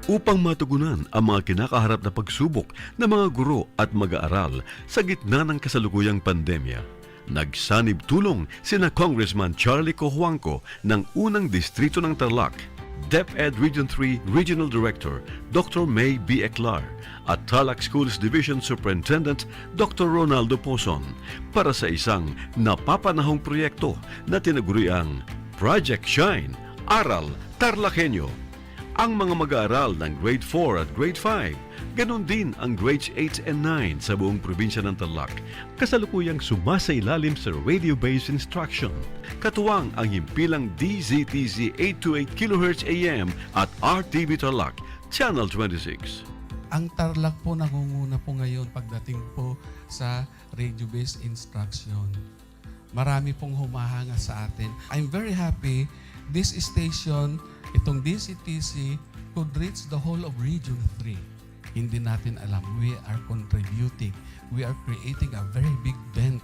upang matugunan ang mga kinakaharap na pagsubok ng mga guro at mag-aaral sa gitna ng kasalukuyang pandemya. Nagsanib tulong sina Congressman Charlie Cojuangco ng unang distrito ng Tarlac, DEPED Region 3 Regional Director Dr. May B. Eclar at Tarlac Schools Division Superintendent Dr. Ronaldo Pozon para sa isang napapanahong proyekto na tinaguriang Project Shine, Aral TarlakHenyo. Ang mga mag-aaral ng Grade 4 at Grade 5, ganon din ang Grades 8 and 9 sa buong probinsya ng Tarlac, kasalukuyang sumasailalim sa radio-based instruction. Katuwang ang himpilang DZTZ 828 kHz AM at RTV Tarlac, Channel 26. Ang Tarlac po nangunguna po ngayon pagdating po sa radio-based instruction. Marami pong humahanga sa atin. I'm very happy this station, itong DCTC, could reach the whole of Region 3. Hindi natin alam, we are contributing. We are creating a very big dent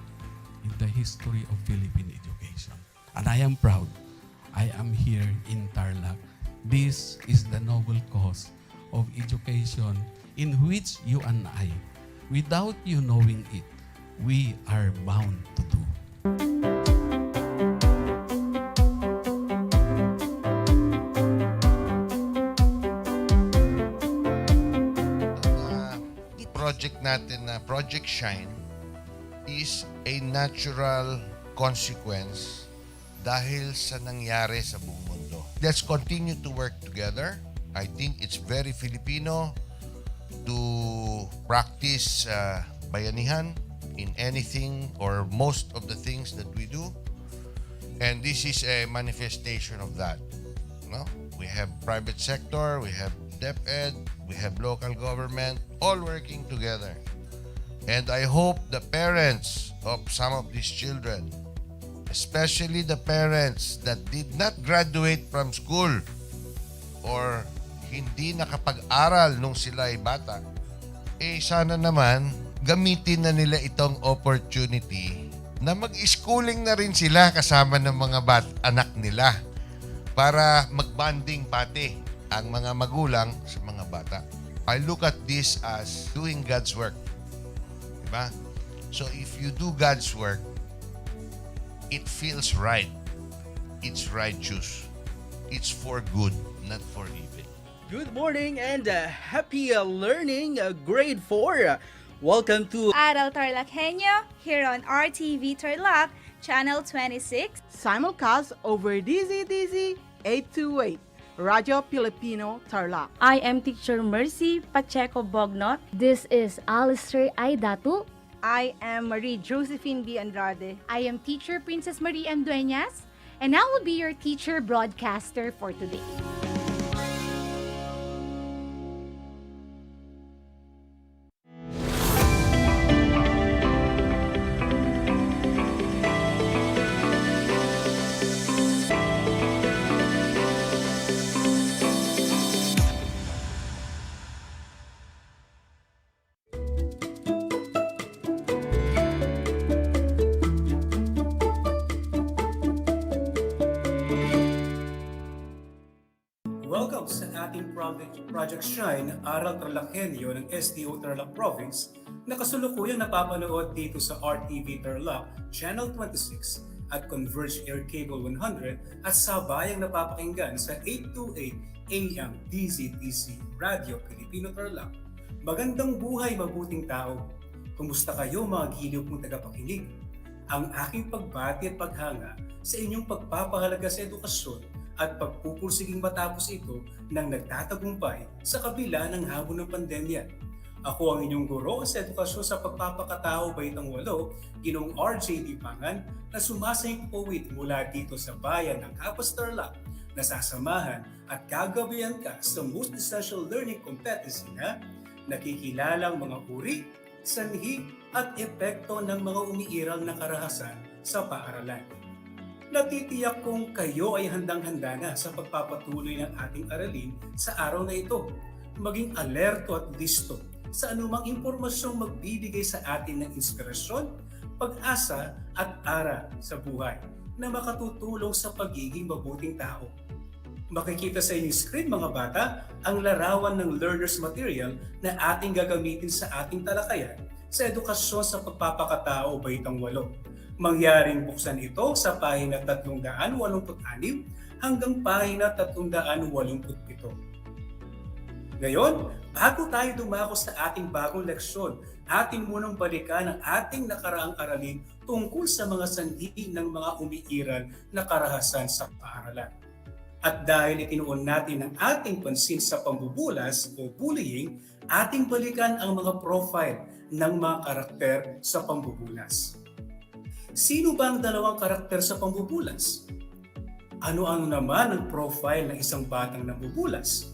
in the history of Philippine education. And I am proud. I am here in Tarlac. This is the noble cause of education in which you and I, without you knowing it, we are bound to do. Project natin na Project Shine is a natural consequence dahil sa nangyari sa buong mundo. Let's continue to work together. I think it's very Filipino to practice bayanihan in anything or most of the things that we do. And this is a manifestation of that. No? We have private sector, we have DEPED, we have local government, all working together. And I hope the parents of some of these children, especially the parents that did not graduate from school or hindi nakapag-aral nung sila ay bata, sana naman gamitin na nila itong opportunity na mag-schooling na rin sila kasama ng mga anak nila para mag-bonding pati ang mga magulang sa mga bata. I look at this as doing God's work. Diba? So if you do God's work, it feels right. It's righteous. It's for good, not for evil. Good morning and happy learning, grade 4. Welcome to Aral TarlakHenyo here on RTV Tarlac, Channel 26. Simulcast over DZDZ 828, Radio Filipino Tarlac. I am Teacher Mercy Pacheco Bognot. This is Alistair Aidatu. I am Marie Josephine B. Andrade. I am Teacher Princess Marie M. Dueñas, and I will be your teacher broadcaster for today. Welcome sa ating Project Shine, Aral TarlakHenyo ng SDO Tarlac Province na kasulukuyang napapanood dito sa RTV Tarlac, Channel 26 at Converge Air Cable 100 at sabayang napapakinggan sa 828 AM DZTC Radio Filipino Tarlac. Magandang buhay, mabuting tao! Kumusta kayo mga giliw kong tagapakinig? Ang aking pagbati at paghanga sa inyong pagpapahalaga sa edukasyon at pagpupursiging matapos ito ng nagtatagumpay sa kabila ng hamon ng pandemya. Ako ang inyong guro sa edukasyon sa pagpapakatao baitang 8, Ginoong RJ Dipangan na sumasayang puwit mula dito sa bayan ng Capas Tarlac na sasamahan at gagabayan ka sa Most Essential Learning Competencies na nakikilalang mga uri, sanhi at epekto ng mga umiiral na karahasan sa paaralan. Natitiyak kong kayo ay handang-handa na sa pagpapatuloy ng ating aralin sa araw na ito. Maging alerto at listo sa anumang impormasyong magbibigay sa atin ng inspirasyon, pag-asa at aral sa buhay na makatutulong sa pagiging mabuting tao. Makikita sa inyong screen mga bata ang larawan ng learner's material na ating gagamitin sa ating talakayan sa edukasyon sa pagpapakatao baitang 8. Mangyaring buksan ito sa pahina 386 hanggang pahina 387. Ngayon, bago tayo dumako sa ating bagong leksyon, ating munang balikan ang ating nakaraang aralin tungkol sa mga sanhi ng mga umiiral na karahasan sa paaralan. At dahil itinuon natin ang ating pansin sa pambubulas o bullying, ating balikan ang mga profile ng mga karakter sa pambubulas. Sino ba ang dalawang karakter sa pambubulas? Ano-ano naman ang profile ng isang batang nambubulas?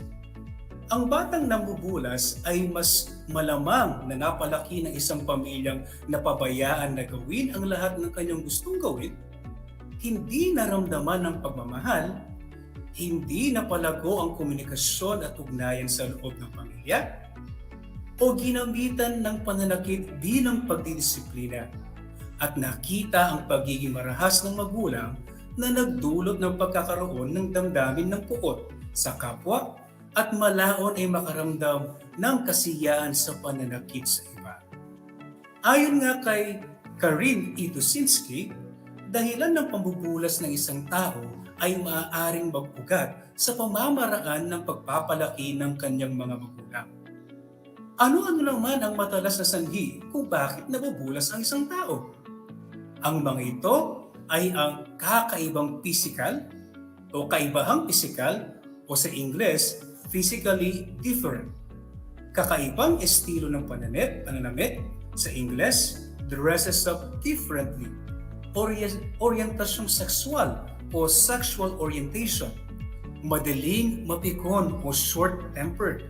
Ang batang nambubulas ay mas malamang na napalaki ng isang pamilyang napabayaan na gawin ang lahat ng kanyang gustong gawin, hindi naramdaman ng pagmamahal, hindi napalago ang komunikasyon at ugnayan sa loob ng pamilya, o ginamitan ng pananakit bilang pagdidisiplina at nakita ang pagiging marahas ng magulang na nagdulot ng pagkakaroon ng damdamin ng puot sa kapwa at malaon ay makaramdam ng kasiyahan sa pananakit sa iba. Ayon nga kay Karin Itusinski, dahilan ng pambubulas ng isang tao ay maaaring mag-ugat sa pamamaraan ng pagpapalaki ng kanyang mga magulang. Ano-ano naman ang matalas na sanhi kung bakit nabubulas ang isang tao? Ang mga ito ay ang kakaibang physical o kaibahang physical o sa Ingles, physically different. Kakaibang estilo ng pananamit, sa Ingles, dresses up differently. Orientasyong sexual o sexual orientation, madaling mapikon o short-tempered,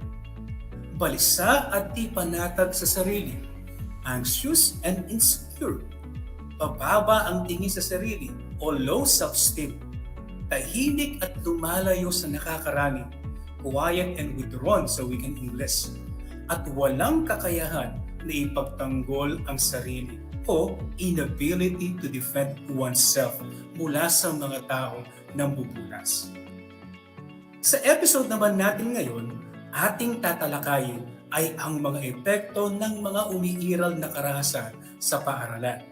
balisa at di panatag sa sarili, anxious and insecure, pababa ang tingin sa sarili o low self-esteem, tahimik at lumalayo sa nakakarami, quiet and withdrawn sa wikang Ingles, at walang kakayahan na ipagtanggol ang sarili o inability to defend oneself mula sa mga taong nambubulas. Sa episode naman natin ngayon, ating tatalakayin ay ang mga epekto ng mga umiiral na karahasan sa paaralan.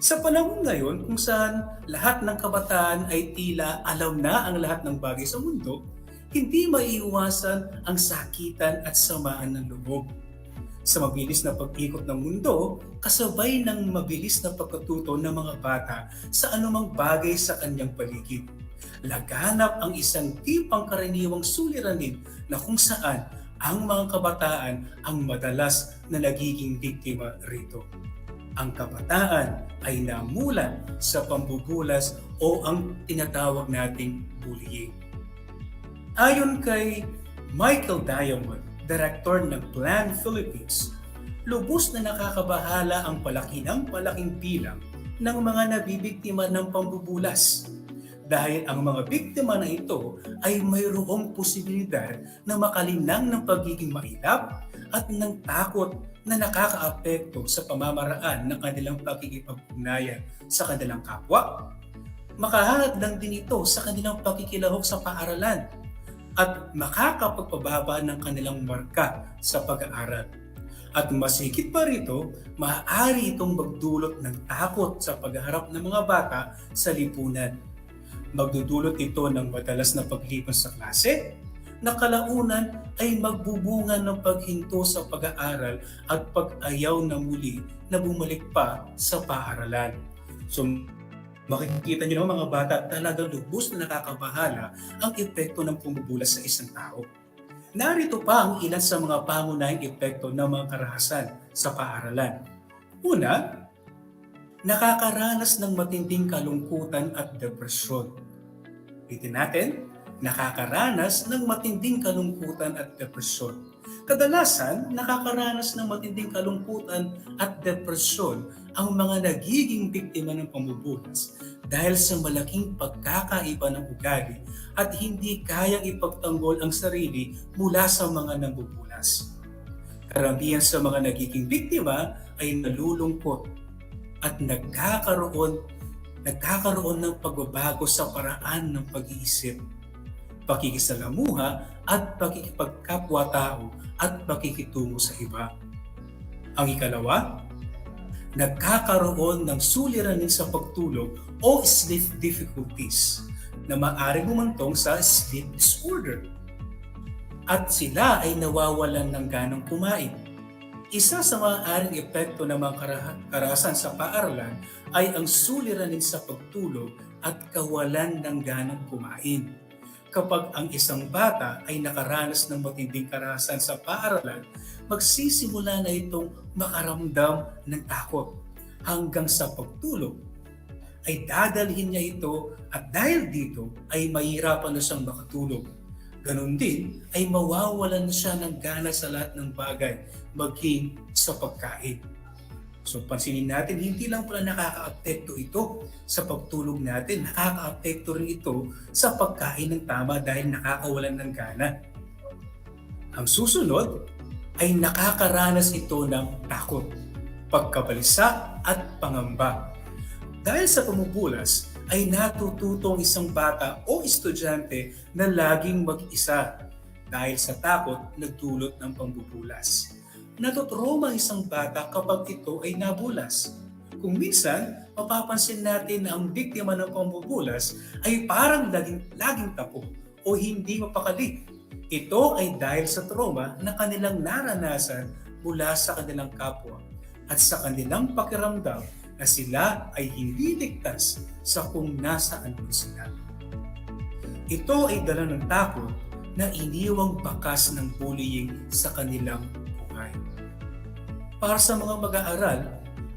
Sa panahon ngayon kung saan lahat ng kabataan ay tila alam na ang lahat ng bagay sa mundo, hindi maiiwasan ang sakitan at samaan ng loob. Sa mabilis na pag-ikot ng mundo, kasabay ng mabilis na pagkatuto ng mga bata sa anumang bagay sa kanyang paligid. Laganap ang isang tipang karaniwang suliranin na kung saan ang mga kabataan ang madalas na nagiging biktima rito. Ang kabataan ay namulat sa pambubulas o ang tinatawag nating bullying. Ayon kay Michael Diamond, Director ng Plan Philippines, lubos na nakakabahala ang palaking bilang ng mga nabibiktima ng pambubulas dahil ang mga biktima na ito ay mayroong posibilidad na makalinang ng pagiging mailap at ng takot na nakakaapekto sa pamamaraan ng kanilang pagkikipag-ugnayan sa kanilang kapwa. Makahahadlang din ito sa kanilang pagkikilahok sa paaralan at makakapagpababa ng kanilang marka sa pag-aaral. At mas higit pa rito, maaari itong magdulot ng takot sa pagharap ng mga bata sa lipunan. Magdudulot ito ng madalas na paglipas sa klase, na kalaunan ay magbubunga ng paghinto sa pag-aaral at pag-ayaw na muli na bumalik pa sa paaralan. So, makikita niyo naman mga bata, talagang lubos na nakakabahala ang epekto ng pambubulas sa isang tao. Narito pa ang ilan sa mga pangunahing epekto ng mga karahasan sa paaralan. Una, nakakaranas ng matinding kalungkutan at depresyon. Ulitin natin, nakakaranas ng matinding kalungkutan at depresyon. Kadalasan, nakakaranas ng matinding kalungkutan at depresyon ang mga nagiging biktima ng pambubulas dahil sa malaking pagkakaiba ng ugali at hindi kayang ipagtanggol ang sarili mula sa mga nambubulas. Karamihan sa mga nagiging biktima ay nalulungkot at nagkakaroon ng pagbabago sa paraan ng pag-iisip. pakikisalamuha at pakikipagkapwa-tao at pakikitungo sa iba. Ang ikalawa, nagkakaroon ng suliranin sa pagtulog o sleep difficulties na maaaring humantong sa sleep disorder. At sila ay nawawalan ng ganang kumain. Isa sa maaaring epekto ng mga karahasan sa paaralan ay ang suliranin sa pagtulog at kawalan ng ganang kumain. Kapag ang isang bata ay nakaranas ng matinding karahasan sa paaralan, magsisimula na itong makaramdam ng takot hanggang sa pagtulog ay dadalhin niya ito at dahil dito ay mahirapan na siyang makatulog. Ganon din ay mawawalan na siya ng gana sa lahat ng bagay, maging sa pagkain. So pansinin natin, hindi lang pala nakaka-apekto ito sa pagtulog natin, nakaka-apekto rin ito sa pagkain ng tama dahil nakakawalan ng gana. Ang susunod ay nakakaranas ito ng takot, pagkabalisa at pangamba. Dahil sa pumupulas ay natututong isang bata o estudyante na laging mag-isa dahil sa takot nagdulot ng pambubulas. Natutroma isang bata kapag ito ay nabulas. Kung minsan, mapapansin natin na ang biktima ng pambubulas ay parang laging tapo o hindi mapakali. Ito ay dahil sa trauma na kanilang naranasan mula sa kanilang kapwa at sa kanilang pakiramdam na sila ay hindi ligtas sa kung nasaan man sila. Ito ay dala ng takot na iniwang bakas ng bullying sa kanilang buhay. Para sa mga mag-aaral,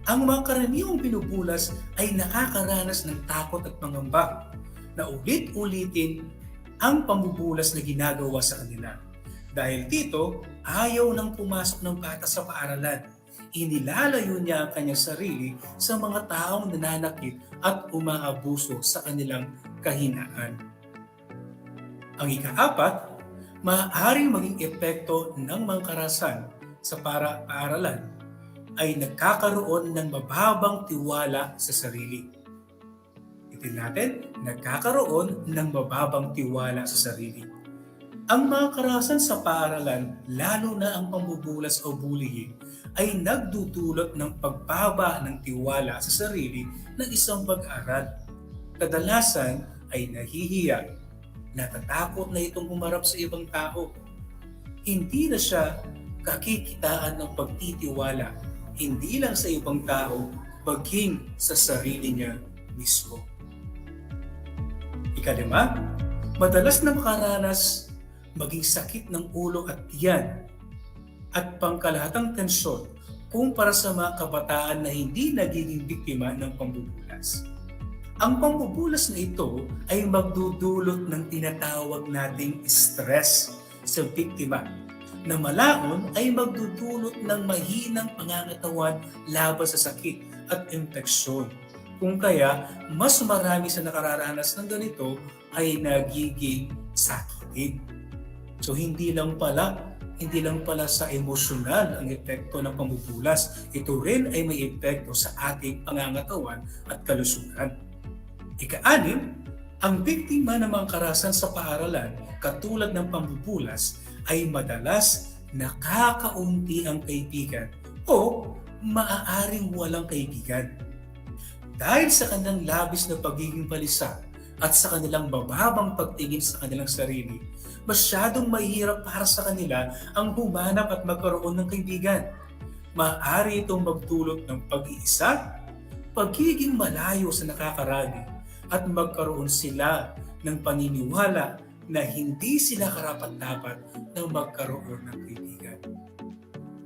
ang mga karaniwang binubulas ay nakakaranas ng takot at pangamba na ulit-ulitin ang pambubulas na ginagawa sa kanila. Dahil dito, ayaw nang pumasok ng bata sa paaralan. Inilalayo niya ang kanyang sarili sa mga taong nananakit at umaabuso sa kanilang kahinaan. Ang ikaapat, maaaring maging epekto ng mga karahasan sa paaralan ay nagkakaroon ng mababang tiwala sa sarili. Itin natin, nagkakaroon ng mababang tiwala sa sarili. Ang mga karahasan sa paaralan, lalo na ang pambubulas o bullying, ay nagdudulot ng pagbaba ng tiwala sa sarili ng isang mag-aaral. Kadalasan ay nahihiya, natatakot na itong humarap sa ibang tao. Hindi na siya kakikitaan ng pagtitiwala, hindi lang sa ibang tao, maging sa sarili niya mismo. Ikalima, madalas na makaranas maging sakit ng ulo at tiyan at pangkalahatang tensyon kumpara sa mga kabataan na hindi nagiging biktima ng pambubulas. Ang pambubulas na ito ay magdudulot ng tinatawag nating stress sa biktima na malaon ay magdudulot ng mahinang pangangatawan laban sa sakit at infeksyon. Kung kaya, mas marami sa nakararanas ng ganito ay nagiging sakitin. So hindi lang pala sa emosyonal ang epekto ng pambubulas. Ito rin ay may epekto sa ating pangangatawan at kalusugan. Ika-anim, ang biktima ng mga karahasan sa paaralan katulad ng pambubulas ay madalas nakakaunti ang kaibigan o maaaring walang kaibigan. Dahil sa kanilang labis na pagiging balisa at sa kanilang bababang pagtingin sa kanilang sarili, masyadong mahirap para sa kanila ang humanap at magkaroon ng kaibigan. Maaari itong magdulot ng pag-iisa, pagiging malayo sa nakakarami, at magkaroon sila ng paniniwala na hindi sila karapat-dapat na magkaroon ng kaibigan.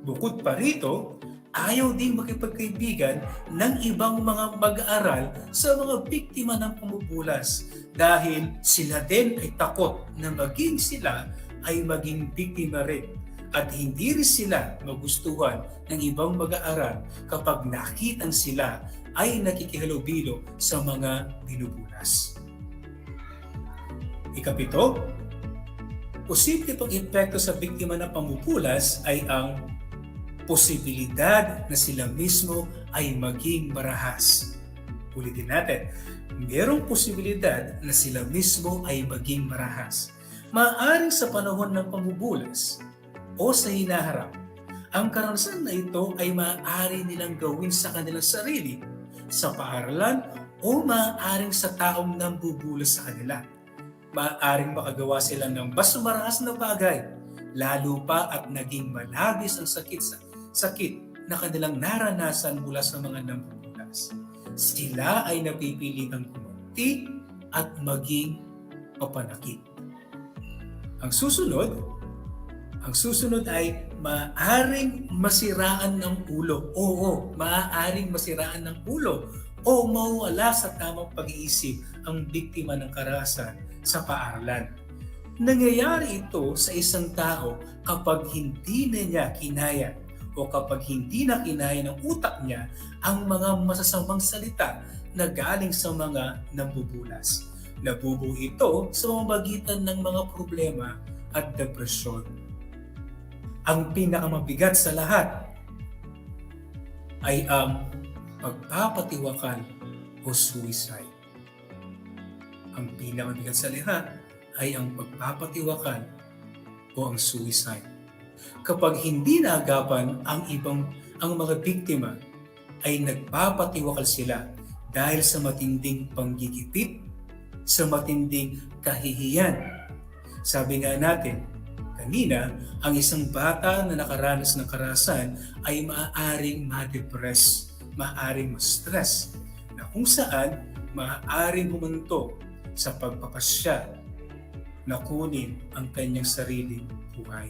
Bukod pa rito, ayaw din makipagkaibigan ng ibang mga mag-aaral sa mga biktima ng pambubulas dahil sila din ay takot na maging sila ay maging biktima rin at hindi rin sila magustuhan ng ibang mag-aaral kapag nakitang sila ay nakikihalubilo sa mga binubulas. Ikapito, posible pang epekto sa biktima ng pambubulas ay ang posibilidad na sila mismo ay maging marahas. Ulitin natin, mayroong posibilidad na sila mismo ay maging marahas. Maaaring sa panahon ng pambubulas o sa hinaharap, ang karanasan na ito ay maaari nilang gawin sa kanilang sarili, sa paaralan o maaaring sa taong nambubulas sa kanila. Maaaring makagawa sila ng mas marahas na bagay, lalo pa at naging malabis ang sakit na kanilang naranasan mula sa mga nambubulas. Sila ay napipilitang kumunti at maging mapanakit. Ang susunod ay maaaring masiraan ng ulo. Oo, maaaring masiraan ng ulo o mawala sa tamang pag-iisip ang biktima ng karahasan sa paaralan. Nangyayari ito sa isang tao kapag hindi na niya kinaya o kapag hindi na kinaya ng utak niya ang mga masasamang salita na galing sa mga nambubulas. Nabubuo ito sa pamamagitan ng mga problema at depresyon. Ang pinakamabigat sa lahat ay ang pagpapatiwakal o suicide. Ang pinakamabigat sa lahat ay ang pagpapatiwakal o ang suicide. Kapag hindi naagapan ang mga biktima, ay nagpapatiwakal sila dahil sa matinding panggigipit, sa matinding kahihiyan. Sabi nga natin kanina, ang isang bata na nakaranas ng karahasan ay maaaring ma-depress, maaaring ma-stress, na kung saan maaaring humunto sa pagpapasya na kunin ang kanyang sariling buhay.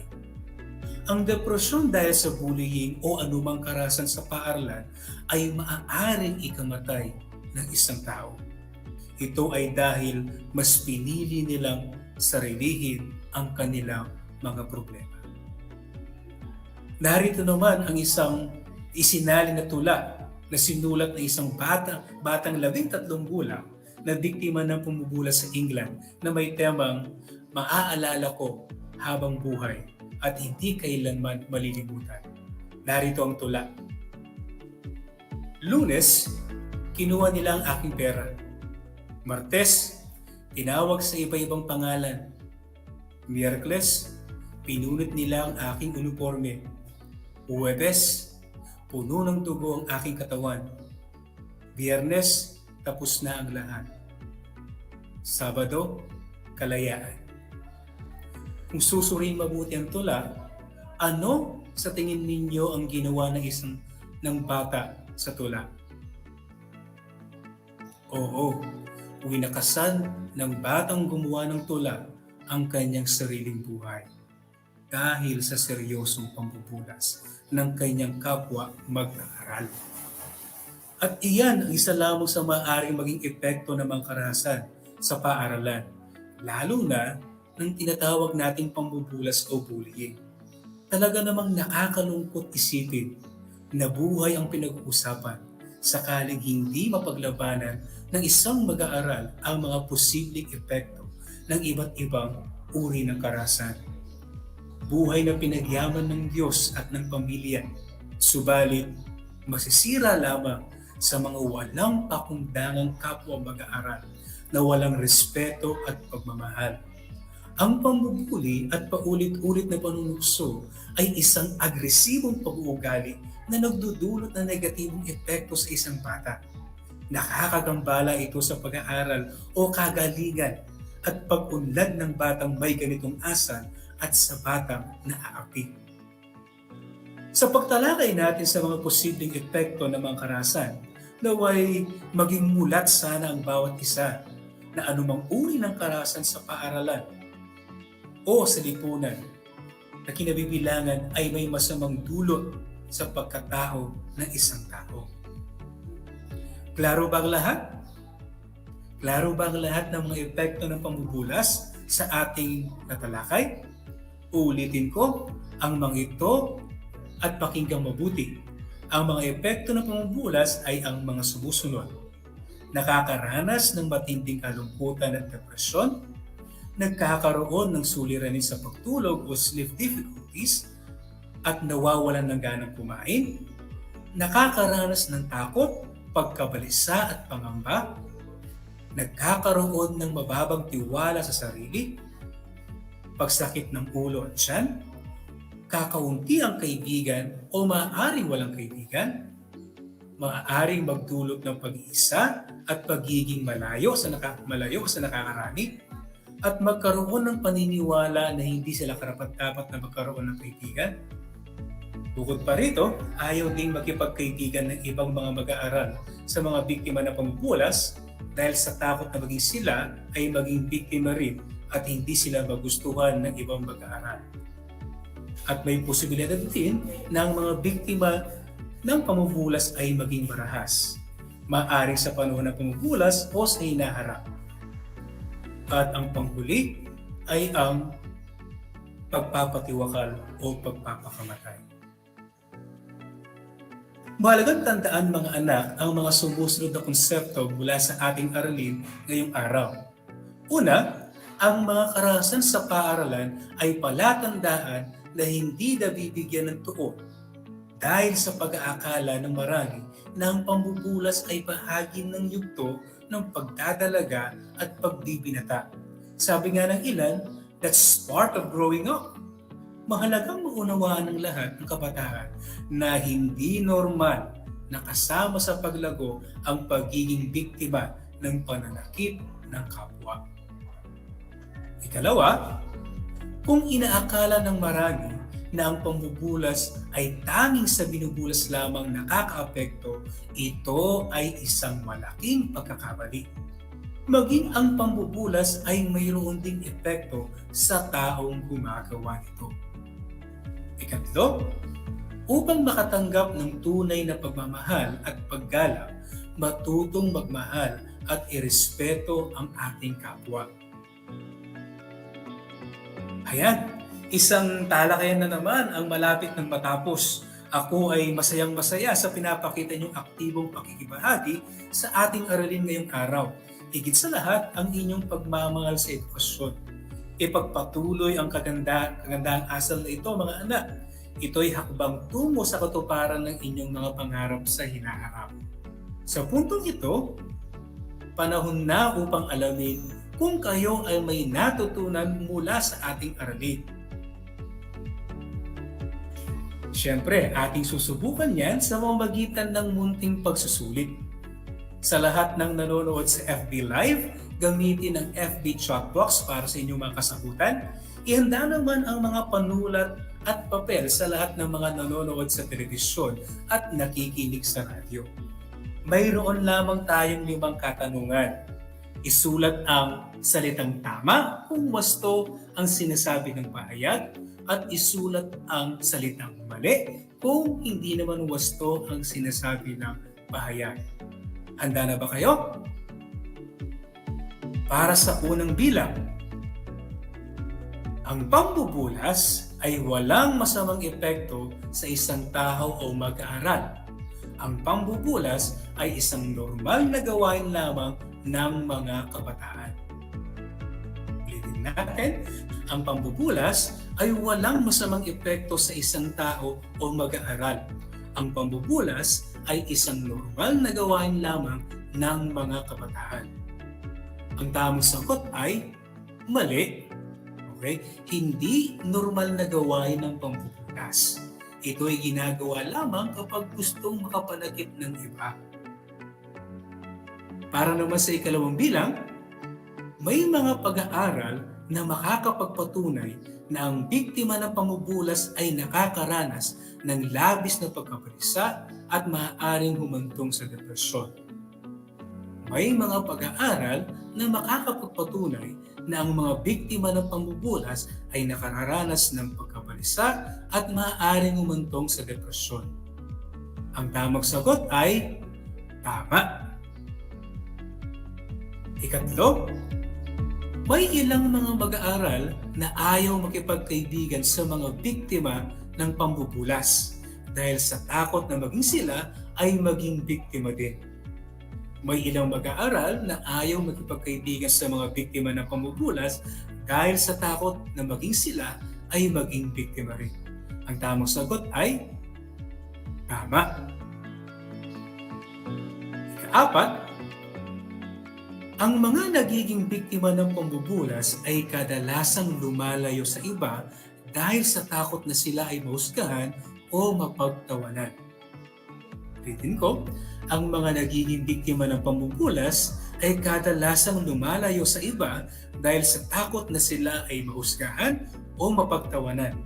Ang depresyon dahil sa bullying o anumang karahasan sa paaralan ay maaaring ikamatay ng isang tao. Ito ay dahil mas pinili nilang sarilihin ang kanilang mga problema. Narito naman ang isang isinalin na tula na sinulat ng isang batang 13 gulang na biktima ng pambubulas sa England na may temang maaalala ko habang buhay at hindi kailanman malilimutan. Narito ang tula. Lunes, kinuha nila ang aking pera. Martes, tinawag sa iba-ibang pangalan. Miyerkules, pinunot nila ang aking uniforme. Huwebes, puno ng dugo ang aking katawan. Biyernes, tapos na ang lahat. Sabado, kalayaan. Kung susuriin mabuti ang tula, ano sa tingin ninyo ang ginawa ng bata sa tula? Oo, winakasan ng batang gumawa ng tula ang kanyang sariling buhay dahil sa seryosong pambubulas ng kanyang kapwa mag-aaral. At iyan ang isa lamang sa maaaring maging epekto ng mga karahasan sa paaralan, lalo na ng tinatawag nating pambubulas o bullying. Talaga namang nakakalungkot isipin na buhay ang pinag-uusapan sakaling hindi mapaglabanan ng isang mag-aaral ang mga posibleng epekto ng iba't ibang uri ng karahasan. Buhay na pinagyaman ng Diyos at ng pamilya, subalit masisira lamang sa mga walang pakundangang kapwa mag-aaral na walang respeto at pagmamahal. Ang pambubuli at paulit-ulit na panunukso ay isang agresibong pag-uugali na nagdudulot ng negatibong epekto sa isang bata. Nakakagambala ito sa pag-aaral o kagalingan at pag-unlad ng batang may ganitong asal at sa batang naaapi. Sa pagtalakay natin sa mga posibleng epekto ng mga karahasan, naway maging mulat sana ang bawat isa na anumang uri ng karahasan sa paaralan o sa lipunan na kinabibilangan ay may masamang dulot sa pagkatao ng isang tao. Klaro ba ang lahat? Klaro ba ang lahat ng mga epekto ng pambubulas sa ating natalakay? Uulitin ko ang mga ito at pakinggang mabuti. Ang mga epekto ng pambubulas ay ang mga sumusunod. Nakakaranas ng matinding kalungkutan at depresyon, nagkakaroon ng suliranin sa pagtulog o sleep difficulties, at nawawalan ng ganang kumain, nakakaranas ng takot, pagkabalisa at pangamba, nagkakaroon ng mababang tiwala sa sarili, pagsakit ng ulo at tiyan, kakaunti ang kaibigan o maaaring walang kaibigan, maaaring magdulot ng pag-iisa at pagiging malayo sa nakakarami, at magkaroon ng paniniwala na hindi sila karapat-dapat na magkaroon ng kaibigan. Bukod pa rito, ayaw ding makipagkaibigan ng ibang mga mag-aaral sa mga biktima ng pambubulas dahil sa takot na maging sila ay maging biktima rin at hindi sila magustuhan ng ibang mag-aaral. At may posibilidad din na ang mga biktima ng pambubulas ay maging marahas, maaaring sa panahon ng pambubulas o sa hinaharap. At ang panghuli ay ang pagpapatiwakal o pagpapakamatay. Mahalagang tandaan mga anak ang mga sumusunod na konsepto mula sa ating aralin ngayong araw. Una, ang mga karahasan sa paaralan ay palatandaan na hindi nabibigyan ng tuon dahil sa pag-aakala ng marami na ang pambubulas ay bahagi ng yugto ng pagdadalaga at pagbibinata. Sabi nga ng ilan, that's part of growing up. Mahalagang maunawaan ng lahat ng kabataan na hindi normal na kasama sa paglago ang pagiging biktima ng pananakit ng kapwa. Ikalawa, kung inaakala ng marami na ang pambubulas ay tanging sa binubulas lamang nakakaapekto, ito ay isang malaking pagkakamali. Maging ang pambubulas ay mayroon ding epekto sa taong gumagawa nito. Ikatlo, upang makatanggap ng tunay na pagmamahal at paggalang, matutong magmahal at irespeto ang ating kapwa. Ayan, isang talakayan na naman ang malapit ng matapos. Ako ay masayang-masaya sa pinapakita niyong aktibong pakikibahagi sa ating aralin ngayong araw. Higit sa lahat ang inyong pagmamahal sa edukasyon. Ipagpatuloy ang kagandahang asal na ito mga anak. Ito'y hakbang tungo sa katuparan ng inyong mga pangarap sa hinaharap. Sa puntong ito, panahon na upang alamin kung kayo ay may natutunan mula sa ating aralin. Siyempre, ating susubukan yan sa pamamagitan ng munting pagsusulit. Sa lahat ng nanonood sa FB Live, gamitin ang FB chat box para sa inyong mga kasagutan. Ihanda naman ang mga panulat at papel sa lahat ng mga nanonood sa telebisyon at nakikinig sa radyo. Mayroon lamang tayong 5 katanungan. Isulat ang salitang tama kung wasto ang sinasabi ng pahayag at isulat ang salitang mali kung hindi naman wasto ang sinasabi ng pahayag. Handa na ba kayo? Para sa unang bilang, ang pambubulas ay walang masamang epekto sa isang tao o mag-aaral. Ang pambubulas ay isang normal na gawain lamang ng mga kabataan. Ulitin natin, ang pambubulas ay walang masamang epekto sa isang tao o mag-aaral. Ang pambubulas ay isang normal na gawain lamang ng mga kabataan. Ang tamang sagot ay mali. Okay? Hindi normal na gawain ng pambubulas. Ito ay ginagawa lamang kapag gustong makapanakit ng iba. Para naman sa ikalawang bilang, may mga pag-aaral na makakapagpatunay na ang biktima ng pambubulas ay nakakaranas ng labis na pagkabalisa at maaaring humantong sa depresyon. May mga pag-aaral na makakapagpatunay na ang mga biktima ng pambubulas ay nakararanas ng pagkabalisa at maaaring humantong sa depresyon. Ang tamang sagot ay tama. Ikatlo, may ilang mga mag-aaral na ayaw makipagkaibigan sa mga biktima ng pambubulas dahil sa takot na maging sila ay maging biktima din. May ilang mag-aaral na ayaw makipagkaibigan sa mga biktima ng pambubulas dahil sa takot na maging sila ay maging biktima rin. Ang tamang sagot ay tama. Ikaapat, Ang mga nagiging biktima ng pambubulas ay kadalasang lumalayo sa iba dahil sa takot na sila ay mahusgahan o mapagtawanan. Ulitin ko, ang mga nagiging biktima ng pambubulas ay kadalasang lumalayo sa iba dahil sa takot na sila ay mahusgahan o mapagtawanan.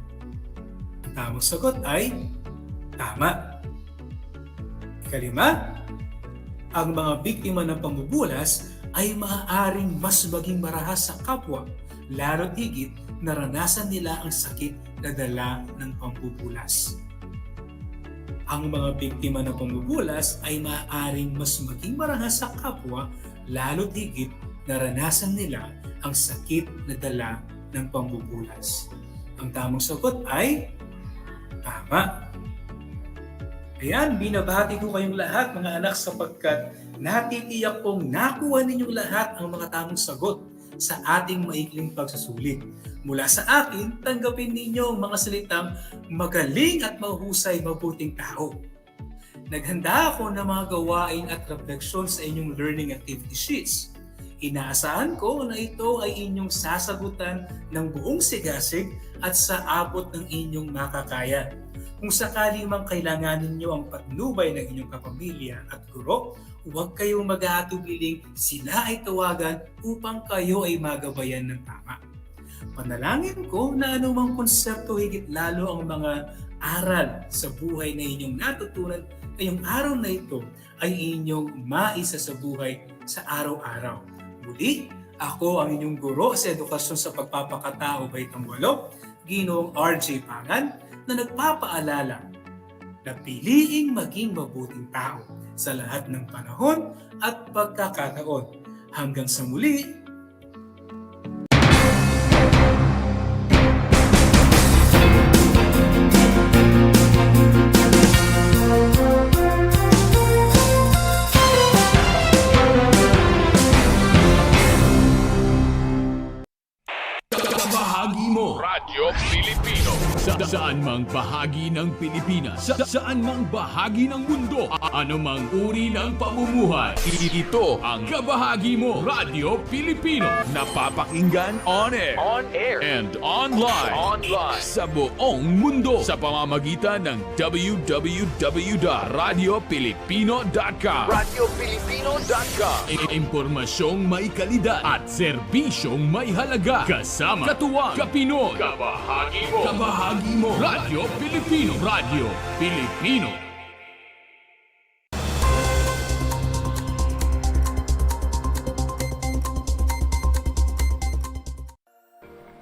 Ang tamang sagot ay tama. Ikalima, ang mga biktima ng pambubulas ay maaaring mas maging marahas sa kapwa, lalo't higit naranasan nila ang sakit na dala ng pambubulas. Ang mga biktima ng pambubulas ay maaaring mas maging marahas sa kapwa, lalo't higit naranasan nila ang sakit na dala ng pambubulas. Ang tamang sagot ay tama. Ayan, binabati ko kayong lahat mga anak sapagkat natitiyak kong nakuha ninyong lahat ang mga tamang sagot sa ating maikling pagsusulit. Mula sa akin, tanggapin ninyo ang mga salitang magaling at mahusay mabuting tao. Naghanda ako ng mga gawain at refleksyon sa inyong learning activity sheets. Inaasahan ko na ito ay inyong sasagutan ng buong sigasig at sa abot ng inyong makakaya. Kung sakali mang kailanganin nyo ang patnubay ng inyong kapamilya at guro, huwag kayong mag-aatubiling sila ay tawagan upang kayo ay magabayan ng tama. Panalangin ko na anumang konsepto higit lalo ang mga aral sa buhay na inyong natutunan ngayong araw na ito ay inyong maisa sa buhay sa araw-araw. Muli, ako ang inyong guro sa edukasyon sa pagpapakatao baitang 8, Ginoong RJ Pangan, na nagpapaalala na piliing maging mabuting tao sa lahat ng panahon at pagkakataon. Hanggang sa muli, Bahagi mo Radyo Pilipino saan mang bahagi ng Pilipinas, saan mang bahagi ng mundo, anumang uri ng pamumuhay. Ito ang Kabahagi Mo Radyo Pilipino, napapakinggan on air and online sa buong mundo sa pamamagitan ng www.radiopilipino.com. Impormasyong may kalidad at serbisyong may halaga. Kasama, katuwang, kapinoy, Kabahagi Mo Radyo Pilipino. Radyo Pilipino.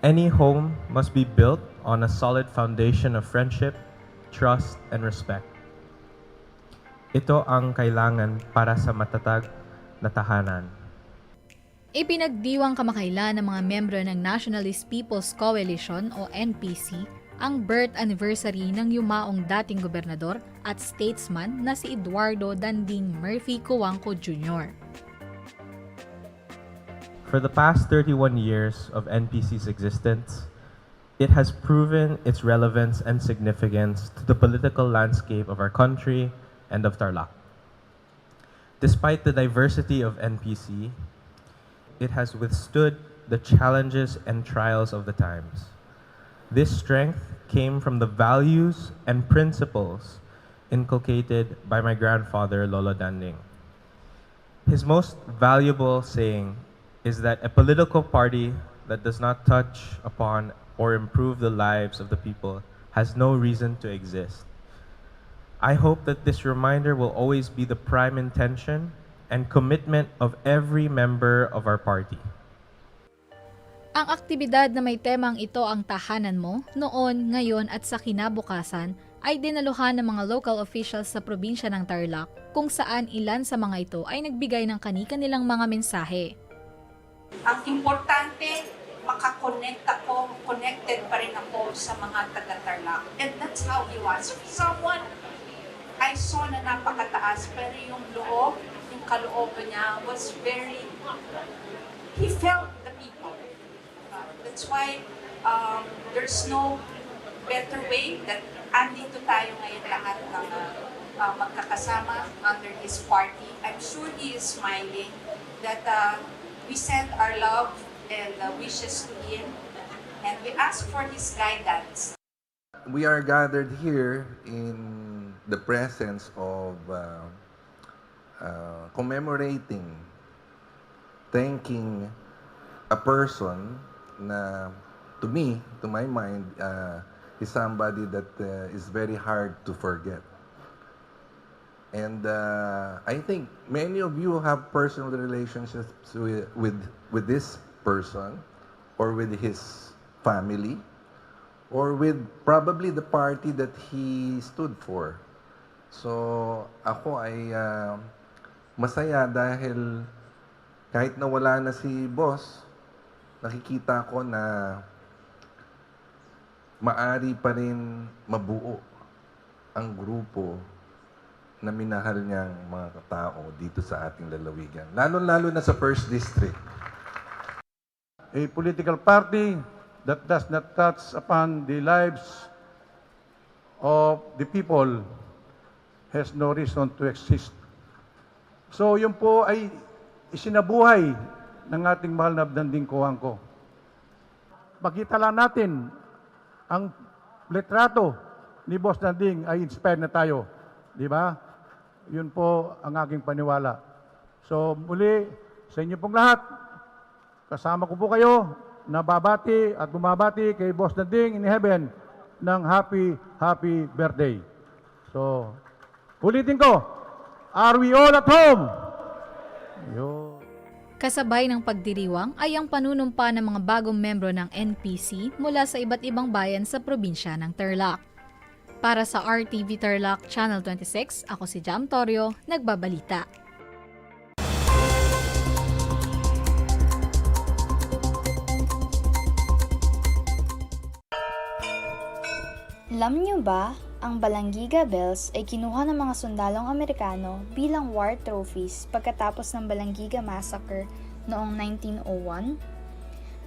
Any home must be built on a solid foundation of friendship, trust, and respect. Ito ang kailangan para sa matatag na tahanan. Ipinagdiwang kamakailan ng mga miyembro ng Nationalist People's Coalition o NPC ang birth anniversary ng yumaong dating gobernador at statesman na si Eduardo Danding Murphy Cojuangco Jr. For the past 31 years of NPC's existence, it has proven its relevance and significance to the political landscape of our country and of Tarlac. Despite the diversity of NPC, it has withstood the challenges and trials of the times. This strength came from the values and principles inculcated by my grandfather, Lolo Danding. His most valuable saying is that a political party that does not touch upon or improve the lives of the people has no reason to exist. I hope that this reminder will always be the prime intention and commitment of every member of our party. Ang aktibidad na may temang ito ang tahanan mo, noon, ngayon at sa kinabukasan ay dinaluhan ng mga local officials sa probinsya ng Tarlac kung saan ilan sa mga ito ay nagbigay ng kani-kanilang mga mensahe. Ang importante, makakonect ako, connected pa rin ako sa mga taga-Tarlac. And that's how he was. Someone I saw na napakataas, pero yung loob, yung kalooban niya was very, he felt the people. That's why there's no better way that andito tayo ngayon lahat ng magkakasama under his party. I'm sure he is smiling that We send our love and wishes to him, and we ask for his guidance. We are gathered here in the presence of commemorating, thanking a person na, to me, to my mind, is somebody that is very hard to forget. And I think many of you have personal relationships with this person or with his family or with probably the party that he stood for. So ako ay masaya dahil kahit na wala na si boss, nakikita ko na maari pa rin mabuo ang grupo na minahal niyang mga tao dito sa ating lalawigan. Lalo-lalo na sa 1st District. A political party that does not touch upon the lives of the people has no reason to exist. So yun po ay isinabuhay ng ating mahal na Danding Cojuangco. Makita lang natin ang litrato ni Boss Danding ay inspired na tayo. Di ba? Yun po ang aking paniwala. So muli, sa inyo pong lahat, kasama ko po kayo na babati at bumabati kay Boss Danding in heaven ng happy birthday. So, ulitin ko, are we all at home? Yo. Kasabay ng pagdiriwang ay ang panunumpa ng mga bagong membro ng NPC mula sa iba't ibang bayan sa probinsya ng Tarlac. Para sa RTV Tarlac Channel 26, ako si Jam Torio, nagbabalita. Alam niyo ba, ang Balanggiga Bells ay kinuha ng mga sundalong Amerikano bilang war trophies pagkatapos ng Balanggiga Massacre noong 1901?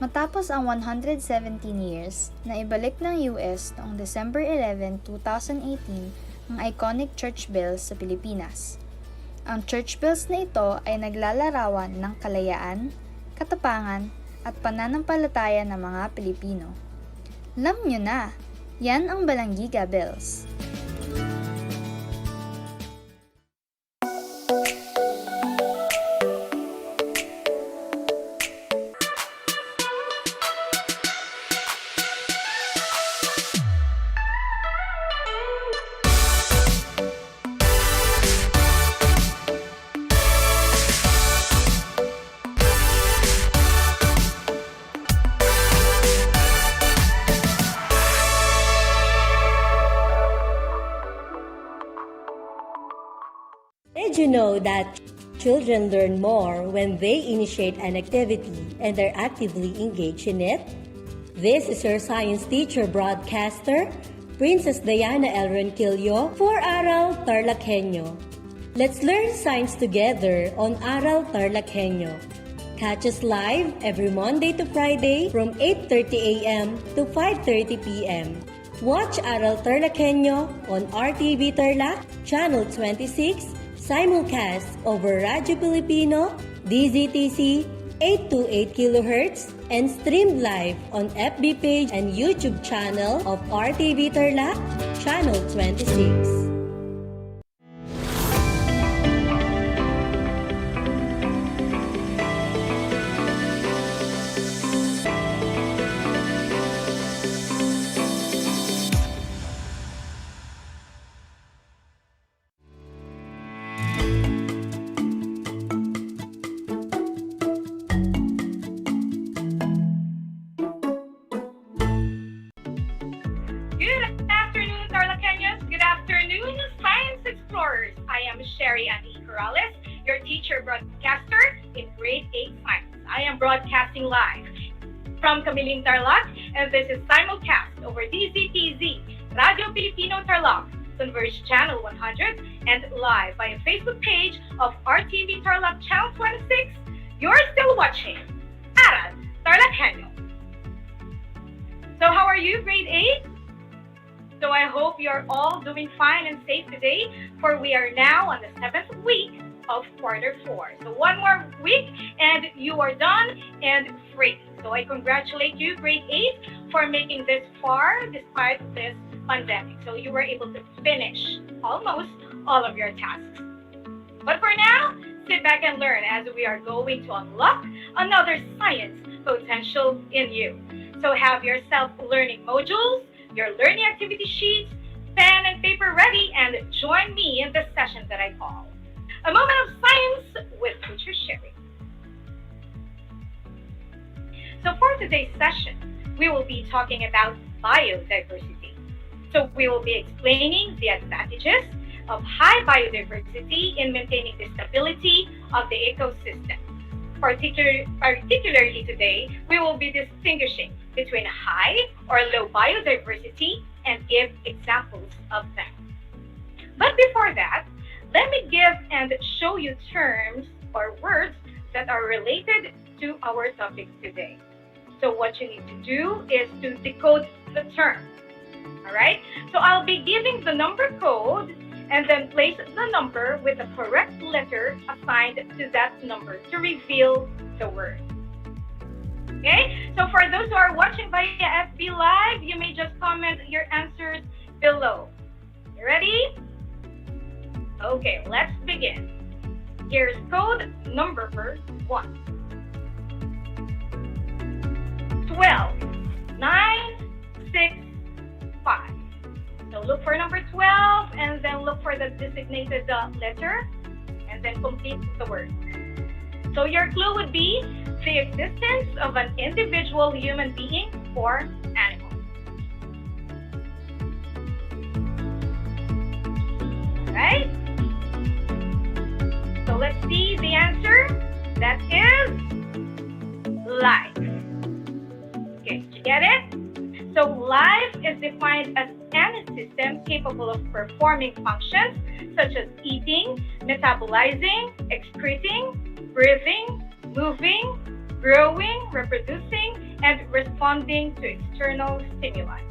Matapos ang 117 years, na ibalik ng US noong December 11, 2018 ang iconic church bells sa Pilipinas. Ang church bells na ito ay naglalarawan ng kalayaan, katapangan at pananampalataya ng mga Pilipino. Alam niyo na, yan ang Balanggiga Bells. Did you know that children learn more when they initiate an activity and are actively engaged in it? This is your science teacher broadcaster, Princess Diana L. Ronquillo for Aral TarlakHenyo. Let's learn science together on Aral TarlakHenyo. Catch us live every Monday to Friday from 8:30 a.m. to 5:30 p.m. Watch Aral TarlakHenyo on RTV Tarlac, Channel 26, simulcast over Radyo Pilipino, DZTC, 828 kHz, and streamed live on FB page and YouTube channel of RTV Tarlac, Channel 26. Your teacher broadcaster in grade 8 science. I am broadcasting live from Camiling Tarlac, and this is simulcast over DZTZ, Radio Filipino Tarlac, Converge Channel 100, and live by a Facebook page of RTV Tarlac Channel 26. You're still watching Aral TarlakHenyo. So how are you, grade 8? So I hope you're all doing fine and safe today, for we are now on the 7th week of quarter 4. So one more week and you are done and free. So I congratulate you, grade 8, for making this far despite this pandemic. So you were able to finish almost all of your tasks. But for now, sit back and learn as we are going to unlock another science potential in you. So have your self-learning modules, your learning activity sheets, pen and paper ready, and join me in the session that I call A Moment of Science with Teacher Sherry. So for today's session, we will be talking about biodiversity. So we will be explaining the advantages of high biodiversity in maintaining the stability of the ecosystem. Particularly today, we will be distinguishing between high or low biodiversity and give examples of them. But before that, let me give and show you terms or words that are related to our topic today. So what you need to do is to decode the term. All right? So I'll be giving the number code and then place the number with the correct letter assigned to that number to reveal the word. Okay? So for those who are watching via FB Live, you may just comment your answers below. You ready? Okay, let's begin. Here's code number 1. 12, 9, 6, 5. So look for number 12 and then look for the designated letter and then complete the word. So your clue would be the existence of an individual human being or animal. Right? So let's see the answer. That is life. Okay, did you get it? So life is defined as any system capable of performing functions such as eating, metabolizing, excreting, breathing, moving, growing, reproducing, and responding to external stimuli.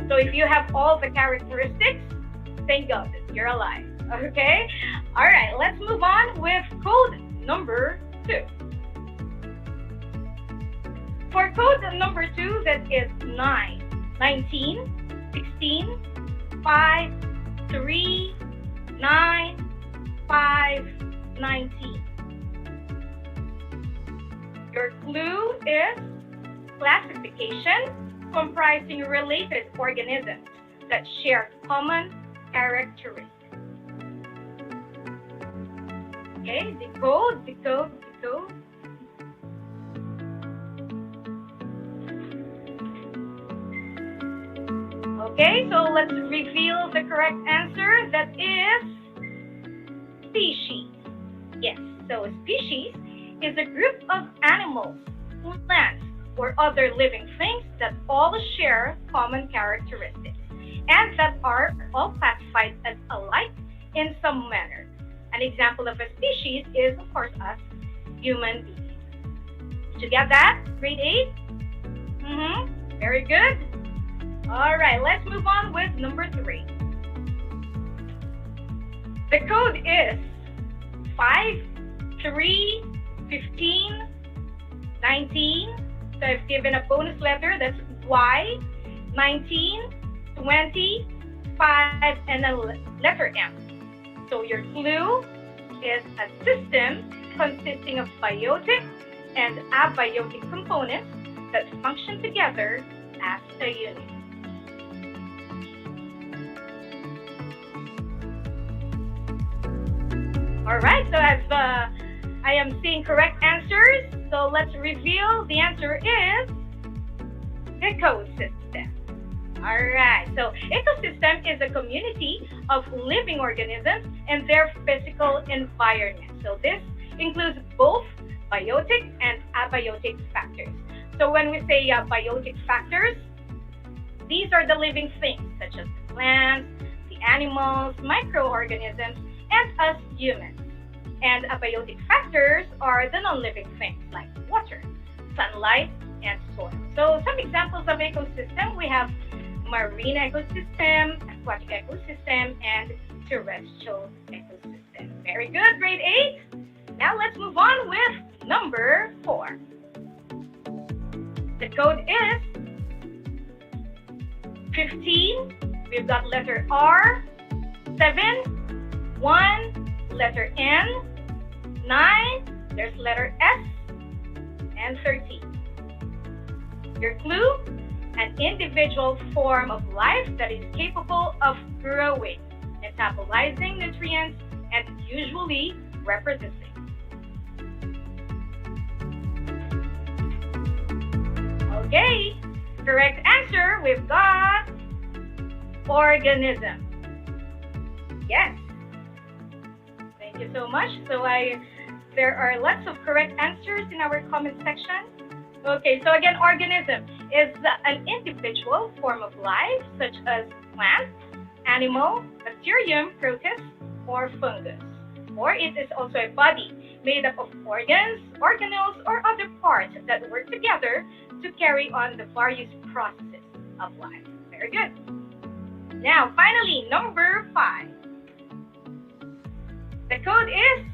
So if you have all the characteristics, thank God you're alive. Okay? All right, let's move on with code number 2. For code number 2, that is 9, 19, 16, 5, 3, 9, 5, 19. Your clue is classification comprising related organisms that share common characteristics. Okay, decode. Okay, so let's reveal the correct answer. That is species. Yes, so a species is a group of animals, plants, or other living things that all share common characteristics and that are all classified as alike in some manner. An example of a species is, of course, us, human beings. Did you get that? Grade 8? Very good. All right, let's move on with number 3. The code is 5, 3, 15, 19. So I've given a bonus letter, that's Y, 19, 20, 5, and a letter M. So your clue is a system consisting of biotic and abiotic components that function together as a unit. All right, so as I am seeing correct answers, so let's reveal the answer is ecosystem. All right, so ecosystem is a community of living organisms and their physical environment. So this includes both biotic and abiotic factors. So when we say biotic factors, these are the living things such as the plants, the animals, microorganisms, and us humans. And abiotic factors are the non-living things like water, sunlight, and soil. So some examples of ecosystem, we have marine ecosystem, aquatic ecosystem, and terrestrial ecosystem. Very good, grade 8. Now let's move on with number 4. The code is 15. We've got letter R, 7, 1, letter N, 9, there's letter S, and 13. Your clue, an individual form of life that is capable of growing, metabolizing nutrients, and usually reproducing. Okay, correct answer, we've got organism. Yes. Thank you so much. There are lots of correct answers in our comment section. Okay, so again, organism is an individual form of life such as plant, animal, bacterium, protist, or fungus. Or it is also a body made up of organs, organelles, or other parts that work together to carry on the various processes of life. Very good. Now, finally, number 5. The code is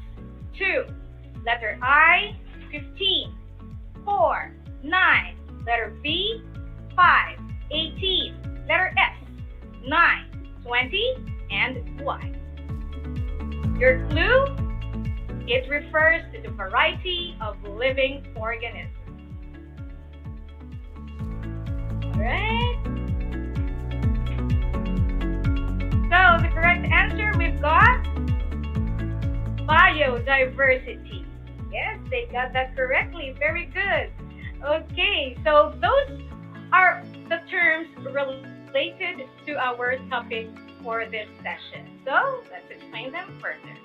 2. Letter I, 15. 4, 9. Letter B, 5. 18. Letter S, 9. 20. And Y. Your clue, it refers to the variety of living organisms. Alright. So the correct answer we've got biodiversity. Yes, they got that correctly. Very good. Okay, so those are the terms related to our topic for this session. So let's explain them further.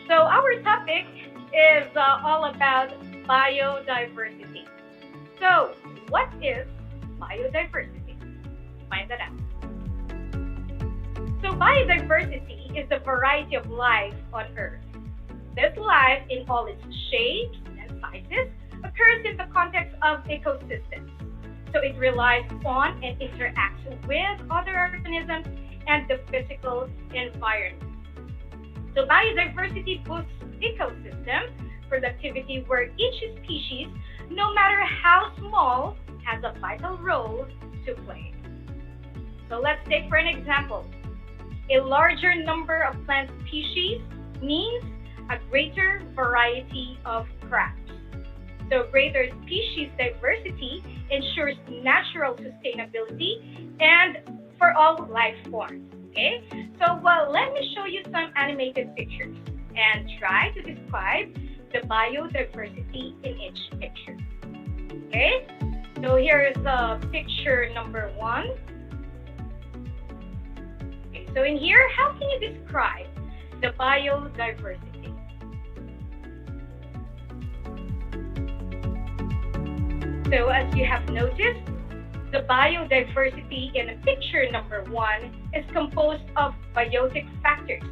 So our topic is all about biodiversity. So what is biodiversity? Find that out. So biodiversity is the variety of life on Earth. This life in all its shapes and sizes occurs in the context of ecosystems. So it relies on and interacts with other organisms and the physical environment. So biodiversity boosts ecosystem productivity where each species, no matter how small, has a vital role to play. So let's take for an example. A larger number of plant species means a greater variety of crops. So greater species diversity ensures natural sustainability and for all life forms. Okay? So let me show you some animated pictures and try to describe the biodiversity in each picture. Okay? So here is picture number 1. Okay, so in here, how can you describe the biodiversity? So as you have noticed, the biodiversity in picture number 1 is composed of biotic factors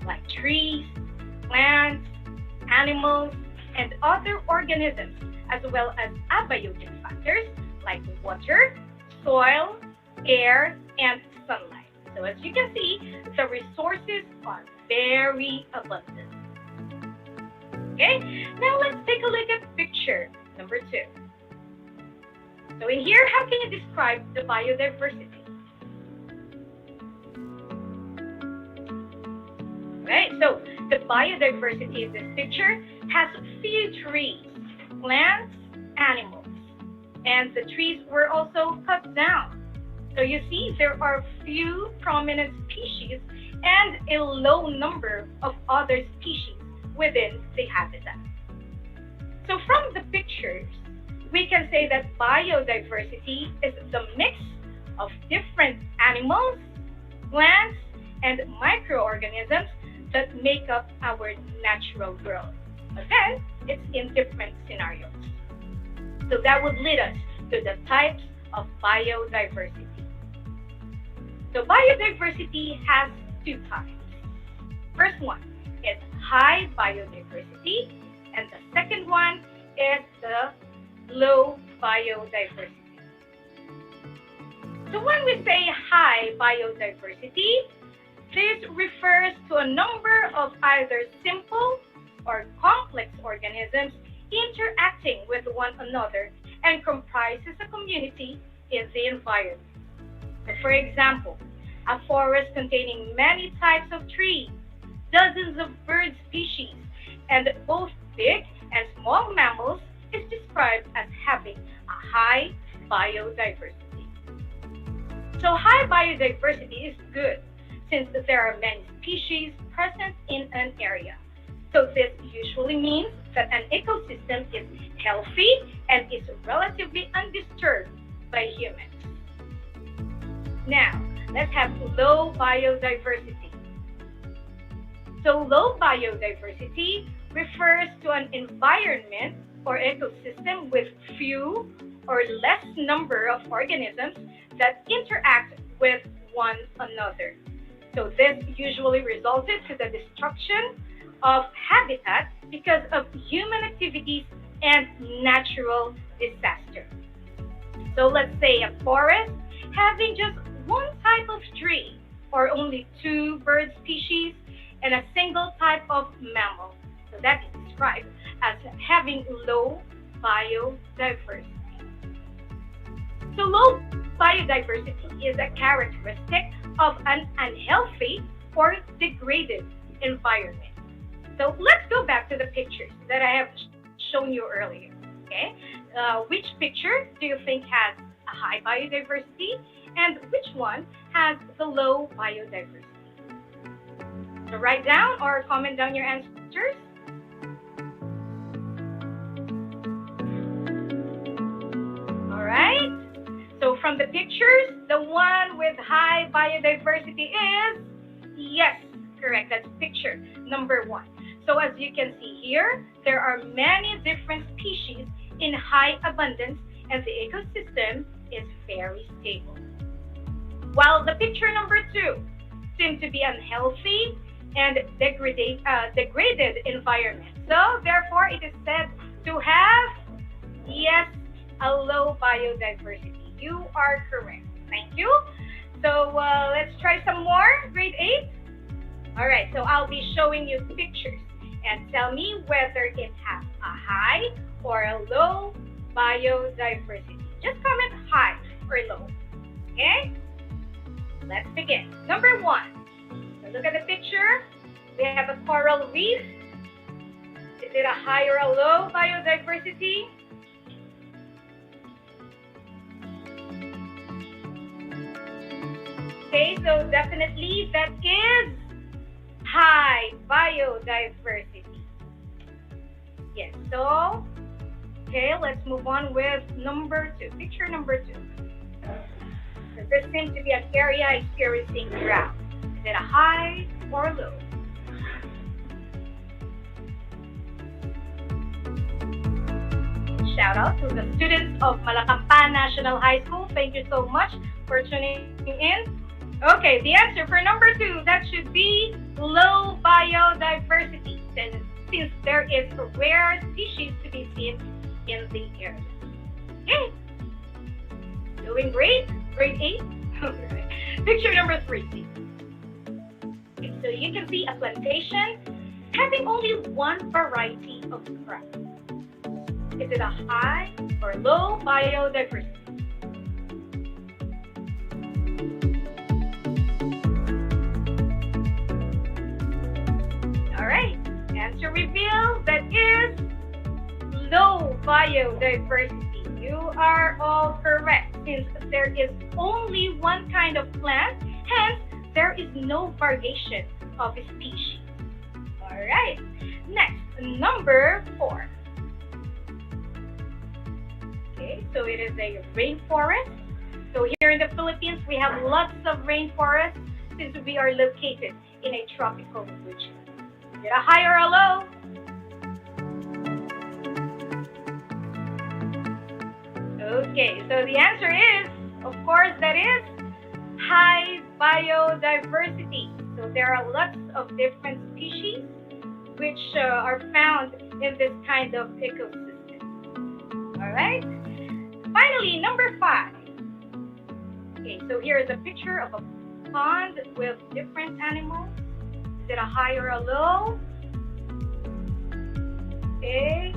like trees, plants, animals, and other organisms, as well as abiotic factors like water, soil, air, and sunlight. So as you can see, the resources are very abundant. Okay, now let's take a look at picture number 2. So in here, how can you describe the biodiversity? Right, so the biodiversity in this picture has few trees, plants, animals, and the trees were also cut down. So you see there are few prominent species and a low number of other species within the habitat. So from the pictures, we can say that biodiversity is the mix of different animals, plants, and microorganisms that make up our natural world. But then, it's in different scenarios. So that would lead us to the types of biodiversity. So biodiversity has 2 types. First one is high biodiversity, and the second one is the low biodiversity. So when we say high biodiversity, This refers to a number of either simple or complex organisms interacting with one another and comprises a community in the environment. So for example, a forest containing many types of trees, dozens of bird species, and both big and small mammals is described as having a high biodiversity. So high biodiversity is good since there are many species present in an area. So this usually means that an ecosystem is healthy and is relatively undisturbed by humans. Now, let's have low biodiversity. So low biodiversity refers to an environment or ecosystem with few or less number of organisms that interact with one another. So this usually resulted to the destruction of habitat because of human activities and natural disaster. So let's say a forest having just one type of tree or only 2 bird species and a single type of mammal. So that is described as having low biodiversity. So low biodiversity is a characteristic of an unhealthy or degraded environment. So let's go back to the pictures that I have shown you earlier. Okay, which picture do you think has a high biodiversity, and which one has the low biodiversity? So write down or comment down your answers. All right. So from the pictures, the one with high biodiversity is, yes, correct. That's picture number 1. So as you can see here, there are many different species in high abundance and the ecosystem is very stable. While the picture number 2 seems to be unhealthy and degraded environment. So therefore, it is said to have, yes, a low biodiversity. You are correct. Thank you. So let's try some more. Grade 8. All right, so I'll be showing you pictures and tell me whether it has a high or a low biodiversity. Just comment high or low. Okay? Let's begin. Number 1. So look at the picture. We have a coral reef. Is it a high or a low biodiversity? Okay, so definitely that is high biodiversity. Yes, so, okay, let's move on with number 2, picture number 2. So this seems to be an area experiencing drought. Is it a high or low? Shout out to the students of Malacampan National High School. Thank you so much for tuning in. Okay, the answer for number 2, that should be low biodiversity, since there is a rare species to be seen in the area. Okay, doing great, grade 8. Alright. Picture number 3. Okay, so you can see a plantation having only one variety of crop. Is it a high or low biodiversity? Alright, answer reveal, that is low biodiversity. You are all correct, since there is only one kind of plant, hence there is no variation of species. Alright, next, number 4. Okay, so it is a rainforest. So here in the Philippines, we have lots of rainforests since we are located in a tropical region. Is it a high or a low? Okay, so the answer is, of course, that is high biodiversity. So there are lots of different species which are found in this kind of ecosystem. All right. Finally, number 5. Okay, so here is a picture of a pond with different animals? Is it a high or a low? Okay.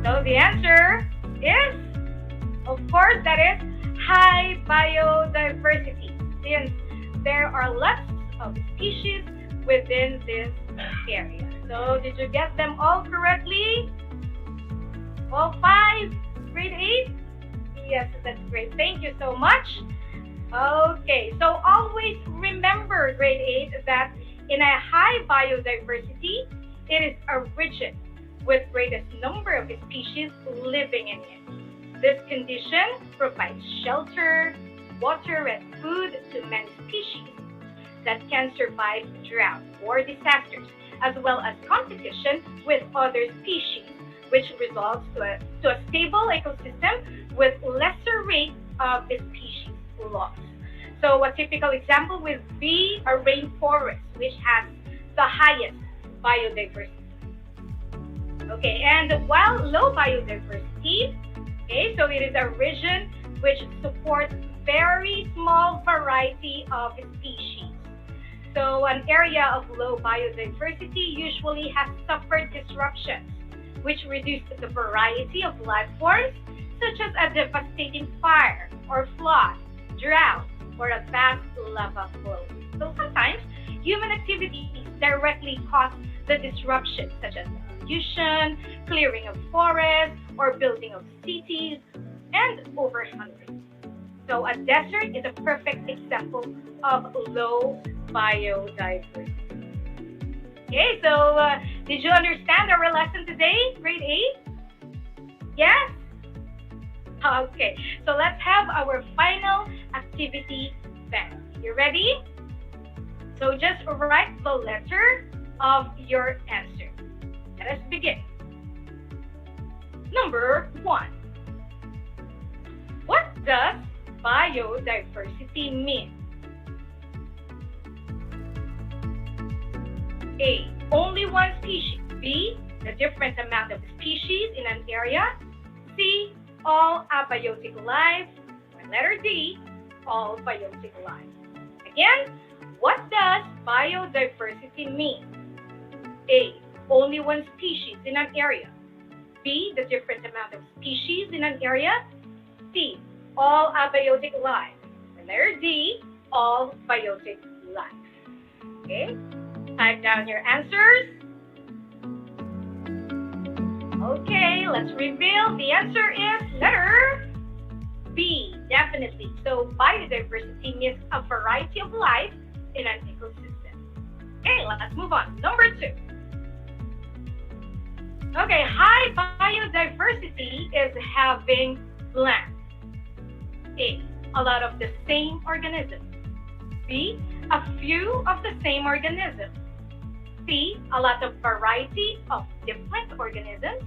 So the answer is, of course, that is high biodiversity, since there are lots of species within this area. So did you get them all correctly? All 5? Grade 8? Yes, that's great. Thank you so much. Okay, so always remember, grade 8, that in a high biodiversity, it is a region with greatest number of species living in it. This condition provides shelter, water, and food to many species that can survive drought or disasters, as well as competition with other species, which results to a stable ecosystem with lesser rate of species loss. So a typical example would be a rainforest, which has the highest biodiversity. Okay, and while low biodiversity, okay, so it is a region which supports very small variety of species. So an area of low biodiversity usually has suffered disruptions, which reduce the variety of life forms, such as a devastating fire or flood, drought, or a vast lava flow. So sometimes human activities directly cause the disruption, such as pollution, clearing of forests, or building of cities, and overhunting. So a desert is a perfect example of low biodiversity. Okay, so did you understand our lesson today, grade 8? Yes? Okay, so let's have our final activity then. You ready? So just write the letter of your answer. Let us begin. Number 1. What does biodiversity mean? A. Only one species. B. The different amount of species in an area. C. All abiotic life. Or letter D. All biotic life. Again, what does biodiversity mean? A. Only one species in an area. B. The different amount of species in an area. C. All abiotic life. Or letter D. All biotic life. Okay? Type down your answers. Okay, let's reveal. The answer is letter B, definitely. So biodiversity means a variety of life in an ecosystem. Okay, let's move on. Number 2. Okay, high biodiversity is having blank. A. A lot of the same organisms. B. A few of the same organisms. C. A lot of variety of different organisms.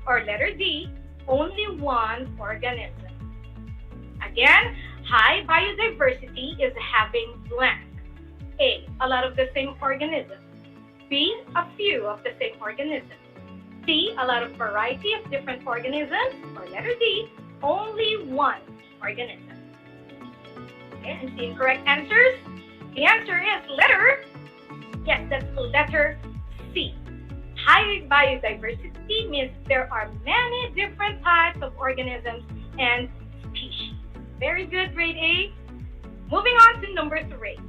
Or letter D. Only one organism. Again, high biodiversity is having blank. A. A lot of the same organisms. B. A few of the same organisms. C. A lot of variety of different organisms. Or letter D. Only one organism. Okay, and the incorrect answers. The answer is letter, yes, that's letter C. High biodiversity means there are many different types of organisms and species. Very good, grade 8. Moving on to number 3.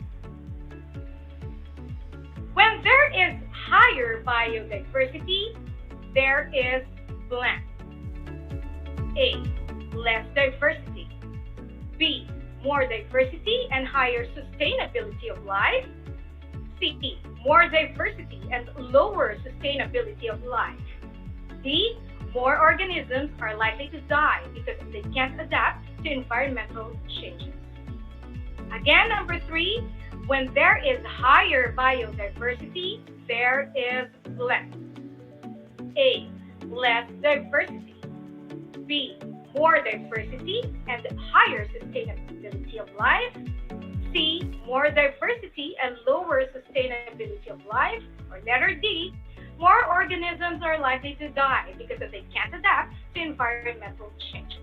When there is higher biodiversity, there is blank. A. Less diversity. B. More diversity and higher sustainability of life. C. More diversity and lower sustainability of life. D. More organisms are likely to die because they can't adapt to environmental changes. Again, number 3, when there is higher biodiversity, there is blank. A. Less diversity. B. More diversity and higher sustainability of life. C. More diversity and lower sustainability of life. Or letter D. More organisms are likely to die because they can't adapt to environmental changes.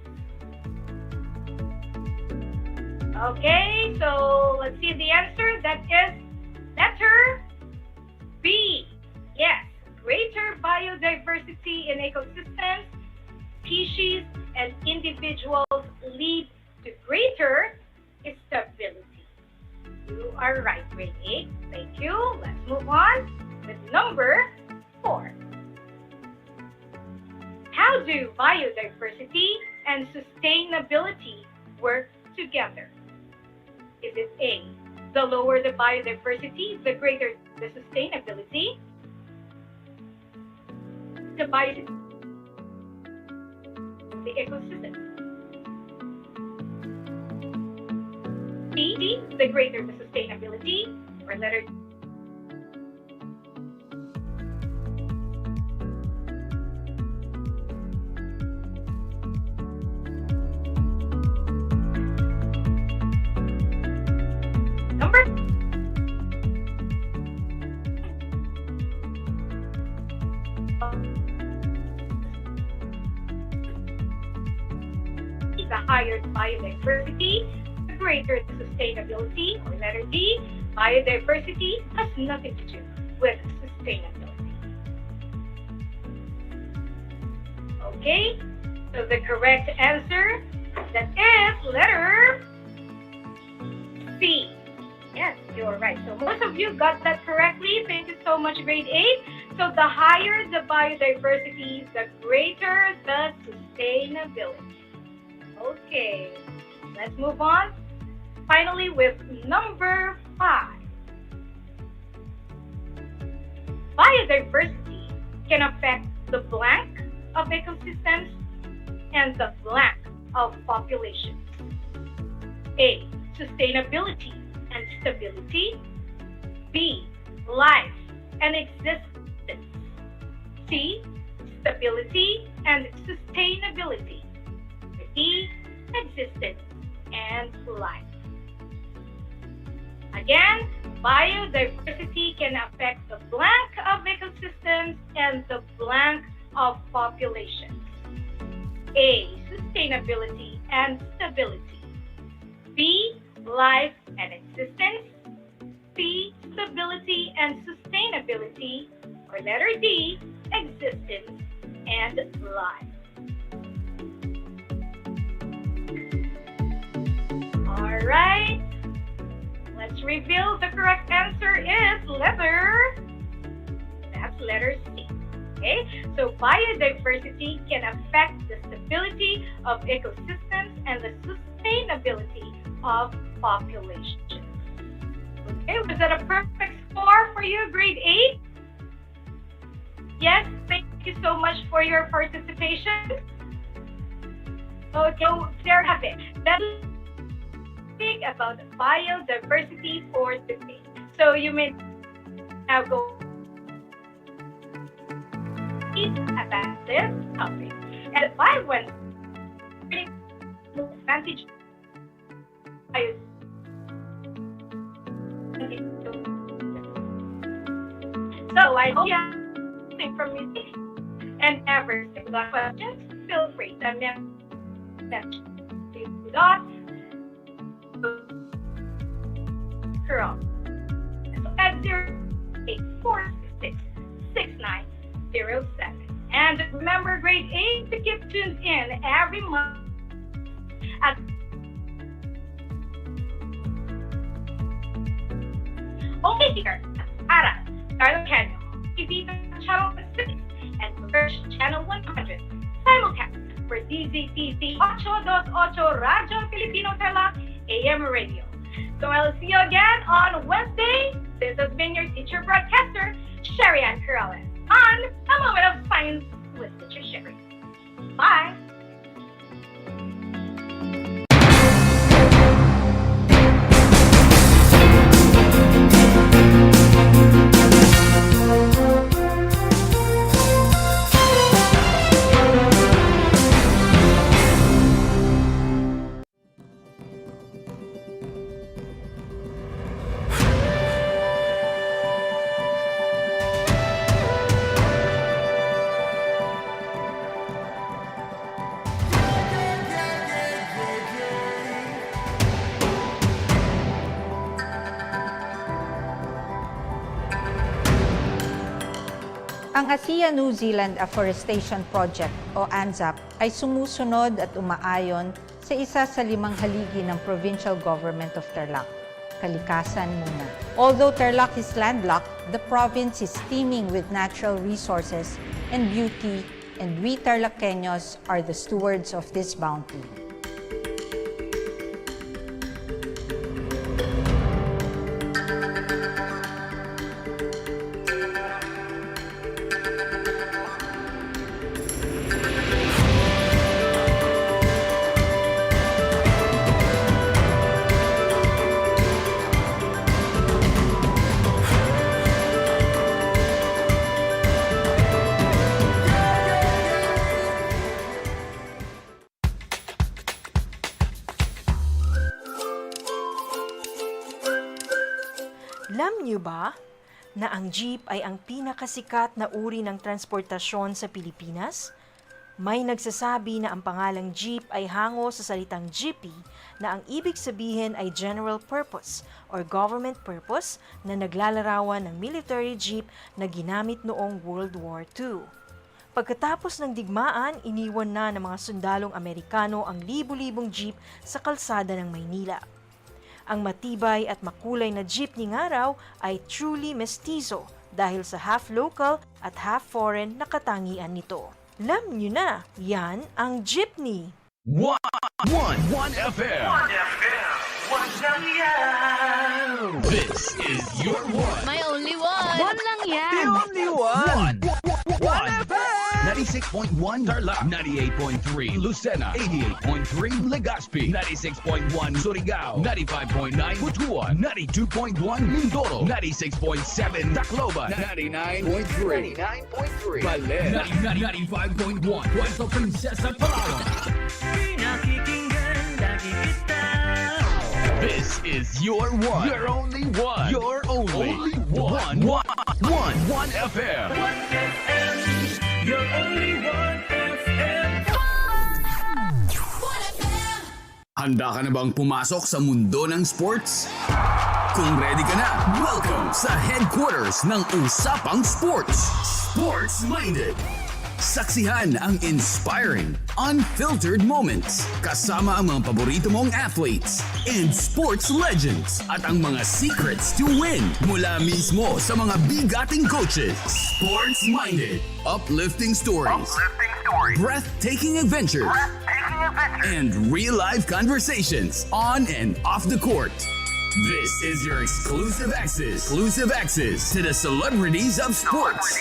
Okay, so let's see the answer. That is letter B. Yes, greater biodiversity in ecosystems, species, and individuals lead to greater stability. You are right, grade 8. Thank you. Let's move on with number 4. How do biodiversity and sustainability work together? Is it A, the lower the biodiversity, the greater the sustainability? The ecosystem. B, the greater the sustainability, or letter number the higher the biodiversity, the greater the sustainability, or letter D, biodiversity has nothing to do with sustainability. Okay, so the correct answer, that is letter C. Yes, you're right. So most of you got that correctly. Thank you so much, grade 8. So the higher the biodiversity, the greater the sustainability. Okay, let's move on. Finally, with number 5. Biodiversity can affect the blank of ecosystems and the blank of populations. A, sustainability and stability. B, life and existence. C, stability and sustainability. E, existence and life. Again, biodiversity can affect the blank of ecosystems and the blank of populations. A, sustainability and stability. B, life and existence. C, stability and sustainability. Or letter D, existence and life. All right. Let's reveal the correct answer is that's letter C. Okay, so biodiversity can affect the stability of ecosystems and the sustainability of populations. Okay, was that a perfect score for you, grade 8? Yes, thank you so much for your participation. Okay, there you have it. That's about biodiversity for today. So you may now go about this topic. And by when advantage so I hope you have something from me. And ever if you got questions, feel free to message Correct. At 08466907. And remember, grade 8, to keep tuned in every month at only here at Aral TarlakHenyo, TV channel 6 and Search channel 100, simulcast for DZTZ 828 Radyo Filipino Tarlac AM Radio. So I'll see you again on Wednesday. This has been your teacher broadcaster, Sherry Ann Corrales, on A Moment of Science with Teacher Sherry. Bye! Ang ASEAN New Zealand Afforestation Project o ANZAP ay sumusunod at umaayon sa isa sa 5 haligi ng Provincial Government of Tarlac, kalikasan muna. Although Tarlac is landlocked, the province is teeming with natural resources and beauty, and we TarlakHenyos are the stewards of this bounty. Alam niyo ba na ang jeep ay ang pinakasikat na uri ng transportasyon sa Pilipinas? May nagsasabi na ang pangalang jeep ay hango sa salitang jeepy na ang ibig sabihin ay general purpose or government purpose na naglalarawan ng military jeep na ginamit noong World War II. Pagkatapos ng digmaan, iniwan na ng mga sundalong Amerikano ang libu-libong jeep sa kalsada ng Maynila. Ang matibay at makulay na jeepney nga raw ay truly mestizo dahil sa half local at half foreign na katangian nito. Alam nyo na, yan ang jeepney. One FM. One lang yan. This is your one. My only one. One lang yan. The only one. One FM. 96.1 Tarlac, 98.3 Lucena, 88.3 Legazpi, 96.1 Surigao, 95.9 Butuan, 92.1 Mindoro, 96.7 Tacloban, 99.3 Baler, 95.1 Puerto Princesa, Palawan. This is your one. Your only one. Your only one. One FM. One FM. Your only one FM. Handa ka na bang pumasok sa mundo ng sports? Kung ready ka na, welcome sa headquarters ng Usapang Sports. Sports Minded. Saksihan ang inspiring, unfiltered moments kasama ang mga paborito mong athletes and sports legends at ang mga secrets to win mula mismo sa mga bigating coaches. Sports Minded. Uplifting stories. Breathtaking adventures. And real-life conversations on and off the court. This is your exclusive access to the celebrities of sports.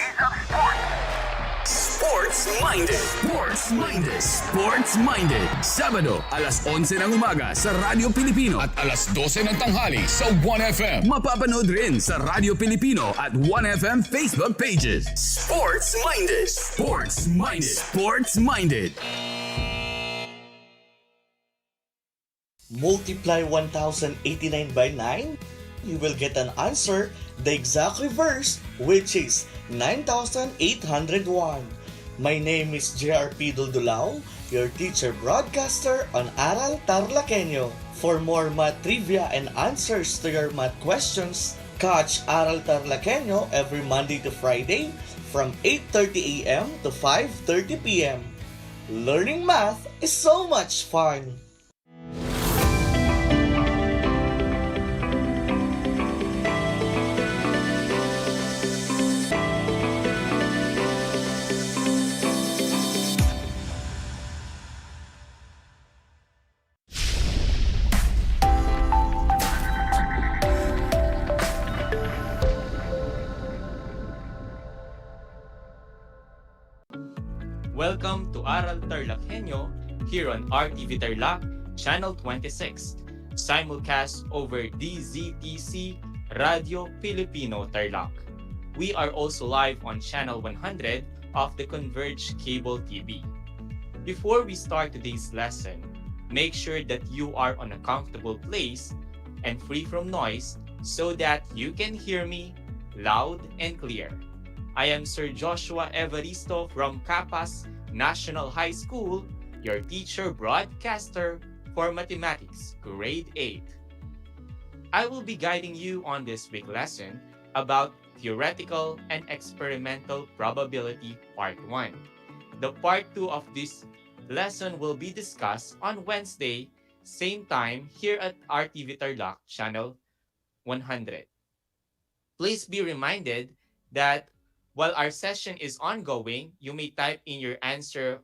Sports Minded. Sports Minded. Sports Minded. Sabado, alas 11 ng umaga sa Radyo Pilipino at alas 12 ng tanghali sa 1FM. Mapapanood rin sa Radyo Pilipino at 1FM Facebook pages. Sports Minded. Sports Minded. Sports Minded. Multiply 1089 by 9, you will get an answer, the exact reverse, which is 9,801. My name is JRP Duldulao, your teacher broadcaster on Aral TarlakHenyo. For more math trivia and answers to your math questions, catch Aral TarlakHenyo every Monday to Friday from 8:30 a.m. to 5:30 p.m. Learning math is so much fun! Welcome to Aral TarlakHenyo here on RTV Tarlac, Channel 26, simulcast over DZTC Radio Filipino Tarlac. We are also live on Channel 100 of the Converge Cable TV. Before we start today's lesson, make sure that you are on a comfortable place and free from noise so that you can hear me loud and clear. I am Sir Joshua Evaristo from Capas National High School, your teacher broadcaster for Mathematics, Grade 8. I will be guiding you on this week lesson about Theoretical and Experimental Probability Part 1. The Part 2 of this lesson will be discussed on Wednesday, same time here at RTV Tarlac, Channel 100. Please be reminded that while our session is ongoing, you may type in your answer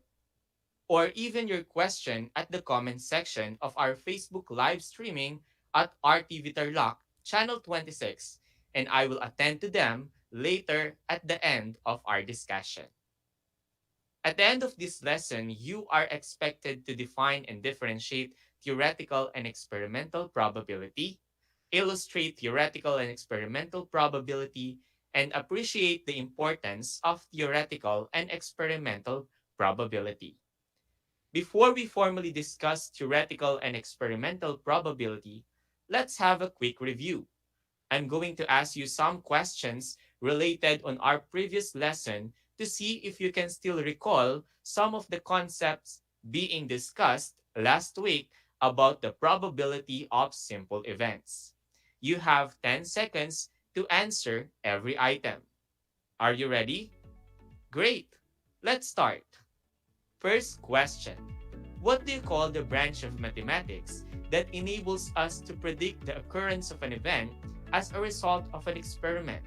or even your question at the comment section of our Facebook live streaming at RTV Tarlac, Channel 26, and I will attend to them later at the end of our discussion. At the end of this lesson, you are expected to define and differentiate theoretical and experimental probability, illustrate theoretical and experimental probability, and appreciate the importance of theoretical and experimental probability. Before we formally discuss theoretical and experimental probability, let's have a quick review. I'm going to ask you some questions related on our previous lesson to see if you can still recall some of the concepts being discussed last week about the probability of simple events. You have 10 seconds to answer every item. Are you ready? Great! Let's start. First question. What do you call the branch of mathematics that enables us to predict the occurrence of an event as a result of an experiment?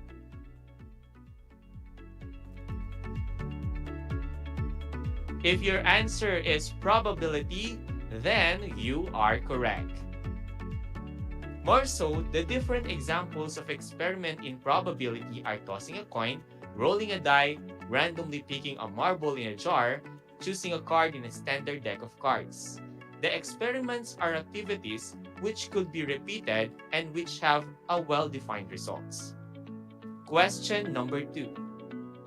If your answer is probability, then you are correct. More so, the different examples of experiment in probability are tossing a coin, rolling a die, randomly picking a marble in a jar, choosing a card in a standard deck of cards. The experiments are activities which could be repeated and which have a well-defined results. Question number 2.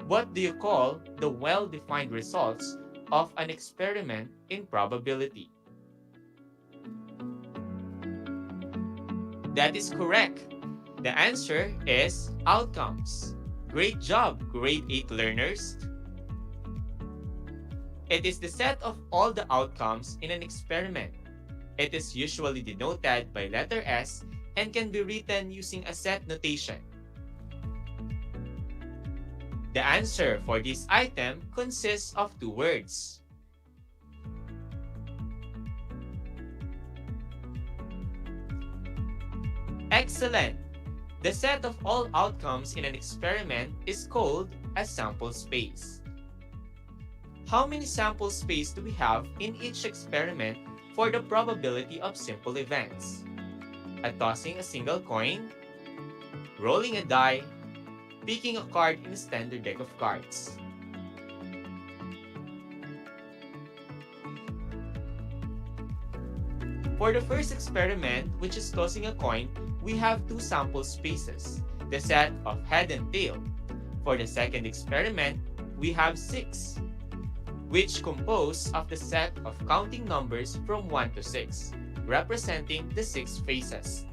What do you call the well-defined results of an experiment in probability? That is correct. The answer is outcomes. Great job, grade 8 learners. It is the set of all the outcomes in an experiment. It is usually denoted by letter S and can be written using a set notation. The answer for this item consists of 2 words. Excellent! The set of all outcomes in an experiment is called a sample space. How many sample space do we have in each experiment for the probability of simple events? Tossing a single coin, rolling a die, picking a card in a standard deck of cards. For the first experiment, which is tossing a coin, we have 2 sample spaces, the set of head and tail. For the second experiment, we have 6, which compose of the set of counting numbers from 1 to 6, representing the 6 faces.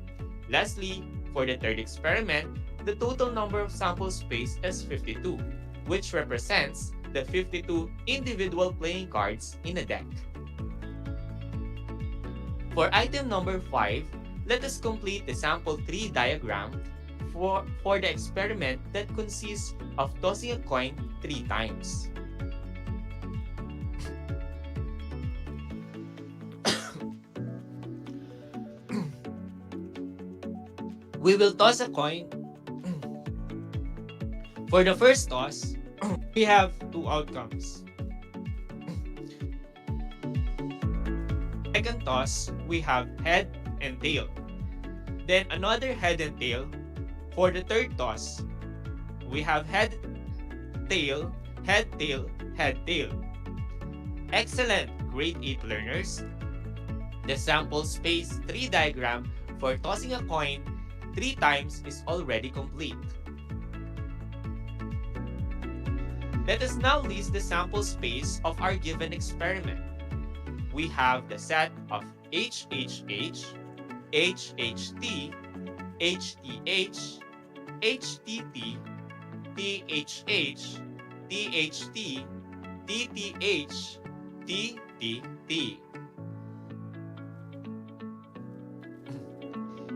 Lastly, for the third experiment, the total number of sample space is 52, which represents the 52 individual playing cards in a deck. For item number 5, let us complete the sample tree diagram for the experiment that consists of tossing a coin 3 times. We will toss a coin. For the first toss, we have 2 outcomes. Second toss, we have head and tail. Then another head and tail. For the third toss, we have head, tail, head, tail, head, tail. Excellent, grade 8 learners. The sample space tree diagram for tossing a coin 3 times is already complete. Let us now list the sample space of our given experiment. We have the set of HHH, HHT, HTH, HTT, THH, THT, TTH, TTT.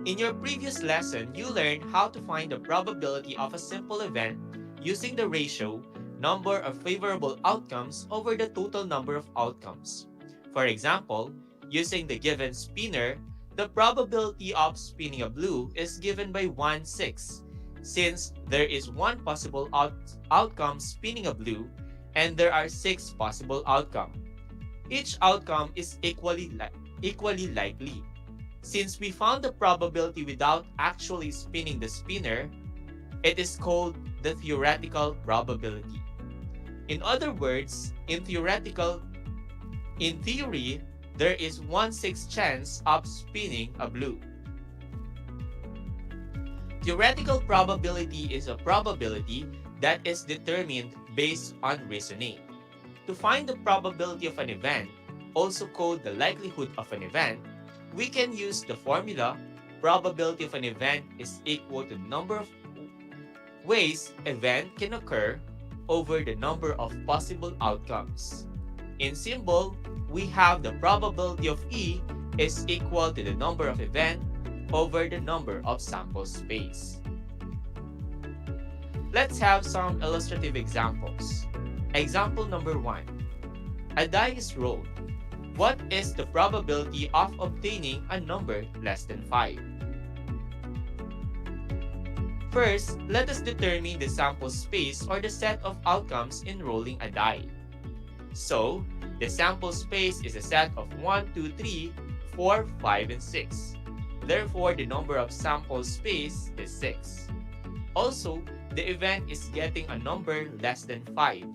In your previous lesson, you learned how to find the probability of a simple event using the ratio number of favorable outcomes over the total number of outcomes. For example, using the given spinner, the probability of spinning a blue is given by 1/6, since there is one possible outcome spinning a blue and there are 6 possible outcomes. Each outcome is equally likely. Since we found the probability without actually spinning the spinner, it is called the theoretical probability. In other words, in theory, there is 1/6 chance of spinning a blue. Theoretical probability is a probability that is determined based on reasoning. To find the probability of an event, also called the likelihood of an event, we can use the formula probability of an event is equal to the number of ways event can occur over the number of possible outcomes. In symbol, we have the probability of E is equal to the number of event over the number of sample space. Let's have some illustrative examples. Example number 1. A die is rolled. What is the probability of obtaining a number less than 5? First, let us determine the sample space or the set of outcomes in rolling a die. So, the sample space is a set of 1, 2, 3, 4, 5, and 6. Therefore, the number of sample space is 6. Also, the event is getting a number less than 5.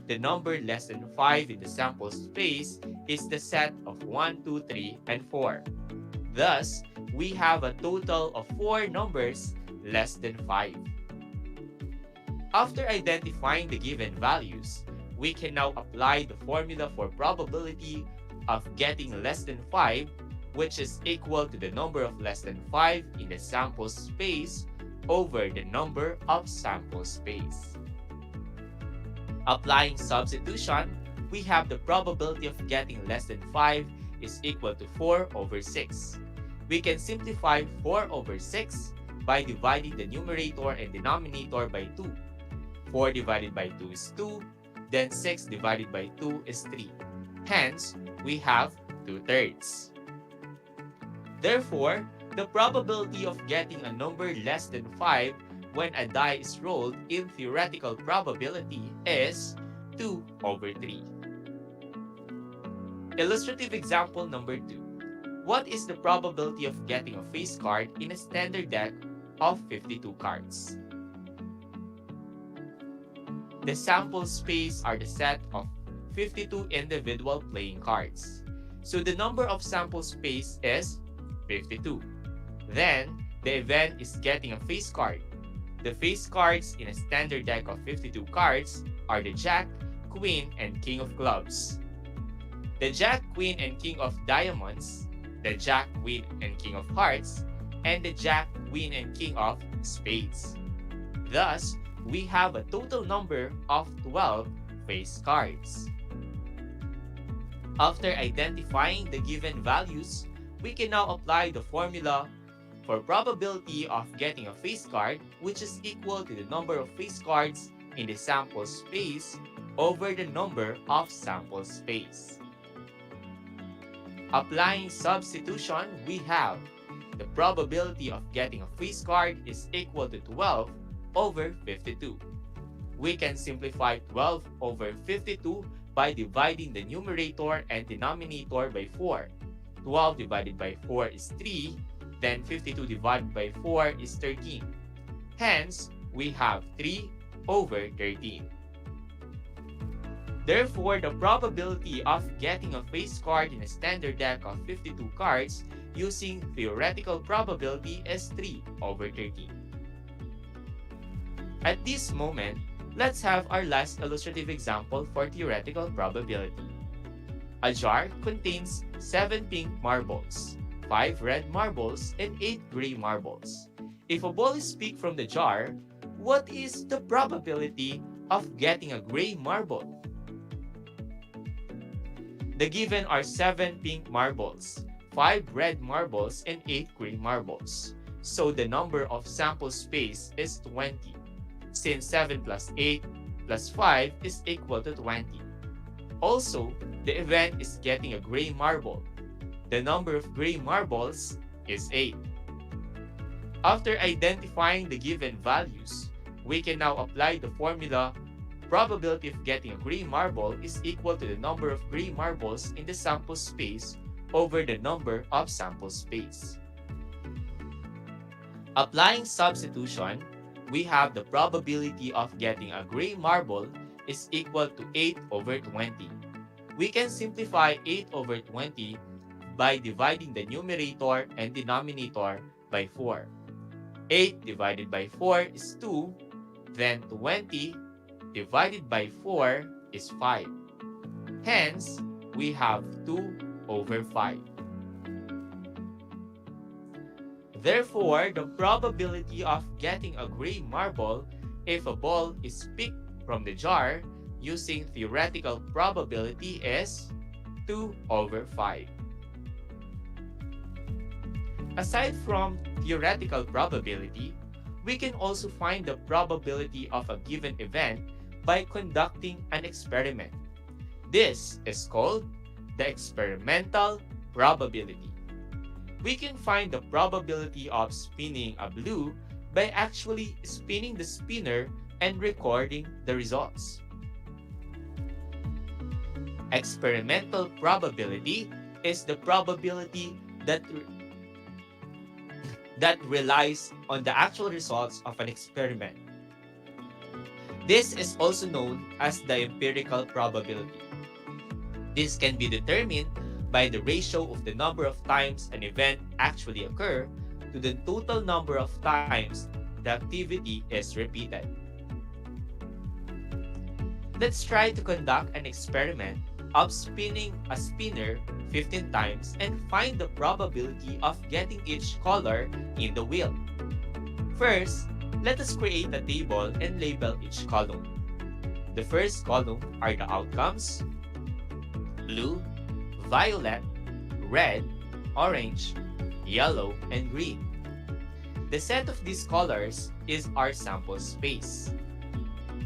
The number less than 5 in the sample space is the set of 1, 2, 3, and 4. Thus, we have a total of 4 numbers less than 5. After identifying the given values, we can now apply the formula for probability of getting less than 5, which is equal to the number of less than 5 in the sample space over the number of sample space. Applying substitution, we have the probability of getting less than 5 is equal to 4 over 6. We can simplify 4 over 6 by dividing the numerator and denominator by 2. 4 divided by 2 is 2, then 6 divided by 2 is 3. Hence, we have 2/3. Therefore, the probability of getting a number less than 5 when a die is rolled in theoretical probability is 2 over 3. Illustrative example number 2. What is the probability of getting a face card in a standard deck of 52 cards? The sample space are the set of 52 individual playing cards. So the number of sample space is 52. Then, the event is getting a face card. The face cards in a standard deck of 52 cards are the Jack, Queen, and King of Clubs, the Jack, Queen, and King of Diamonds, the Jack, Queen, and King of Hearts, and the Jack, Queen, and King of Spades. Thus, we have a total number of 12 face cards. After identifying the given values, we can now apply the formula for probability of getting a face card, which is equal to the number of face cards in the sample space over the number of sample space. Applying substitution, we have the probability of getting a face card is equal to 12 over 52. We can simplify 12 over 52 by dividing the numerator and denominator by 4. 12 divided by 4 is 3, then 52 divided by 4 is 13. Hence, we have 3 over 13. Therefore, the probability of getting a face card in a standard deck of 52 cards using theoretical probability is 3 over 13. At this moment, let's have our last illustrative example for theoretical probability. A jar contains 7 pink marbles, 5 red marbles, and 8 gray marbles. If a ball is picked from the jar, what is the probability of getting a gray marble? The given are 7 pink marbles, 5 red marbles and 8 green marbles. So the number of sample space is 20, since 7 plus 8 plus 5 is equal to 20. Also, the event is getting a gray marble. The number of gray marbles is 8. After identifying the given values, we can now apply the formula probability of getting a gray marble is equal to the number of gray marbles in the sample space over the number of sample space. Applying substitution, we have the probability of getting a gray marble is equal to 8 over 20. We can simplify 8 over 20 by dividing the numerator and denominator by 4. 8 divided by 4 is 2, then 20 divided by 4 is 5. Hence, we have 2 over 5. Therefore, the probability of getting a gray marble if a ball is picked from the jar using theoretical probability is 2 over 5. Aside from theoretical probability, we can also find the probability of a given event by conducting an experiment. This is called the experimental probability. We can find the probability of spinning a blue by actually spinning the spinner and recording the results. Experimental probability is the probability that relies on the actual results of an experiment. This is also known as the empirical probability. This can be determined by the ratio of the number of times an event actually occurs to the total number of times the activity is repeated. Let's try to conduct an experiment of spinning a spinner 15 times and find the probability of getting each color in the wheel. First, let us create a table and label each column. The first column are the outcomes: blue, violet, red, orange, yellow, and green. The set of these colors is our sample space.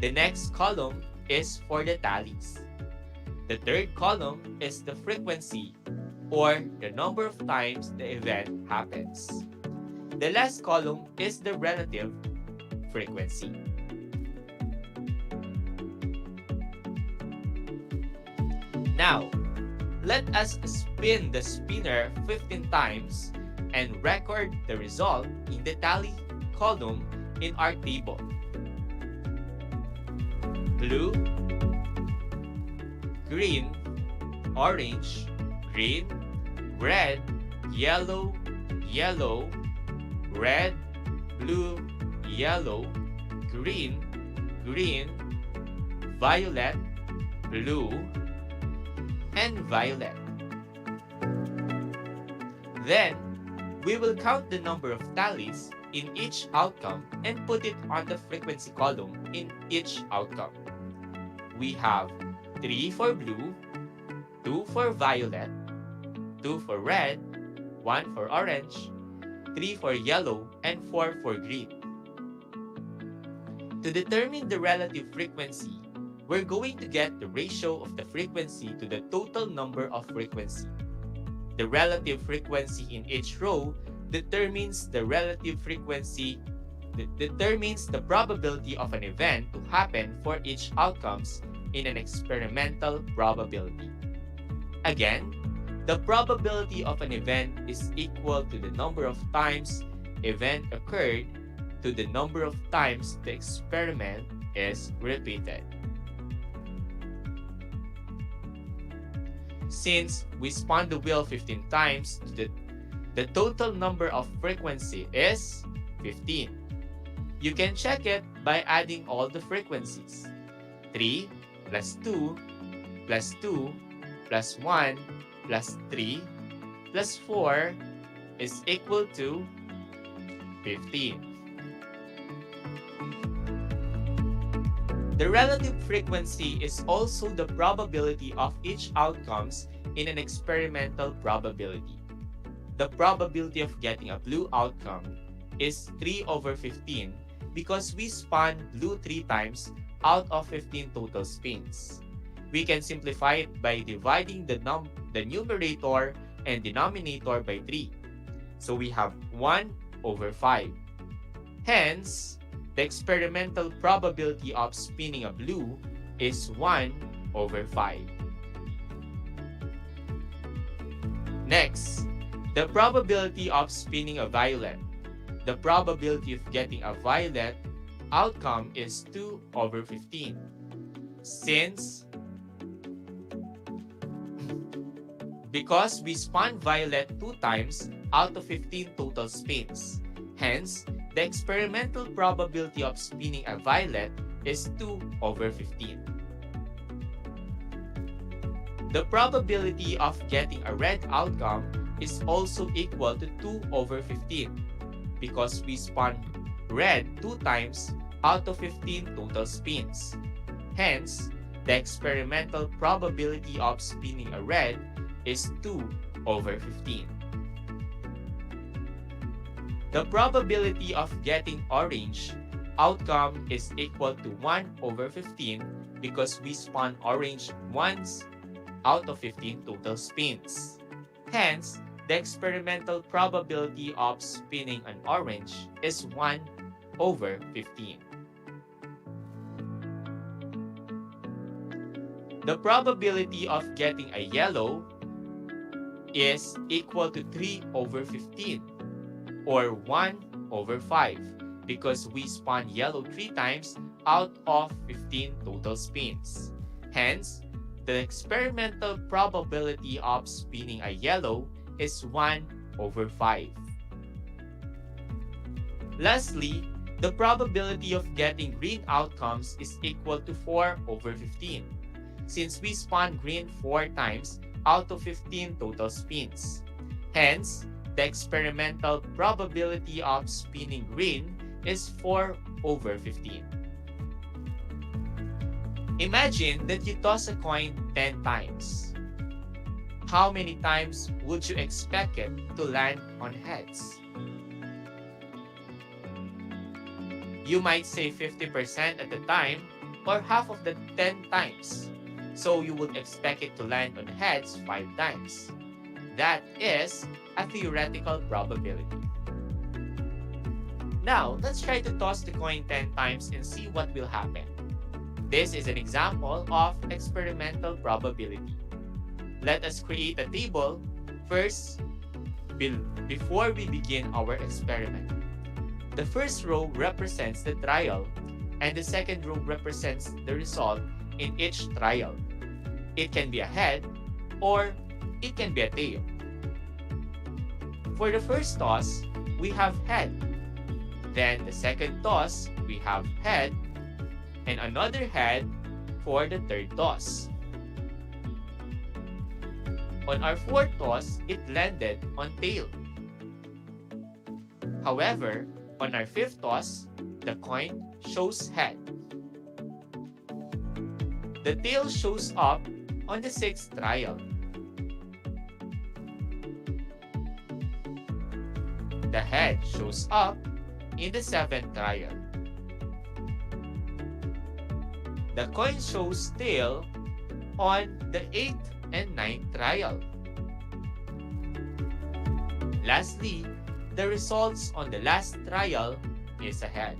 The next column is for the tallies. The third column is the frequency, or the number of times the event happens. The last column is the relative frequency. Now, let us spin the spinner 15 times and record the result in the tally column in our table. Blue, green, orange, green, red, yellow, yellow, red, blue, yellow, green, green, violet, blue, and violet. Then, we will count the number of tallies in each outcome and put it on the frequency column in each outcome. We have 3 for blue, 2 for violet, 2 for red, 1 for orange, 3 for yellow, and 4 for green. To determine the relative frequency, we're going to get the ratio of the frequency to the total number of frequency. The relative frequency in each row determines the relative frequency that determines the probability of an event to happen for each outcomes in an experimental probability. Again, the probability of an event is equal to the number of times event occurred to the number of times the experiment is repeated. Since we spun the wheel 15 times, the total number of frequency is 15. You can check it by adding all the frequencies. 3 plus 2 plus 2 plus 1 plus 3 plus 4 is equal to 15. The relative frequency is also the probability of each outcomes in an experimental probability. the probability of getting a blue outcome is 3 over 15 because we spun blue 3 times out of 15 total spins. We can simplify it by dividing the numerator and denominator by 3. So we have 1 over 5. Hence, the experimental probability of spinning a blue is 1 over 5. Next, the probability of spinning a violet. The probability of getting a violet outcome is 2 over 15. Because we spun violet 2 times out of 15 total spins. Hence, the experimental probability of spinning a violet is 2 over 15. The probability of getting a red outcome is also equal to 2 over 15 because we spun red 2 times out of 15 total spins. Hence, the experimental probability of spinning a red is 2 over 15. The probability of getting orange outcome is equal to 1 over 15 because we spun orange once out of 15 total spins. Hence, the experimental probability of spinning an orange is 1 over 15. The probability of getting a yellow is equal to 3 over 15 or 1 over 5 because we spun yellow 3 times out of 15 total spins. Hence, the experimental probability of spinning a yellow is 1 over 5. Lastly, the probability of getting green outcomes is equal to 4 over 15 since we spun green 4 times out of 15 total spins. Hence, the experimental probability of spinning green is 4 over 15. Imagine that you toss a coin 10 times. How many times would you expect it to land on heads? You might say 50% at the time or half of the 10 times. So you would expect it to land on heads 5 times. That is a theoretical probability. Now, let's try to toss the coin 10 times and see what will happen. This is an example of experimental probability. Let us create a table first before we begin our experiment. The first row represents the trial and the second row represents the result in each trial. It can be a head or it can be a tail. For the first toss, we have head. Then the second toss, we have head and another head for the third toss. On our fourth toss, it landed on tail. However, on our fifth toss, the coin shows head. The tail shows up on the sixth trial. The head shows up in the seventh trial. The coin shows tail on the 8th and 9th trial. Lastly, the results on the last trial is a head.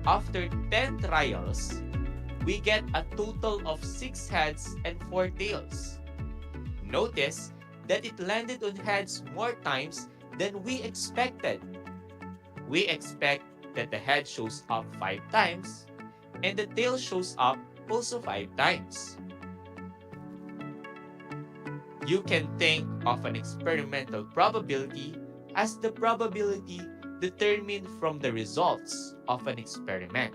After 10 trials, we get a total of 6 heads and 4 tails. Notice that it landed on heads more times than we expected. We expect that the head shows up 5 times and the tail shows up also 5 times. You can think of an experimental probability as the probability determined from the results of an experiment.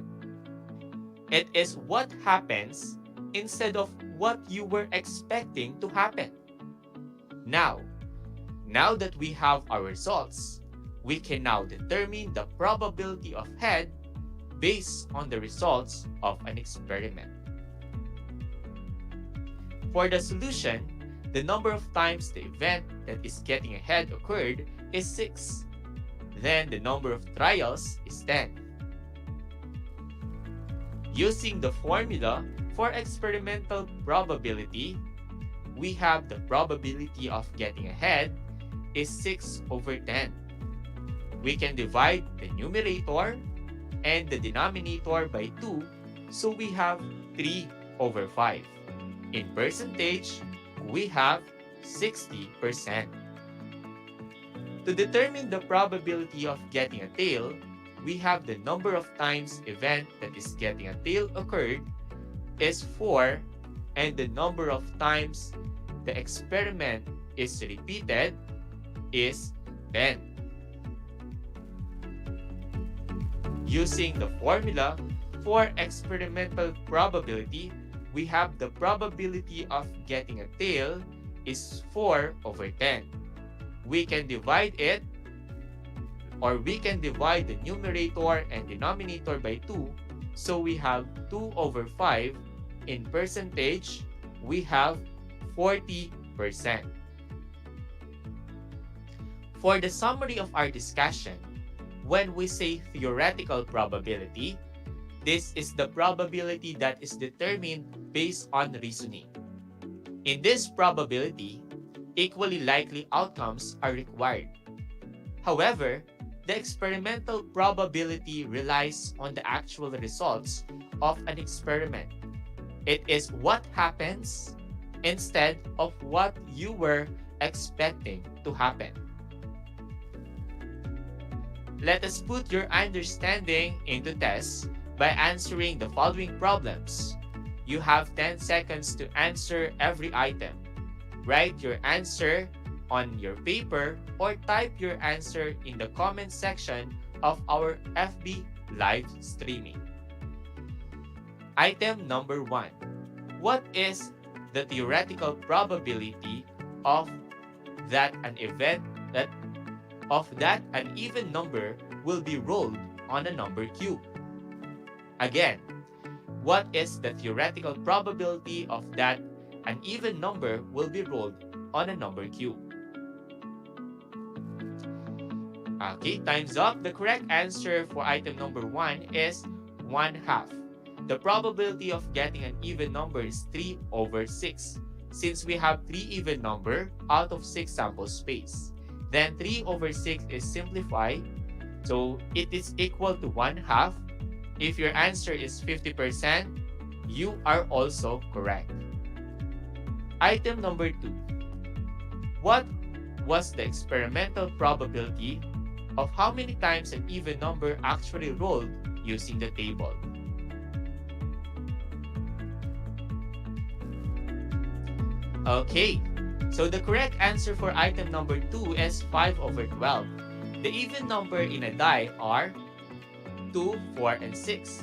It is what happens instead of what you were expecting to happen. Now that we have our results, we can now determine the probability of head based on the results of an experiment. For the solution, the number of times the event that is getting ahead occurred is 6. Then the number of trials is 10. Using the formula for experimental probability, we have the probability of getting ahead is 6 over 10. We can divide the numerator and the denominator by 2, so we have 3 over 5. In percentage, we have 60%. To determine the probability of getting a tail, we have the number of times event that is getting a tail occurred is 4, and the number of times the experiment is repeated is 10. Using the formula for experimental probability, we have the probability of getting a tail is 4 over 10. We can divide it, or we can divide the numerator and denominator by 2, so we have 2 over 5. In percentage, we have 40%. For the summary of our discussion, when we say theoretical probability, this is the probability that is determined based on reasoning. In this probability, equally likely outcomes are required. However, the experimental probability relies on the actual results of an experiment. It is what happens instead of what you were expecting to happen. Let us put your understanding into test by answering the following problems. You have 10 seconds to answer every item. Write your answer on your paper or type your answer in the comment section of our FB live streaming. Item number 1. What is the theoretical probability of that an even number will be rolled on a number cube? Again, what is the theoretical probability of that an even number will be rolled on a number cube? Okay, time's up. The correct answer for item number 1 is 1/2. The probability of getting an even number is 3 over 6. Since we have 3 even number out of 6 sample space, then 3 over 6 is simplified, so it is equal to 1/2. If your answer is 50%, you are also correct. Item number 2. What was the experimental probability of how many times an even number actually rolled using the table? Okay, so the correct answer for item number 2 is 5 over 12. The even number in a die are 2, 4, and 6.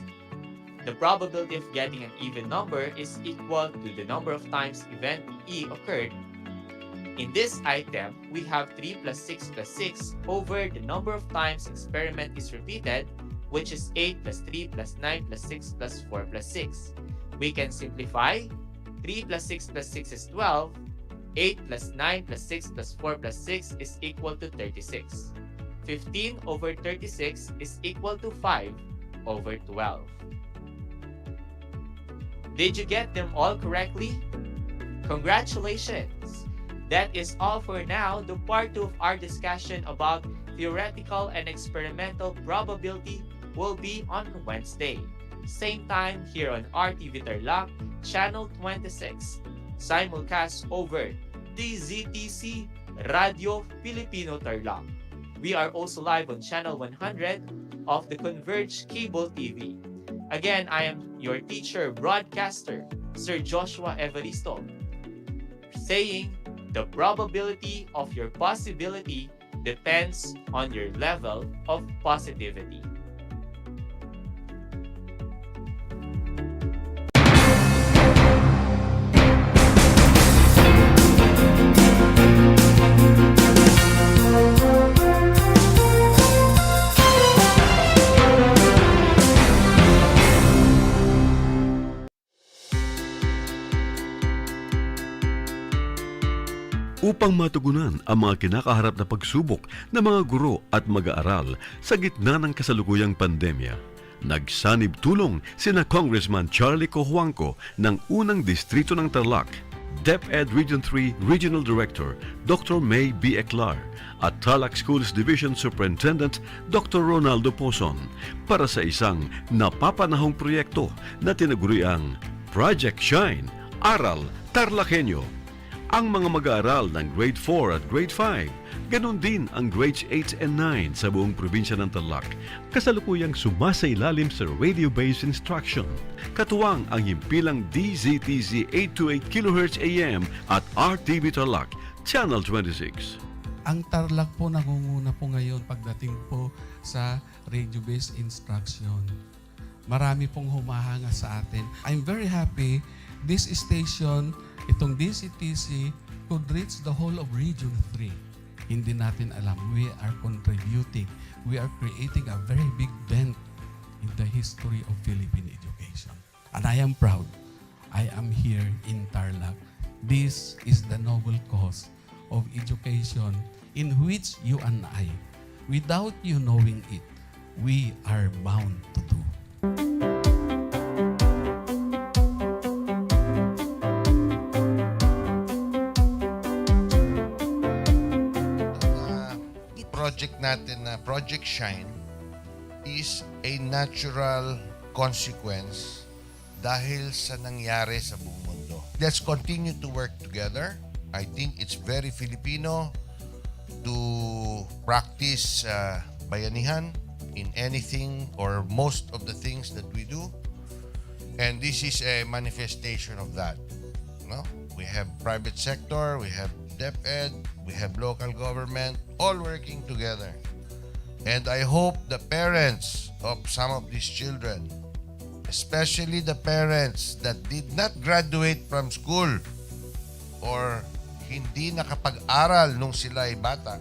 The probability of getting an even number is equal to the number of times event E occurred. In this item, we have 3 plus 6 plus 6 over the number of times experiment is repeated, which is 8 plus 3 plus 9 plus 6 plus 4 plus 6. We can simplify. 3 plus 6 plus 6 is 12. 8 plus 9 plus 6 plus 4 plus 6 is equal to 36. 15 over 36 is equal to 5 over 12. Did you get them all correctly? Congratulations! That is all for now. The part 2 of our discussion about theoretical and experimental probability will be on Wednesday. Same time here on RTV Tarlac, Channel 26. Simulcast over DZTC Radio Filipino Tarlac. We are also live on Channel 100 of the Converge Cable TV. Again, I am your teacher broadcaster, Sir Joshua Evaristo, saying the probability of your possibility depends on your level of positivity. upang matugunan ang mga kinakaharap na pagsubok ng mga guro at mag-aaral sa gitna ng kasalukuyang pandemya. Nagsanib tulong sina Congressman Charlie Cojuangco ng unang distrito ng Tarlac, DEPED Region 3 Regional Director Dr. May B. Eclar at Tarlac Schools Division Superintendent Dr. Ronaldo Pozon para sa isang napapanahong proyekto na tinaguriang Project Shine, Aral TarlakHenyo. Ang mga mag-aaral ng Grade 4 at Grade 5, ganon din ang Grades 8 and 9 sa buong probinsya ng Tarlac, kasalukuyang sumasailalim sa radio-based instruction. Katuwang ang himpilang DZTZ 828 kHz AM at RTV Tarlac, Channel 26. Ang Tarlac po nangunguna po ngayon pagdating po sa radio-based instruction. Marami pong humahanga sa atin. I'm very happy this station, itong DCTC, could reach the whole of Region 3. Hindi natin alam. We are contributing. We are creating a very big dent in the history of Philippine education. And I am proud. I am here in Tarlac. This is the noble cause of education in which you and I, without you knowing it, we are bound to do. Project natin na Project Shine is a natural consequence dahil sa nangyari sa buong mundo. Let's continue to work together. I think it's very Filipino to practice bayanihan in anything or most of the things that we do. And this is a manifestation of that. No? We have private sector, we have DEPED, we have local government, all working together. And I hope the parents of some of these children, especially the parents that did not graduate from school or hindi nakapag-aral nung sila ay bata,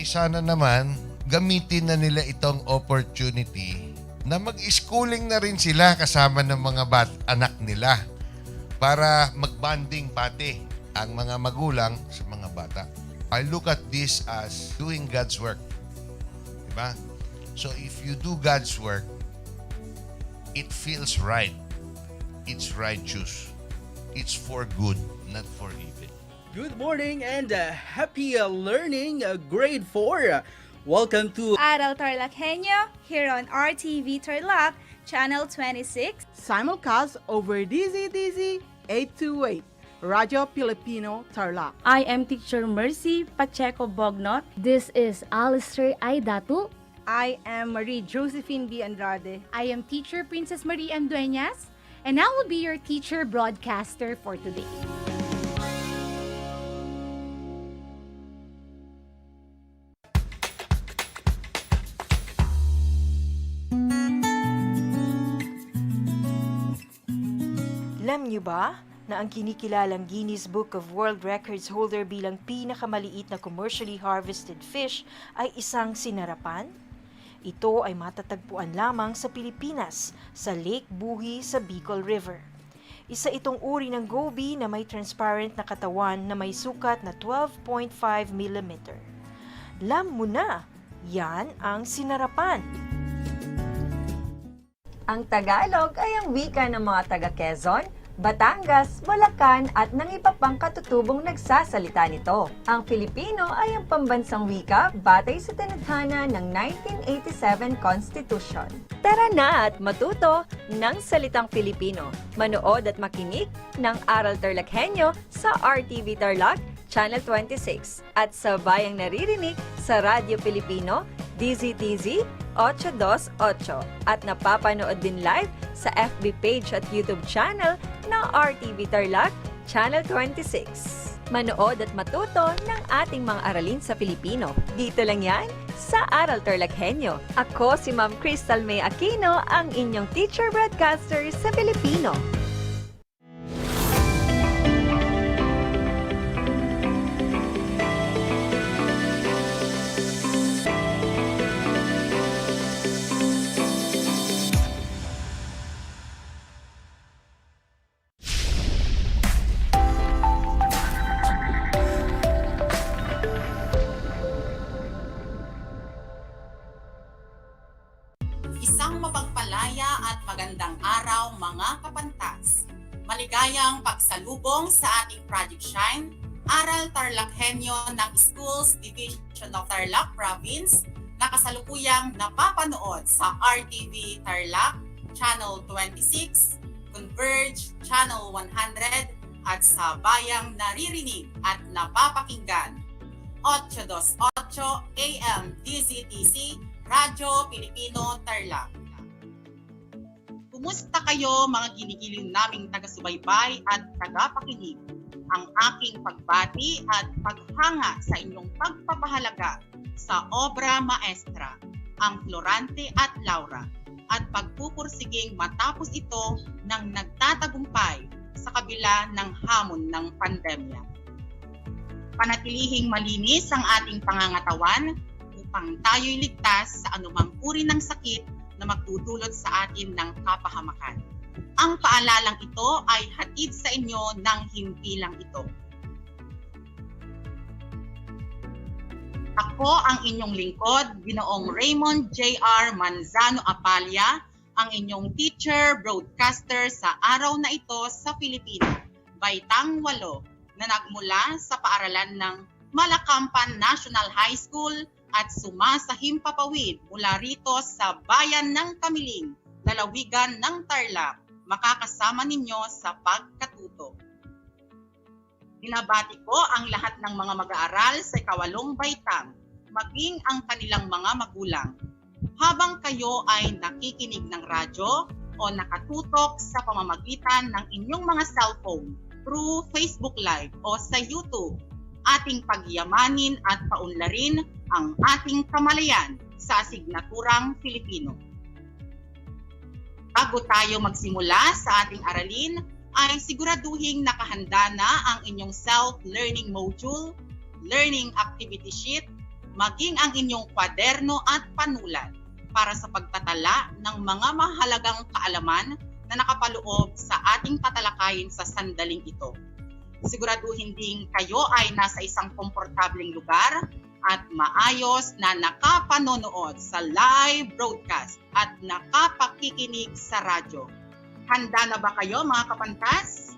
sana naman gamitin na nila itong opportunity na mag-schooling na rin sila kasama ng mga anak nila para mag-bonding pati ang mga magulang sa mga bata. I look at this as doing God's work. Diba? So if you do God's work, it feels right. It's righteous. It's for good, not for evil. Good morning and happy learning, grade 4. Welcome to Aral TarlakHenyo here on RTV Tarlac, Channel 26. Simulcast over DZTZ 828. Radio Filipino Tarlac. I am Teacher Mercy Pacheco Bognot. This is Alistair Aidatu. I am Marie Josephine B. Andrade. I am Teacher Princess Marie M. Dueñas, and I will be your teacher broadcaster for today. Alam niyo ba na ang kinikilalang Guinness Book of World Records holder bilang pinakamaliit na commercially harvested fish ay isang sinarapan? Ito ay matatagpuan lamang sa Pilipinas, sa Lake Buhi sa Bicol River. Isa itong uri ng goby na may transparent na katawan na may sukat na 12.5 mm. Alam mo na, yan ang sinarapan. Ang Tagalog ay ang wika ng mga taga-Quezon, Batangas, Bulacan at ng iba pang katutubong nagsasalita nito. Ang Filipino ay ang pambansang wika batay sa tinadhana ng 1987 Constitution. Tara na at matuto ng salitang Filipino. Manood at makinig ng Aral TarlakHenyo sa RTV Tarlac, Channel 26 at sa bayang naririnig sa Radyo Pilipino, DZTZ 828 at napapanood din live sa FB page at YouTube channel ng RTV Tarlac, Channel 26. Manood at matuto ng ating mga aralin sa Filipino. Dito lang yan sa Aral TarlakHenyo. Ako si Ma'am Crystal May Aquino, ang inyong teacher broadcaster sa Filipino. malaya at magandang araw mga kapantas. Maligayang pagsalubong sa ating Project Shine, Aral TarlakHenyo ng Schools Division of Tarlac Province na kasalukuyang napapanood sa RTV Tarlac, Channel 26, Converge, Channel 100 at sa bayang naririnig at napapakinggan 828 AM DZTC Radyo Pilipino Tarlac. Kumusta kayo mga ginigiling naming taga-subaybay at tagapakinig? Ang aking pagbati at paghanga sa inyong pagpapahalaga sa obra maestra, ang Florante at Laura, at pagpupursiging matapos ito ng nagtatagumpay sa kabila ng hamon ng pandemya. Panatilihing malinis ang ating pangangatawan upang tayo'y ligtas sa anumang uri ng sakit na magdudulot sa atin ng kapahamakan. Ang paalalang ito ay hatid sa inyo ng himpilang ito. Ako ang inyong lingkod, Ginoong Raymond J.R. Manzano Apalia, ang inyong teacher, broadcaster sa araw na ito sa Pilipino, Baitang 8, na nagmula sa paaralan ng Malakampan National High School at sumasahimpapawid mula rito sa bayan ng Kamiling, lalawigan ng Tarlac, makakasama ninyo sa pagkatuto. Binabati ko ang lahat ng mga mag-aaral sa 8 baitang, maging ang kanilang mga magulang. Habang kayo ay nakikinig ng radyo o nakatutok sa pamamagitan ng inyong mga cellphone through Facebook Live o sa YouTube, ating pagyamanin at paunlarin ang ating kamalayan sa asignaturang Filipino. Bago tayo magsimula sa ating aralin, ay siguraduhing nakahanda na ang inyong self-learning module, learning activity sheet, maging ang inyong kwaderno at panulat para sa pagtatala ng mga mahalagang kaalaman na nakapaloob sa ating tatalakayin sa sandaling ito. Siguraduhin ding kayo ay nasa isang komportableng lugar at maayos na nakapanonood sa live broadcast at nakapakikinig sa radyo. Handa na ba kayo mga kapantas?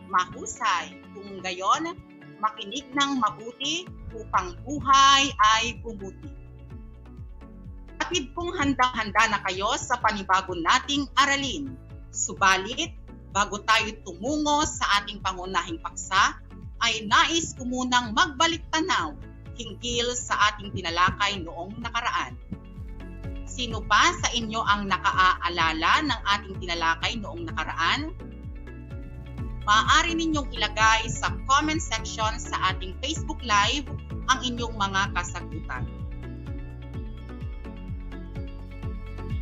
Mahusay. Kung gayon, makinig ng mabuti upang buhay ay bumuti. Atid kong handang-handa na kayo sa panibago nating aralin. Subalit, bago tayo tumungo sa ating pangunahing paksa, ay nais ko munang magbalik tanaw hinggil sa ating tinalakay noong nakaraan. Sino pa sa inyo ang nakaaalala ng ating tinalakay noong nakaraan? Maaari ninyong ilagay sa comment section sa ating Facebook Live ang inyong mga kasagutan.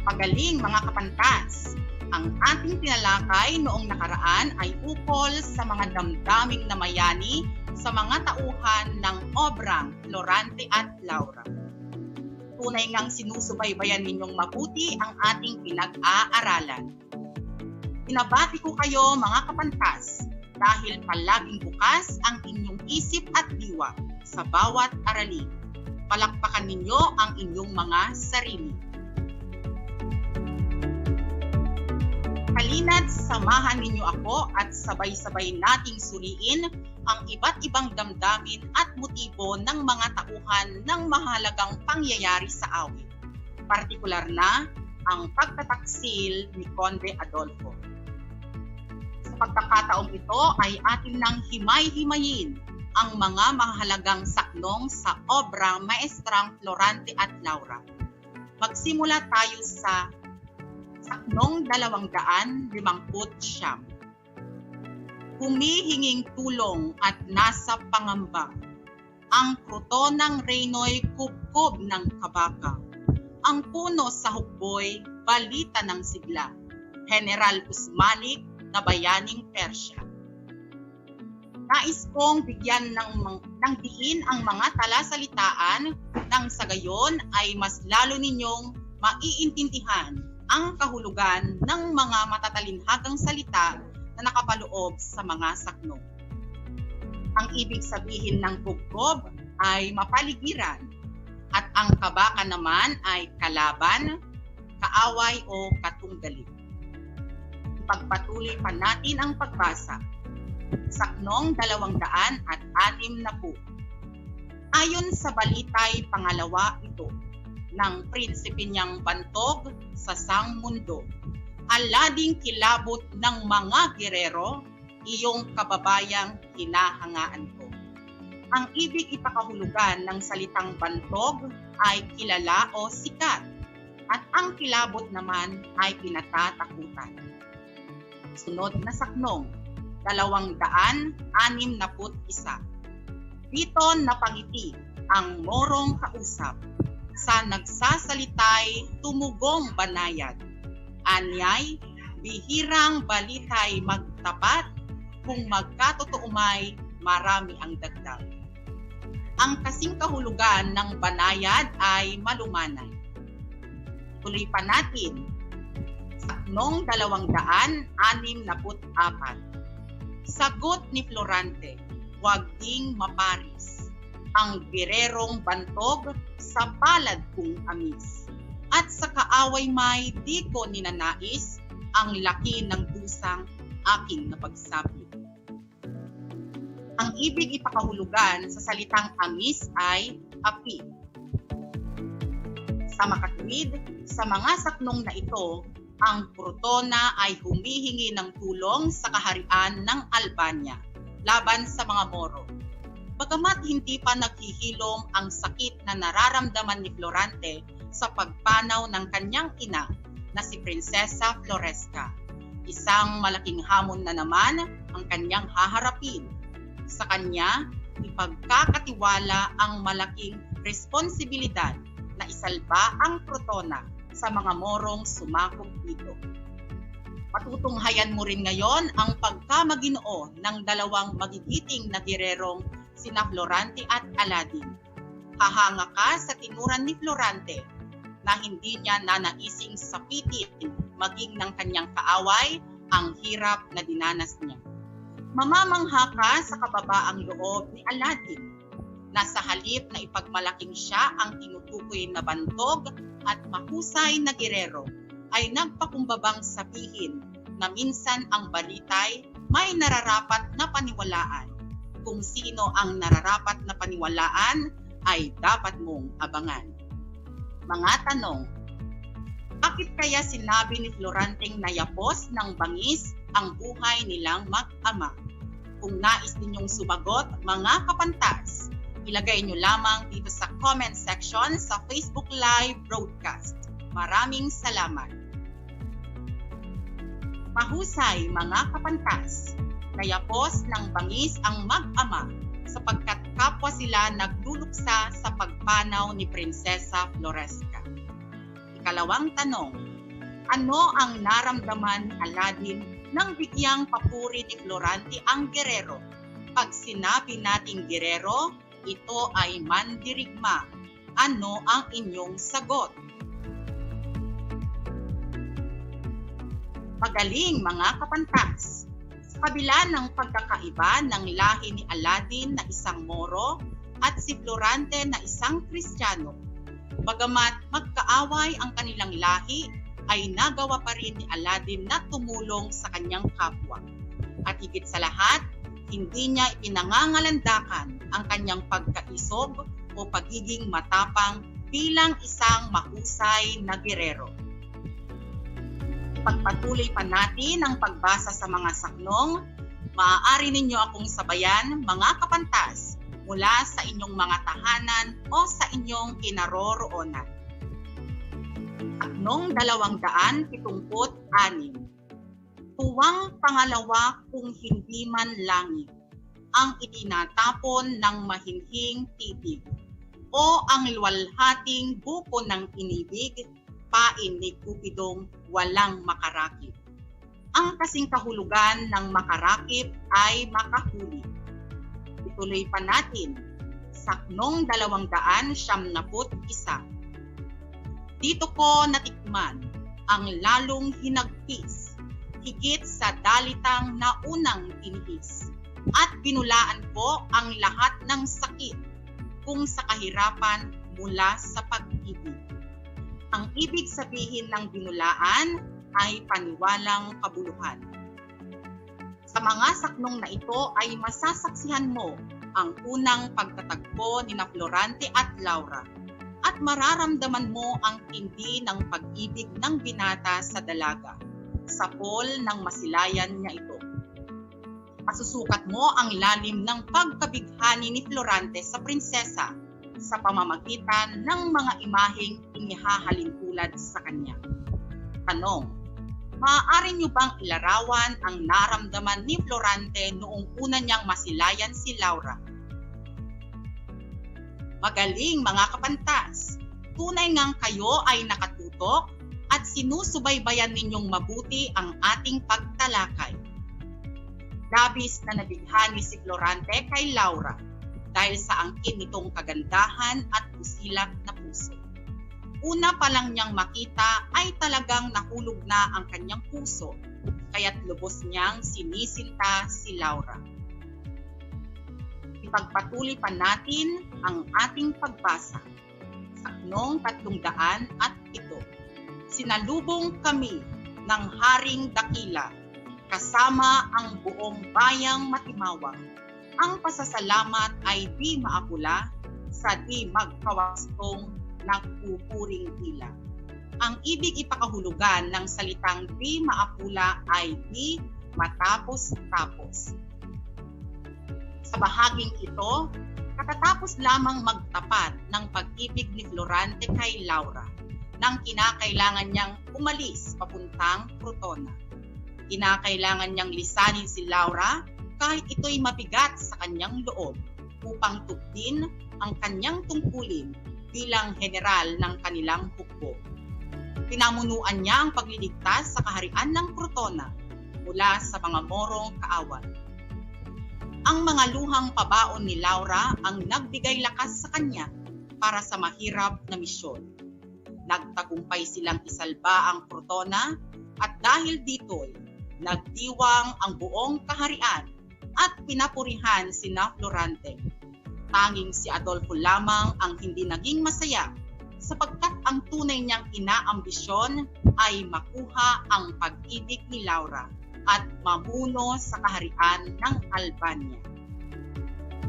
Magaling mga kapantas! Ang ating tinalakay noong nakaraan ay ukol sa mga damdaming namayani sa mga tauhan ng obrang Florante at Laura. Tunay ngang sinusubaybayan ninyong mabuti ang ating pinag-aaralan. Binabati ko kayo mga kapantas dahil palaging bukas ang inyong isip at diwa sa bawat aralin. Palakpakan ninyo ang inyong mga sarili. Halina't samahan ninyo ako at sabay-sabay nating suriin ang iba't ibang damdamin at motibo ng mga tauhan ng mahalagang pangyayari sa awit. Partikular na ang pagtataksil ni Conde Adolfo. Sa pagkakataong ito ay atin nang himay-himayin ang mga mahalagang saknong sa obra maestrang Florante at Laura. Magsimula tayo sa saknong 259. Humihinging tulong at nasa pangamba. Ang kruto ng reyno'y kubkob ng kabaka. Ang puno sa hukboy, balita ng sigla. General Usmalik na bayaning Persya. Nais kong bigyan ng diin ang mga talasalitaan nang sa gayon ay mas lalo ninyong maiintindihan ang kahulugan ng mga matatalinhagang salita na nakapaloob sa mga sakno. Ang ibig sabihin ng kubkob ay mapaligiran at ang kabaka naman ay kalaban, kaaway o katunggali. Ipagpatuloy pa natin ang pagbasa. Saknong 260. Ayon sa balitay pangalawa ito, ng prinsipe niyang bantog sa sang mundo, alading kilabot ng mga gerero, iyong kababayang hinahangaan ko. Ang ibig ipakahulugan ng salitang bantog ay kilala o sikat, at ang kilabot naman ay pinatatakutan. Sunod na saknong, 261. Dito napangiti ang morong kausap, sa nagsasalitay tumugong banayad. Anyay, bihirang balitay magtapat, kung magkatotoo may marami ang dagdag. Ang kasing kahulugan ng banayad ay malumanay. Tuloy pa natin. Saknong 264. Sagot ni Florante, huwag ding maparis ang birerong bantog sa palad kong amis. At sa kaaway may di ko ninanais ang laki ng dusang aking napagsabi. Ang ibig ipakahulugan sa salitang amis ay api. Sa makatuwid, sa mga saknong na ito, ang Protona ay humihingi ng tulong sa kaharian ng Albania laban sa mga Moro. Bagamat hindi pa naghihilom ang sakit na nararamdaman ni Florante sa pagpanaw ng kanyang ina na si Prinsesa Floresca, isang malaking hamon na naman ang kanyang haharapin. Sa kanya, ipagkakatiwala ang malaking responsibilidad na isalba ang Protona sa mga Morong sumakop dito. Matutunghayan mo rin ngayon ang pagkamaginoo ng dalawang magigiting na direrong sina Florante at Aladin. Hahanga ka sa tinuran ni Florante na hindi niya nanaising sapitin maging ng kanyang kaaway ang hirap na dinanas niya. Mamamangha ka sa kababaang loob ni Aladin na sa halip na ipagmalaking siya ang tinutukoy na bantog at mahusay na gerero, ay nagpakumbabang sabihin na minsan ang balitay may nararapat na paniwalaan. Kung sino ang nararapat na paniwalaan ay dapat mong abangan. Mga tanong: bakit kaya sinabi ni Floranteng nayapos ng bangis ang buhay nilang mag-ama? Kung nais ninyong sumagot, mga kapantas, ilagay nyo lamang dito sa comment section sa Facebook Live broadcast. Maraming salamat. Mahusay mga kapantas, nayapos ng bangis ang mag-ama sapagkat kapwa sila nagduluksa sa pagpanaw ni Prinsesa Floresca. Ikalawang tanong, ano ang naramdaman ni Aladin nang bigyang papuri ni Florante ang gerero? Pag sinabi nating gerero, ito ay mandirigma. Ano ang inyong sagot? Magaling mga kapantas! Sa kabila ng pagkakaiba ng lahi ni Aladin na isang Moro at si Florante na isang Kristiyano, bagamat magkaaway ang kanilang lahi, ay nagawa pa rin ni Aladin na tumulong sa kanyang kapwa. At higit sa lahat, hindi niya ipinangangalandakan ang kanyang pagkaisog o pagiging matapang bilang isang mahusay na gerero. Pagpatuloy pa natin ang pagbasa sa mga saknong, maaari ninyo akong sabayan, mga kapantas, mula sa inyong mga tahanan o sa inyong kinaroroonan. Saknong 276. Tuwang pangalawa kung hindi man langit, ang itinatapon ng mahinhing titig, o ang luwalhating buko ng inibig, pain ni Cupidong walang makarakip. Ang kasing kahulugan ng makarakip ay makahuli. Ituloy pa natin. Saknong 271. Dito ko natikman ang lalong hinagpis, higit sa dalitang naunang tinihis, at binulaan ko ang lahat ng sakit kung sa kahirapan mula sa pag-ibig. Ang ibig sabihin ng binulaan ay paniwalang kabuluhan. Sa mga saknong na ito ay masasaksihan mo ang unang pagtatagpo ni Florante at Laura at mararamdaman mo ang tindi ng pag-ibig ng binata sa dalaga, sa pol ng masilayan niya ito. Masusukat mo ang lalim ng pagkabighani ni Florante sa prinsesa sa pamamagitan ng mga imaheng inihahalin tulad sa kanya. Tanong, maaari niyo bang ilarawan ang naramdaman ni Florante noong una niyang masilayan si Laura? Magaling mga kapantas! Tunay ngang kayo ay nakatutok at sinusubaybayan ninyong mabuti ang ating pagtalakay. Labis na nabighani si Florante kay Laura dahil sa angkin nitong kagandahan at busilak na puso. Una pa lang niyang makita ay talagang nahulog na ang kanyang puso, kaya't lubos niyang sinisinta si Laura. Ipagpatuloy pa natin ang ating pagbasa. Saknong 307. Sinalubong kami ng Haring Dakila kasama ang buong bayang Matimawang. Ang pasasalamat ay di maapula sa di magkawastong nagpupuring dila. Ang ibig ipakahulugan ng salitang di maapula ay di matapos-tapos. Sa bahaging ito, katatapos lamang magtapat ng pag-ibig ni Florante kay Laura nang kinakailangan niyang umalis papuntang Crotona. Kinakailangan niyang lisanin si Laura kahit ito'y mabigat sa kanyang loob upang tupdin ang kanyang tungkulin bilang general ng kanilang hukbo. Pinamunuan niya ang pagliligtas sa kaharian ng Crotona mula sa mga Morong kaaway. Ang mga luhang pabaon ni Laura ang nagbigay lakas sa kanya para sa mahirap na misyon. Nagtagumpay silang isalba ang Crotona at dahil dito'y nagdiwang ang buong kaharian at pinapurihan sina Florante. Tanging si Adolfo lamang ang hindi naging masaya sapagkat ang tunay niyang inaambisyon ay makuha ang pag-ibig ni Laura at mamuno sa kaharian ng Albania.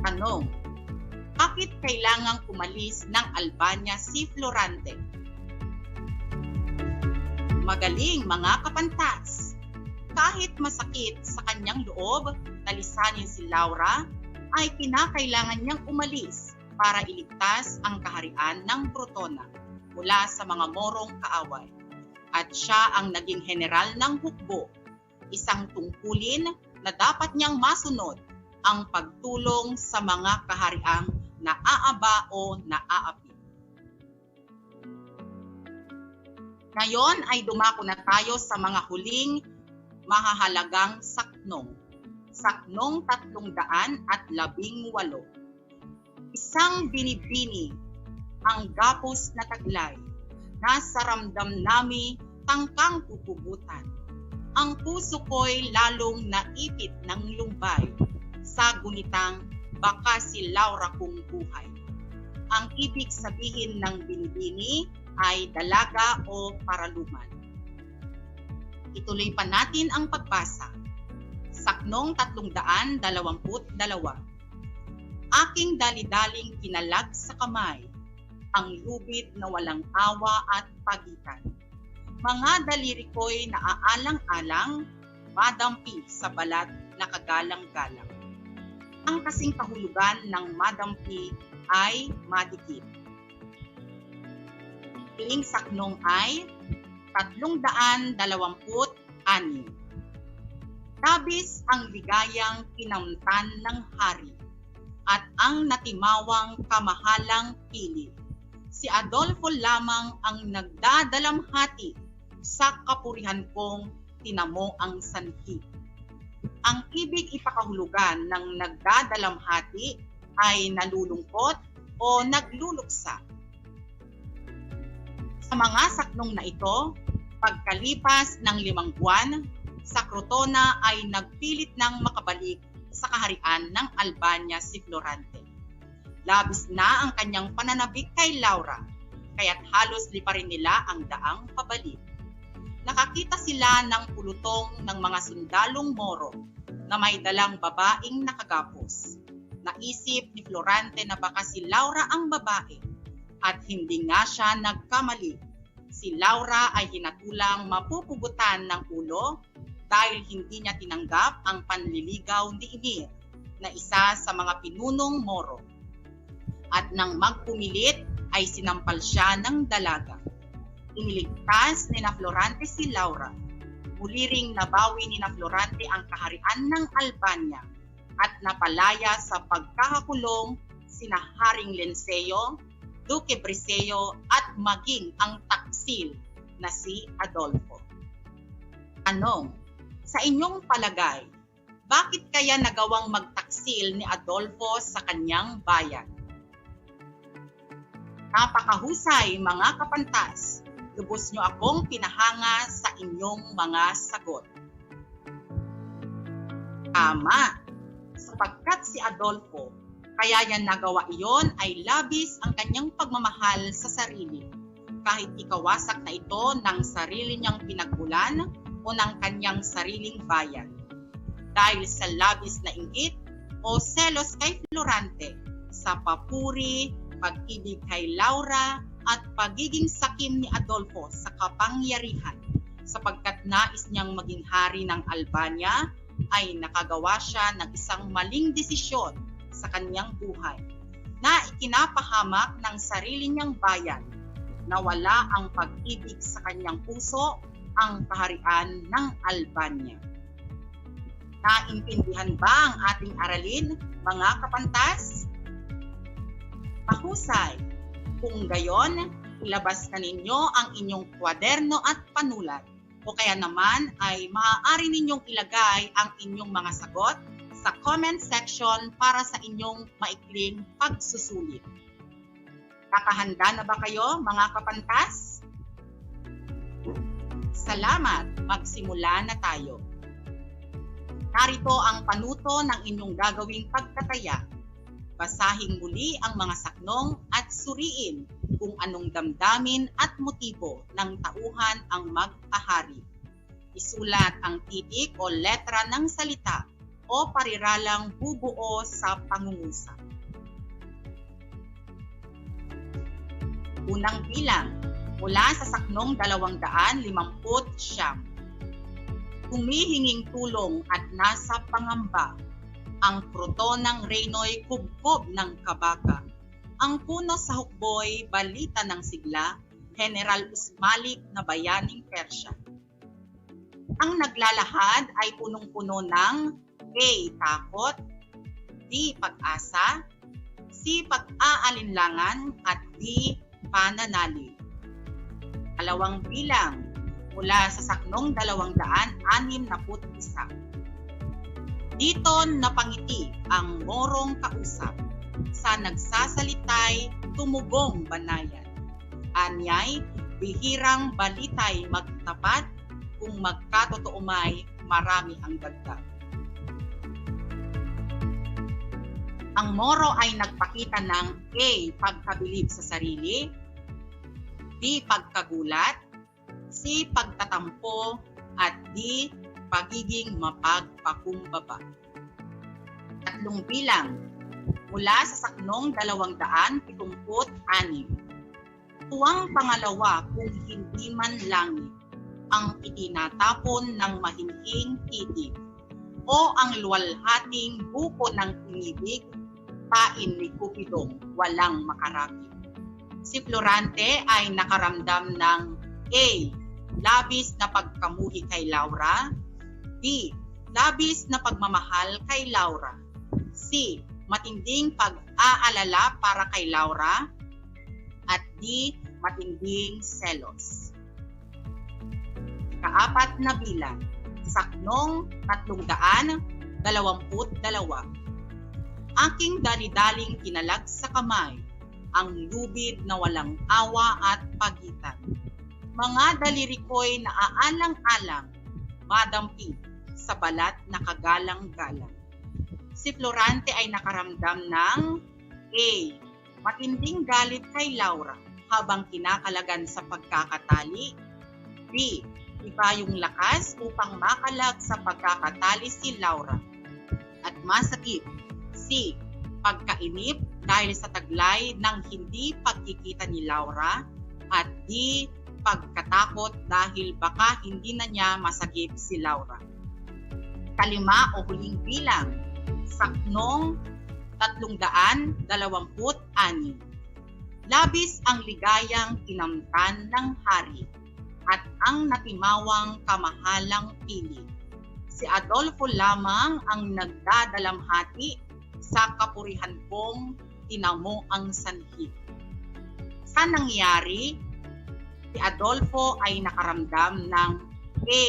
Tanong, bakit kailangang umalis ng Albania si Florante? Magaling mga kapantas! Kahit masakit sa kanyang loob na lisanin si Laura, ay kinakailangan niyang umalis para iligtas ang kaharian ng Crotona mula sa mga Morong kaaway. At siya ang naging general ng hukbo, isang tungkulin na dapat niyang masunod ang pagtulong sa mga kahariang naaaba o naaapi. Ngayon ay dumako na tayo sa mga huling mahahalagang saknong. Saknong 318. Isang binibini, ang gapos na taglay, nasa ramdam nami tangkang pupugutan. Ang puso ko'y lalong naipit ng lumbay, sa gunitang baka si Laura kong buhay. Ang ibig sabihin ng binibini ay dalaga o paraluman. Ituloy pa natin ang pagbasa. Saknong 322. Aking dali-daling kinalag sa kamay, ang lubid na walang awa at pagitan. Mga daliri ko'y naaalang-alang, madampi sa balat na kagalang-galang. Ang kasing kahulugan ng madampi ay madikit. Piling saknong ay 326. Labis ang ligayang kinamtan ng hari at ang natimawang kamahalang pili. Si Adolfo lamang ang nagdadalamhati sa kapurihan kong tinamo ang sanhi. Ang ibig ipakahulugan ng nagdadalamhati ay nalulungkot o nagluluksa. Sa mga saknong na ito, pagkalipas ng 5 buwan, sa Crotona ay nagpilit ng makabalik sa kaharian ng Albania si Florante. Labis na ang kanyang pananabik kay Laura, kaya't halos liparin nila ang daang pabalik. Nakakita sila ng pulutong ng mga sundalong Moro na may dalang babaeng nakagapos. Naisip ni Florante na baka si Laura ang babae at hindi nga siya nagkamali. Si Laura ay hinatulang mapupugutan ng ulo dahil hindi niya tinanggap ang panliligaw ni Emir na isa sa mga pinunong Moro. At nang magpumilit ay sinampal siya ng dalaga. Iniligtas ni na Florante si Laura. Muli ring nabawi ni na Florante ang kaharian ng Albania at napalaya sa pagkakakulong sina Haring Lenceo, Duque Briseo at maging ang taksil na si Adolfo. Tanong, sa inyong palagay, bakit kaya nagawang magtaksil ni Adolfo sa kanyang bayan? Napakahusay mga kapantas. Lubos nyo akong pinahanga sa inyong mga sagot. Tama, sapagkat si Adolfo, kaya yan nagawa iyon ay labis ang kanyang pagmamahal sa sarili. Kahit ikawasak na ito ng sarili niyang pinagmulan o ng kanyang sariling bayan. Dahil sa labis na inggit o selos kay Florante, sa papuri, pag-ibig kay Laura, at pagiging sakim ni Adolfo sa kapangyarihan, sapagkat nais niyang maging hari ng Albania, ay nakagawa siya ng isang maling desisyon sa kanyang buhay na ikinapahamak ng sarili niyang bayan, na wala ang pag-ibig sa kanyang puso ang kaharian ng Albania. Naintindihan ba ang ating aralin, mga kapantas? Mahusay! Kung gayon, ilabas na ninyo ang inyong kwaderno at panulat o kaya naman ay maaari ninyong ilagay ang inyong mga sagot sa comment section para sa inyong maikling pagsusulit. Nakahanda na ba kayo, mga kapantas? Salamat! Magsimula na tayo. Narito ang panuto ng inyong gagawing pagtataya. Basahin muli ang mga saknong at suriin kung anong damdamin at motibo ng tauhan ang mag-ahari. Isulat ang titik o letra ng salita o pariralang bubuo sa pangungusap. Unang bilang, mula sa saknong 250. Humihinging tulong at nasa pangamba. Ang kruto ng reyno'y kubkob ng kabaka. Ang puno sa hukboy, balita ng sigla, General Usmalik na bayaning Persya. Ang naglalahad ay punong-puno ng A. Takot, B. Pag-asa, C. Pag-aalinlangan at D. Pananalig. Dalawang bilang mula sa saknong 261. Dito napangiti ang morong kausap. Sa nagsasalitay, tumugong banayan. Anyay, bihirang balitay magtapat, kung magkatotoo may marami ang dagdag. Ang Moro ay nagpakita ng A. Pagkabilib sa sarili, B. Pagkagulat, C. Pagtatampo, at D. Pagiging mapagpakumbaba. Tatlong bilang mula sa saknong 276. Tuwang pangalawa kung hindi man langit ang itinatapon ng mahinhing titig o ang luwalhating buko ng inibig, pain ni Cupidong walang makarakit. Si Florante ay nakaramdam ng A. Labis na pagkamuhi kay Laura, B. Labis na pagmamahal kay Laura, C. Matinding pag-aalala para kay Laura, at D. Matinding selos. Kaapat na bilang, saknong 322. Aking dali-daling kinalag sa kamay ang lubid na walang awa at pagitan. Mga daliri ko'y naaalang-alang, madampid sa balat na kagalang-galang. Si Florante ay nakaramdam ng A. Matinding galit kay Laura habang kinakalagan sa pagkakatali? B. Iba yung lakas upang makalag sa pagkakatali si Laura at masakit. C. Pagkainip dahil sa taglay ng hindi pagkikita ni Laura. At D. Pagkatakot dahil baka hindi na niya masagip si Laura. Kalima o huling bilang, saknong 326. Labis ang ligayang kinamtan ng hari at ang natimawang kamahalang pili. Si Adolfo lamang ang nagdadalamhati sa kapurihan kong tinamo ang sanhi. Sa nangyari, si Adolfo ay nakaramdam ng A.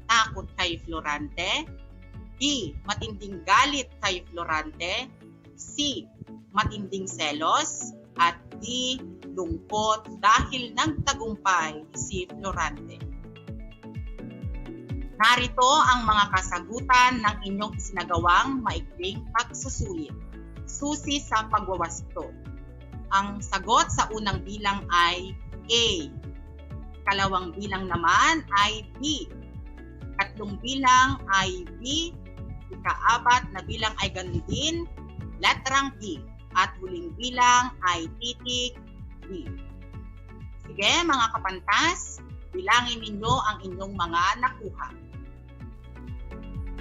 Takot kay Florante, B. Matinding galit kay Florante, C. Matinding selos, at D. Lungkot dahil nagtagumpay si Florante. Narito ang mga kasagutan ng inyong isinagawang maikling pagsusulit. Susi sa pagwawasto. Ang sagot sa unang bilang ay A. Kalawang bilang naman ay B. Tatlong bilang ay B. Ikaapat na bilang ay ganun din, letrang B. At huling bilang ay titik B. Sige mga kapantas, bilangin ninyo ang inyong mga nakuha.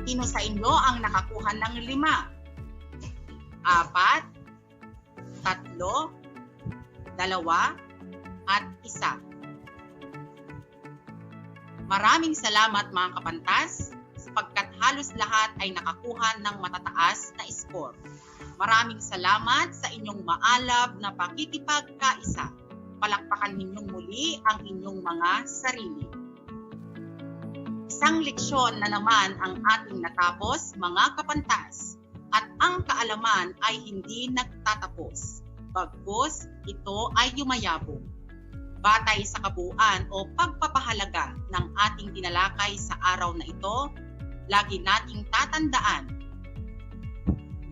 Sino sa inyo ang nakakuha ng 5? 4, 3, 2, at 1. Maraming salamat mga kapantas sapagkat halos lahat ay nakakuha ng matataas na score. Maraming salamat sa inyong maalab na pakikipagkaisa. Palakpakan ninyong muli ang inyong mga sarili. Isang leksyon na naman ang ating natapos, mga kapantas. At ang kaalaman ay hindi nagtatapos. Bagkus, ito ay yumayabong. Batay sa kabuuan o pagpapahalaga ng ating tinalakay sa araw na ito, lagi nating tatandaan.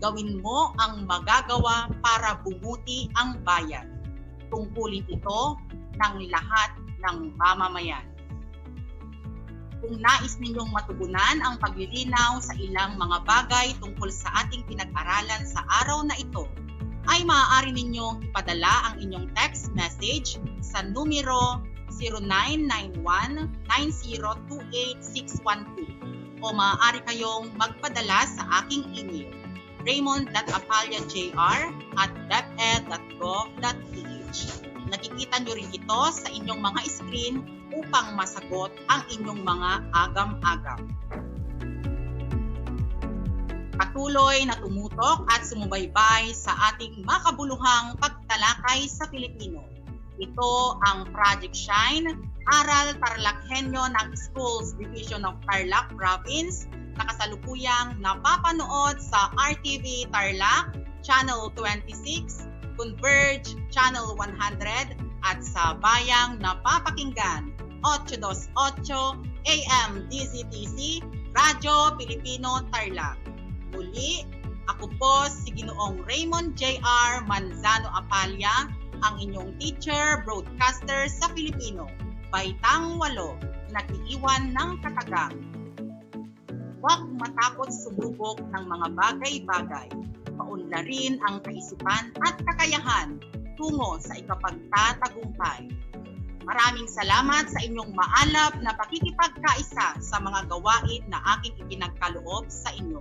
Gawin mo ang magagawa para bumuti ang bayan. Tungkulin ito ng lahat ng mamamayan. Kung nais ninyong matugunan ang paglilinaw sa ilang mga bagay tungkol sa ating pinag-aralan sa araw na ito, ay maaari ninyong ipadala ang inyong text message sa numero 0991-9028612 o maaari kayong magpadala sa aking email raymond.apalyajr@deped.gov.ph. Nakikita nyo rin ito sa inyong mga screen upang masagot ang inyong mga agam-agam. Patuloy na tumutok at sumubaybay sa ating makabuluhang pagtalakay sa Pilipino. Ito ang Project Shine, Aral TarlakHenyo ng Schools Division of Tarlac Province, na kasalukuyang napapanood sa RTV Tarlac, Channel 26, Converge, Channel 100, at sa bayang napapakinggan 828 AM DZTC, Radyo Pilipino Tarlac. Muli, ako po si Ginoong Raymond J.R. Manzano Apalya, ang inyong teacher, broadcaster sa Filipino, Baitang 8, nag-iiwan ng katagang. Huwag matakot sumubok ng mga bagay-bagay. Paunlarin ang kaisipan at kakayahan tungo sa ikapagtatagumpay. Maraming salamat sa inyong maalab na pakikipagkaisa sa mga gawain na aking ipinagkaloob sa inyo.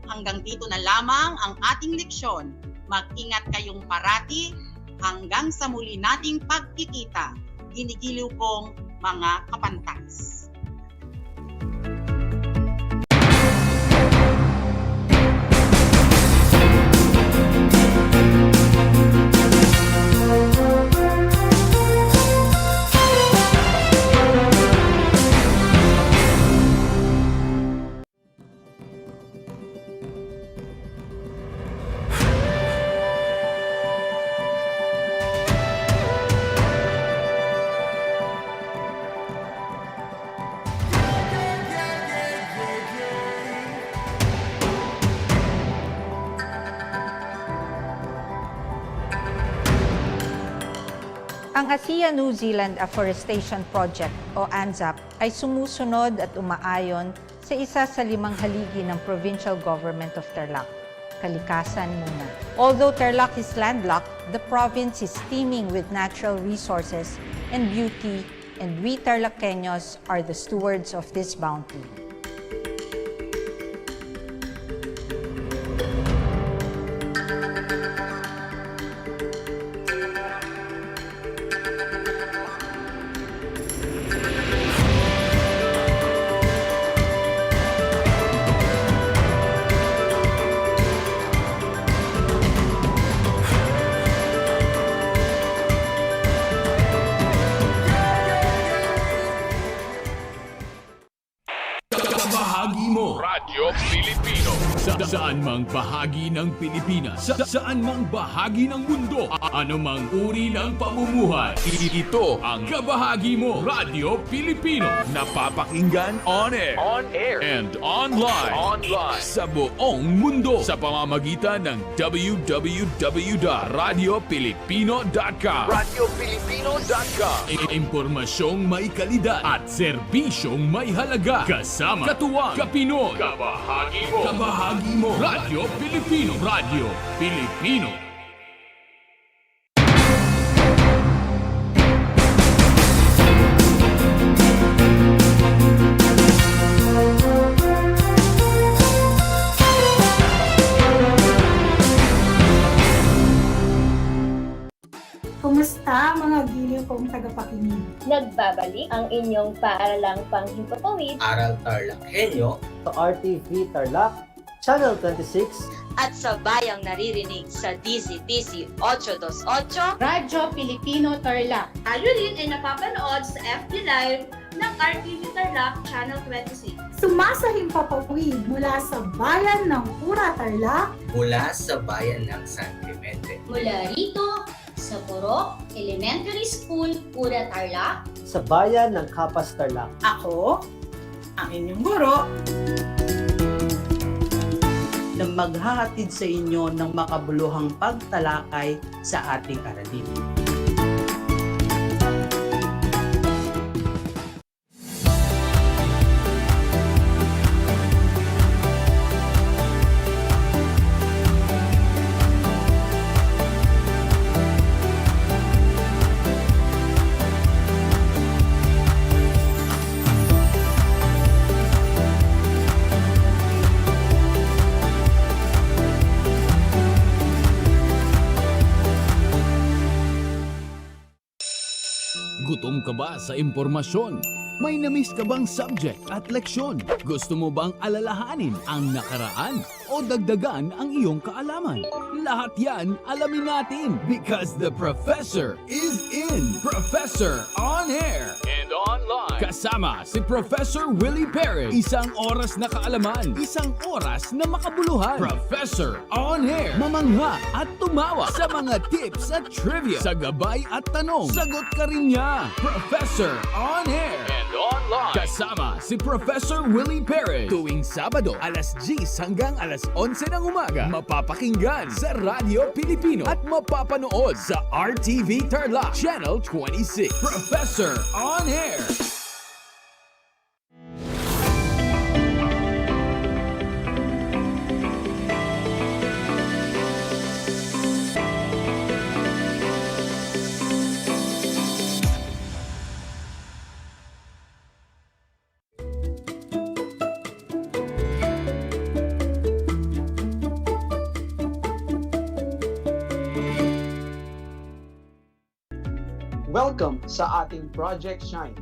Hanggang dito na lamang ang ating leksyon. Mag-ingat kayong parati hanggang sa muli nating pagkikita. Ginigiliw kong mga kapantas. Ang ASEAN New Zealand Afforestation Project o ANZAP ay sumusunod at umaayon sa isa sa 5 haligi ng Provincial Government of Tarlac, kalikasan muna. Although Tarlac is landlocked, the province is teeming with natural resources and beauty, and we TarlakHenyos are the stewards of this bounty. Bahagi mo Radyo Pilipino saan mang bahagi ng Pilipinas, saan mang bahagi ng mundo, anumang uri ng pamumuhay. Ito ang kabahagi mo Radyo Pilipino, napapakinggan on air and online sa buong mundo sa pamamagitan ng www.radiopilipino.com. Impormasyong may kalidad at serbisyong may halaga, kasama katuwang kapinoy. Kabahagi mo Radyo Pilipino. Radyo Pilipino. Kumusta mga giliw kong tagapakinig? Nagbabalik ang inyong paaralang panghimpapawid, Aral TarlakHenyo, sa RTV Tarlac, Channel 26, at sa bayang naririnig sa DZTC 828, Radyo Pilipino Tarlac. Tayo rin ay napapanood sa FB Live ng RTV Tarlac Channel 26. Sumasahimpapawid mula sa bayan ng Pura Tarlac, mula sa bayan ng San Clemente, mula rito sa Purok Elementary School, Pura Tarlac, sa bayan ng Kapas Tarlac. ako, ang inyong guro, na maghahatid sa inyo ng makabuluhang pagtalakay sa ating aralin. Gutom ka ba sa impormasyon? May na-miss ka bang subject at leksyon? Gusto mo bang alalahanin ang nakaraan o dagdagan ang iyong kaalaman? Lahat yan alamin natin because the professor is in. Professor on air and online. Kasama si Professor Willie Perez. Isang oras na kaalaman, isang oras na makabuluhan. Professor on air. Mamangha at tumawa sa mga tips at trivia. Sa gabay at tanong, sagot ka rin niya. Professor on air and online. Kasama si Professor Willie Perez. Tuwing Sabado, alas 10 hanggang alas 11 ng umaga. Mapapakinggan sa Radyo Pilipino at mapapanood sa RTV Tarlac Channel 26. Professor on air. Welcome sa ating Project Shine,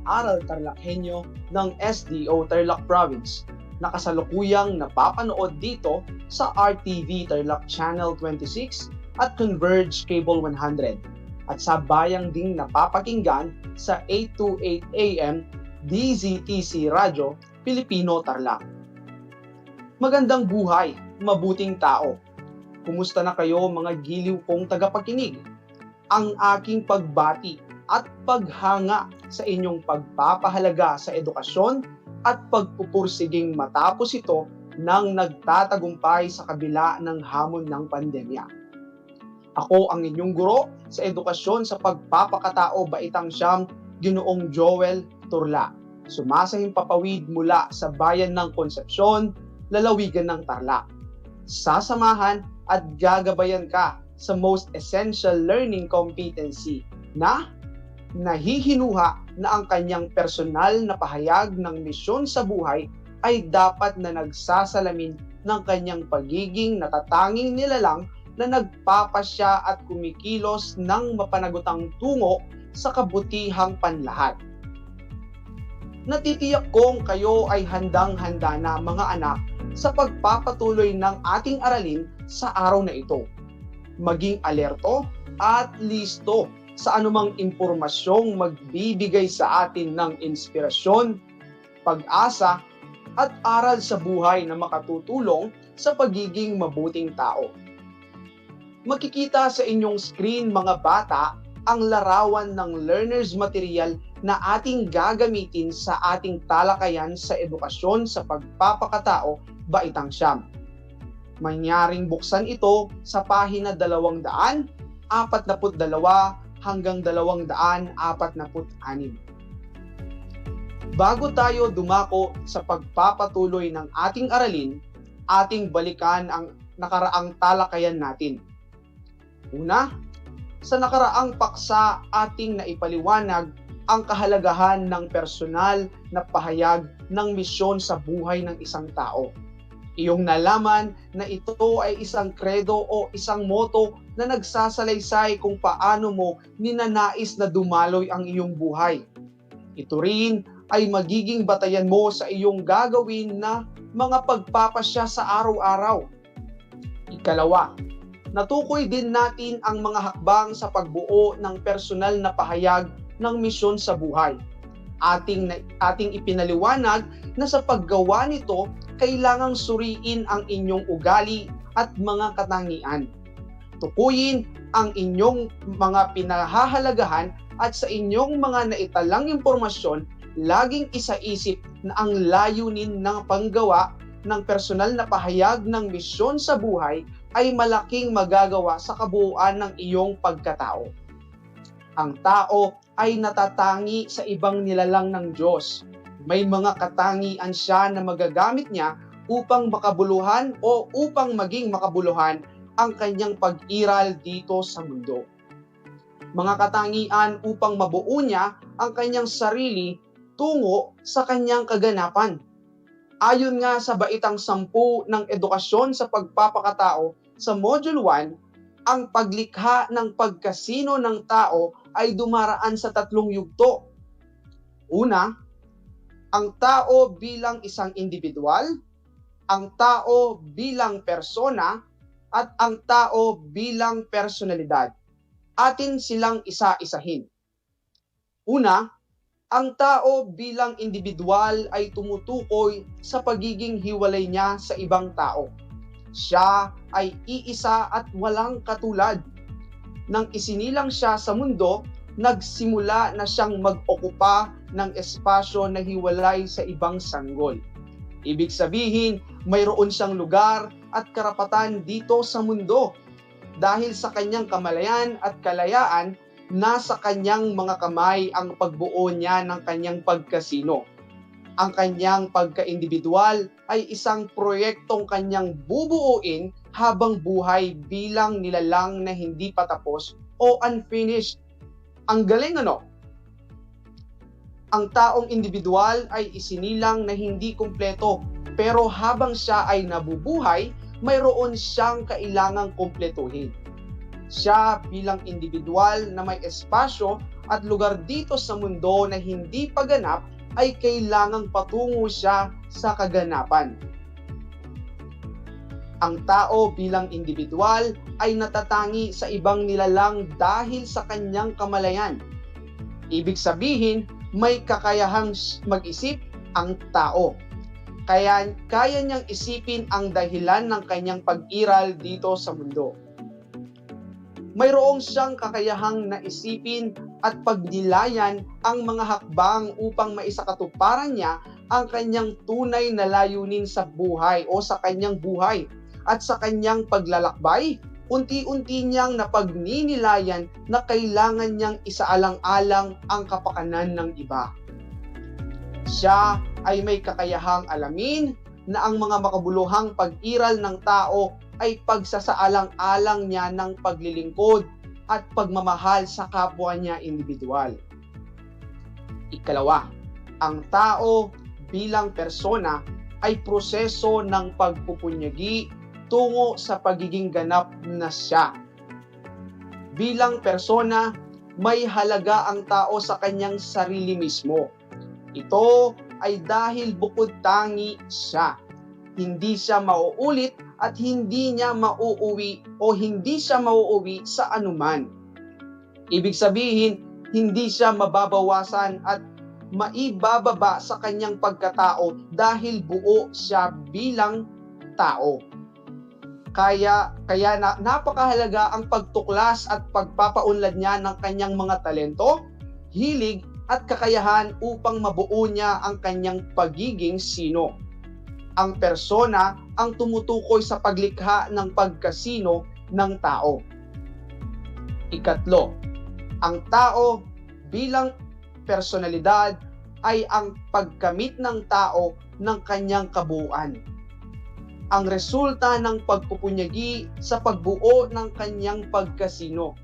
Aral TarlakHenyo ng SDO Tarlac Province na kasalukuyang napapanood dito sa RTV Tarlac Channel 26 at Converge Cable 100 at sa bayang ding napapakinggan sa 828 AM DZTC Radio Pilipino Tarlac. Magandang buhay, mabuting tao. Kumusta na kayo mga giliw kong tagapakinig? Ang aking pagbati at paghanga sa inyong pagpapahalaga sa edukasyon at pagpupursiging matapos ito nang nagtatagumpay sa kabila ng hamon ng pandemya. Ako ang inyong guro sa edukasyon sa pagpapakatao baitang siyam, Ginoong Joel Tarlac. Sumasahing papawid mula sa bayan ng Concepcion, lalawigan ng Tarlac. Sasamahan at gagabayan ka sa Most Essential Learning Competency na nahihinuha na ang kanyang personal na pahayag ng misyon sa buhay ay dapat na nagsasalamin ng kanyang pagiging natatanging nilalang na nagpapasya at kumikilos ng mapanagutang tungo sa kabutihang panlahat. Natitiyak kong kayo ay handang-handa na mga anak sa pagpapatuloy ng ating aralin sa araw na ito. Maging alerto at listo sa anumang impormasyong magbibigay sa atin ng inspirasyon, pag-asa, at aral sa buhay na makatutulong sa pagiging mabuting tao. Makikita sa inyong screen mga bata ang larawan ng learner's material na ating gagamitin sa ating talakayan sa edukasyon sa pagpapakatao baitang siyam. Mangyaring buksan ito sa pahina 242 hanggang 246. Bago tayo dumako sa pagpapatuloy ng ating aralin, ating balikan ang nakaraang talakayan natin. Una, sa nakaraang paksa ating naipaliwanag ang kahalagahan ng personal na pahayag ng misyon sa buhay ng isang tao. Iyong nalaman na ito ay isang kredo o isang moto na nagsasalaysay kung paano mo ninanais na dumaloy ang iyong buhay. Ito rin ay magiging batayan mo sa iyong gagawin na mga pagpapasya sa araw-araw. Ikalawa, natukoy din natin ang mga hakbang sa pagbuo ng personal na pahayag ng misyon sa buhay. Ating ipinaliwanag na sa paggawa nito, kailangang suriin ang inyong ugali at mga katangian. Tukuyin ang inyong mga pinahahalagahan at sa inyong mga naitalang impormasyon, laging isaisip na ang layunin ng panggawa ng personal na pahayag ng misyon sa buhay ay malaking magagawa sa kabuuan ng iyong pagkatao. Ang tao ay natatangi sa ibang nilalang ng Diyos. May mga katangian siya na magagamit niya upang makabuluhan o upang maging makabuluhan ang kanyang pag-iral dito sa mundo. Mga katangian upang mabuo niya ang kanyang sarili tungo sa kanyang kaganapan. Ayon nga sa baitang 10 ng edukasyon sa pagpapakatao sa Module 1, ang paglikha ng pagkasino ng tao ay dumaraan sa 3 yugto. Una, ang tao bilang isang individual, ang tao bilang persona, at ang tao bilang personalidad. Atin silang isa-isahin. Una, ang tao bilang individual ay tumutukoy sa pagiging hiwalay niya sa ibang tao. Siya ay iisa at walang katulad. Nang isinilang siya sa mundo, nagsimula na siyang mag-okupa ng espasyo na hiwalay sa ibang sanggol. Ibig sabihin, mayroon siyang lugar at karapatan dito sa mundo. Dahil sa kanyang kamalayan at kalayaan, nasa kanyang mga kamay ang pagbuo niya ng kanyang pagkasino. Ang kanyang pagka-individual ay isang proyektong kanyang bubuuin habang buhay bilang nilalang na hindi patapos o unfinished. Ang galing ano? Ang taong individual ay isinilang na hindi kumpleto, pero habang siya ay nabubuhay, mayroon siyang kailangang kumpletuhin. Siya bilang individual na may espasyo at lugar dito sa mundo na hindi paganap ay kailangang patungo siya sa kaganapan. Ang tao bilang individual ay natatangi sa ibang nilalang dahil sa kanyang kamalayan. Ibig sabihin, may kakayahang mag-isip ang tao. Kaya niyang isipin ang dahilan ng kanyang pag-iral dito sa mundo. Mayroong siyang kakayahang naisipin at pagnilayan ang mga hakbang upang maisakatuparan niya ang kanyang tunay na layunin sa buhay o sa kanyang buhay at sa kanyang paglalakbay, unti-unti niyang napagninilayan na kailangan niyang isaalang-alang ang kapakanan ng iba. Siya ay may kakayahang alamin na ang mga makabuluhang pag-iral ng tao ay pagsasaalang-alang niya ng paglilingkod at pagmamahal sa kapwa niya individual. Ikalawa, ang tao bilang persona ay proseso ng pagpupunyagi tungo sa pagiging ganap na siya. Bilang persona, may halaga ang tao sa kanyang sarili mismo. Ito ay dahil bukod tangi siya. Hindi siya mauulit at hindi niya mauuwi o hindi siya mauuwi sa anuman. Ibig sabihin, hindi siya mababawasan at maibababa sa kanyang pagkatao dahil buo siya bilang tao. Kaya napakahalaga ang pagtuklas at pagpapaunlad niya ng kanyang mga talento, hilig at kakayahan upang mabuo niya ang kanyang pagiging sino. Ang persona ang tumutukoy sa paglikha ng pagkasino ng tao. Ikatlo, ang tao bilang personalidad ay ang pagkamit ng tao ng kanyang kabuuan. Ang resulta ng pagpupunyagi sa pagbuo ng kanyang pagkasino.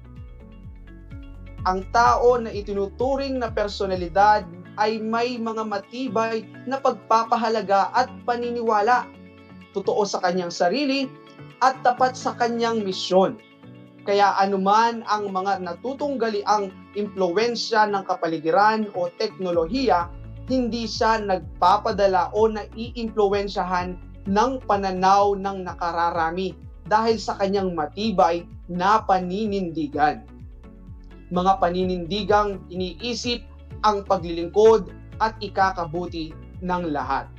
Ang tao na itinuturing na personalidad ay may mga matibay na pagpapahalaga at paniniwala, totoo sa kanyang sarili at tapat sa kanyang misyon. Kaya anuman ang mga natutunggaliang impluwensya ng kapaligiran o teknolohiya, hindi siya nagpapadala o naiimpluwensyahan ng pananaw ng nakararami dahil sa kanyang matibay na paninindigan. Mga paninindigang iniisip ang paglilingkod at ikakabuti ng lahat.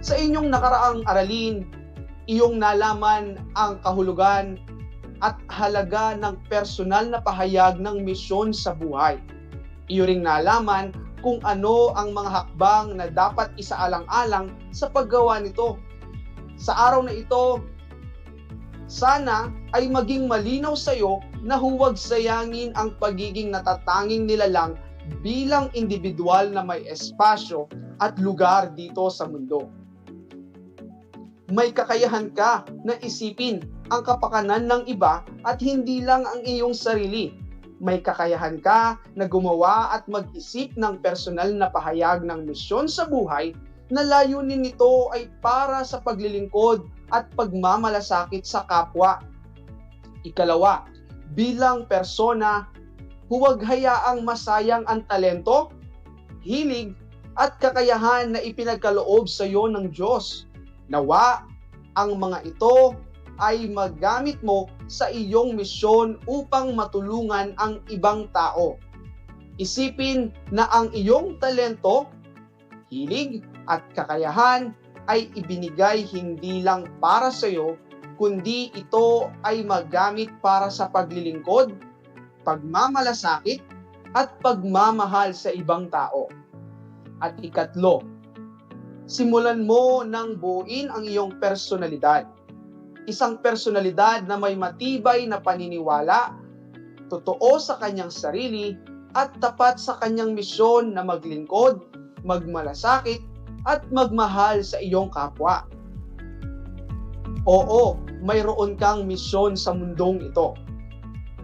Sa inyong nakaraang aralin, iyong nalaman ang kahulugan at halaga ng personal na pahayag ng misyon sa buhay. Iyo ring nalaman kung ano ang mga hakbang na dapat isaalang-alang sa paggawa nito. Sa araw na ito, sana ay maging malinaw sa iyo na huwag sayangin ang pagiging natatanging nilalang bilang individual na may espasyo at lugar dito sa mundo. May kakayahan ka na isipin ang kapakanan ng iba at hindi lang ang iyong sarili. May kakayahan ka na gumawa at mag-isip ng personal na pahayag ng misyon sa buhay na layunin nito ay para sa paglilingkod at pagmamalasakit sa kapwa. Ikalawa, bilang persona, huwag hayaang masayang ang talento, hilig at kakayahan na ipinagkaloob sa iyo ng Diyos. Nawa, ang mga ito ay magamit mo sa iyong misyon upang matulungan ang ibang tao. Isipin na ang iyong talento, hilig at kakayahan ay ibinigay hindi lang para sa iyo, kundi ito ay magamit para sa paglilingkod, pagmamalasakit at pagmamahal sa ibang tao. At ikatlo, simulan mo ng buuin ang iyong personalidad. Isang personalidad na may matibay na paniniwala, totoo sa kanyang sarili, at tapat sa kanyang misyon na maglingkod, magmalasakit, at magmahal sa iyong kapwa. Oo, mayroon kang misyon sa mundong ito.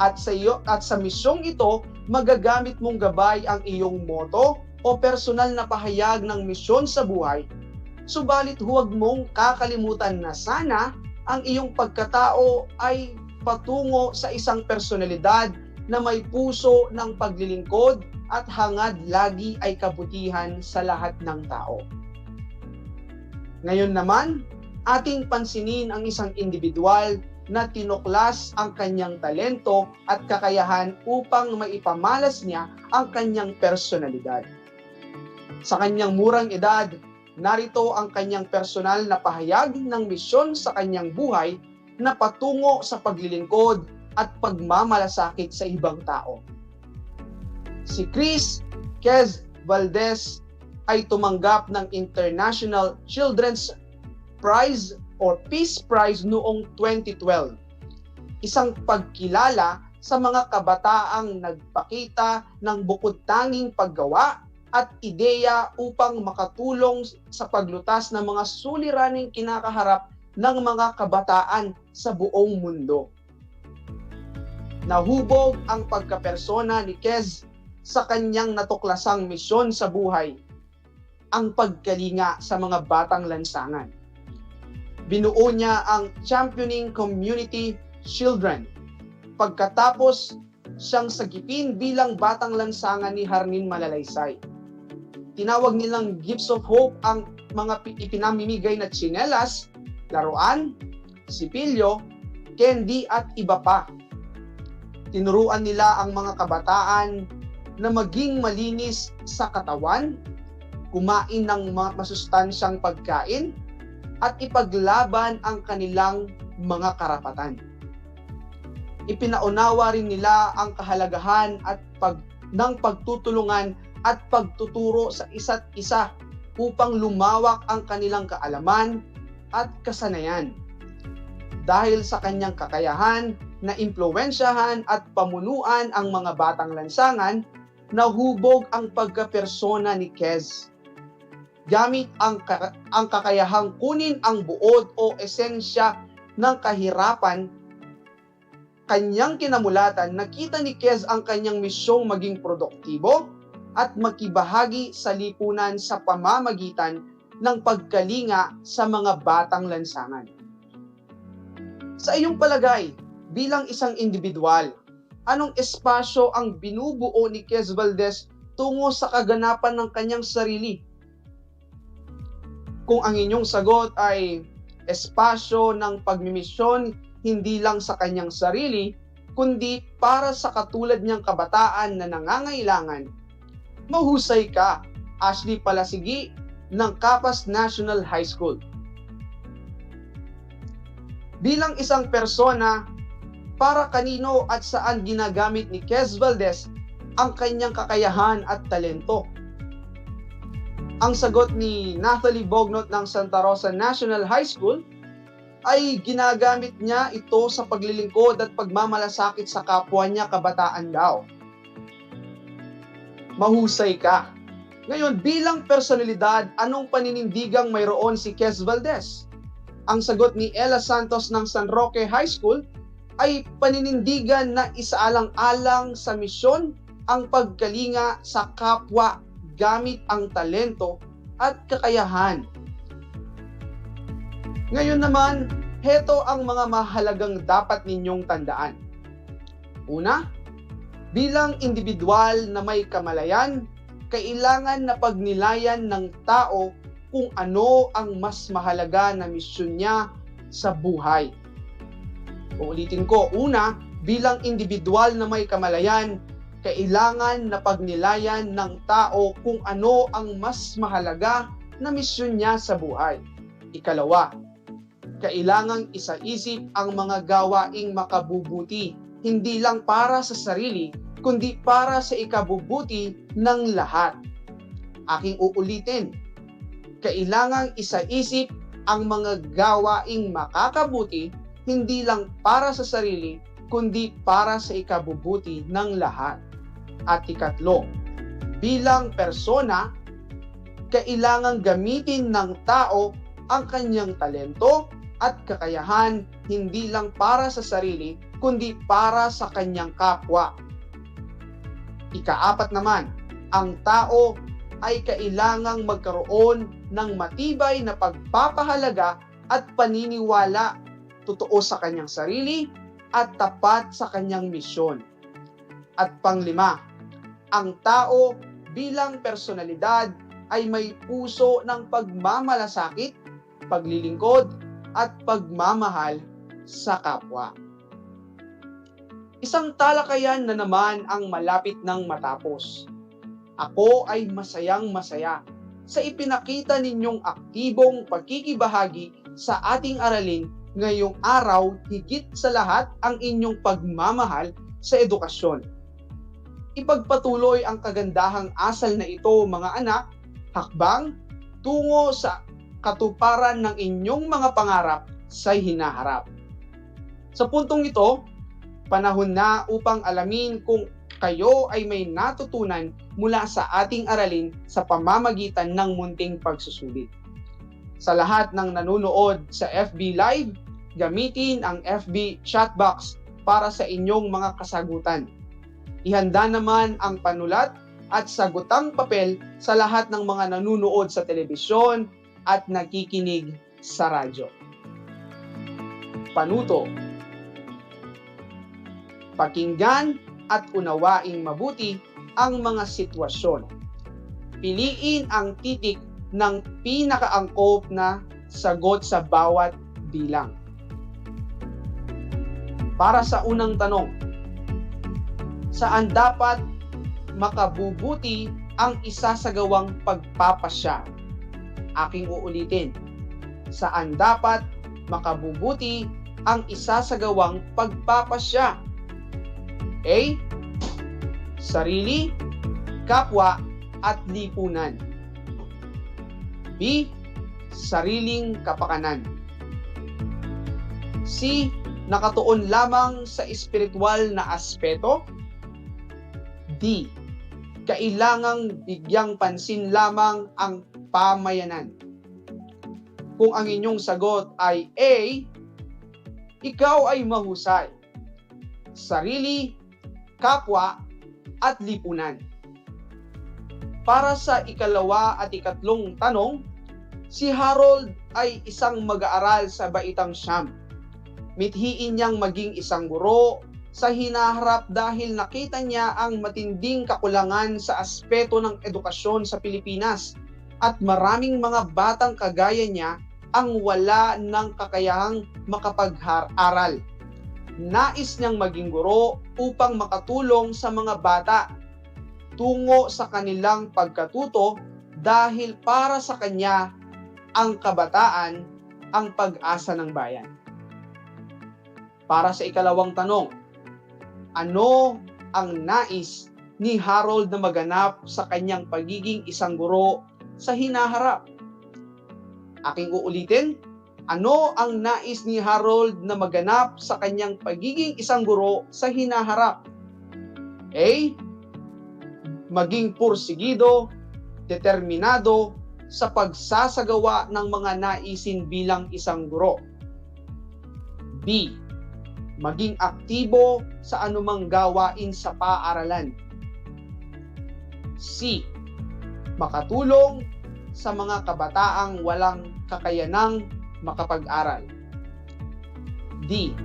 At sa misyong ito, magagamit mong gabay ang iyong moto o personal na pahayag ng misyon sa buhay. Subalit huwag mong kakalimutan na sana ang iyong pagkatao ay patungo sa isang personalidad na may puso ng paglilingkod at hangad lagi ay kabutihan sa lahat ng tao. Ngayon naman, ating pansinin ang isang individual na tinuklas ang kanyang talento at kakayahan upang maipamalas niya ang kanyang personalidad. Sa kanyang murang edad, narito ang kanyang personal na pahayag ng misyon sa kanyang buhay na patungo sa paglilingkod at pagmamalasakit sa ibang tao. Si Chris Kez Valdez ay tumanggap ng International Children's Prize or Peace Prize noong 2012 isang pagkilala sa mga kabataang nagpakita ng bukod-tanging paggawa at ideya upang makatulong sa paglutas ng mga suliraning kinakaharap ng mga kabataan sa buong mundo. Nahubog ang pagkapersona ni Kez sa kanyang natuklasang misyon sa buhay, ang pagkalinga sa mga batang lansangan. Binuo niya ang Championing Community Children pagkatapos siyang sagipin bilang batang lansangan ni Harnin Malalaysay. Tinawag nilang Gifts of Hope ang mga ipinamimigay na tsinelas, laruan, sipilyo, candy at iba pa. Tinuruan nila ang mga kabataan na maging malinis sa katawan, kumain ng masustansyang pagkain, at ipaglaban ang kanilang mga karapatan. Ipinaunawa rin nila ang kahalagahan ng pagtutulungan at pagtuturo sa isa't isa upang lumawak ang kanilang kaalaman at kasanayan. Dahil sa kanyang kakayahan na impluwensyahan at pamunuan ang mga batang lansangan, nahubog ang pagkapersona ni Kez. Gamit ang kakayahang kunin ang buod o esensya ng kahirapan, kanyang kinamulatan, nakita ni Kez ang kanyang misyong maging produktibo at makibahagi sa lipunan sa pamamagitan ng pagkalinga sa mga batang lansangan. Sa iyong palagay, bilang isang individual, anong espasyo ang binubuo ni Kez Valdez tungo sa kaganapan ng kanyang sarili? Kung ang inyong sagot ay espasyo ng pagmimisyon hindi lang sa kanyang sarili, kundi para sa katulad niyang kabataan na nangangailangan, mahusay ka, Ashley Palasigi ng Capas National High School. Bilang isang persona, para kanino at saan ginagamit ni Kez Valdez ang kanyang kakayahan at talento? Ang sagot ni Nathalie Bognot ng Santa Rosa National High School ay ginagamit niya ito sa paglilingkod at pagmamalasakit sa kapwa niya kabataan daw. Mahusay ka. Ngayon, bilang personalidad, anong paninindigang mayroon si Kez Valdez? Ang sagot ni Ella Santos ng San Roque High School ay paninindigan na isaalang-alang sa misyon ang pagkalinga sa kapwa gamit ang talento at kakayahan. Ngayon naman, heto ang mga mahalagang dapat ninyong tandaan. Una, bilang individual na may kamalayan, kailangan na pagnilayan ng tao kung ano ang mas mahalaga na misyon niya sa buhay. Uulitin ko, una, bilang individual na may kamalayan, kailangan na pagnilayan ng tao kung ano ang mas mahalaga na misyon niya sa buhay. Ikalawa, kailangang isaisip ang mga gawaing makabubuti, hindi lang para sa sarili, kundi para sa ikabubuti ng lahat. Aking uulitin, kailangang isaisip ang mga gawaing makakabuti, hindi lang para sa sarili, kundi para sa ikabubuti ng lahat. At ikatlo, bilang persona, kailangang gamitin ng tao ang kanyang talento at kakayahan hindi lang para sa sarili, kundi para sa kanyang kapwa. Ikaapat naman, ang tao ay kailangang magkaroon ng matibay na pagpapahalaga at paniniwala totoo sa kanyang sarili at tapat sa kanyang misyon. At panglima, ang tao bilang personalidad ay may puso ng pagmamalasakit, paglilingkod, at pagmamahal sa kapwa. Isang talakayan na naman ang malapit ng matapos. Ako ay masayang-masaya sa ipinakita ninyong aktibong pagkikibahagi sa ating aralin ngayong araw, higit sa lahat ang inyong pagmamahal sa edukasyon. Ipagpatuloy ang kagandahang asal na ito, mga anak, hakbang tungo sa katuparan ng inyong mga pangarap sa hinaharap. Sa puntong ito, Panahon na upang alamin kung kayo ay may natutunan mula sa ating aralin sa pamamagitan ng munting pagsusulit. Sa lahat ng nanonood sa FB Live, gamitin ang FB chat box para sa inyong mga kasagutan. Ihanda naman ang panulat at sagutang papel sa lahat ng mga nanonood sa telebisyon at nakikinig sa radyo. Panuto. Pakinggan at unawaing mabuti ang mga sitwasyon. Piliin ang titik ng pinakaangkop na sagot sa bawat bilang. Para sa unang tanong, saan dapat makabubuti ang isasagawang pagpapasya? Aking uulitin. Saan dapat makabubuti ang isasagawang pagpapasya? A. Sarili, kapwa, at lipunan. B. Sariling kapakanan. C. Nakatuon lamang sa espiritual na aspeto. D. Kailangang bigyang pansin lamang ang pamayanan. Kung ang inyong sagot ay A, ikaw ay mahusay. Sarili, kapwa, at lipunan. Para sa ikalawa at ikatlong tanong, si Harold ay isang mag-aaral sa Baitang Siyam. Mithiin niyang maging isang guro sa hinaharap dahil nakita niya ang matinding kakulangan sa aspeto ng edukasyon sa Pilipinas at maraming mga batang kagaya niya ang wala ng kakayahang makapag-aral. Nais niyang maging guro upang makatulong sa mga bata tungo sa kanilang pagkatuto dahil para sa kanya ang kabataan ang pag-asa ng bayan. Para sa ikalawang tanong, ano ang nais ni Harold na maganap sa kanyang pagiging isang guro sa hinaharap? Aking uulitin, ano ang nais ni Harold na maganap sa kanyang pagiging isang guro sa hinaharap? A. Maging pursigido, determinado sa pagsasagawa ng mga naisin bilang isang guro. B. Maging aktibo sa anumang gawain sa paaralan. C. Makatulong sa mga kabataang walang kakayanang makapag-aral. D.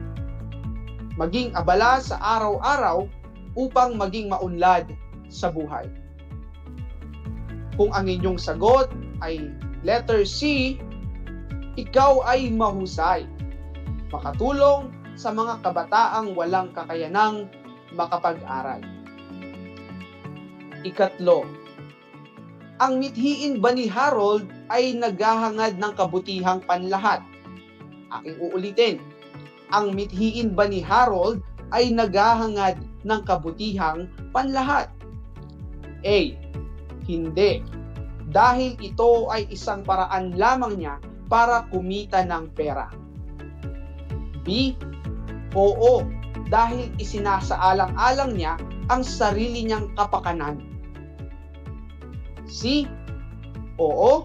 Maging abala sa araw-araw upang maging maunlad sa buhay. Kung ang inyong sagot ay letter C, ikaw ay mahusay. Makatulong sa mga kabataang walang kakayanang makapag-aral. Ikatlo, ang mithiin ba ni Harold ay naghahangad ng kabutihang panlahat? Aking uulitin, ang mithiin ba ni Harold ay naghahangad ng kabutihang panlahat? A. Hindi. Dahil ito ay isang paraan lamang niya para kumita ng pera. B. Oo, dahil isinasaalang-alang niya ang sarili niyang kapakanan. C. Oo,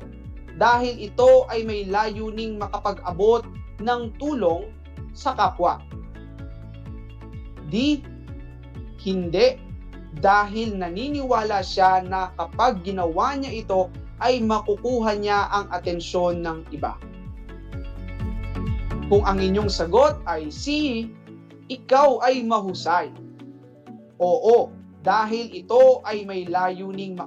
dahil ito ay may layuning makapag-abot ng tulong sa kapwa. D. Hindi, dahil naniniwala siya na kapag ginawa niya ito ay makukuha niya ang atensyon ng iba. Kung ang inyong sagot ay C, ikaw ay mahusay. Oo, dahil ito ay may layuning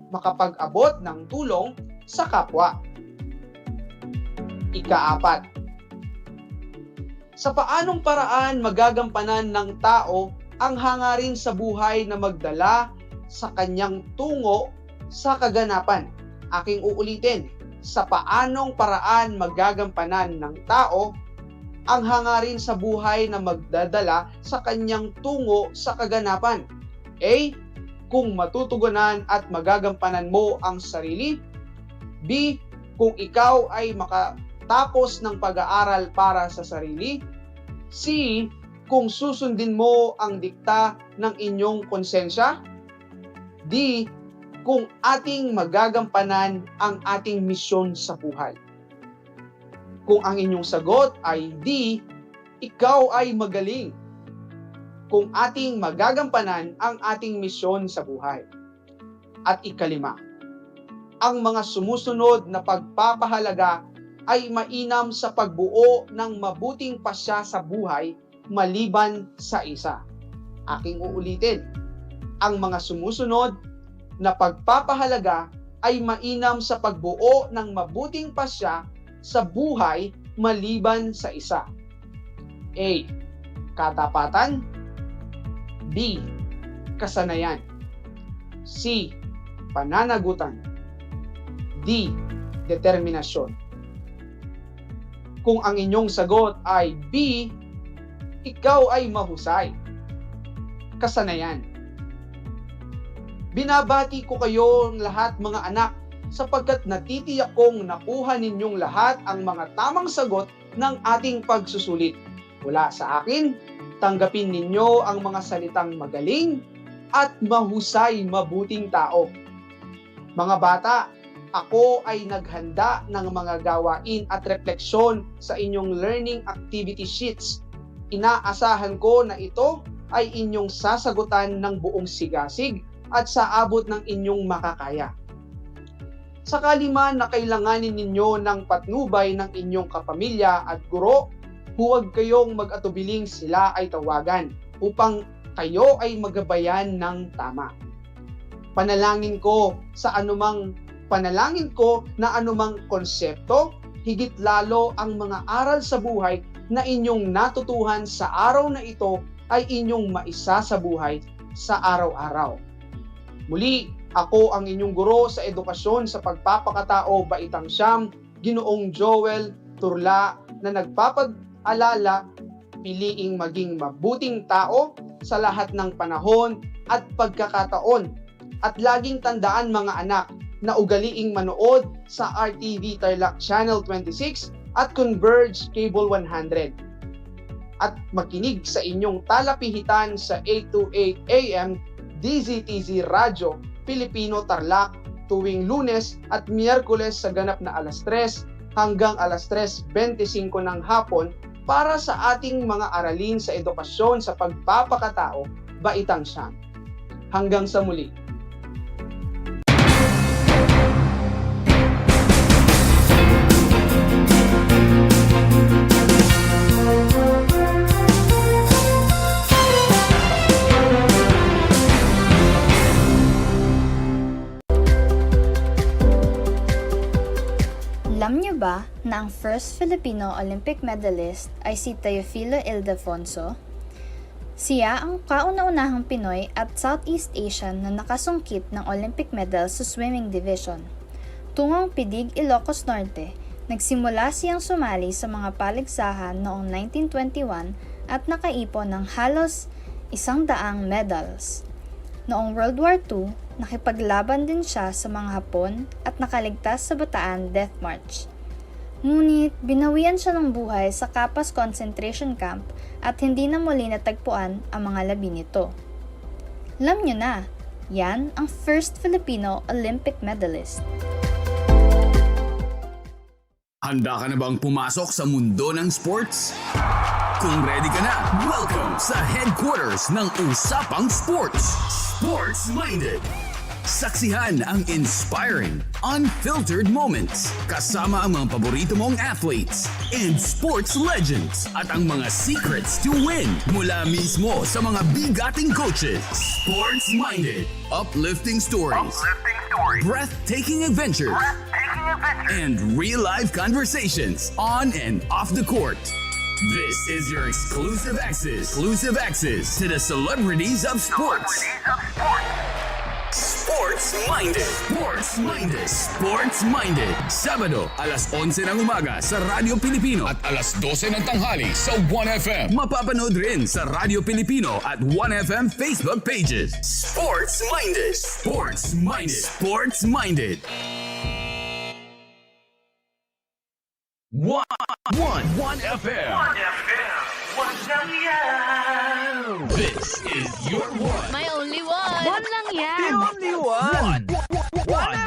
makapag-abot ng tulong sa kapwa. Ikaapat, sa paanong paraan magagampanan ng tao ang hangarin sa buhay na magdala sa kanyang tungo sa kaganapan? Aking uulitin, sa paanong paraan magagampanan ng tao ang hangarin sa buhay na magdadala sa kanyang tungo sa kaganapan? A. Kung matutugunan at magagampanan mo ang sarili. B. Kung ikaw ay makatapos ng pag-aaral para sa sarili. C. kung susundin mo ang dikta ng inyong konsensya? D. Kung ating magagampanan ang ating misyon sa buhay. Kung ang inyong sagot ay D, ikaw ay magaling. Kung ating magagampanan ang ating misyon sa buhay. At ikalima, ang mga sumusunod na pagpapahalaga ay mainam sa pagbuo ng mabuting pasya sa buhay maliban sa isa. Aking uulitin, ang mga sumusunod na pagpapahalaga ay mainam sa pagbuo ng mabuting pasya sa buhay maliban sa isa. A. Katapatan. B. Kasanayan. C. Pananagutan. D. Determinasyon. Kung ang inyong sagot ay B, ikaw ay mahusay. Kasanayan. Binabati ko kayong lahat mga anak sapagkat natitiyak kong nakuha ninyong lahat ang mga tamang sagot ng ating pagsusulit. Mula sa akin, tanggapin ninyo ang mga salitang magaling at mahusay mabuting tao. Mga bata, ako ay naghanda ng mga gawain at refleksyon sa inyong learning activity sheets. Inaasahan ko na ito ay inyong sasagutan ng buong sigasig at sa abot ng inyong makakaya. Sakali man na kailanganin ninyo ng patnubay ng inyong kapamilya at guro, huwag kayong mag-atubiling sila ay tawagan upang kayo ay magabayan ng tama. Panalangin ko na anumang konsepto, higit lalo ang mga aral sa buhay na inyong natutuhan sa araw na ito ay inyong maisa sa buhay sa araw-araw. Muli, ako ang inyong guro sa edukasyon sa pagpapakatao Baitang Siyam, Ginoong Joel Turla, na nagpapag-alala, piliing maging mabuting tao sa lahat ng panahon at pagkakataon. At laging tandaan mga anak na ugaliing manood sa RTV Tarlac Channel 26 at Converge Cable 100. At makinig sa inyong talapihitan sa 828 AM DZTZ Radio Filipino Tarlac tuwing Lunes at Miyerkules sa ganap na alas 3 hanggang alas 3:25 ng hapon para sa ating mga aralin sa edukasyon sa pagpapakatao Baitang Siyam. Hanggang sa muli. Alam niyo ba na ang first Filipino Olympic medalist ay si Teofilo Ildefonso? Siya ang kauna-unahang Pinoy at Southeast Asian na nakasungkit ng Olympic medal sa swimming division. Tungong Pidig, Ilocos Norte, nagsimula siyang sumali sa mga paligsahan noong 1921 at nakaipon ng halos 100 medals. Noong World War II, nakipaglaban din siya sa mga Hapon at nakaligtas sa Bataan Death March. Ngunit binawian siya ng buhay sa Capas Concentration Camp at hindi na muli natagpuan ang mga labi nito. Alam niyo na, yan ang first Filipino Olympic medalist. Handa ka na bang pumasok sa mundo ng sports? Kung ready ka na, welcome sa headquarters ng Usapang Sports, Sports Minded. Saksihan ang inspiring, unfiltered moments kasama ang mga paborito mong athletes and sports legends at ang mga secrets to win mula mismo sa mga bigating coaches. Sports Minded, uplifting stories, breathtaking adventures, and real-life conversations on and off the court. This is your exclusive access to the celebrities of sports. Sports Minded. Sports Minded. Sports Minded. Sabado, alas 11 ng umaga sa Radyo Pilipino at alas 12 ng tanghali sa 1FM. Mapapanood rin sa Radyo Pilipino at 1FM Facebook pages. Sports Minded. Sports Minded. Sports Minded. 1FM. This is your one. My only one. One lang yan. The only one. One.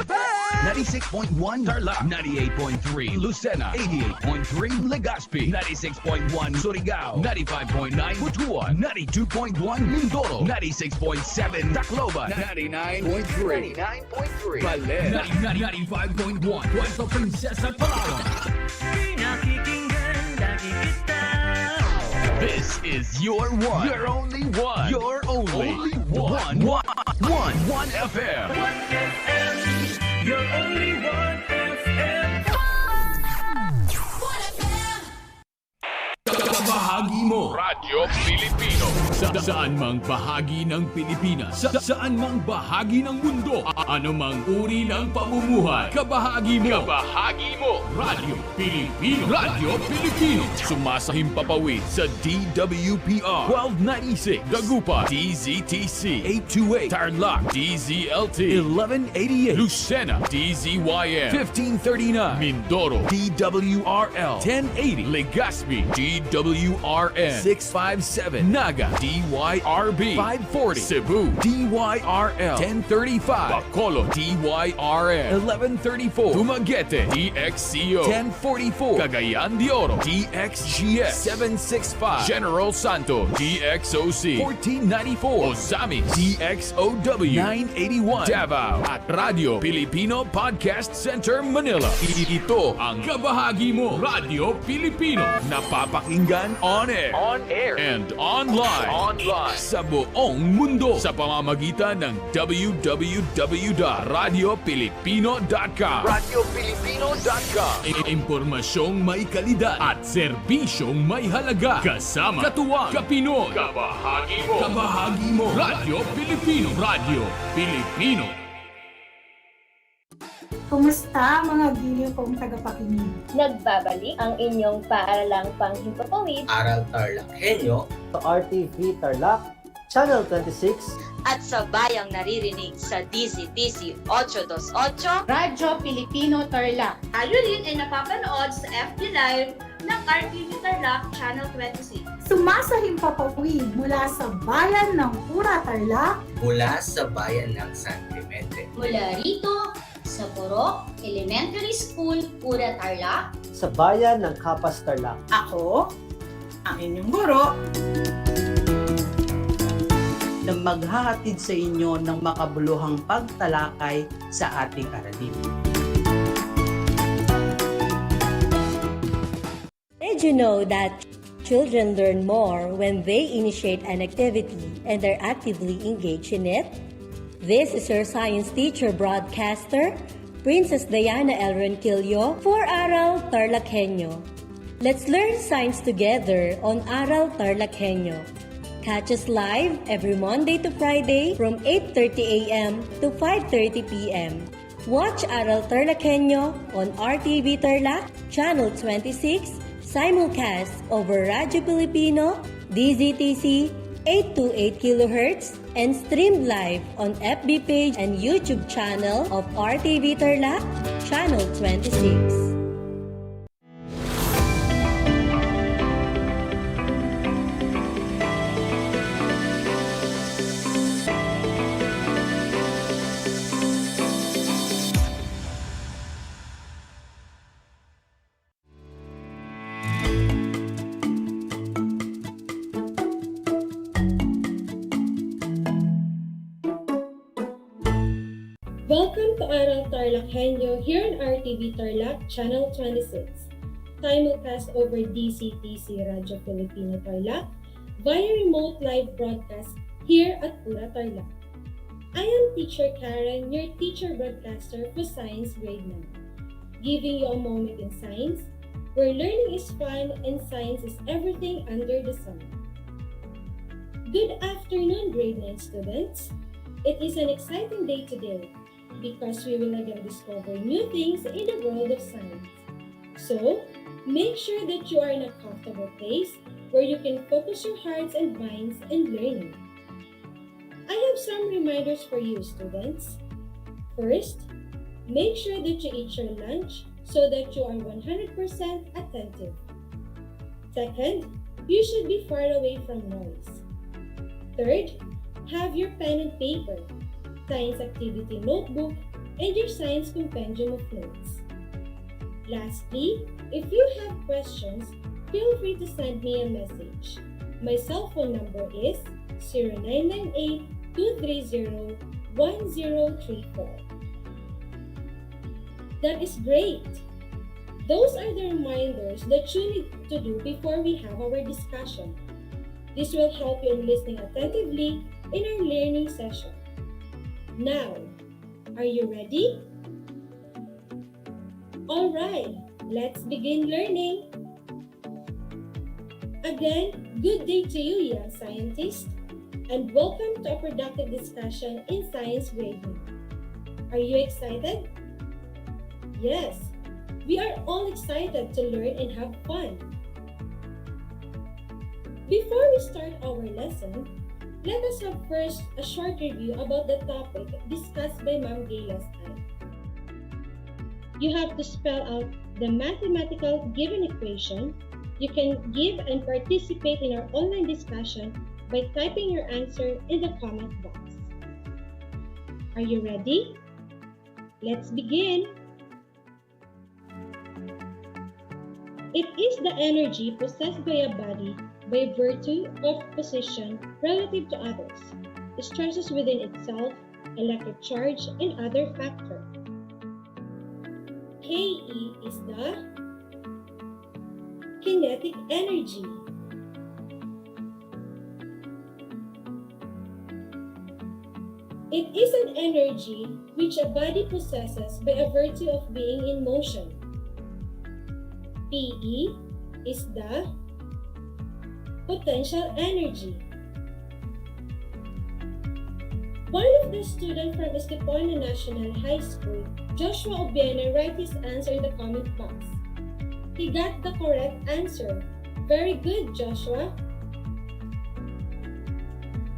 96.1 Tarlac, 98.3 Lucena, 88.3 Legazpi, 96.1 Surigao, 95.9 Butuan, 92.1 Mindoro, 96.7 Tacloban, 99.3 Baler, 95.1 Puerto Princesa, Palawan. This is your one. Your only one. Your only one. One FM. Your only one FM. Bahagi mo. Radyo Pilipino. Saan mang bahagi ng Pilipinas. Saan mang bahagi ng mundo. Ano mang uri ng pamumuhay. Kabahagi mo. Kabahagi mo. Radyo Pilipino. Radyo Pilipino. Sumasahimpapawid sa DWPR 1296. Dagupan DZTC 828. Tarlac DZLT 1188. Lucena DZYM 1539. Mindoro DWRL 1080. Legazpi DWRN 657. Naga DYRB 540. Cebu DYRL 1035. Bacolod DYRN 1134. Dumaguete DXCO 1044. Cagayan de Oro DXGS 765. General Santos DXOC 1494. Ozamis DXOW 981. Davao at Radio Filipino Podcast Center Manila. Ito ang kabahagi mo. Radio Filipino. Napapakinggan on air and online sa buong mundo sa pamamagitan ng www.radiopilipino.com. Radiopilipino.com. Impormasyong may kalidad at serbisyong may halaga. Kasama katuwang kapinoy. Kabahagi mo. Radio Pilipino. Radio Pilipino. Kumusta mga giliw kong tagapakinig? Nagbabalik ang inyong paaralang panghimpapawid. Aral TarlakHenyo sa RTV Tarlac, Channel 26 at sa bayang naririnig sa DZTC 828 Radyo Pilipino Tarlac. Tayo rin ay napapanood sa FB Live ng RTV Tarlac Channel 26. Sumasahimpapawid mula sa bayan ng Pura Tarlac, mula sa bayan ng San Clemente, Mula rito sa Borok Elementary School, Pura Tarlac, sa bayan ng Kapas Tarlac. Ako, ang inyong guro, na maghahatid sa inyo ng makabuluhang pagtalakay sa ating aralin. Did you know that children learn more when they initiate an activity and are actively engaged in it? This is your science teacher broadcaster, Princess Diana L. Ronquillo for Aral TarlakHenyo. Let's learn science together on Aral TarlakHenyo. Catch us live every Monday to Friday from 8:30 a.m. to 5:30 p.m. Watch Aral TarlakHenyo on RTV Tarlac, Channel 26, simulcast over Radyo Pilipino, DZTC 828 kHz, and streamed live on FB page and YouTube channel of RTV Tarlac, Channel 26. Welcome to Aral TarlakHenyo here on RTV Tarlac, Channel 26. Simulcast over DCTC Radyo Filipino Tarlac via remote live broadcast here at Pura Tarlac. I am Teacher Karen, your teacher broadcaster for Science Grade 9, giving you a moment in science where learning is fun and science is everything under the sun. Good afternoon, Grade 9 students. It is an exciting day today, because we will again discover new things in the world of science. So, make sure that you are in a comfortable place where you can focus your hearts and minds in learning. I have some reminders for you, students. First, make sure that you eat your lunch so that you are 100% attentive. Second, You should be far away from noise. Third, have your pen and paper, science activity notebook, and your science compendium of notes. Lastly, if you have questions, feel free to send me a message. My cell phone number is 0998-230-1034. That is great! Those are the reminders that you need to do before we have our discussion. This will help you in listening attentively in our learning session. Now, are you ready? Alright, let's begin learning. Again, good day to you, young scientists, and welcome to a productive discussion in Science Grade 1. Are you excited? Yes, we are all excited to learn and have fun. Before we start our lesson, let us have first a short review about the topic discussed by Ma'am Gay last time. You have to spell out the mathematical given equation. You can give and participate in our online discussion by typing your answer in the comment box. Are you ready? Let's begin. It is the energy possessed by a body by virtue of position relative to others, stresses within itself, electric charge, and other factors. Ke is the kinetic energy. It is an energy which a body possesses by a virtue of being in motion. Pe is the potential energy. One of the students from Estepono National High School, Joshua Obiena, write his answer in the comment box. He got the correct answer. Very good, Joshua.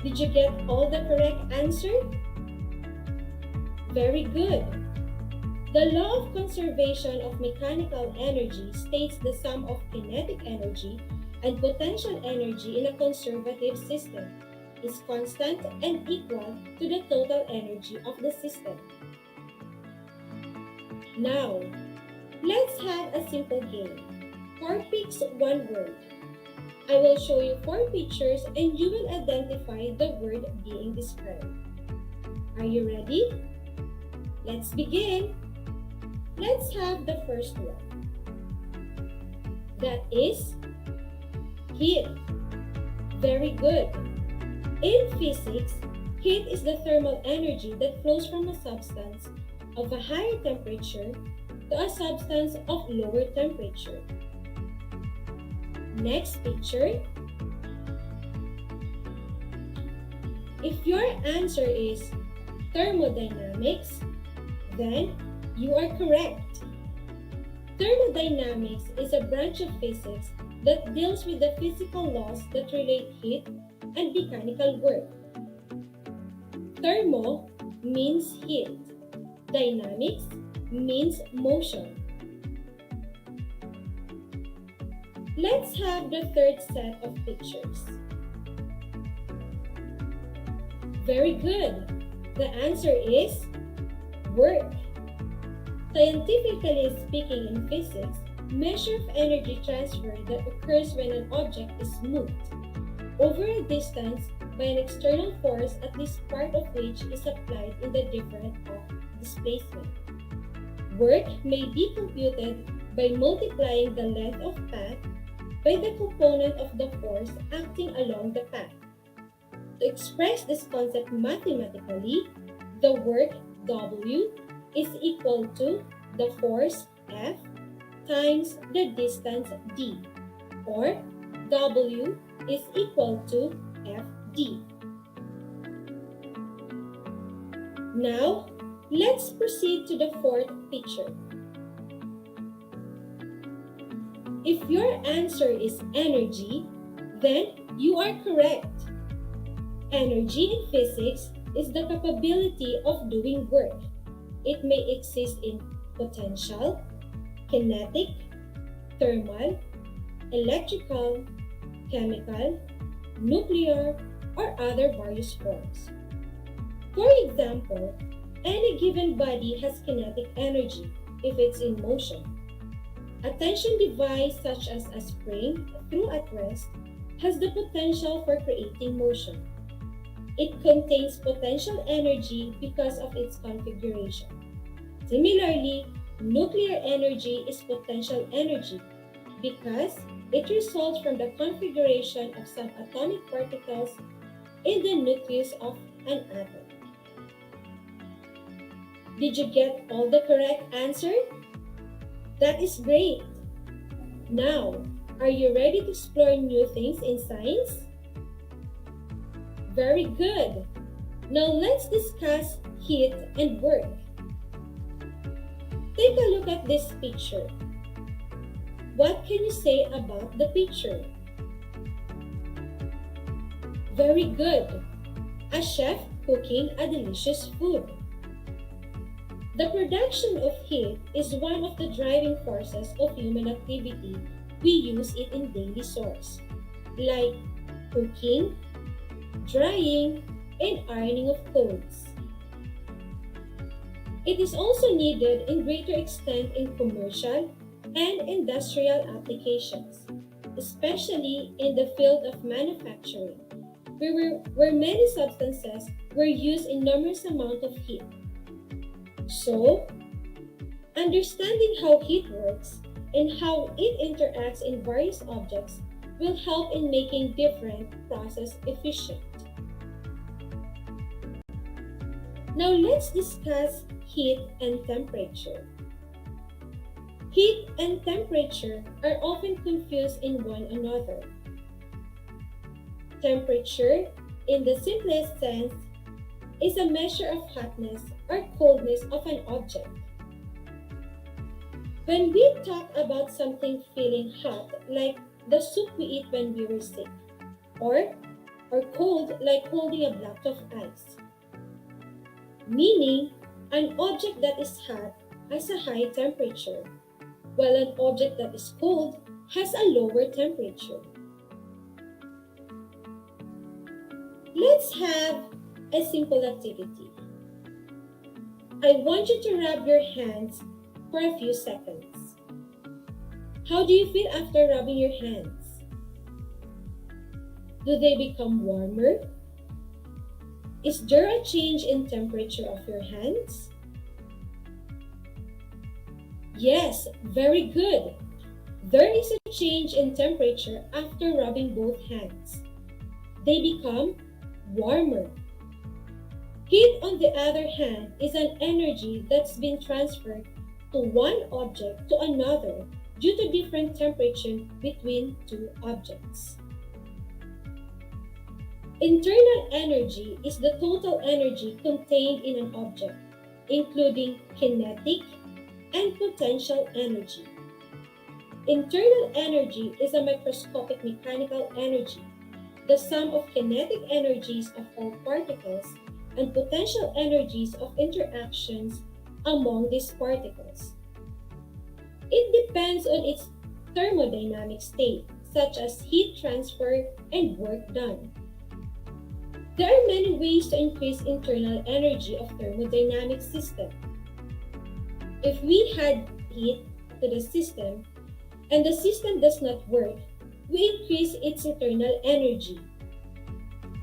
Did you get all the correct answer? Very good. The law of conservation of mechanical energy states the sum of kinetic energy and potential energy in a conservative system is constant and equal to the total energy of the system. Now, let's have a simple game. 4 picks, 1 word. I will show you 4 pictures and you will identify the word being described. Are you ready? Let's begin. Let's have the first one. That is heat. Very good. In physics, heat is the thermal energy that flows from a substance of a higher temperature to a substance of lower temperature. Next picture. If your answer is thermodynamics, then you are correct. Thermodynamics is a branch of physics that deals with the physical laws that relate heat and mechanical work. Thermo means heat. Dynamics means motion. Let's have the third set of pictures. Very good. The answer is work. Scientifically speaking, in physics, measure of energy transfer that occurs when an object is moved over a distance by an external force, at least part of which is applied in the difference of displacement. Work may be computed by multiplying the length of path by the component of the force acting along the path. To express this concept mathematically, the work W is equal to the force F times the distance D, or W is equal to FD. Now, let's proceed to the fourth picture. If your answer is energy, then you are correct. Energy in physics is the capability of doing work. It may exist in potential, kinetic, thermal, electrical, chemical, nuclear, or other various forms. For example, any given body has kinetic energy if it's in motion. A tension device such as a spring through at rest has the potential for creating motion. It contains potential energy because of its configuration. Similarly, nuclear energy is potential energy because it results from the configuration of some atomic particles in the nucleus of an atom. Did you get all the correct answer? That is great! Now, are you ready to explore new things in science? Very good! Now let's discuss heat and work. Take a look at this picture. What can you say about the picture? Very good! A chef cooking a delicious food. The production of heat is one of the driving forces of human activity. We use it in daily source, like cooking, drying, and ironing of clothes. It is also needed in greater extent in commercial and industrial applications, especially in the field of manufacturing, where many substances were used in enormous amount of heat. So, understanding how heat works and how it interacts in various objects will help in making different processes efficient. Now let's discuss heat and temperature. Heat and temperature are often confused in one another. Temperature, in the simplest sense, is a measure of hotness or coldness of an object. When we talk about something feeling hot, like the soup we eat when we were sick, or cold, like holding a block of ice, meaning an object that is hot has a high temperature, while an object that is cold has a lower temperature. Let's have a simple activity. I want you to rub your hands for a few seconds. How do you feel after rubbing your hands? Do they become warmer? Is there a change in temperature of your hands? Yes, very good. There is a change in temperature after rubbing both hands. They become warmer. Heat, on the other hand, is an energy that's been transferred to one object to another due to different temperature between two objects. Internal energy is the total energy contained in an object, including kinetic and potential energy. Internal energy is a microscopic mechanical energy, the sum of kinetic energies of all particles and potential energies of interactions among these particles. It depends on its thermodynamic state, such as heat transfer and work done. There are many ways to increase internal energy of thermodynamic system. If we add heat to the system and the system does not work, we increase its internal energy.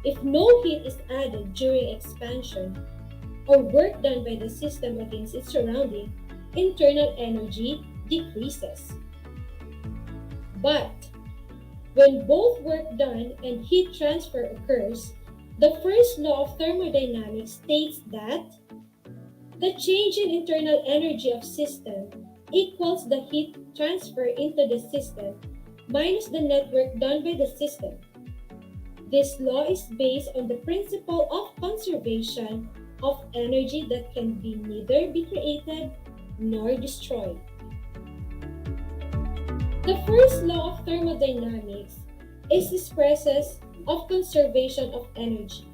If no heat is added during expansion or work done by the system against its surrounding, internal energy decreases. But when both work done and heat transfer occurs, the first law of thermodynamics states that the change in internal energy of system equals the heat transfer into the system minus the net work done by the system. This law is based on the principle of conservation of energy that can be neither be created nor destroyed. The first law of thermodynamics is this process of conservation of energy.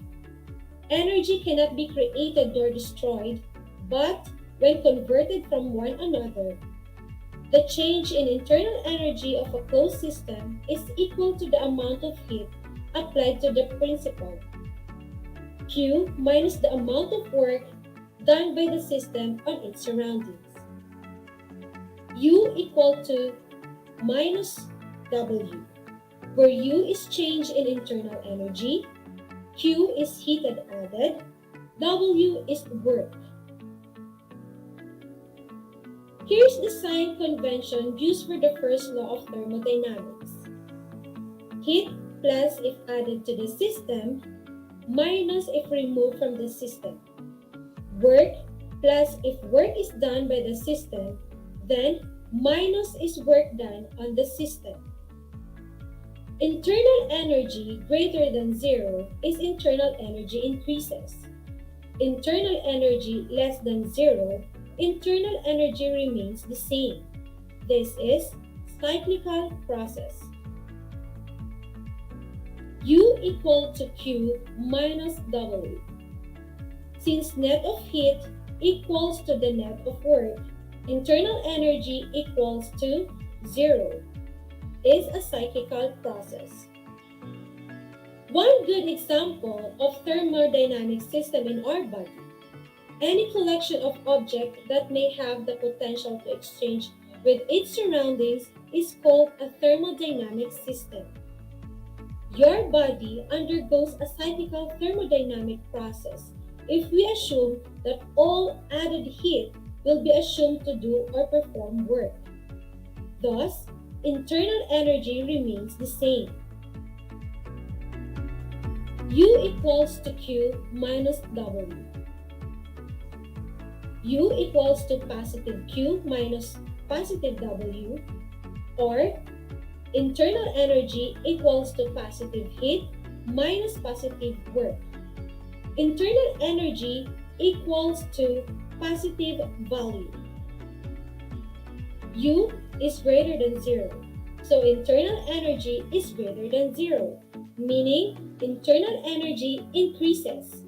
Energy cannot be created nor destroyed, but when converted from one another, The change in internal energy of a closed system is equal to the amount of heat applied to the principal. Q minus the amount of work done by the system on its surroundings. U equal to minus W, where U is change in internal energy, Q is heat added, W is work. Here's the sign convention used for the first law of thermodynamics. Heat plus if added to the system minus if removed from the system. Work plus if work is done by the system, then minus is work done on the system. Internal energy greater than 0 is internal energy increases. Internal energy less than 0, internal energy remains the same. This is cyclical process. U equal to Q minus W. Since net of heat equals to the net of work, internal energy equals to 0. Is a cyclical process. One good example of thermodynamic system in our body, any collection of objects that may have the potential to exchange with its surroundings is called a thermodynamic system. Your body undergoes a cyclical thermodynamic process if we assume that all added heat will be assumed to do or perform work. Thus, internal energy remains the same. U equals to Q minus W. U equals to positive Q minus positive W, or internal energy equals to positive heat minus positive work. Internal energy equals to positive value. U is greater than 0, so internal energy is greater than 0, meaning internal energy increases.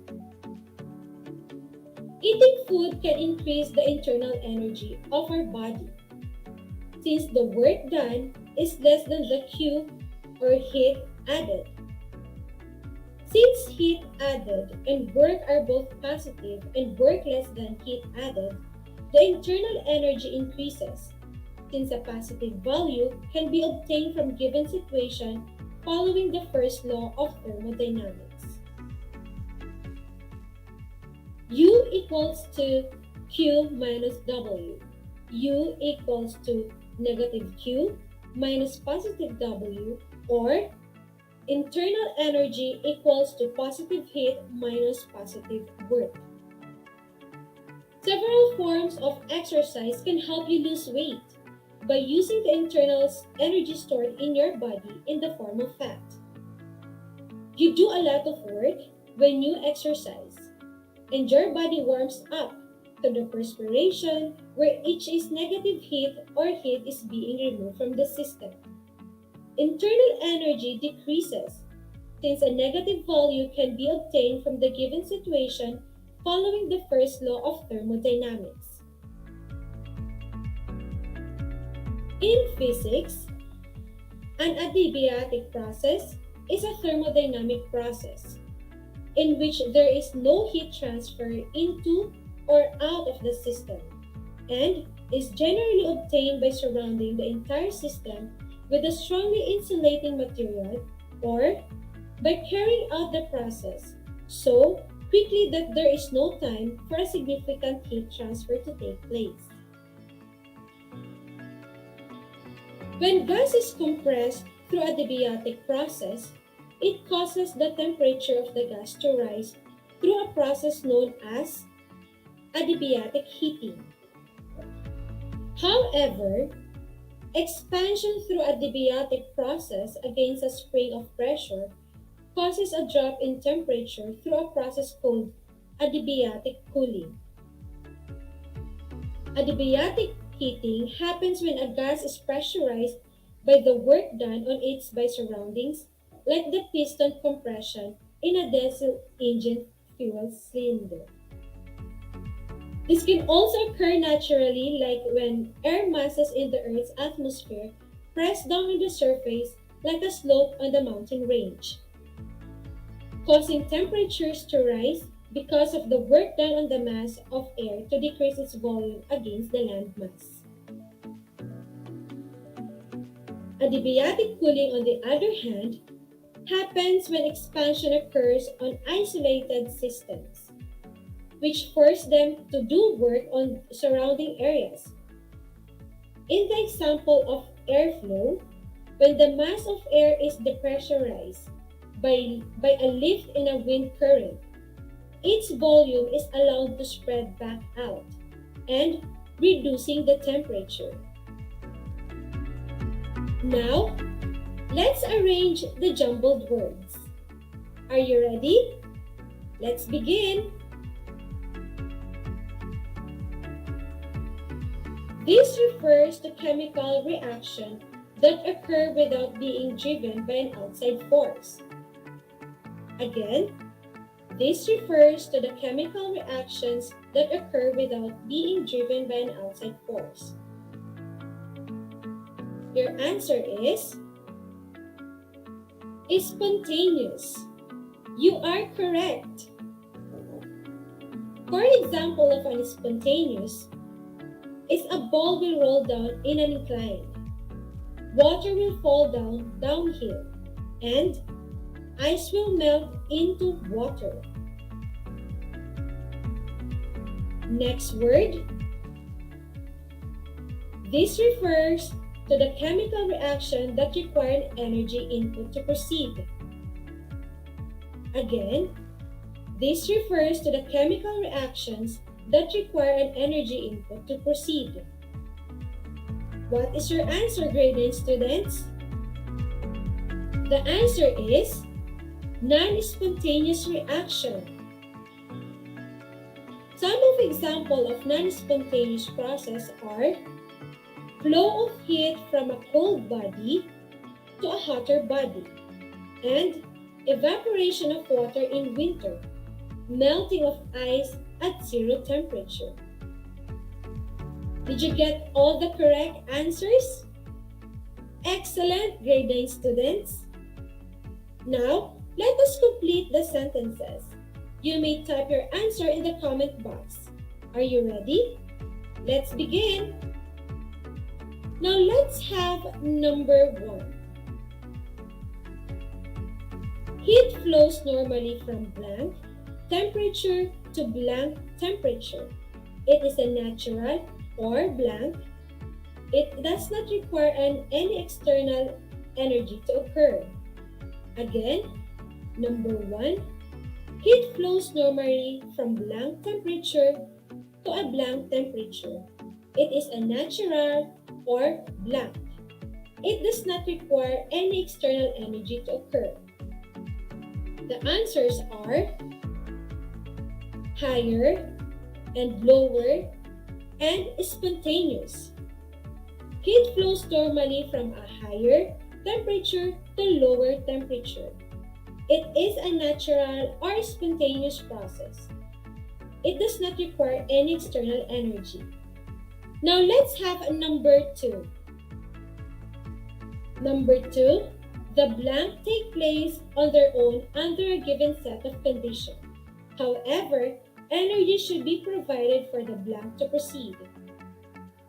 Eating food can increase the internal energy of our body, since the work done is less than the Q or heat added. Since heat added and work are both positive and work less than heat added, the internal energy increases, since a positive value can be obtained from given situation following the first law of thermodynamics. U equals to Q minus W. U equals to negative Q minus positive W, or internal energy equals to positive heat minus positive work. Several forms of exercise can help you lose weight by using the internal energy stored in your body in the form of fat. You do a lot of work when you exercise, and your body warms up to the perspiration where each is negative heat or heat is being removed from the system. Internal energy decreases since a negative value can be obtained from the given situation following the first law of thermodynamics. In physics, an adiabatic process is a thermodynamic process in which there is no heat transfer into or out of the system and is generally obtained by surrounding the entire system with a strongly insulating material or by carrying out the process so quickly that there is no time for a significant heat transfer to take place. When gas is compressed through a adiabatic process, it causes the temperature of the gas to rise through a process known as adiabatic heating. However, expansion through a adiabatic process against a spring of pressure causes a drop in temperature through a process called adiabatic cooling. Adiabatic heating happens when a gas is pressurized by the work done on it by surroundings, like the piston compression in a diesel engine fuel cylinder. This can also occur naturally, like when air masses in the Earth's atmosphere press down on the surface like a slope on the mountain range, causing temperatures to rise because of the work done on the mass of air to decrease its volume against the land mass. Adiabatic cooling, on the other hand, happens when expansion occurs on isolated systems, which force them to do work on surrounding areas. In the example of airflow, when the mass of air is depressurized by a lift in a wind current, its volume is allowed to spread back out and reducing the temperature. Now, let's arrange the jumbled words. Are you ready? Let's begin. This refers to chemical reaction that occur without being driven by an outside force. Again, this refers to the chemical reactions that occur without being driven by an outside force. Your answer is spontaneous. You are correct. For an example of an spontaneous is a ball will roll down in an incline. Water will fall downhill, and ice will melt into water. Next word. This refers to the chemical reaction that require an energy input to proceed. Again, this refers to the chemical reactions that require an energy input to proceed. What is your answer, grade 9 students? The answer is non-spontaneous reaction. Some of examples of non-spontaneous process are flow of heat from a cold body to a hotter body, and evaporation of water in winter, melting of ice at 0 temperature. Did you get all the correct answers? Excellent, grade 9 students. Now, let us complete the sentences. You may type your answer in the comment box. Are you ready? Let's begin. Now let's have number 1. Heat flows normally from blank temperature to blank temperature. It is a natural or blank. It does not require any external energy to occur. Again, number 1. Heat flows normally from blank temperature to a blank temperature. It is a natural or blank. It does not require any external energy to occur. The answers are higher and lower and spontaneous. Heat flows normally from a higher temperature to lower temperature. It is a natural or spontaneous process. It does not require any external energy. Now let's have number 2. Number 2, the blank take place on their own under a given set of conditions. However, energy should be provided for the blank to proceed.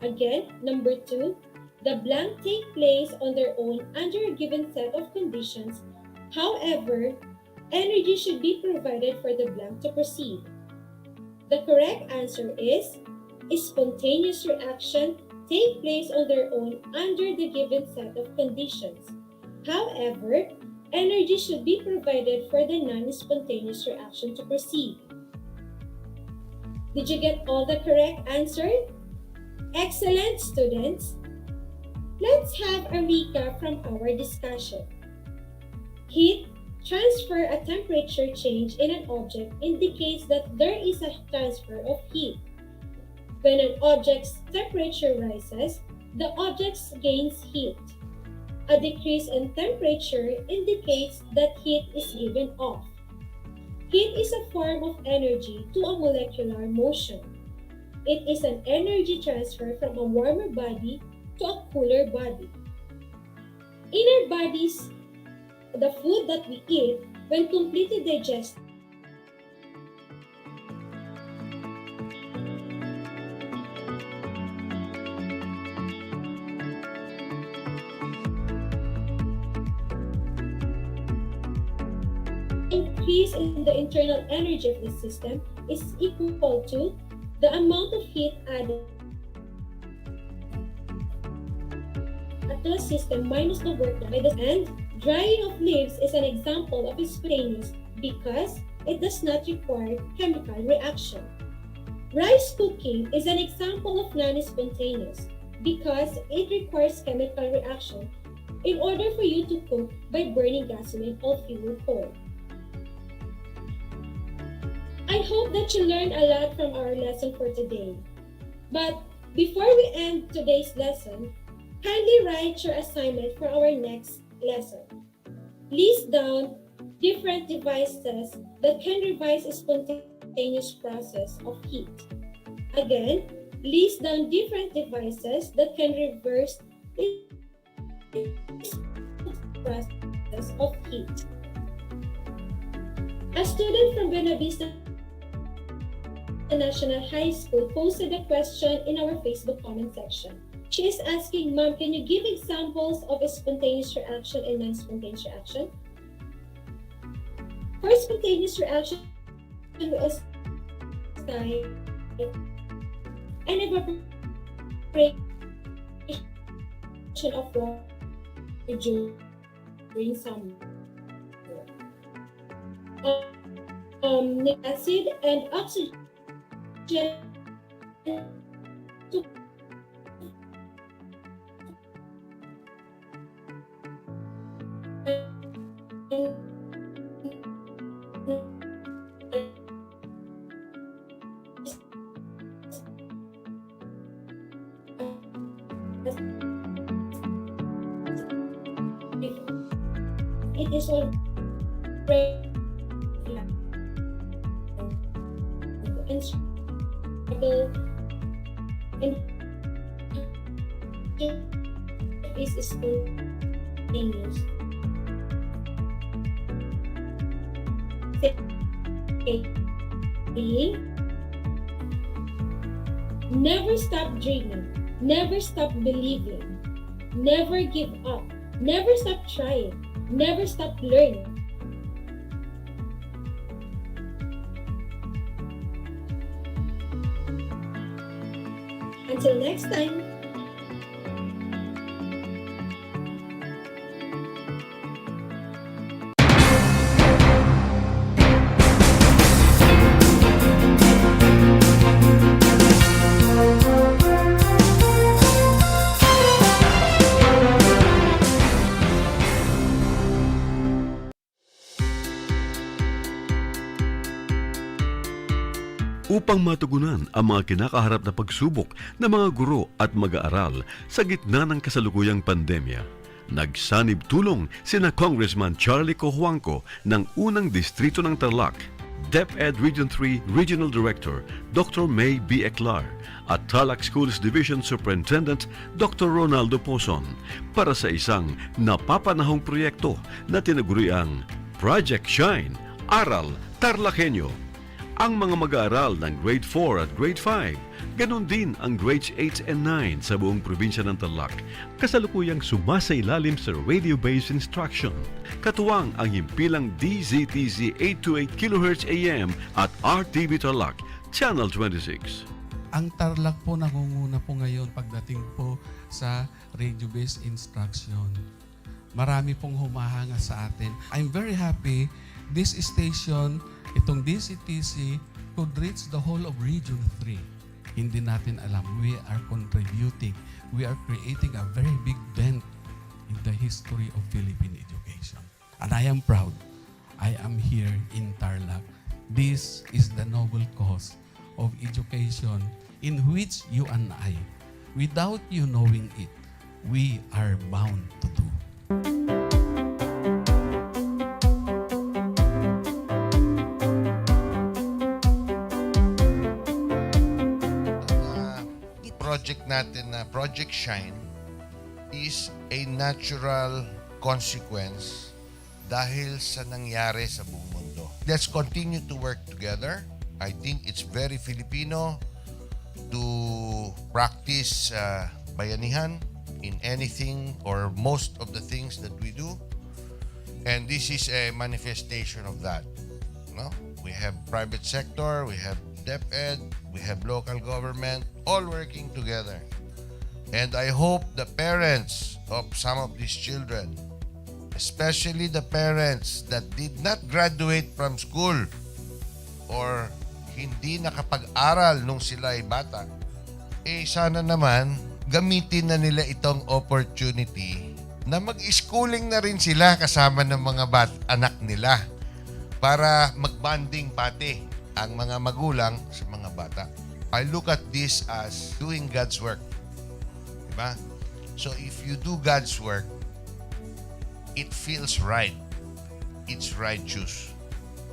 Again, number 2, the blank take place on their own under a given set of conditions. However, energy should be provided for the blank to proceed. The correct answer is spontaneous reaction take place on their own under the given set of conditions. However, energy should be provided for the non-spontaneous reaction to proceed. Did you get all the correct answer? Excellent, students! Let's have a recap from our discussion. Heat transfer, a temperature change in an object, indicates that there is a transfer of heat. When an object's temperature rises, the object gains heat. A decrease in temperature indicates that heat is given off. Heat is a form of energy to a molecular motion. It is an energy transfer from a warmer body to a cooler body. In our bodies, the food that we eat, when completely digested, increase in the internal energy of the system is equal to the amount of heat added to the system minus the work done by the and drying of leaves is an example of spontaneous because it does not require chemical reaction. Rice cooking is an example of non-spontaneous because it requires chemical reaction in order for you to cook by burning gasoline or fuel oil. I hope that you learned a lot from our lesson for today. But before we end today's lesson, kindly write your assignment for our next lesson. List down different devices that can revise a spontaneous process of heat. Again, list down different devices that can reverse this process of heat. A student from Buena Vista National High School posted a question in our Facebook comment section. She is asking, Ma'am, can you give examples of a spontaneous reaction and non-spontaneous reaction? For spontaneous reaction, we assign an evaporation of water during summer. Acid and oxygen it is already and struggle and is spontaneous. Never stop dreaming, never stop believing, never give up, never stop trying, never stop learning. Until next time. Upang matugunan ang mga kinakaharap na pagsubok ng mga guro at mag-aaral sa gitna ng kasalukuyang pandemya, nagsanib tulong sina Congressman Charlie Cojuangco ng unang distrito ng Tarlac, DEPED Region 3 Regional Director Dr. May B. Eclar at Tarlac Schools Division Superintendent Dr. Ronaldo Pozon para sa isang napapanahong proyekto na tinaguriang Project Shine, Aral TarlakHenyo. Ang mga mag-aaral ng Grade 4 at Grade 5, ganon din ang Grades 8 and 9 sa buong probinsya ng Tarlac, kasalukuyang sumasailalim sa radio-based instruction. Katuwang ang himpilang DZTZ 828 kHz AM at RTV Tarlac, Channel 26. Ang Tarlac po nangunguna po ngayon pagdating po sa radio-based instruction. Marami pong humahanga sa atin. I'm very happy this station, itong DCTC, could reach the whole of Region 3. Hindi natin alam, we are contributing, we are creating a very big dent in the history of Philippine education. And I am proud, I am here in Tarlac. This is the noble cause of education in which you and I, without you knowing it, we are bound to do. project natin na Project Shine is a natural consequence dahil sa nangyari sa buong mundo. Let's continue to work together. I think it's very Filipino to practice bayanihan in anything or most of the things that we do. And this is a manifestation of that. No? We have private sector, we have DEPED, we have local government, all working together. And I hope the parents of some of these children, especially the parents that did not graduate from school or hindi nakapag-aral nung sila ay bata, sana naman gamitin na nila itong opportunity na mag-schooling na rin sila kasama ng mga anak nila para mag-bonding pati ang mga magulang sa mga bata. I look at this as doing God's work. Diba? So if you do God's work, it feels right. It's righteous.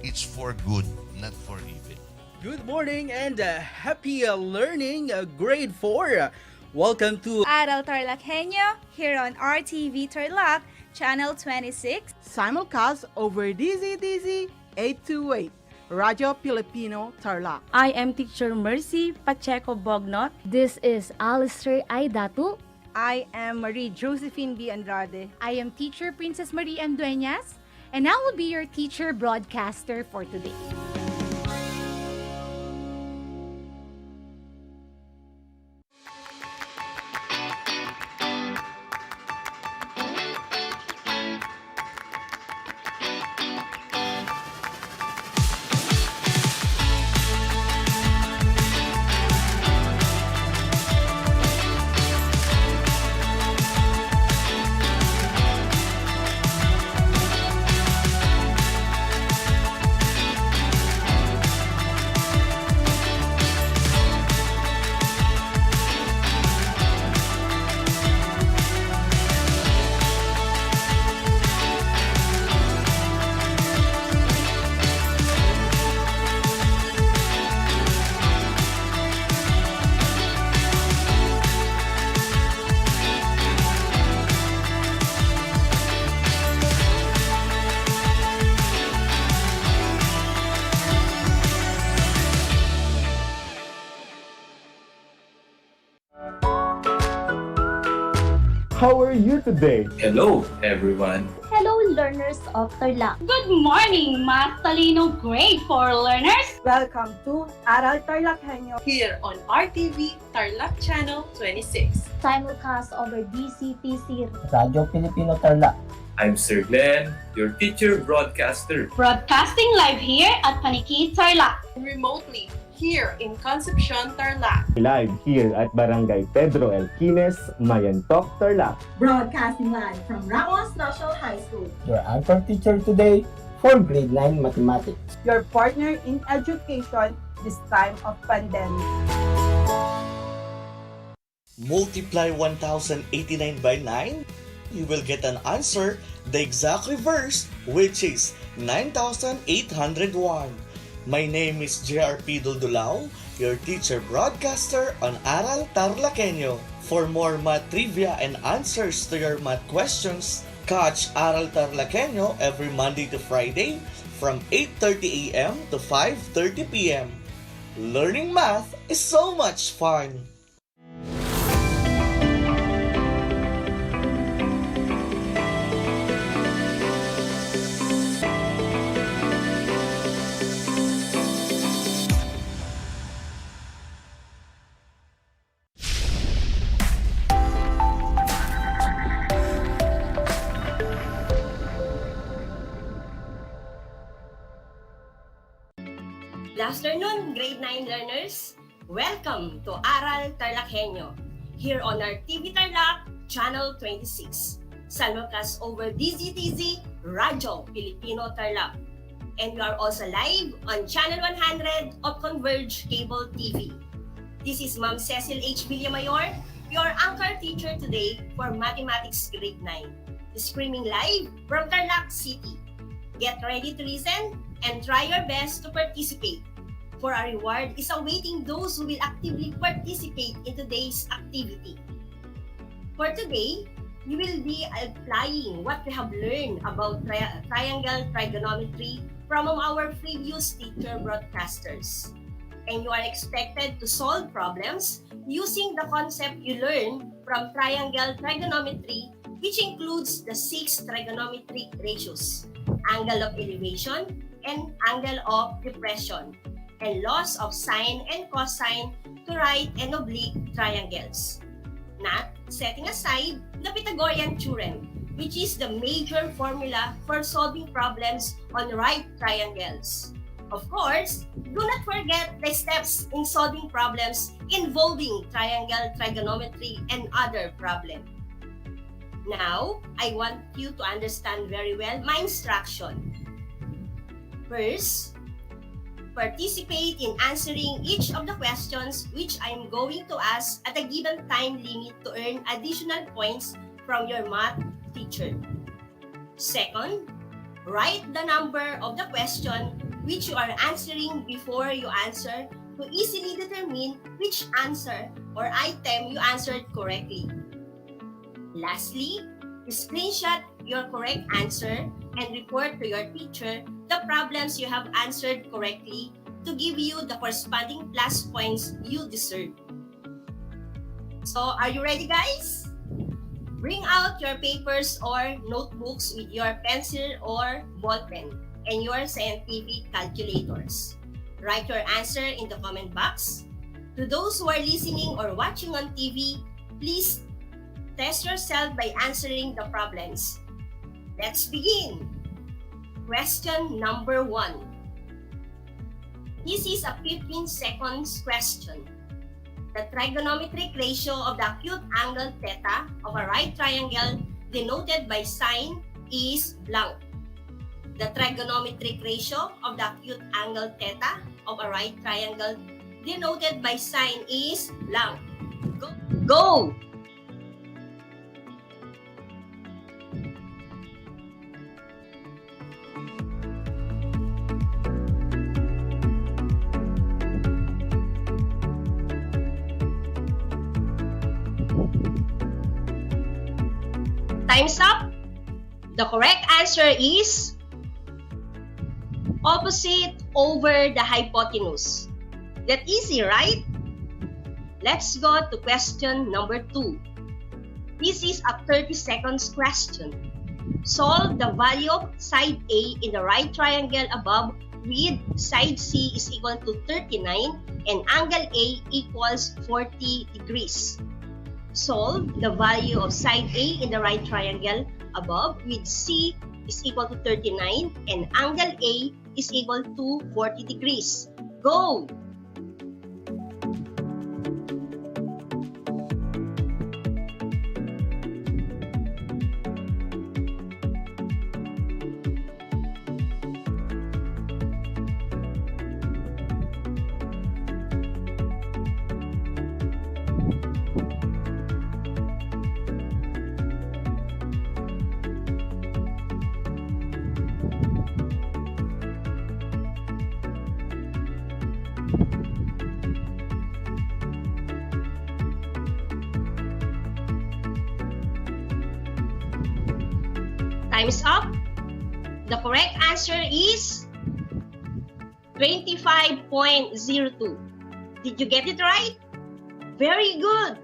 It's for good, not for evil. Good morning and happy learning, grade 4. Welcome to Aral TarlakHenyo here on RTV Tarlac, Channel 26. Simulcast over DZDZ 828, Radyo Pilipino Tarlac. I am Teacher Mercy Pacheco Bognot. This is Alistair Aidatu. I am Marie Josephine B. Andrade. I am Teacher Princess Marie M. Dueñas, and I will be your teacher broadcaster for today. How are you today? Hello, everyone. Hello, learners of Tarlac. Good morning, Math Talino Grade 4 learners! Welcome to Aral TarlakHenyo here on RTV Tarlac Channel 26. Simulcast over DCTC Radyo Pilipino Tarlac. I'm Sir Glenn, your teacher broadcaster. Broadcasting live here at Paniki Tarlac. Remotely here in Concepcion, Tarlac. Live here at Barangay Pedro Elquines, Mayantok, Tarlac. Broadcasting live from Ramos National High School. Your anchor teacher today for grade 9 mathematics. your partner in education this time of pandemic. Multiply 1089 by 9, you will get an answer, the exact reverse, which is 9,801. My name is JRP Duldulao, your teacher broadcaster on Aral TarlakHenyo. For more math trivia and answers to your math questions, catch Aral TarlakHenyo every Monday to Friday from 8:30 a.m. to 5:30 p.m. Learning math is so much fun! Good afternoon, grade 9 learners. Welcome to Aral TarlakHenyo here on our TV Tarlac, Channel 26. Simulcast over DZTZ, Radyo Pilipino Tarlac. And we are also live on Channel 100 of Converge Cable TV. This is Ma'am Cecil H. Villamayor, your anchor teacher today for Mathematics Grade 9. Streaming live from Tarlac City. Get ready to listen and try your best to participate. for a reward is awaiting those who will actively participate in today's activity. For today, you will be applying what we have learned about triangle trigonometry from our previous teacher broadcasters. And you are expected to solve problems using the concept you learned from triangle trigonometry, which includes the 6 trigonometric ratios: angle of elevation and angle of depression, and laws of sine and cosine to right and oblique triangles. Not setting aside the Pythagorean theorem, which is the major formula for solving problems on right triangles. Of course, do not forget the steps in solving problems involving triangle trigonometry and other problems. Now, I want you to understand very well my instruction. First, participate in answering each of the questions which I am going to ask at a given time limit to earn additional points from your math teacher. Second, write the number of the question which you are answering before you answer to easily determine which answer or item you answered correctly. Lastly, screenshot your correct answer and report to your teacher the problems you have answered correctly to give you the corresponding plus points you deserve. So, are you ready, guys? Bring out your papers or notebooks with your pencil or ball pen and your scientific calculators. Write your answer in the comment box. To those who are listening or watching on TV, please test yourself by answering the problems. Let's begin. Question number 1. This is a 15 seconds question. The trigonometric ratio of the acute angle theta of a right triangle denoted by sine is blank. The trigonometric ratio of the acute angle theta of a right triangle denoted by sine is blank. Go! Time's up. The correct answer is opposite over the hypotenuse. That easy, right? Let's go to question number 2. This is a 30 seconds question. Solve the value of side A in the right triangle above with side C is equal to 39 and angle A equals 40 degrees. Solve the value of side A in the right triangle above with C is equal to 39 and angle A is equal to 40 degrees. Go! Time's up. The correct answer is 25.02. Did you get it right? Very good.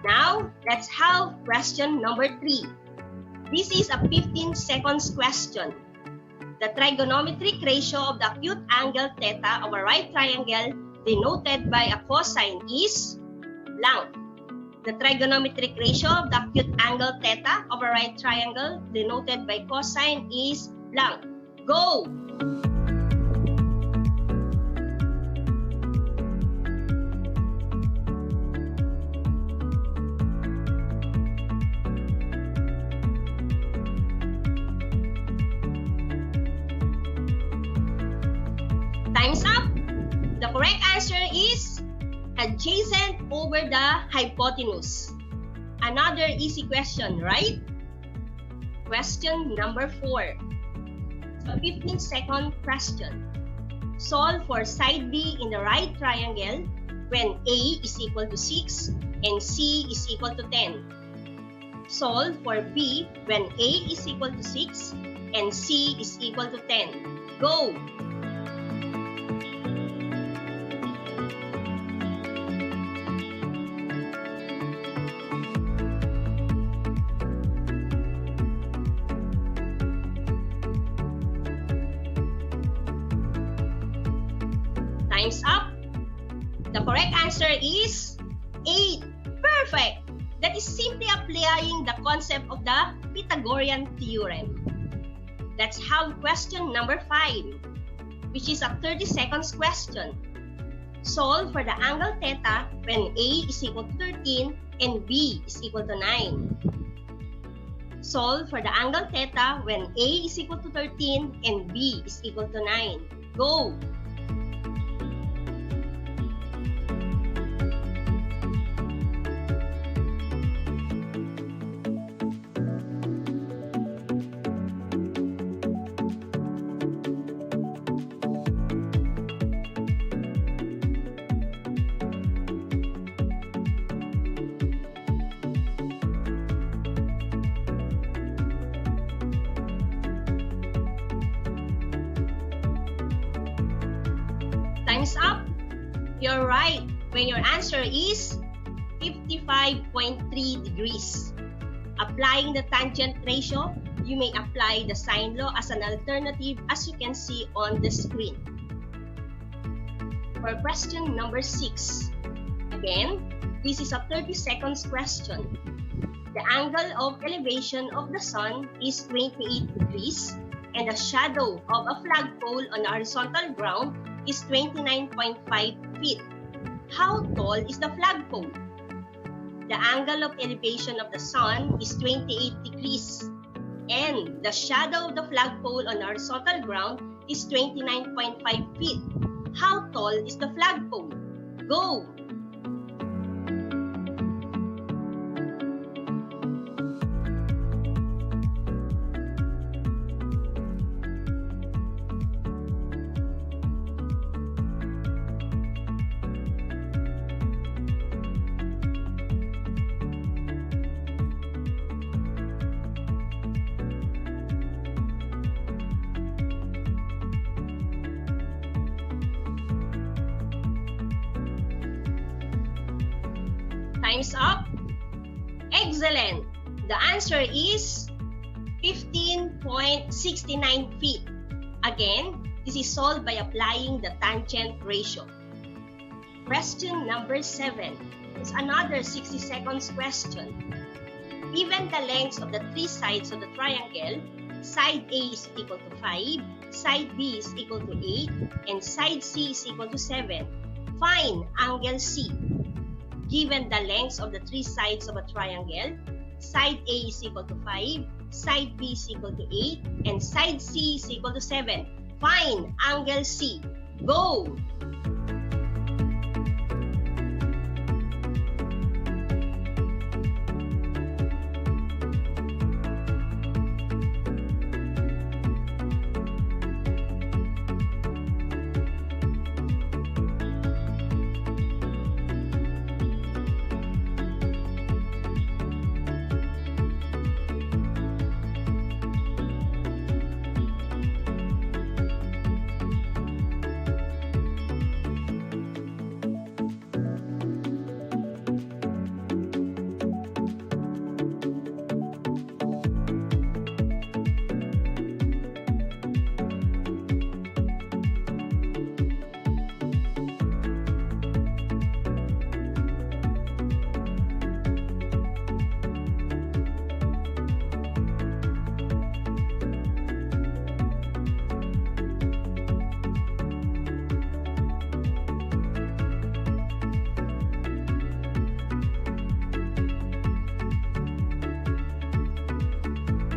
Now, let's have question number 3. This is a 15 seconds question. The trigonometric ratio of the acute angle theta of a right triangle denoted by a cosine is blank. The trigonometric ratio of the acute angle theta of a right triangle denoted by cosine is blank. Go! Time's up. The correct answer is adjacent over the hypotenuse. Another easy question, right? Question number 4. A 15-second question. Solve for side B in the right triangle when A is equal to 6 and C is equal to 10. Solve for B when A is equal to 6 and C is equal to 10. Go! Time's up. The correct answer is 8. Perfect! That is simply applying the concept of the Pythagorean theorem. Let's have question number 5, which is a 30 seconds question. Solve for the angle theta when A is equal to 13 and B is equal to 9. Solve for the angle theta when A is equal to 13 and B is equal to 9. Go! Time's up. You're right when your answer is 55.3 degrees. Applying the tangent ratio, you may apply the sine law as an alternative as you can see on the screen. For question number 6, again, this is a 30 seconds question. The angle of elevation of the sun is 28 degrees and the shadow of a flagpole on the horizontal ground is 29.5 feet. How tall is the flagpole? The angle of elevation of the sun is 28 degrees and the shadow of the flagpole on the horizontal ground is 29.5 feet. How tall is the flagpole? Go! Time's up. Excellent. The answer is 15.69 feet. Again, this is solved by applying the tangent ratio. Question number 7 is another 60 seconds question. Given the lengths of the three sides of the triangle, side A is equal to 5, side B is equal to 8, and side C is equal to 7. Find angle C. Given the lengths of the three sides of a triangle, side A is equal to 5, side B is equal to 8, and side C is equal to 7. Find angle C. Go!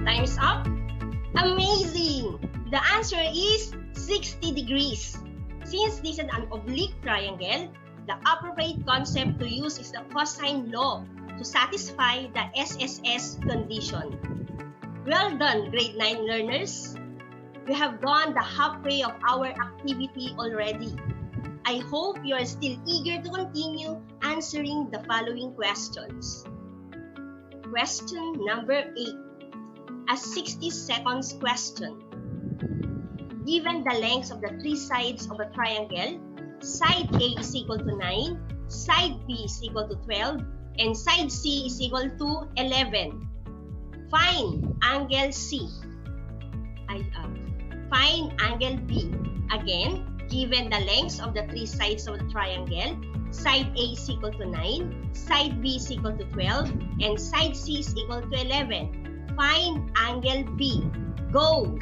Time's up. Amazing! The answer is 60 degrees. Since this is an oblique triangle, the appropriate concept to use is the cosine law to satisfy the SSS condition. Well done, grade 9 learners! We have gone the halfway of our activity already. I hope you are still eager to continue answering the following questions. Question number 8. A 60 seconds question. Given the lengths of the three sides of a triangle, side A is equal to 9, side B is equal to 12, and side C is equal to 11. Find angle C. Find angle B. Again, given the lengths of the three sides of the triangle, side A is equal to 9, side B is equal to 12, and side C is equal to 11. Find angle B. Go!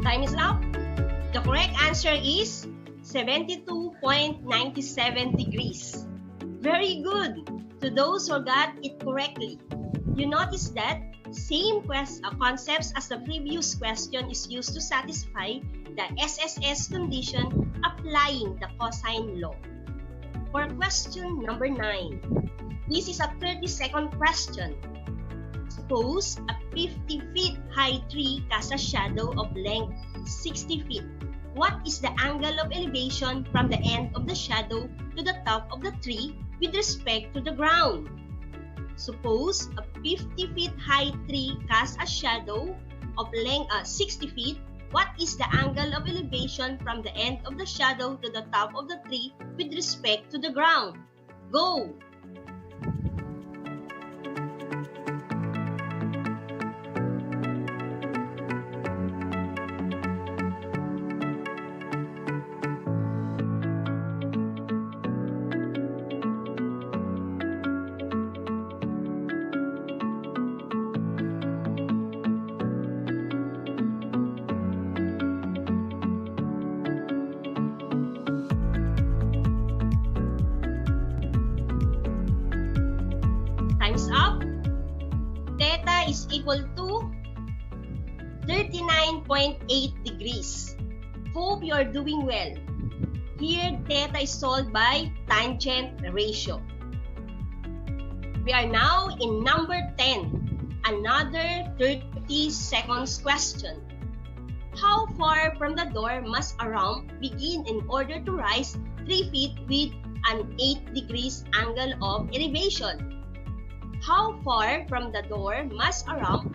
Time is up. The correct answer is 72.97 degrees. Very good to those who got it correctly. You notice that same concepts as the previous question is used to satisfy the SSS condition applying the cosine law. For question number 9, this is a 30-second question. Suppose a 50 feet high tree casts a shadow of length 60 feet. What is the angle of elevation from the end of the shadow to the top of the tree with respect to the ground? Suppose a 50 feet high tree casts a shadow of length 60 feet. What is the angle of elevation from the end of the shadow to the top of the tree with respect to the ground? Go! Time's up. Theta is equal to 39.8 degrees. Hope you are doing well. Here, theta is solved by tangent ratio. We are now in number 10, another 30 seconds question. How far from the door must a ramp begin in order to rise 3 feet with an 8 degrees angle of elevation? How far from the door must a ramp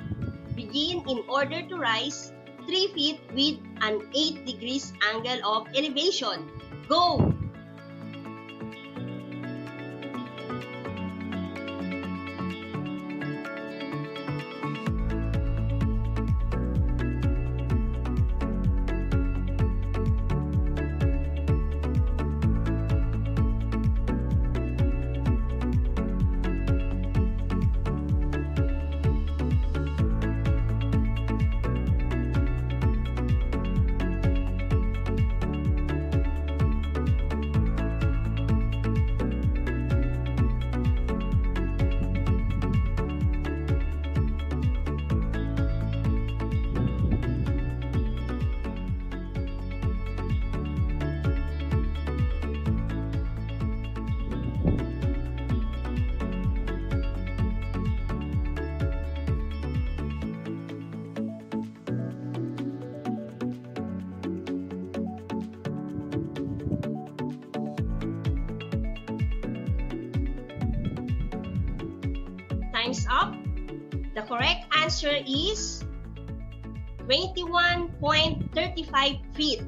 begin in order to rise 3 feet with an 8 degrees angle of elevation? Go! Time's up. The correct answer is 21.35 feet.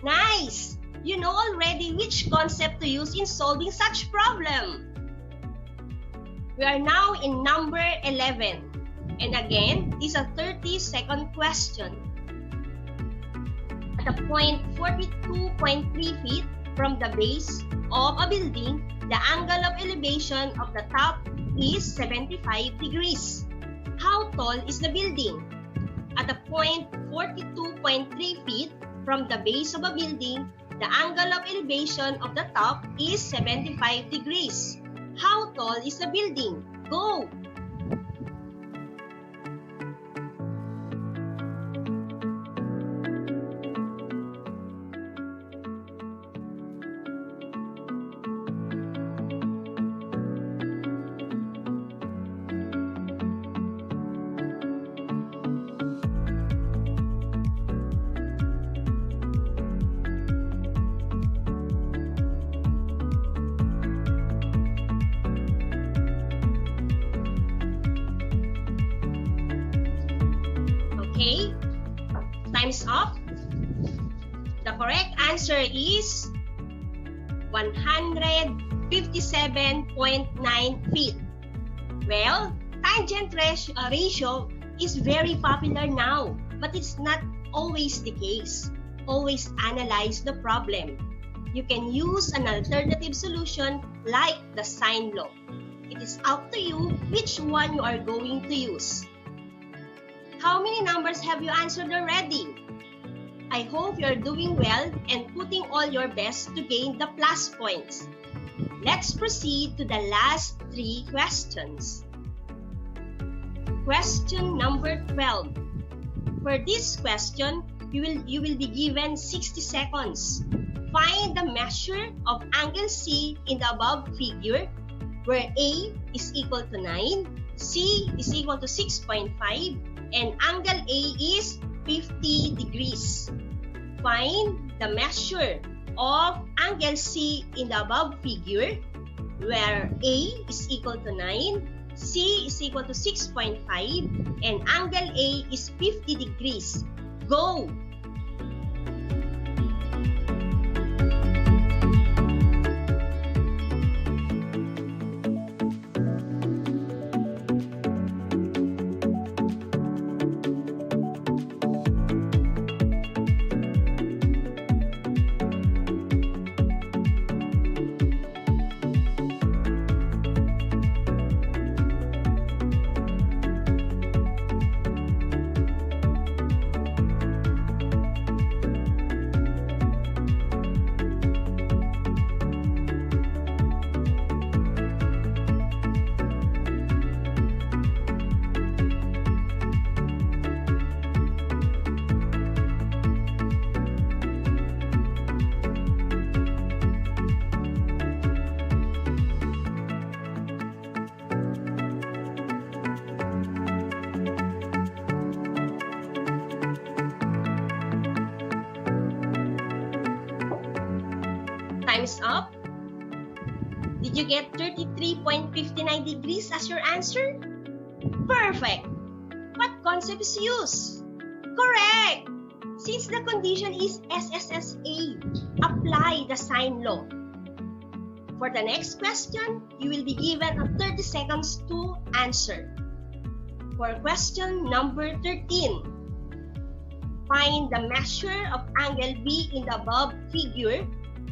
Nice! You know already which concept to use in solving such problem. We are now in number 11. And again, this is a 30-second question. At a point 42.3 feet from the base of a building, the angle of elevation of the top is 75 degrees. How tall is the building? At a point 42.3 feet from the base of a building, the angle of elevation of the top is 75 degrees. How tall is the building? Go! Okay, time's up. The correct answer is 157.9 feet. Well, tangent ratio is very popular now, but it's not always the case. Always analyze the problem. You can use an alternative solution like the sine law. It is up to you which one you are going to use. How many numbers have you answered already? I hope you are doing well and putting all your best to gain the plus points. Let's proceed to the last 3 questions. Question number 12. For this question, you will be given 60 seconds. Find the measure of angle C in the above figure, where A is equal to 9, C is equal to 6.5, and angle A is 50 degrees. Find the measure of angle C in the above figure, where A is equal to 9, C is equal to 6.5, and angle A is 50 degrees. Go! Time's up. Did you get 33.59 degrees as your answer? Perfect! What concept is used? Correct! Since the condition is SSSA, apply the sine law. For the next question, you will be given 30 seconds to answer. For question number 13, find the measure of angle B in the above figure,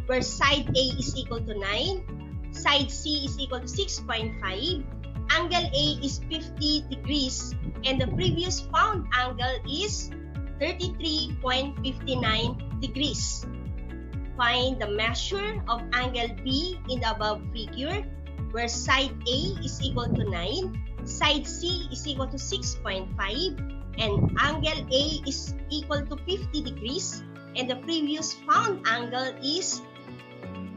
where side A is equal to 9, side C is equal to 6.5, angle A is 50 degrees, and the previous found angle is 33.59 degrees. Find the measure of angle B in the above figure, where side A is equal to 9, side C is equal to 6.5, and angle A is equal to 50 degrees, and the previous found angle is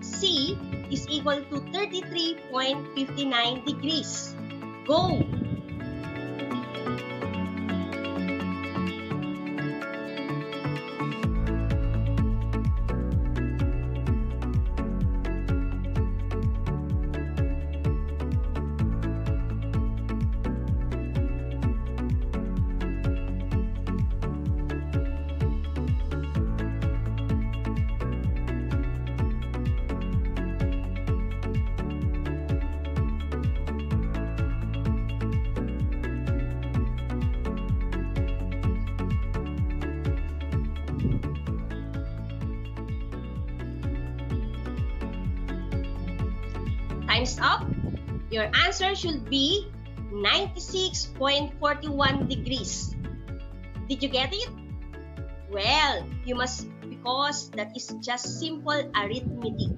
C is equal to 33.59 degrees. Go! Time's up. Your answer should be 96.41 degrees. Did you get it? Well, you must, because that is just simple arithmetic.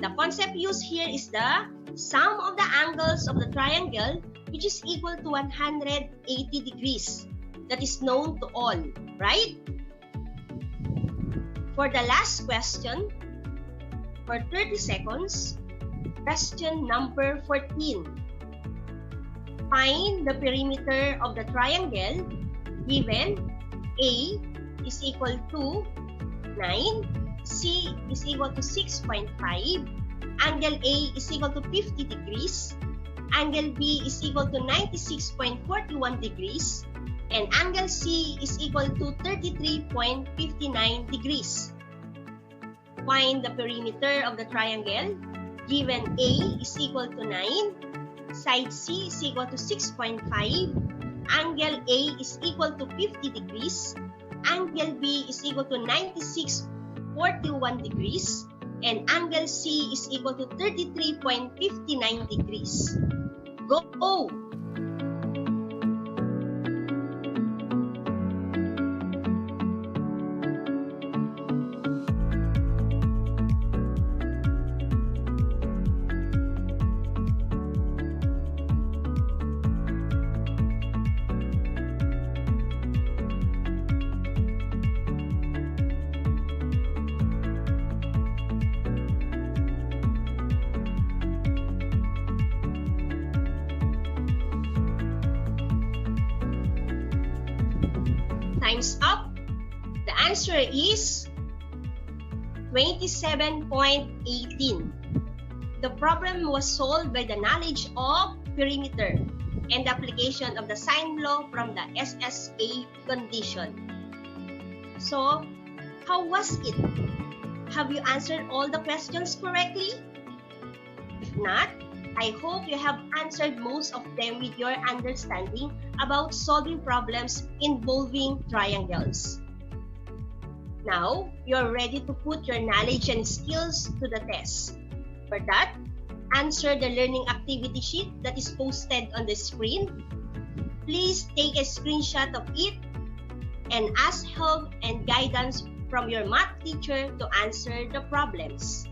The concept used here is the sum of the angles of the triangle, which is equal to 180 degrees. That is known to all, right? For the last question, for 30 seconds, question number 14. Find the perimeter of the triangle given A is equal to 9, C is equal to 6.5, angle A is equal to 50 degrees, angle B is equal to 96.41 degrees, and angle C is equal to 33.59 degrees. Find the perimeter of the triangle given A is equal to 9, side C is equal to 6.5, angle A is equal to 50 degrees, angle B is equal to 96.41 degrees, and angle C is equal to 33.59 degrees. Go! Time's up. The answer is 27.18. The problem was solved by the knowledge of perimeter and the application of the sign law from the SSA condition. So, how was it? Have you answered all the questions correctly? If not, I hope you have answered most of them with your understanding about solving problems involving triangles. Now, you're ready to put your knowledge and skills to the test. For that, answer the learning activity sheet that is posted on the screen. Please take a screenshot of it and ask help and guidance from your math teacher to answer the problems.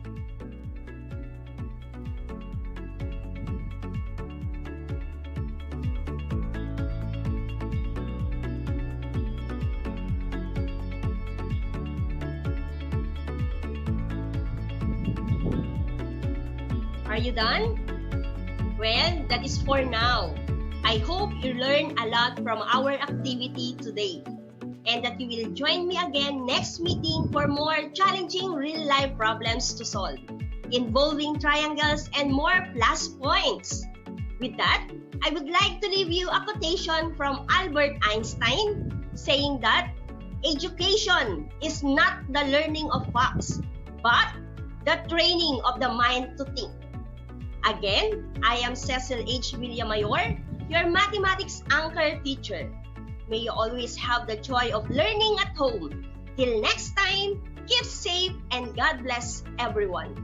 Are you done? Well, that is for now. I hope you learned a lot from our activity today and that you will join me again next meeting for more challenging real-life problems to solve involving triangles and more plus points. With that, I would like to leave you a quotation from Albert Einstein saying that education is not the learning of facts, but the training of the mind to think. Again, I am Cecil H. Villamayor, your mathematics anchor teacher. May you always have the joy of learning at home. Till next time, keep safe and God bless everyone.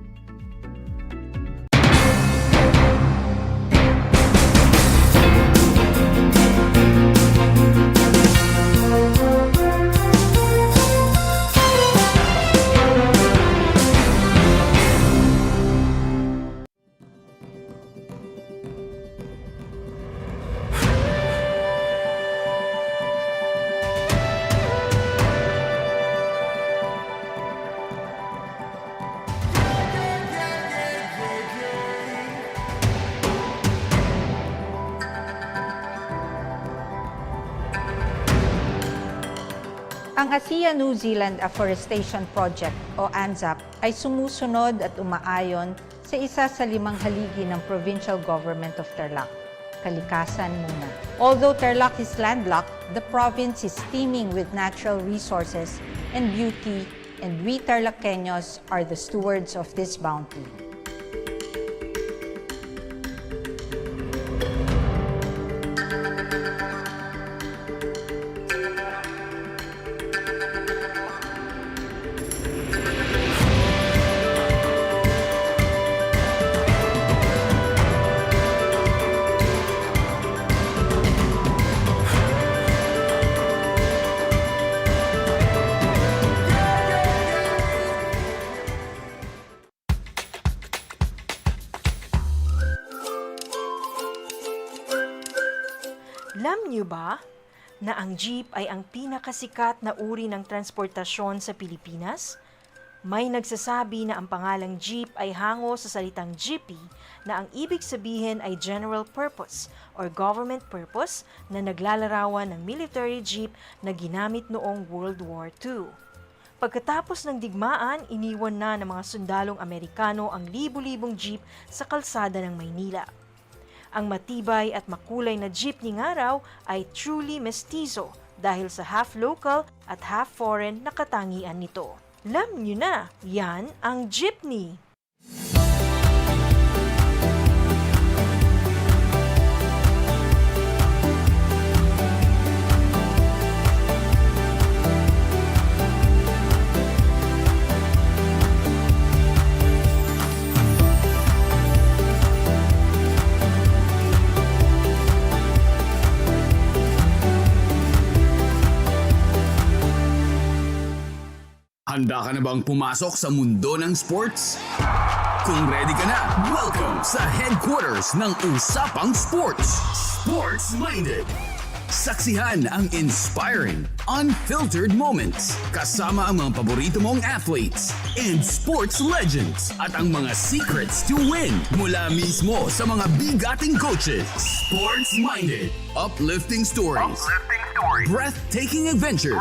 Ang ASEA New Zealand Afforestation Project o ANZAP ay sumusunod at umaayon sa isa sa 5 haligi ng Provincial Government of Tarlac, kalikasan muna. Although Tarlac is landlocked, the province is teeming with natural resources and beauty, and we TarlakHenyos are the stewards of this bounty. niyo ba na ang jeep ay ang pinakasikat na uri ng transportasyon sa Pilipinas? May nagsasabi na ang pangalang jeep ay hango sa salitang jeepy na ang ibig sabihin ay general purpose or government purpose na naglalarawan ng military jeep na ginamit noong World War II. Pagkatapos ng digmaan, iniwan na ng mga sundalong Amerikano ang libu-libong jeep sa kalsada ng Maynila. Ang matibay at makulay na jeepney nga raw ay truly mestizo dahil sa half local at half foreign na katangian nito. Alam nyo na, yan ang jeepney. Handa ka na bang pumasok sa mundo ng sports? Kung ready ka na, welcome sa headquarters ng Usapang Sports, Sports Minded. Saksihan ang inspiring, unfiltered moments kasama ang mga paborito mong athletes and sports legends at ang mga secrets to win mula mismo sa mga bigating coaches. Sports Minded. Uplifting stories. Breathtaking adventures.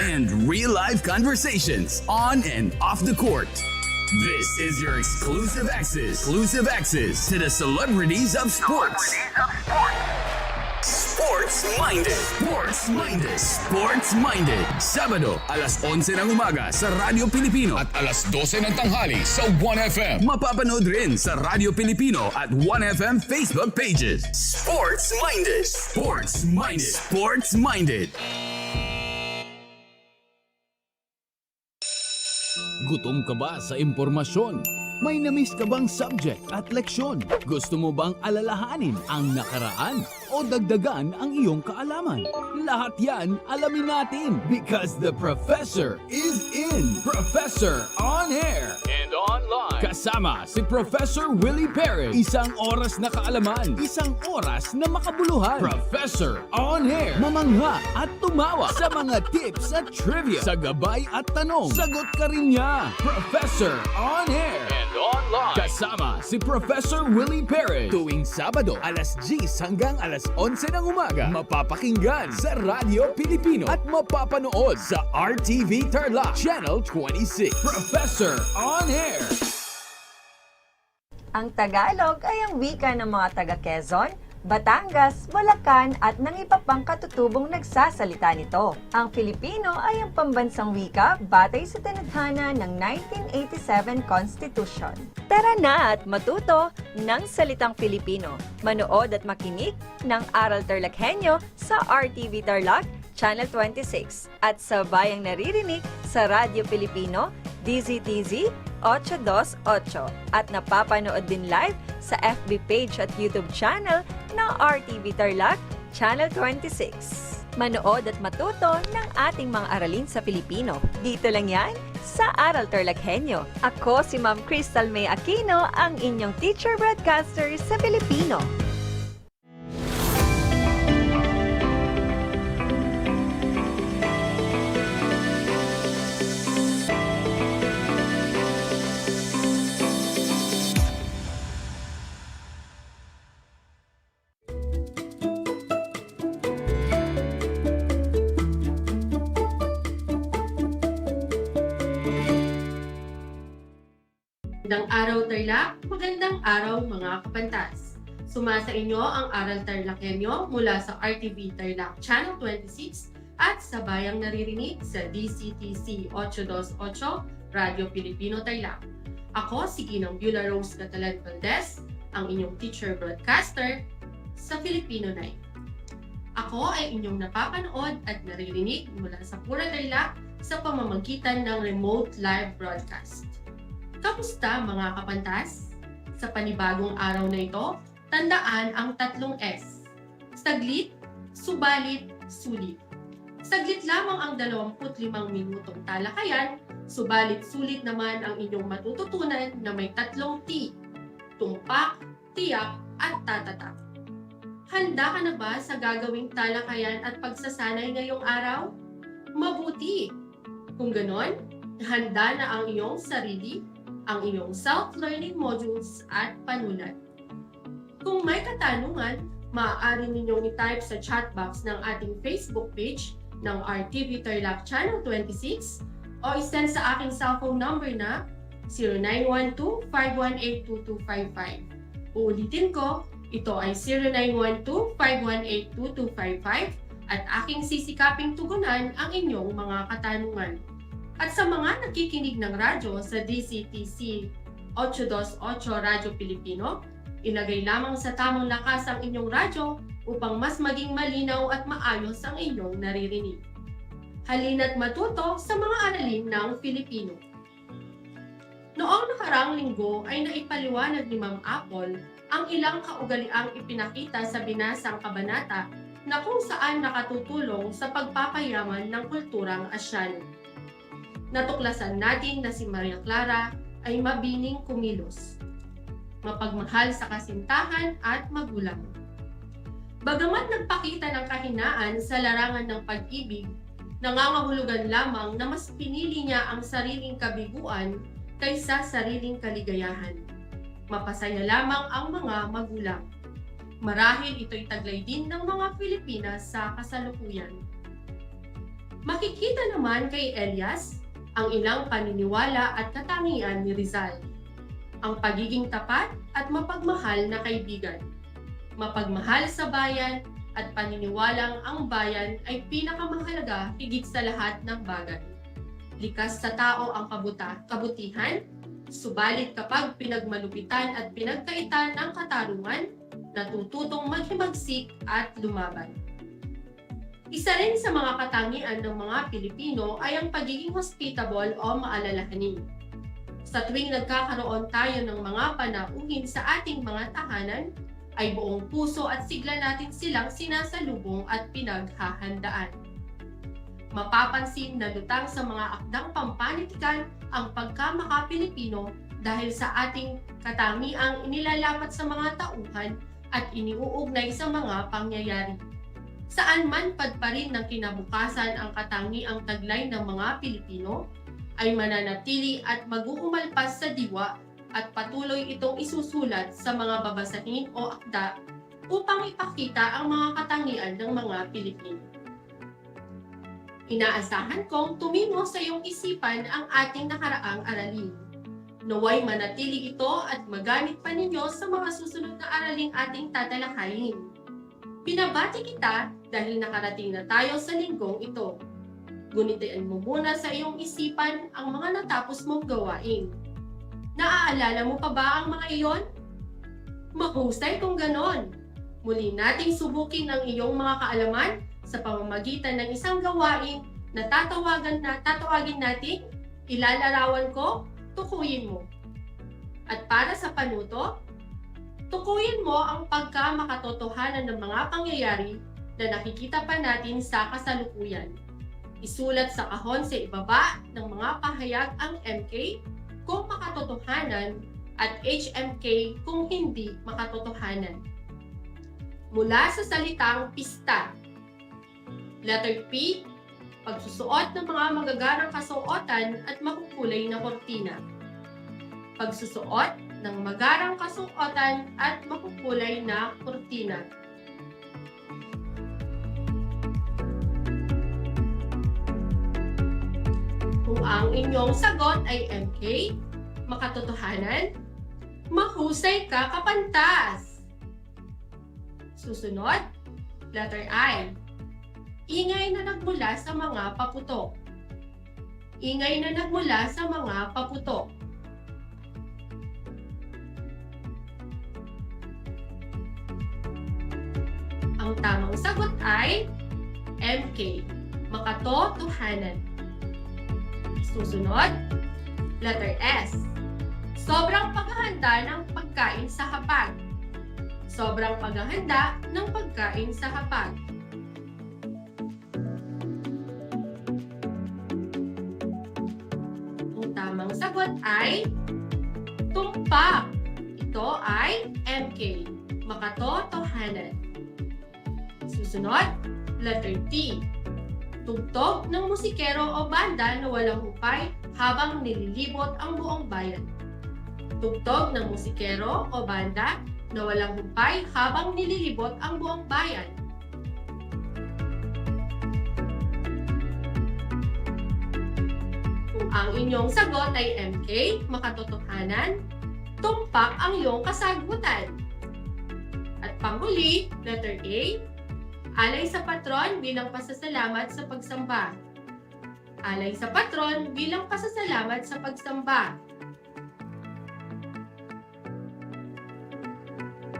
And real-life conversations on and off the court. This is your exclusive access to the celebrities of sports. Sports Minded. Sports Minded. Sports Minded. Sabado, alas 11 ng umaga sa Radyo Pilipino at alas 12 ng tanghali sa 1FM. Mapapanood rin sa Radyo Pilipino at 1FM Facebook pages. Sports Minded. Sports Minded. Sports Minded. Gutom ka ba sa impormasyon? May na-miss ka bang subject at leksyon? Gusto mo bang alalahanin ang nakaraan o dagdagan ang iyong kaalaman? Lahat yan alamin natin because the professor is in. Professor on air and online. Kasama si Professor Willie Perez. Isang oras na kaalaman, isang oras na makabuluhan. Professor on air. Mamangha at tumawa sa mga tips at trivia. Sa gabay at tanong, sagot ka rin niya. Professor on air and online. Kasama si Professor Willie Perez. Tuwing Sabado, alas 10 hanggang alas 11 ng umaga. Mapapakinggan sa Radyo Pilipino at mapapanood sa RTV Tarlac Channel 26. Professor on air. Ang Tagalog ay ang wika ng mga taga-Quezon, Batangas, Bulacan at ng iba pang katutubong nagsasalita nito. Ang Filipino ay ang pambansang wika batay sa tanathana ng 1987 Constitution. Tara na at matuto ng salitang Filipino. Manood at makinig ng Aral TarlakHenyo sa RTV Tarlac Channel 26 at sa bayang naririnig sa Radyo Pilipino DZTZ 828 at napapanood din live sa FB page at YouTube channel ng RTV Tarlac Channel 26. Manood at matuto ng ating mga aralin sa Filipino. Dito lang yan sa Aral TarlakHenyo. Ako si Ma'am Crystal May Aquino, ang inyong teacher broadcaster sa Filipino. Magandang araw Tarlac, magandang araw mga kapantas. Sumasa inyo ang Aral TarlakHenyo mula sa RTV Tarlac Channel 26 at sa bayang naririnig sa DCTC 828 Radio Pilipino Tarlac. Ako si Ginang Beulah Rose Catalan Valdez, ang inyong teacher broadcaster sa Filipino Night. Ako ay inyong napapanood at naririnig mula sa Pura Tarlac sa pamamagitan ng remote live broadcast. Kamusta mga kapantas? Sa panibagong araw na ito, tandaan ang 3 S. Saglit, subalit, sulit. Saglit lamang ang 25 minutong talakayan, subalit sulit naman ang inyong matututunan na may 3 T. Tumpak, tiyak, at tatatak. Handa ka na ba sa gagawing talakayan at pagsasanay ngayong araw? Mabuti! Kung ganon, handa na ang iyong sarili, ang iyong self-learning modules at panulat. Kung may katanungan, maaari ninyong i-type sa chat box ng ating Facebook page ng RTV Tarlac Channel 26 o i-send sa aking cellphone number na 0912-518-2255. Uulitin ko, ito ay 0912-518-2255 at aking sisikaping tugunan ang inyong mga katanungan. At sa mga nakikinig ng radyo sa DCTC 828 Radyo Pilipino, ilagay lamang sa tamang lakas ang inyong radyo upang mas maging malinaw at maayos ang inyong naririnig. Halina't matuto sa mga aralin ng Filipino. Noong nakarang linggo ay naipaliwanag ni Ma'am Apple ang ilang kaugaliang ipinakita sa binasang kabanata na kung saan nakatutulong sa pagpapayaman ng kulturang Asyano. Natuklasan natin na si Maria Clara ay mabining kumilos, mapagmahal sa kasintahan at magulang. Bagamat nagpakita ng kahinaan sa larangan ng pag-ibig, nangangahulugan lamang na mas pinili niya ang sariling kabiguan kaysa sariling kaligayahan. Mapasaya lamang ang mga magulang. Marahil ito'y taglay din ng mga Pilipinas sa kasalukuyan. Makikita naman kay Elias ang ilang paniniwala at katangian ni Rizal. Ang pagiging tapat at mapagmahal na kaibigan. Mapagmahal sa bayan at paniniwalang ang bayan ay pinakamahalaga higit sa lahat ng bagay. Likas sa tao ang kabutihan, subalit kapag pinagmalupitan at pinagkaitan ng katarungan, natututong maghimagsik at lumaban. Isa rin sa mga katangian ng mga Pilipino ay ang pagiging hospitable o maalalahanin. Sa tuwing nagkakaroon tayo ng mga panauhin sa ating mga tahanan, ay buong puso at sigla natin silang sinasalubong at pinaghahandaan. Mapapansin na lutang sa mga akdang pampanitikan ang pagkamaka-Pilipino dahil sa ating katangiang inilalapat sa mga tauhan at iniuugnay sa mga pangyayari. Saan man padparin ng kinabukasan ang katangiang taglay ng mga Pilipino, ay mananatili at mag-uumalpas sa diwa at patuloy itong isusulat sa mga babasahin o akda upang ipakita ang mga katangian ng mga Pilipino. Inaasahan kong tumimo sa iyong isipan ang ating nakaraang aralin. Naway manatili ito at magamit pa ninyo sa mga susunod na araling ating tatalakayin. Pinabati kita dahil nakarating na tayo sa linggong ito. Gunitain mo muna sa iyong isipan ang mga natapos mong gawain. Naaalala mo pa ba ang mga iyon? Mahusay kung ganon. Muli nating subukin ang iyong mga kaalaman sa pamamagitan ng isang gawain na tatawagin natin, ilalarawan ko, tukuyin mo. At para sa panuto, tukuyin mo ang pagkamakatotohanan ng mga pangyayari na nakikita pa natin sa kasalukuyan. Isulat sa kahon sa ibaba ng mga pahayag ang MK kung makatotohanan at HMK kung hindi makatotohanan. Mula sa salitang pista. Letter P, pagsusuot ng mga magagarang kasuotan at makukulay na kortina. Pagsusuot ng magarang kasuotan at makukulay na kortina. Kung ang inyong sagot ay MK, makatotohanan, mahusay ka kapantas. Susunod, letter I. Ingay na nagmula sa mga paputok. Ingay na nagmula sa mga paputok. Ang tamang sagot ay MK, makatotohanan. Susunod, letter S. Sobrang paghahanda ng pagkain sa hapag. Sobrang paghahanda ng pagkain sa hapag. Ang tamang sagot ay tumpak. Ito ay MK, makatotohanan. Susunod, letter T. Tugtog ng musikero o banda na walang hukay habang nililibot ang buong bayan. Tugtog ng musikero o banda na walang humpay habang nililibot ang buong bayan. Kung ang inyong sagot ay MK, makatotohanan, tumpak ang iyong kasagutan. At panghuli, letter A, alay sa patron bilang pasasalamat sa pagsamba. Alay sa patron bilang pasasalamat sa pagsamba.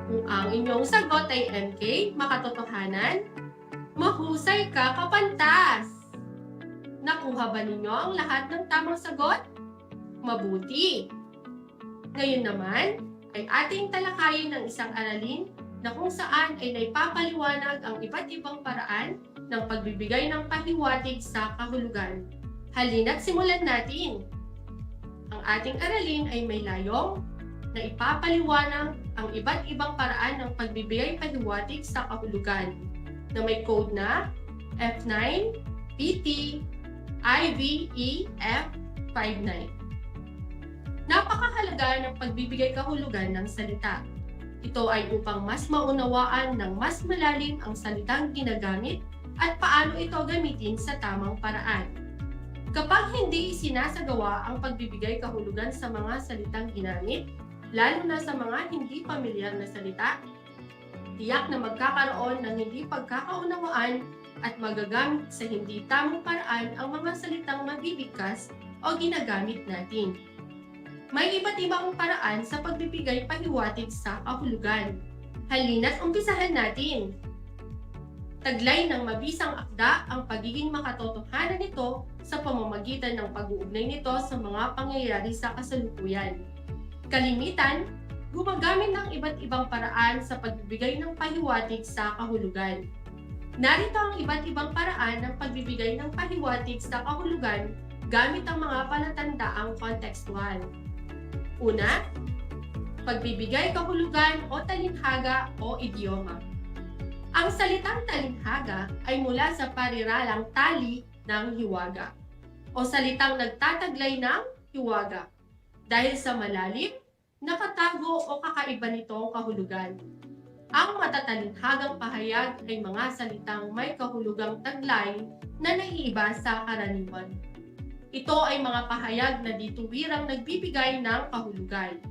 Kung ang inyong sagot ay MK, makatotohanan, mahusay ka, kapantas! Nakuha ba ninyo ang lahat ng tamang sagot? Mabuti! Ngayon naman, ay ating talakayin ng isang aralin na kung saan ay naipapaliwanag ang iba't ibang paraan ng pagbibigay ng pahiwatig sa kahulugan. Halina't simulan natin! Ang ating aralin ay may layong na ipapaliwanag ang iba't ibang paraan ng pagbibigay pahiwatig sa kahulugan na may code na F9, PT, IVEF 59. Napakahalaga ng pagbibigay kahulugan ng salita. Ito ay upang mas maunawaan ng mas malalim ang salitang ginagamit at paano ito gamitin sa tamang paraan. Kapag hindi sinasagawa ang pagbibigay kahulugan sa mga salitang ginamit, lalo na sa mga hindi pamilyar na salita, tiyak na magkakaroon ng hindi pagkakaunawaan at magagamit sa hindi tamang paraan ang mga salitang mabibigkas o ginagamit natin. May iba't ibang paraan sa pagbibigay pahiwatig sa kahulugan. Halina't umpisahan natin. Taglay ng mabisang akda ang pagiging makatotohanan nito sa pamamagitan ng pag-uugnay nito sa mga pangyayari sa kasalukuyan. Kalimitan, gumagamit ng iba't ibang paraan sa pagbibigay ng pahiwatig sa kahulugan. Narito ang iba't ibang paraan ng pagbibigay ng pahiwatig sa kahulugan gamit ang mga palatandaang kontekstual. Una, pagbibigay kahulugan o talinhaga o idioma. Ang salitang talinhaga ay mula sa pariralang tali ng hiwaga o salitang nagtataglay ng hiwaga dahil sa malalim, nakatago o kakaiba nitong kahulugan. Ang matatalinhagang pahayag ay mga salitang may kahulugang taglay na naiiba sa karaniwan. Ito ay mga pahayag na dituwirang nagbibigay ng kahulugan.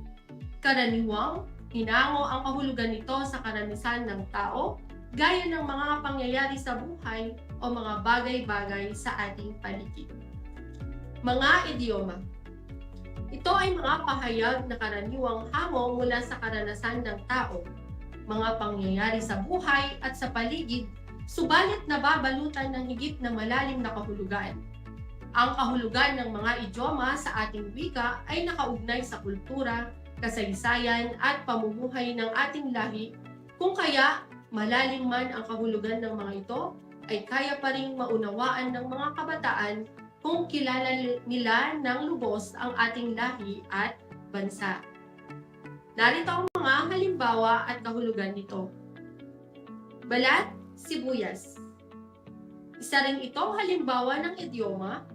Karaniwang, hinango ang kahulugan nito sa karanasan ng tao, gaya ng mga pangyayari sa buhay o mga bagay-bagay sa ating paligid. Mga idioma. Ito ay mga pahayag na karaniwang hango mula sa karanasan ng tao, mga pangyayari sa buhay at sa paligid, subalit nababalutan ng higit na malalim na kahulugan. Ang kahulugan ng mga idioma sa ating wika ay nakaugnay sa kultura, kasaysayan at pamumuhay ng ating lahi, kung kaya malalim man ang kahulugan ng mga ito, ay kaya pa ring maunawaan ng mga kabataan kung kilala nila ng lubos ang ating lahi at bansa. Narito ang mga halimbawa at kahulugan nito. Balat, sibuyas. Isa rin itong halimbawa ng idioma.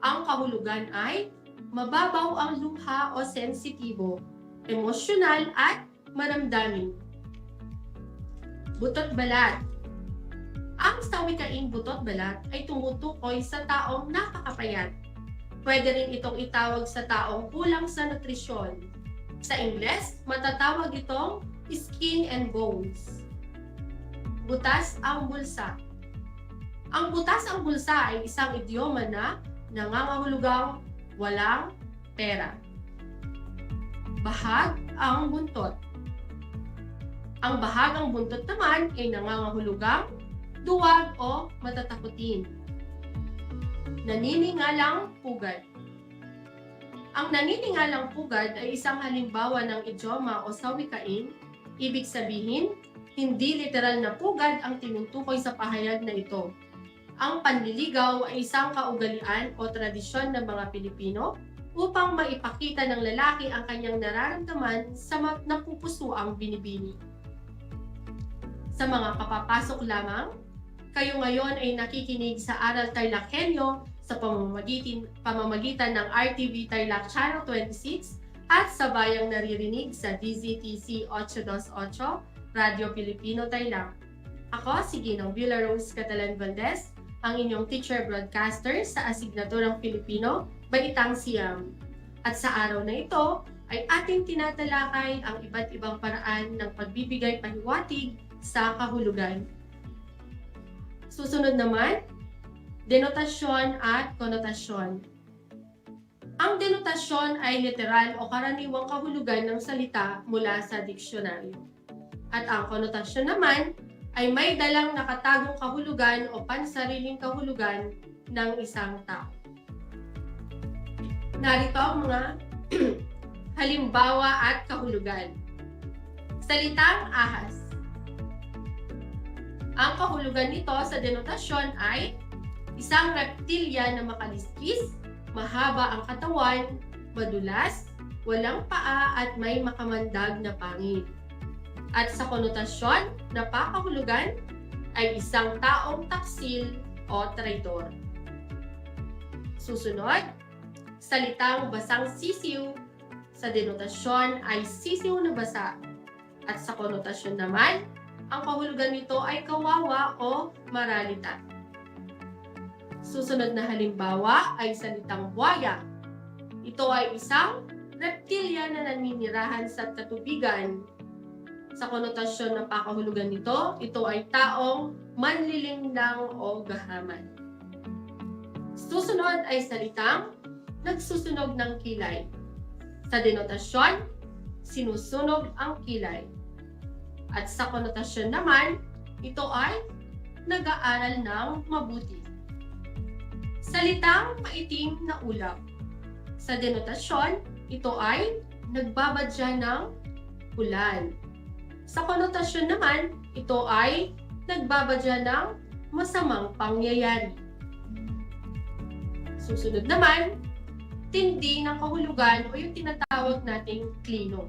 Ang kahulugan ay mababaw ang luha o sensitibo, emosyonal at maramdamin. Butot balat. Ang sawikaing butot balat ay tumutukoy sa taong napakapayat. Pwede rin itong itawag sa taong kulang sa nutrisyon. Sa Ingles, matatawag itong skin and bones. Butas ang bulsa. Ang butas ang bulsa ay isang idioma na nangangahulugang walang pera. Bahag ang buntot. Ang bahagang buntot naman ay nangangahulugang duwag o matatakutin. Naniningalang pugad. Ang naniningalang pugad ay isang halimbawa ng idioma o sawikain. Ibig sabihin, hindi literal na pugad ang tinutukoy sa pahayag na ito. Ang panliligaw ay isang kaugalian o tradisyon ng mga Pilipino upang maipakita ng lalaki ang kanyang nararamdaman sa napupusuang binibini. Sa mga kapapasok lamang, Kayo ngayon ay nakikinig sa Aral TarlakHenyo sa pamamagitan ng RTV Tarlac Channel 26 at sa bayang naririnig sa DZTC 828 Radio Filipino Tarlac. Ako si Ginang Villa Rose Catalan Valdez, ang inyong teacher broadcaster sa asignaturang Filipino, Baitang Siyam. At sa araw na ito ay ating tinatalakay ang iba't ibang paraan ng pagbibigay pahiwatig sa kahulugan. Susunod naman, denotasyon at konotasyon. Ang denotasyon ay literal o karaniwang kahulugan ng salita mula sa diksyonaryo. At ang konotasyon naman ay may dalang nakatagong kahulugan o pansariling kahulugan ng isang tao. Narito ang mga halimbawa at kahulugan. Salitang ahas. Ang kahulugan nito sa denotasyon ay isang reptilya na makaliskis, mahaba ang katawan, madulas, walang paa at may makamandag na pangil. At sa konotasyon na pakahulugan ay isang taong taksil o traitor. Susunod, salitang basang sisiw. Sa denotasyon ay sisiw na basa. At sa konotasyon naman, ang kahulugan nito ay kawawa o maralita. Susunod na halimbawa ay salitang buwaya. Ito ay isang reptilya na naninirahan sa katubigan. Sa konotasyon ng pakahulugan nito, ito ay taong manlilinglang o gahaman. Susunod ay salitang nagsusunog ng kilay. Sa denotasyon, sinusunog ang kilay. At sa konotasyon naman, ito ay nag-aaral ng mabuti. Salitang maitim na ulap. Sa denotasyon, ito ay nagbabadya ng ulan. Sa konotasyon naman, ito ay nagbabadya ng masamang pangyayari. Susunod naman, tindi ng kahulugan o yung tinatawag nating klino.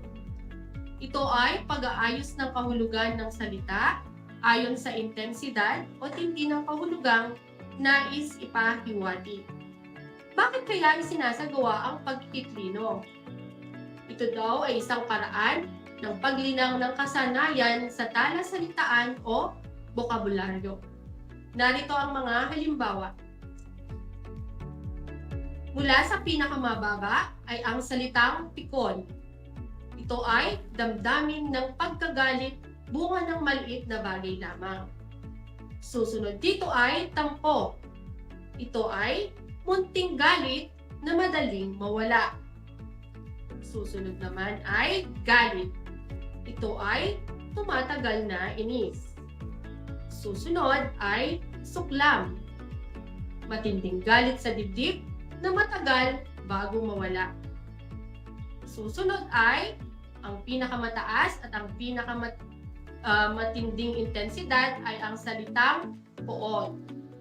Ito ay pag-aayos ng kahulugan ng salita ayon sa intensidad o tindi ng kahulugang nais ipahiwatig. Bakit kaya isinasagawa ang pagkiklino? Ito daw ay isang paraan ng paglinang ng kasanayan sa talasalitaan o bokabularyo. Narito ang mga halimbawa. Mula sa pinakamababa ay ang salitang pikon. Ito ay damdamin ng pagkagalit, bunga ng maliit na bagay lamang. Susunod dito ay tampo. Ito ay munting galit na madaling mawala. Susunod naman ay galit. Ito ay tumatagal na inis. Susunod ay suklam. Matinding galit sa dibdib na matagal bago mawala. Susunod ay ang pinakamataas at ang matinding intensidad ay ang salitang poot.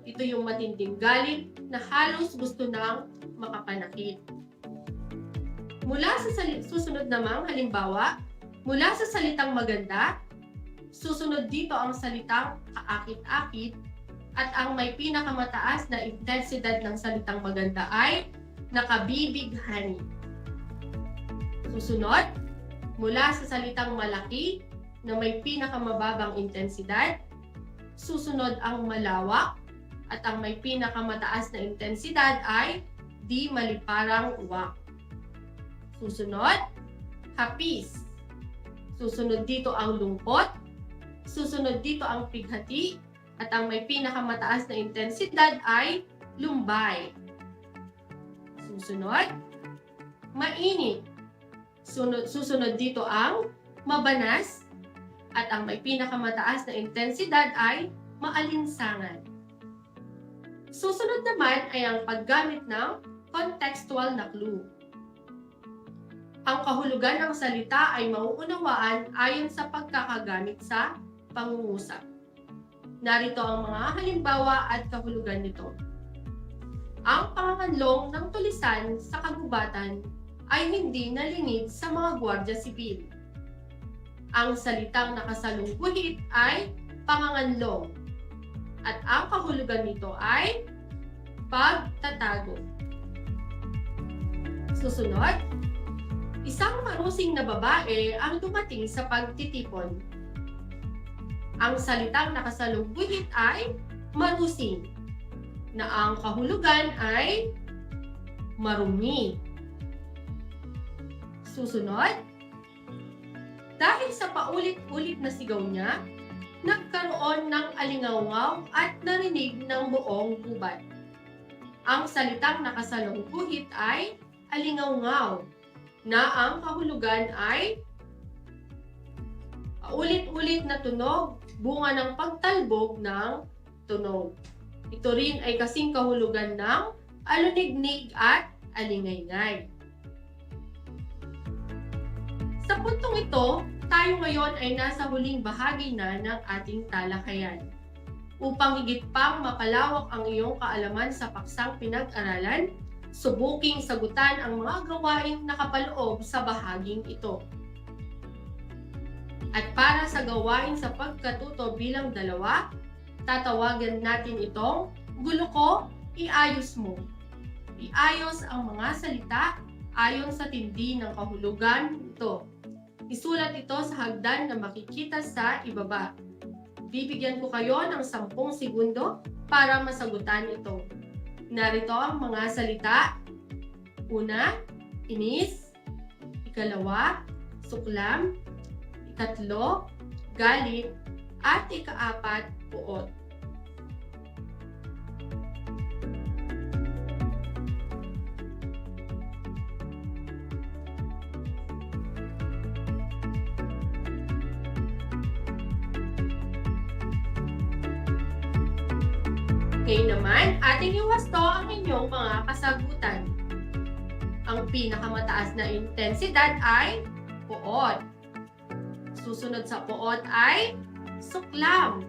Ito yung matinding galit na halos gusto nang makapanakit. Mula sa susunod namang halimbawa, mula sa salitang maganda, susunod dito ang salitang kaakit-akit at ang may pinakamataas na intensidad ng salitang maganda ay nakabibighani. Susunod, mula sa salitang malaki na may pinakamababang intensidad, susunod ang malawak at ang may pinakamataas na intensidad ay di maliparang uwak. Susunod, hapis. Susunod dito ang lungkot, susunod dito ang pighati, at ang may pinakamataas na intensidad ay lumbay. Susunod, mainit. Susunod dito ang mabanas at ang may pinakamataas na intensidad ay maalinsangan. Susunod naman ay ang paggamit ng contextual na clue. Ang kahulugan ng salita ay mauunawaan ayon sa pagkakagamit sa pangungusap. Narito ang mga halimbawa at kahulugan nito. Ang panganganlong ng tulisan sa kagubatan ay hindi nalingid sa mga gwardiya sibil. Ang salitang nakasalungguhit ay panganganlong. At ang kahulugan nito ay pagtatago. Susunod, isang marusing na babae ang dumating sa pagtitipon. Ang salitang nakasalubungit ay marusing, na ang kahulugan ay marumi. Susunod, dahil sa paulit-ulit na sigaw niya, nagkaroon ng alingawngaw at narinig ng buong gubat. Ang salitang nakasalubungit ay alingawngaw, na ang kahulugan ay paulit-ulit na tunog, bunga ng pagtalbog ng tunog. Ito rin ay kasing kahulugan ng alunignig at alingay-ngay. Sa puntong ito, tayo ngayon ay nasa huling bahagi na ng ating talakayan. Upang higit pang mapalawak ang iyong kaalaman sa paksang pinag-aralan, subuking sagutan ang mga gawaing nakapaloob sa bahaging ito. At para sa gawain sa pagkatuto bilang 2, tatawagan natin itong gulo ko, iayos mo. Iayos ang mga salita ayon sa tindi ng kahulugan ito. Isulat ito sa hagdan na makikita sa ibaba. Bibigyan ko kayo ng 10 segundo para masagutan ito. Narito ang mga salita. Una, inis. 2, suklam. 3, galit. At 4, puot. Ngayon naman, ating iwasto ang inyong mga kasagutan. Ang pinakamataas na intensidad ay puot. Susunod sa puot ay suklam.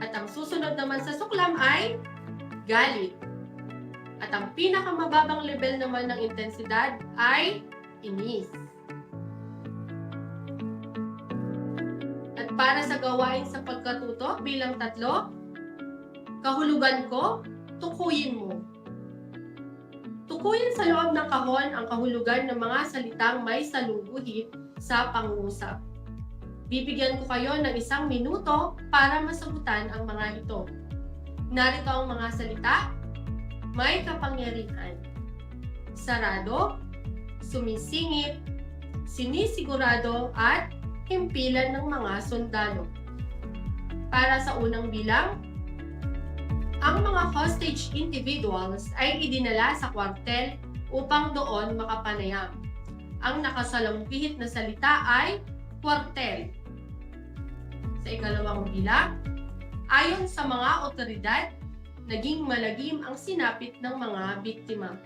At ang susunod naman sa suklam ay galit. At ang pinakamababang level naman ng intensidad ay inis. At para sa gawain sa pagkatuto bilang 3, kahulugan ko, tukuyin mo. Tukuyin sa loob ng kahon ang kahulugan ng mga salitang may salungguhit sa pangungusap. Bibigyan ko kayo ng 1 minuto para masagutan ang mga ito. Narito ang mga salita: may kapangyarihan, sarado, sumisingit, sinisigurado, at himpilan ng mga sundalo. Para sa unang bilang, ang mga hostage individuals ay idinala sa kwartel upang doon makapanayam. Ang nakasalungguhit na salita ay kwartel. Sa ikalawang bilang, ayon sa mga otoridad, naging malagim ang sinapit ng mga biktima.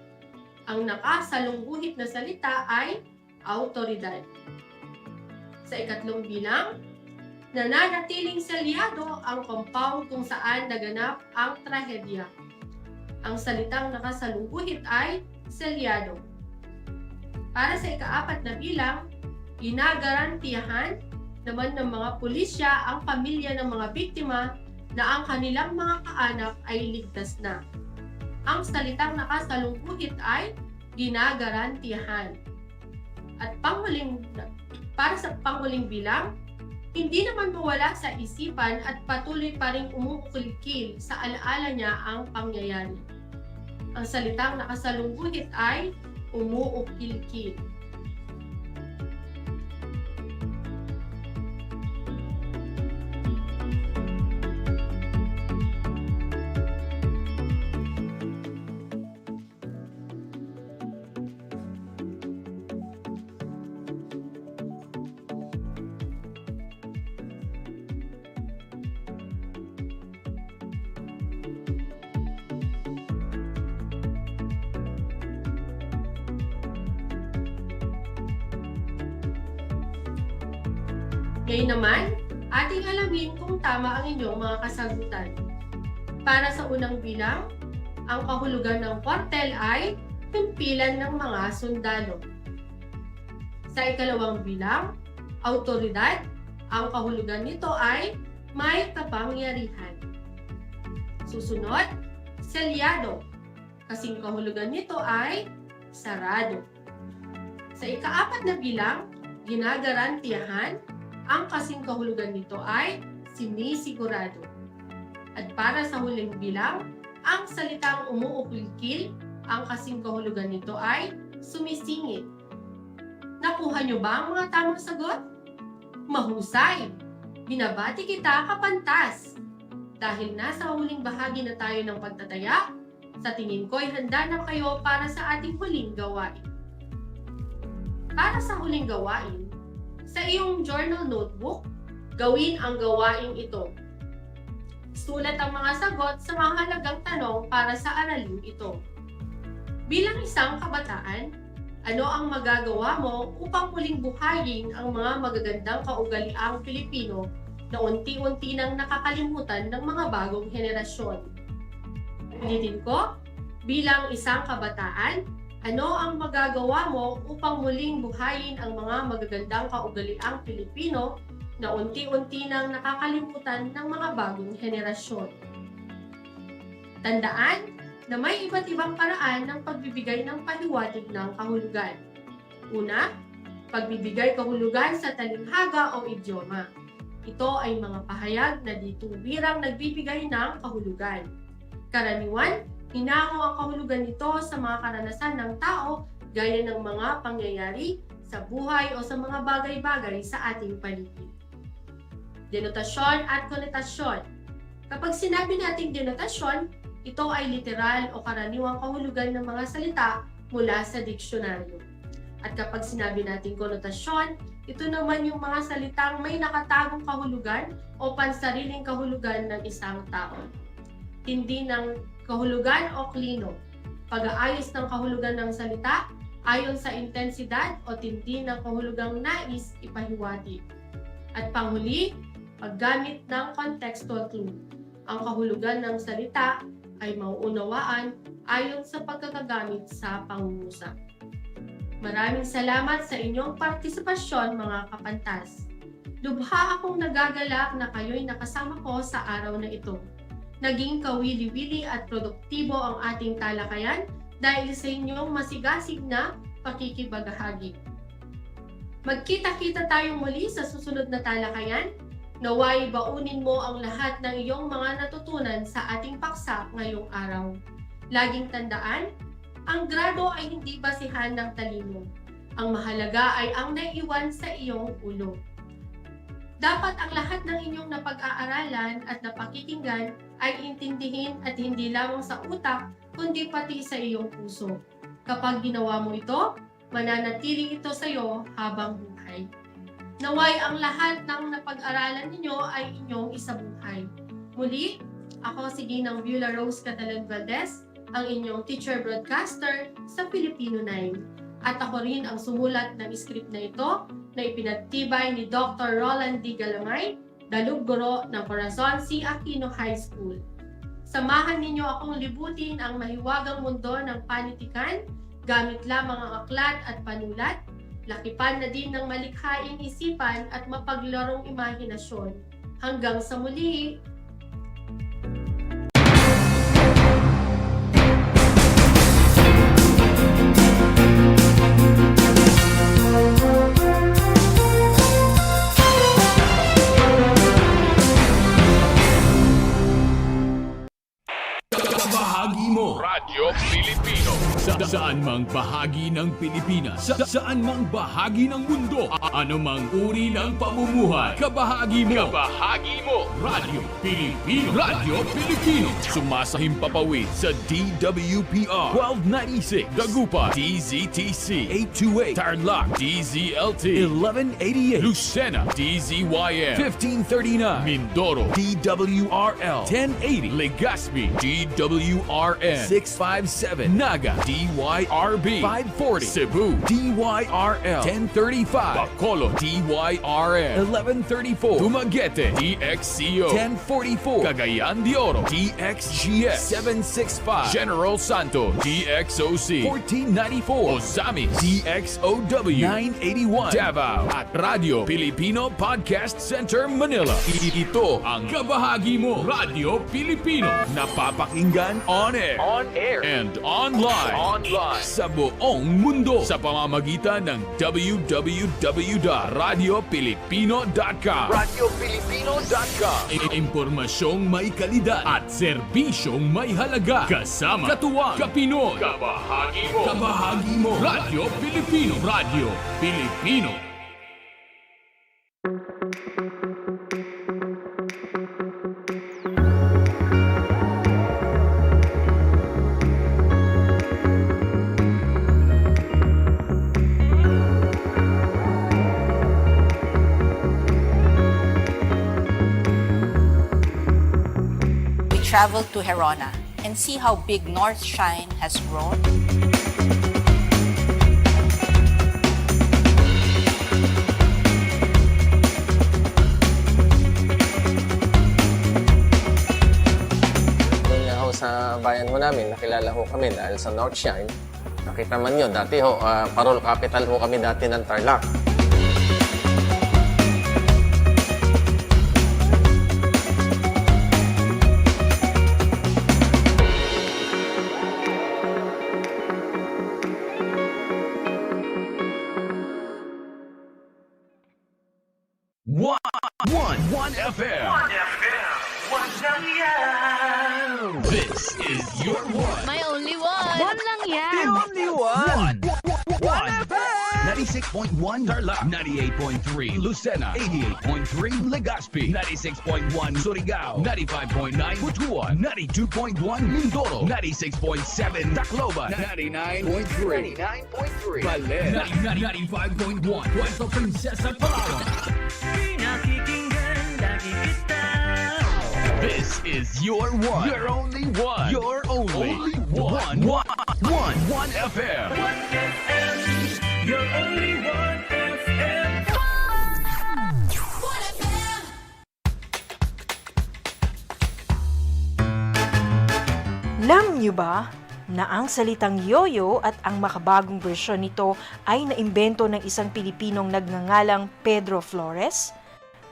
Ang nakasalungguhit na salita ay autoridad. Sa ikatlong bilang, nananatiling selyado ang compound kung saan naganap ang trahedya. Ang salitang nakasalungguhit ay selyado. Para sa ika-4 na bilang, ginagarantiyahan naman ng mga pulisya ang pamilya ng mga biktima na ang kanilang mga kaanak ay ligtas na. Ang salitang nakasalungguhit ay ginagarantiyahan. At para sa panghuling bilang, hindi naman mawala sa isipan at patuloy pa rin umuukilkil sa alaala niya ang pangyayari. Ang salitang nakasalungguhit ay umuukilkil. Ngayon naman, ating alamin kung tama ang inyong mga kasagutan. Para sa unang bilang, ang kahulugan ng kwartel ay himpilan ng mga sundalo. Sa ikalawang bilang, autoridad, ang kahulugan nito ay may kapangyarihan. Susunod, selyado. Kasing kahulugan nito ay sarado. Sa ika-4 na bilang, ginagarantiyahan. Ang kasing kahulugan nito ay sinisigurado. At para sa huling bilang, ang salitang umuukilkil, ang kasing kahulugan nito ay sumisingit. Nakuha nyo ba ang mga tamang sagot? Mahusay! Binabati kita, kapantas! Dahil nasa huling bahagi na tayo ng pagtataya, sa tingin ko'y handa na kayo para sa ating huling gawain. Para sa huling gawain, sa iyong journal notebook, gawin ang gawain ito. Sulat ang mga sagot sa mahalagang tanong para sa aralin ito. Bilang isang kabataan, ano ang magagawa mo upang muling buhayin ang mga magagandang kaugaliang Pilipino na unti-unti nang nakakalimutan ng mga bagong henerasyon? Ulitin ko, bilang isang kabataan, ano ang magagawa mo upang muling buhayin ang mga magagandang kaugaliang Pilipino na unti-unti nang nakakalimutan ng mga bagong henerasyon? Tandaan na may iba't ibang paraan ng pagbibigay ng paliwanag ng kahulugan. Una, pagbibigay kahulugan sa talinghaga o idioma. Ito ay mga pahayag na di tuwirang nagbibigay ng kahulugan. Karaniwan, hinango ang kahulugan nito sa mga karanasan ng tao gaya ng mga pangyayari sa buhay o sa mga bagay-bagay sa ating paligid. Denotasyon at konotasyon. Kapag sinabi nating denotasyon, ito ay literal o karaniwang kahulugan ng mga salita mula sa diksyonaryo. At kapag sinabi nating konotasyon, ito naman yung mga salitang may nakatagong kahulugan o pansariling kahulugan ng isang tao. Tindi ng kahulugan o klino. Pag-aayos ng kahulugan ng salita ayon sa intensidad o tindi ng kahulugang nais ipahiwatig. At panghuli, paggamit ng contextual clue. Ang kahulugan ng salita ay mauunawaan ayon sa pagkakagamit sa pangungusap. Maraming salamat sa inyong partisipasyon, mga kapantas. Lubha akong nagagalak na kayo'y nakasama ko sa araw na ito. Naging kawili-wili at produktibo ang ating talakayan dahil sa inyong masigasig na pakikibagahagi. Magkita-kita tayong muli sa susunod na talakayan. Naway baunin mo ang lahat ng iyong mga natutunan sa ating paksa ngayong araw. Laging tandaan, ang grado ay hindi basihan ng talino. Ang mahalaga ay ang naiiwan sa iyong ulo. Dapat ang lahat ng inyong napag-aaralan at napakikinggan ay intindihin at hindi lamang sa utak, kundi pati sa iyong puso. Kapag ginawa mo ito, mananatili ito sa iyo habang buhay. Naway ang lahat ng napag-aralan ninyo ay inyong isabuhay. Muli, ako si Ginang Beulah Rose Catalan Valdez, ang inyong teacher broadcaster sa Filipino 9. At ako rin ang sumulat ng script na ito na ipinagtibay ni Dr. Roland D. Galamay, dalug-guro ng Corazon C. Aquino High School. Samahan ninyo akong libutin ang mahiwagang mundo ng panitikan, gamit lamang ang aklat at panulat, lakipan na din ng malikhaing isipan at mapaglarong imahinasyon. Hanggang sa muli! Bahagi mo Radyo Pilipino. Saan mang bahagi ng Pilipinas, saan mang bahagi ng mundo, anumang uri ng pamumuhay, kabahagi mo. Radyo Pilipino. Radyo Pilipino. Sumasahimpapawid sa DWPR 1296, Dagupan, DZTC 828, Tarlac, DZLT 1188, Lucena, DZYM 1539, Mindoro, DWRL 1080, Legazpi, DWRN 1657. Naga, DYRB 540. Cebu, DYRL 1035. Bacolod, DYRL 1134. Dumaguete, DXCO 1044. Cagayan de Oro, DXGS 765. General Santos, DXOC 1494. Ozamis, DXOW 981. Davao at Radio Filipino Podcast Center Manila. Ito ang kabahagi mo, Radio Filipino, napapakinggan on air, and online, sa buong mundo sa pamamagitan ng www.radiofilipino.com. Impormasyong may kalidad at serbisyong may halaga. Kasama, katuwang, kapinoy, kabahagi mo, Radio Filipino. Radio Filipino. Travel to Herona and see how big North Shine has grown. Sa bayan ho namin, nakilala ho kami dahil sa North Shine. Nakita man yun, dati ho, parol capital ho kami dati ng Tarlac. One FM. This is your one. My only one. One lang yan. The only one. One FM. 96.1 Tarlac, 98.3 Lucena, 88.3 Legazpi, 96.1 Surigao, 95.9 Butuan, 92.1 Mindoro, 96.7 Tacloban, 99.3 Baler, 95.1 Puerto Princesa, Palawan. This is your one. Your only one. Your only one. One FM. One FM. Your only one FM. One FM. Alam niyo ba na ang salitang yoyo at ang makabagong bersyon nito ay naimbento ng isang Pilipinong nagngangalang Pedro Flores?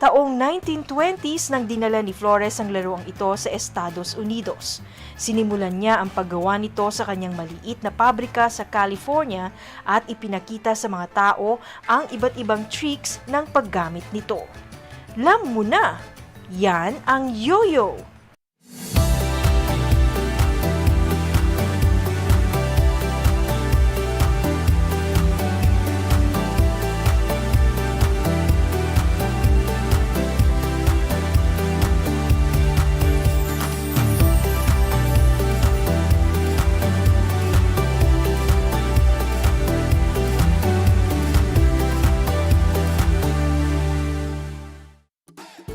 Taong 1920s nang dinala ni Flores ang laruang ito sa Estados Unidos. Sinimulan niya ang paggawa nito sa kanyang maliit na pabrika sa California at ipinakita sa mga tao ang iba't ibang tricks ng paggamit nito. Alam mo na, yan ang yoyo!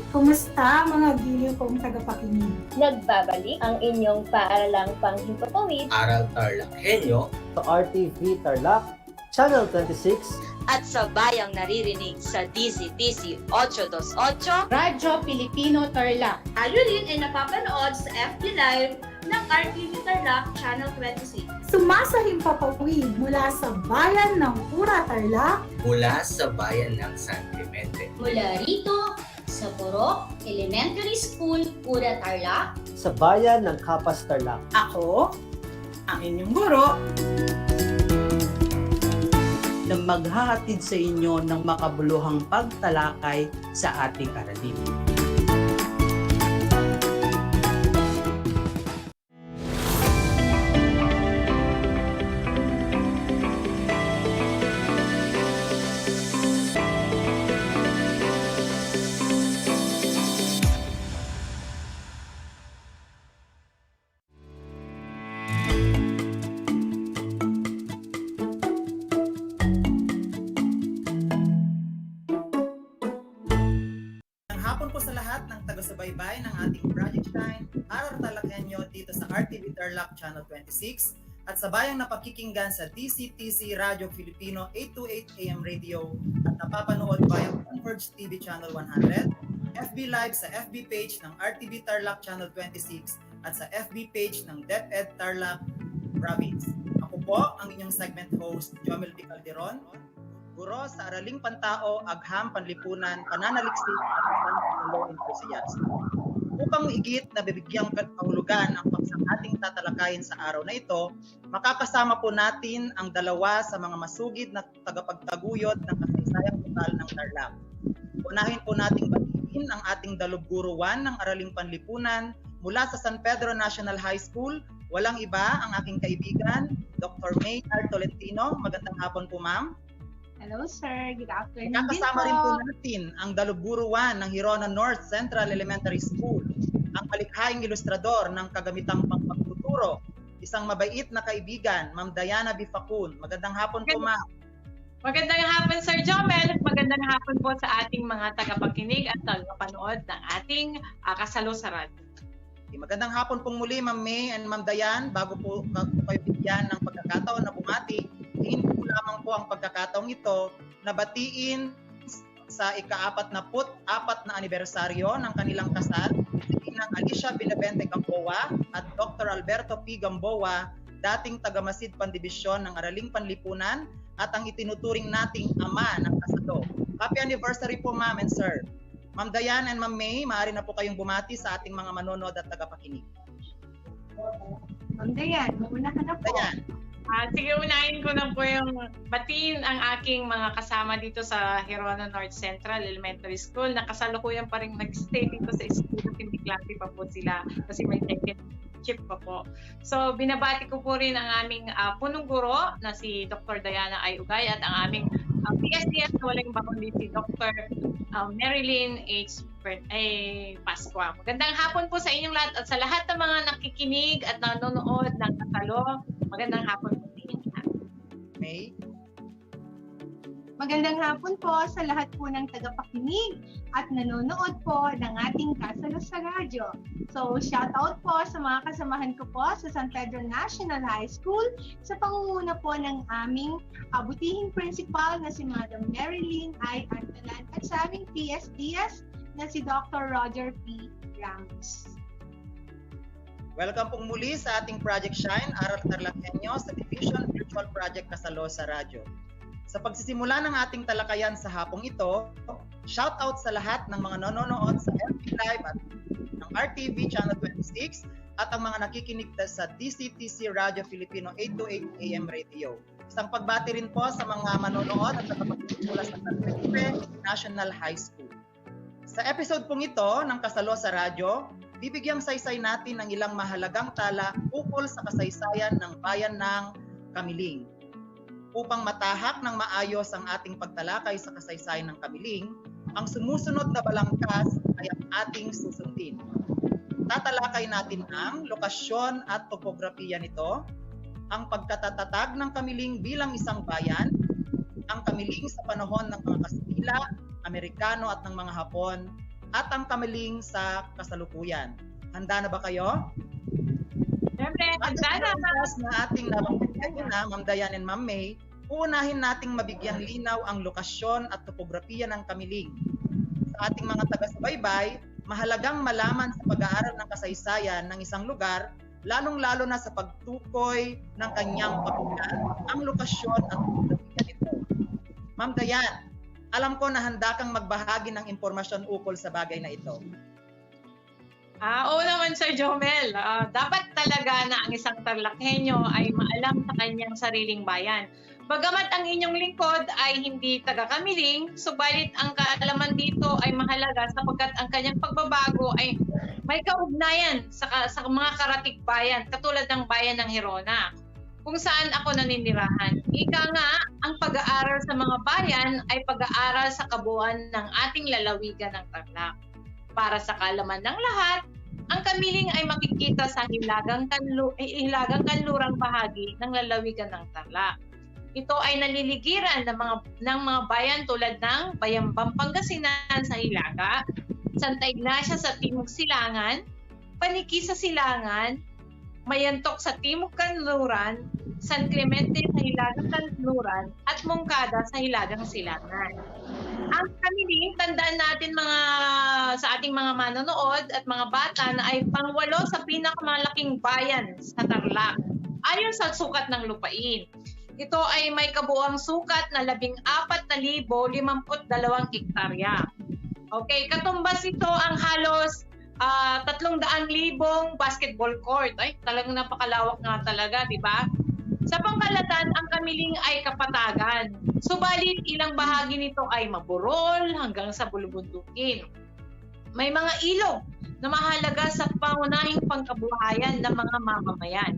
Kumusta mga giliw kong tagapakinig? Nagbabalik ang inyong paaralang panghimpapawid, Aral TarlakHenyo sa RTV Tarlac, Channel 26 at sa bayang naririnig sa DZTC 828 Radyo Filipino Tarlac. Tayo rin ay napapanood sa FB Live ng RTV Tarlac Channel 26. Sumasahimpapawid mula sa bayan ng Pura Tarlac, mula sa bayan ng San Clemente, mula rito sa Purok Elementary School, Pura Tarlac, sa bayan ng Kapas Tarlac. Ako, ang inyong guro, na maghahatid sa inyo ng makabuluhang pagtalakay sa ating aralin. Hapon po sa lahat ng taga-subaybay ng ating project Shine, Aral TarlakHenyo dito sa RTV Tarlac Channel 26 at sa bayang napakikinggan sa DCTC Radio Filipino 828 AM Radio at napapanood via Converge TV Channel 100, FB Live sa FB page ng RTV Tarlac Channel 26 at sa FB page ng DEPED Tarlac Province. Ako po ang inyong segment host, Jomel P. Calderon, guro sa Araling Pantao, Agham, Panlipunan, Pananaliksik at Pananalo Enthusiast. Upang higit na bibigyang kahulugan ang paksang ating tatalakayin sa araw na ito, makakasama po natin ang dalawa sa mga masugid na tagapagtaguyod ng kasaysayang lokal ng Tarlac. Unahin po nating batiin ang ating dalubguro 1 ng Araling Panlipunan mula sa San Pedro National High School. Walang iba ang aking kaibigan, Dr. May Tolentino. Magandang hapon po, ma'am. Hello, sir. Good afternoon. Kasama rin po natin ang dalubguro 1 ng Hirona North Central Elementary School, ang malikhaing ilustrador ng kagamitang pagpagtuturo, isang mabait na kaibigan, Ma'am Diana Bifacun. Magandang hapon po, ma'am. Magandang hapon, Sir Jomel. Magandang hapon po sa ating mga tagapakinig at tagapanood ng ating Kasalo sa Radyo. Magandang hapon pong muli, Ma'am May and Ma'am Diane. Bago po kayo bigyan ng pagkakataon na bumati, tingin po lamang po ang pagkakataong ito na batiin sa ika-44 na anibersaryo ng kanilang kasal, ng Alicia Binabente Gamboa at Dr. Alberto P. Gamboa, dating tagamasid pandibisyon ng Araling Panlipunan at ang itinuturing nating ama ng kasado. Happy anniversary po, ma'am and sir. Ma'am Diane and Ma'am May, maaari na po kayong bumati sa ating mga manonood at tagapakinig. Ma'am Diane, mauna ka na po. Diane. Sige, unahin ko na po yung batiin ang aking mga kasama dito sa Hirona North Central Elementary School. Nakasalukuyan pa rin nag-stay dito sa school at hindi klase pa po sila kasi may second chip pa po. So, binabati ko po rin ang aming punong guro na si Dr. Diana Ayugay at ang aming PSDS na walang iba kundi si Dr. Marilyn H. Pascua. Magandang hapon po sa inyong lahat at sa lahat ng mga nakikinig at nanonood ng Kasalo. Magandang hapon po sa inyong lahat. May? Magandang hapon po sa lahat po ng tagapakinig at nanonood po ng ating Kasalo sa Radyo. So, shout out po sa mga kasamahan ko po sa San Pedro National High School sa pangunguna po ng aming butihing principal na si Madam Marilyn I. Antalan at sa aming PSDS na si Dr. Roger P. Ramos. Welcome pong muli sa ating Project Shine, Aral TarlakHenyo sa Division Virtual Project Kasalo sa Radyo. Sa pagsisimula ng ating talakayan sa hapong ito, shout out sa lahat ng mga nanonood sa FB Live at ng RTV Channel 26 at ang mga nakikinig sa DCTC Radio Filipino 828 AM Radio. Isang pagbati rin po sa mga manonood at nakapagkinig mula sa RTV National High School. Sa episode pong ito ng Kasalo sa Radyo, bibigyang saysay natin ng ilang mahalagang tala ukol sa kasaysayan ng bayan ng Kamiling. Upang matahak ng maayos ang ating pagtalakay sa kasaysayan ng Kamiling, ang sumusunod na balangkas ay ang ating susundin. Tatalakay natin ang lokasyon at topografiya nito, ang pagkatatatag ng Kamiling bilang isang bayan, ang Kamiling sa panahon ng mga Kastila, Amerikano at ng mga Hapon, at ang Kamiling sa kasalukuyan. Handa na ba kayo? Handa na ating nabanggit na, Ma'am Diane and Ma'am May, uunahin nating mabigyang linaw ang lokasyon at topografiya ng Kamiling. Sa ating mga taga-subaybay, mahalagang malaman sa pag-aaral ng kasaysayan ng isang lugar, lalong-lalo na sa pagtukoy ng kanyang kabuuan, ang lokasyon at topografiya nito. Ma'am Diane, alam ko na handa kang magbahagi ng impormasyon ukol sa bagay na ito. Oo naman, Sir Jomel. Dapat talaga na ang isang Tarlakhenyo ay maalam sa kanyang sariling bayan. Bagamat ang inyong lingkod ay hindi taga-Kamiling, subalit ang kaalaman dito ay mahalaga sapagkat ang kanyang pagbabago ay may kaugnayan sa mga karatig bayan, katulad ng bayan ng Hirona, kung saan ako naninirahan. Ika nga, ang pag-aaral sa mga bayan ay pag-aaral sa kabuuan ng ating lalawigan ng Tarlac. Para sa kaalaman ng lahat, ang Kamiling ay makikita sa hilagang kanlurang bahagi ng lalawigan ng Tarlac. Ito ay naliligiran ng mga bayan tulad ng Bayambang Pangasinan sa Hilaga, Santa Ignacia sa Timog Silangan, Paniki sa Silangan, Mayantok sa Timog Kanluran, San Clemente sa Hilagang Kanluran, at Mongkada sa Hilagang Silangan. Ang kamiling, tandaan natin sa ating mga manonood at mga bata na ay pangwalo sa pinakamalaking bayan sa Tarlac, ayon sa sukat ng lupain. Ito ay may kabuuang sukat na 14,052 hektarya. Okay, katumbas ito ang halos 300,000 basketball court. Ay, talagang napakalawak nga talaga, di ba? Sa pangkalatan, ang kamiling ay kapatagan. Subalit, ilang bahagi nito ay maburol hanggang sa bulubundukin. May mga ilog na mahalaga sa pangunahing pangkabuhayan ng mga mamamayan.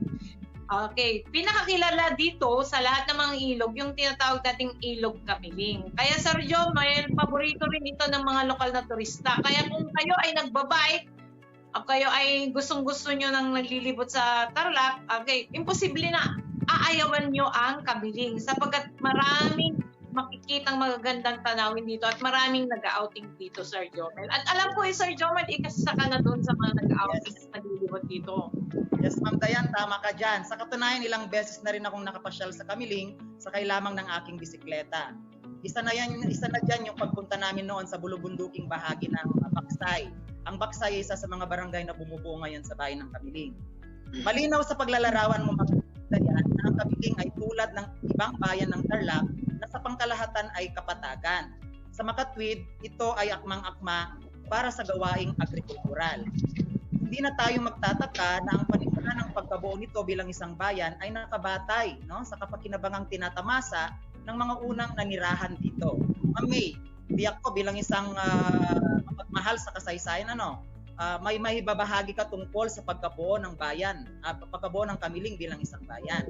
Okay, pinakakilala dito sa lahat ng mga ilog, yung tinatawag nating ilog Kamiling. Kaya Sir Joe, may paborito rin ito ng mga lokal na turista. Kaya kung kayo ay nagbabike, o kayo ay gustong-gusto nyo nang naglilibot sa Tarlac, okay, imposible na aayawan nyo ang Kamiling sapagkat maraming makikitang magagandang tanawin dito at maraming nag-outing dito, Sir Jomel. At alam ko, Sir Jomel, ikasasa ka na doon sa mga nag-outing at naglilibot dito. Yes, Ma'am Dayan, tama ka dyan. Sa katunayan, ilang beses na rin akong nakapasyal sa Kamiling sakay lamang ng aking bisikleta. Isa na dyan yung pagpunta namin noon sa bulubunduking bahagi ng Baksay. Ang Baksay ay isa sa mga barangay na bumubuo ngayon sa bayan ng Kamiling. Malinaw sa paglalarawan mo, Ma'am Dayan, na ang Kamiling ay tulad ng ibang bayan ng Tarlac na sa pangkalahatan ay kapatagan. Sa makatwid, ito ay akmang-akma para sa gawaing agrikultural. Hindi na tayo magtataka na ang panimula ng pagkabuo nito bilang isang bayan ay nakabatay, no, sa kapakinabangang tinatamasa ng mga unang nanirahan dito. Ma'am May, tiyak ko bilang isang mapagmahal sa kasaysayan, may babahagi ka tungkol sa pagkabuo ng bayan, pagkabuo ng Kamiling bilang isang bayan.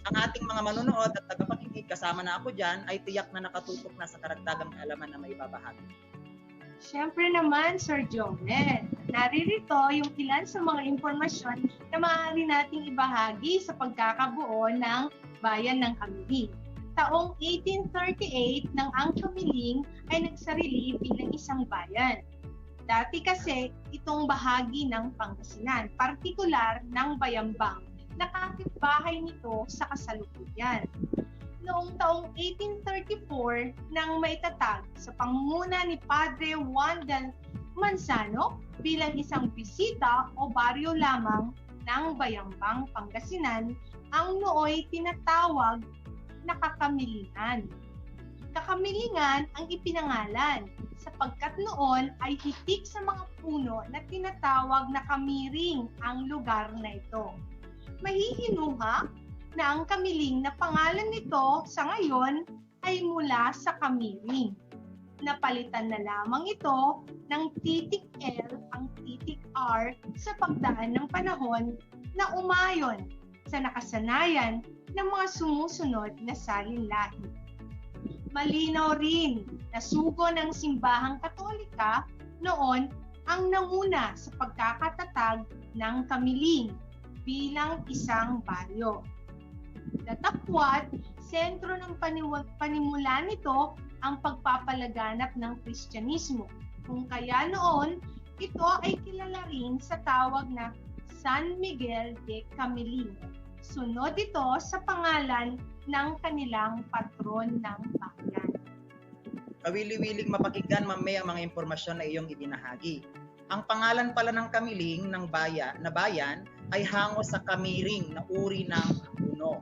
Ang ating mga manonood at tagapakinig, kasama na ako dyan, ay tiyak na nakatutok na sa karagdagang kaalaman na may babahagi. Siyempre naman, Sir Jomel, naririto yung ilan sa mga impormasyon na maaari nating ibahagi sa pagkakabuo ng bayan ng Kamiling. Taong 1838 nang ang Kamiling ay nagsarili bilang isang bayan. Dati kasi itong bahagi ng Pangasinan, partikular ng Bayambang, nakakitbahay nito sa kasalukuyan. Noong taong 1834 nang maitatag sa pangunguna ni Padre Juan del Manzano bilang isang bisita o baryo lamang ng Bayambang, Pangasinan, ang nooy tinatawag na Kakamilingan. Kakamilingan ang ipinangalan sapagkat noon ay hitik sa mga puno na tinatawag na kamiring ang lugar na ito. Mahihinuha na ang Kamiling na pangalan nito sa ngayon ay mula sa kamiring. Napalitan na lamang ito ng titik L ang titik R sa pagdaan ng panahon na umayon sa nakasanayan ng mga sumusunod na salinlahi. Malinaw rin na sugo ng simbahang Katolika noon ang nanguna sa pagkakatatag ng Kamiling bilang isang baryo. Datapwat, sentro ng panimula nito ang pagpapalaganap ng Kristyanismo. Kung kaya noon, ito ay kilala rin sa tawag na San Miguel de Kamiling. Sunod ito sa pangalan ng kanilang patron ng bayan. Kawili-wiling mapakinggan, Ma'am May, ang mga impormasyon na iyong ibinahagi. Ang pangalan pala ng Kamiling ng bayan ay hango sa kamiring na uri ng puno.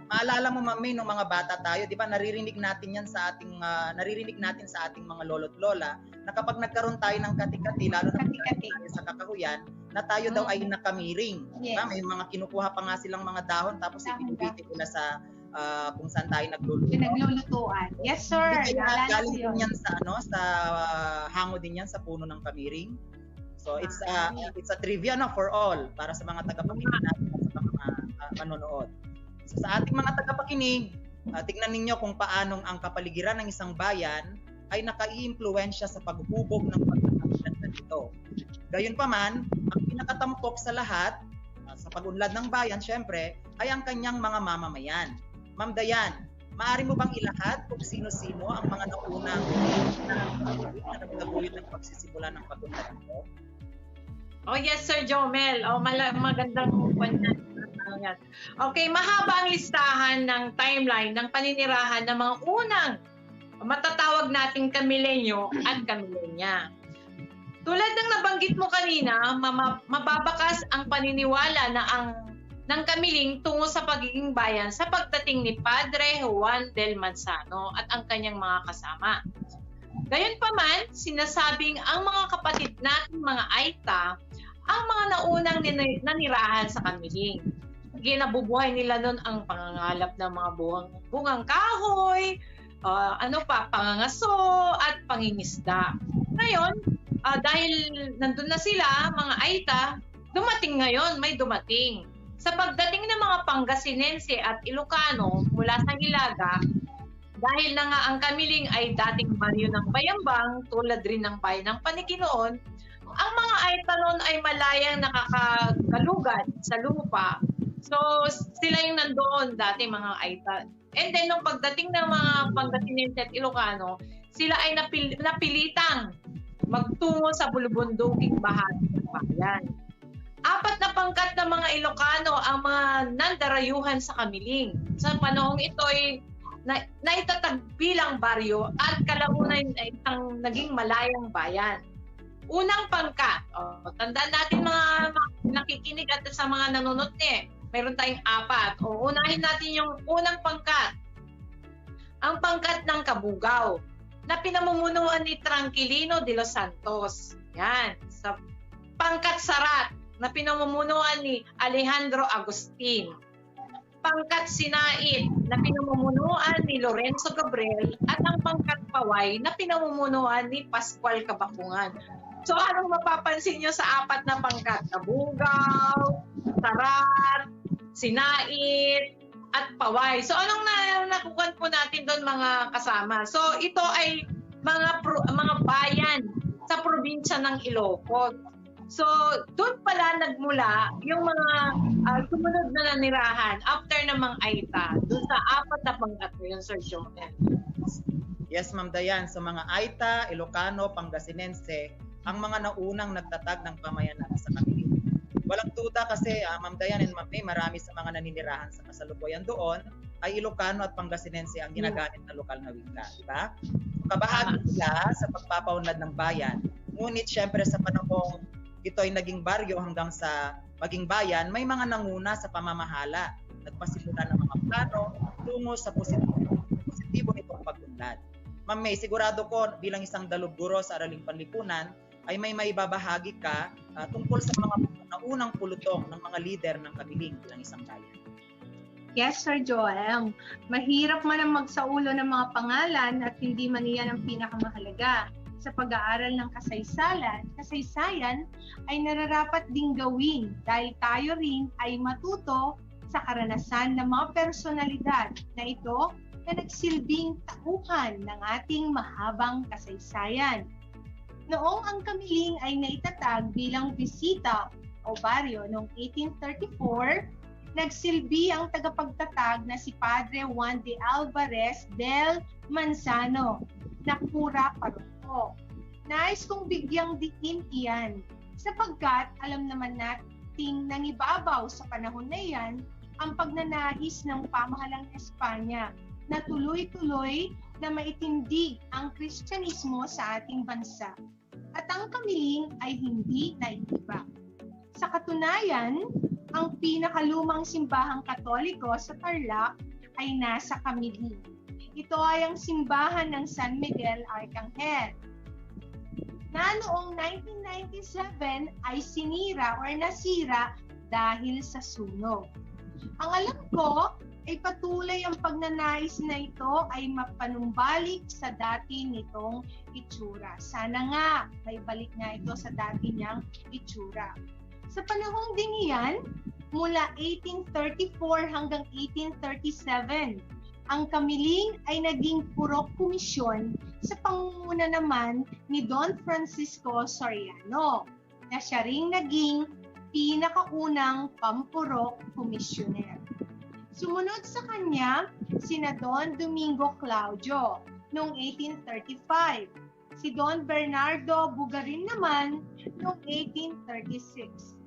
Maalala mo, Ma'am May, nung mga bata tayo, di ba, naririnig natin sa ating mga lolo't lola na kapag nagkaroon tayo ng kati-kati, lalo na tayo sa kakahuyan, na tayo daw ay nakamiring. Yes. Diba? May mga kinukuha pa nga silang mga dahon tapos ibinibiti nila sa kung saan tayo naglulutuan. Yes, sir. Galing din yan sa hango din yan sa puno ng kamiring. So it's a trivia for all, para sa mga tagapakinig natin at sa mga manonood. So sa ating mga tagapakinig, tingnan ninyo kung paanong ang kapaligiran ng isang bayan ay nakaiimpluwensya sa paghubog ng pagkakakilanlan nito. Gayunpaman, ang pinakatampok sa lahat, sa pag-unlad ng bayan, syempre, ay ang kanyang mga mamamayan. Ma'am Dayan, maaari mo bang ilahat kung sino-sino ang mga naunang na nagtaguyod ng pagsisimula ng pag-unlad nito? Oh yes, Sir Jomel. Oh, magandang yan. Okay, mahaba ang listahan ng timeline ng paninirahan ng mga unang matatawag nating kamilenyo at kamilenya. Tulad ng nabanggit mo kanina, mababakas ang paniniwala na ng kamiling tungo sa pagiging bayan sa pagdating ni Padre Juan del Manzano at ang kanyang mga kasama. Gayunpaman, sinasabing ang mga kapatid nating mga Aita ang mga naunang nanirahan sa kamiling. Ginabubuhay nila noon ang pangangalap ng mga bungang kahoy, pangangaso at pangingisda. Ngayon, dahil nandun na sila, mga Aita, dumating ngayon, may dumating. Sa pagdating ng mga Pangasinense at Ilocano mula sa Hilaga, dahil na nga ang Kamiling ay dating baryo ng Bayambang, tulad rin ng bayan ng Paniginoon, ang mga Aita noon ay malayang nakakagalugad sa lupa. So, sila yung nandoon dati, mga Aita. And then, nung pagdating ng mga Pangasinense at Ilocano, sila ay napilitang magtungo sa bulubunduking bahagi ng bayan. 4 na pangkat ng mga Ilocano ang mga nandarayuhan sa Kamiling. Sa panahong ito ay naitatag bilang baryo at kalaunan ay isang naging malayang bayan. Unang pangkat, tandaan natin mga nakikinig at sa mga nanonood mayroon tayong 4. Unahin natin yung unang pangkat. Ang pangkat ng Kabugaw na pinamumunuan ni Tranquilino de los Santos. Yan. Sa pangkat Sarat na pinamumunuan ni Alejandro Agustin. Pangkat Sinait na pinamumunuan ni Lorenzo Gabriel at ang pangkat Paway na pinamumunuan ni Pascual Kabakungan. So anong mapapansin nyo sa 4 na pangkat? Kabugaw, Sarat, Sinait, at Paway. So anong nakukuhan po natin doon, mga kasama? So ito ay mga bayan sa probinsya ng Ilocos. So doon pala nagmula yung mga sumunod na nanirahan after ng mga Aita, doon sa 4 na pangkat yun, Sir Jomel. Yes, Ma'am Dayan. So mga Aita, Ilocano, Pangasinense, ang mga naunang nagtatag ng pamayanan sa Kamiling. Walang duda kasi, Ma'am Dayan and Ma'am May, marami sa mga naninirahan sa kasalukuyan doon ay Ilocano at Pangasinense ang ginagamit na lokal na wika. Diba? Kabahagi nila sa pagpapaunlad ng bayan. Ngunit syempre sa panahong ito ay naging baryo hanggang sa maging bayan, may mga nanguna sa pamamahala. Nagpasimula ng mga plano tungo sa positibo nitong pag-unlad. Ma'am May, sigurado ko bilang isang dalubguro sa Araling Panlipunan, ay may maibabahagi ka tungkol sa mga naunang pulutong ng mga lider ng Kamiling bilang isang bayan. Yes, Sir Joel. Mahirap man ang magsaulo ng mga pangalan at hindi man iyan ang pinakamahalaga. Sa pag-aaral ng kasaysayan ay nararapat ding gawin dahil tayo rin ay matuto sa karanasan ng mga personalidad na ito na nagsilbing tauhan ng ating mahabang kasaysayan. Noong ang Kamiling ay naitatag bilang bisita o baryo noong 1834, nagsilbi ang tagapagtatag na si Padre Juan de Alvarez del Manzano na pura paroko. Nais kong bigyang diin iyan sapagkat alam naman nating nangibabaw sa panahon na iyan ang pagnanais ng pamahalang Espanya na tuloy-tuloy na maitindig ang Kristyanismo sa ating bansa. At ang Kamiling ay hindi naiiba. Sa katunayan, ang pinakalumang simbahang Katoliko sa Tarlac ay nasa Kamiling. Ito ay ang simbahan ng San Miguel Arcangel na noong 1997 ay sinira or nasira dahil sa sunog. Ang alam ko ay patuloy ang pagnanais na ito ay mapanumbalik sa dati nitong itsura. Sana nga may balik nga ito sa dati niyang itsura. Sa panahong din iyan, mula 1834 hanggang 1837, ang Kamiling ay naging purok komisyon sa pangunguna naman ni Don Francisco Soriano, na siya ring naging pinakaunang pampurok komisyoner. Sumunod sa kanya, sina Don Domingo Claudio noong 1835. Si Don Bernardo Bugarin naman noong 1836.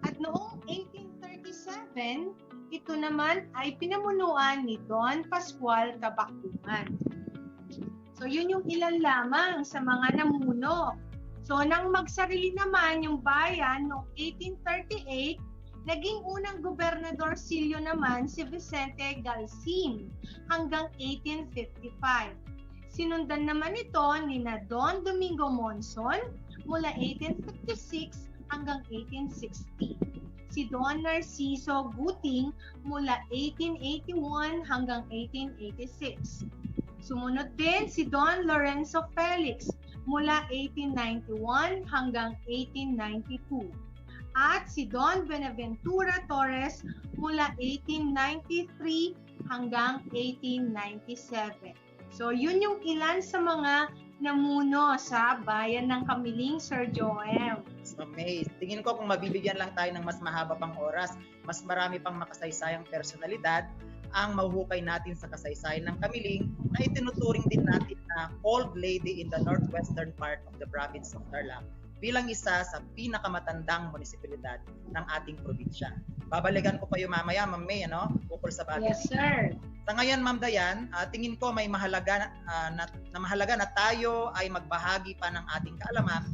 At noong 1837, ito naman ay pinamunuan ni Don Pascual Cabactuman. So yun yung ilan lamang sa mga namuno. So nang magsarili naman yung bayan noong 1838, naging unang gobernador silyo naman si Vicente Galcin hanggang 1855. Sinundan naman ito ni na Don Domingo Monzon mula 1856 hanggang 1860. Si Don Narciso Guting mula 1881 hanggang 1886. Sumunod din si Don Lorenzo Felix mula 1891 hanggang 1892. At si Don Benaventura Torres mula 1893 hanggang 1897. So yun yung ilan sa mga namuno sa bayan ng Kamiling, Sir Joem. So May, tingin ko kung mabibigyan lang tayo ng mas mahaba pang oras, mas marami pang makasaysayang personalidad ang mahuhukay natin sa kasaysayan ng Kamiling na itinuturing din natin na old lady in the northwestern part of the province of Tarlac bilang isa sa pinakamatandang munisipalidad ng ating probinsya. Babalikan ko kayo mamaya, Ma'am May, ukol sa bagay. Yes, sir. Sa ngayon, Ma'am Dayan, tingin ko may mahalaga na tayo ay magbahagi pa ng ating kaalaman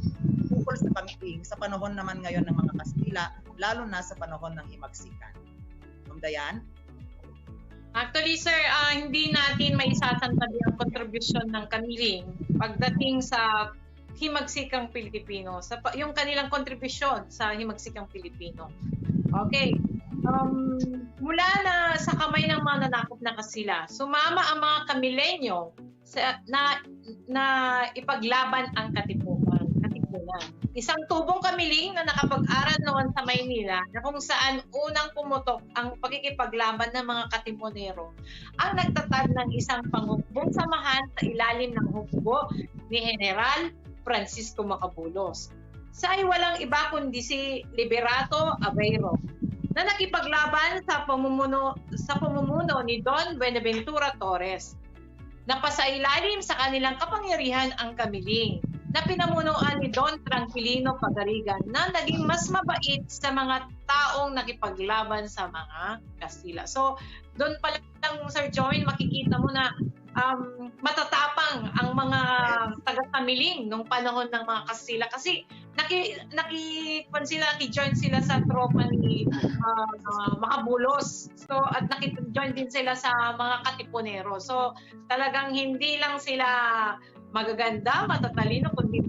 ukol sa Kamiling sa panahon naman ngayon ng mga Kastila, lalo na sa panahon ng himagsikan. Ma'am Dayan? Actually, sir, hindi natin may isasantabi ang kontribusyon ng Kamiling pagdating sa himagsikang Pilipino, yung kanilang kontribusyon sa himagsikang Pilipino. Okay. Mula na sa kamay ng mga nanakop na Kastila, sumama ang mga Kamilenyo na ipaglaban ang katipunan. Isang tubong Kamiling na nakapag-aral noon sa Maynila na kung saan unang pumutok ang pagkikipaglaban ng mga katipunero ang nagtatag ng isang panghukbong samahan sa ilalim ng hukbo ni General Francisco Macabulos. Siya ay walang iba kundi si Liberato Aveiro na nakipaglaban sa pamumuno ni Don Buenaventura Torres. Napasailalim sa kanilang kapangyarihan ang Kamiling na pinamunuan ni Don Tranquilino Pagarigan na naging mas mabait sa mga taong nakipaglaban sa mga Kastila. So, doon pa lang, Sir Joel, makikita mo na matatapang ang mga taga-Kamiling nung panahon ng mga Kastila kasi naki-join sila sa tropa ni Macabulos. So, at naki-join din sila sa mga katipunero. So, talagang hindi lang sila magaganda, matatalino, kundi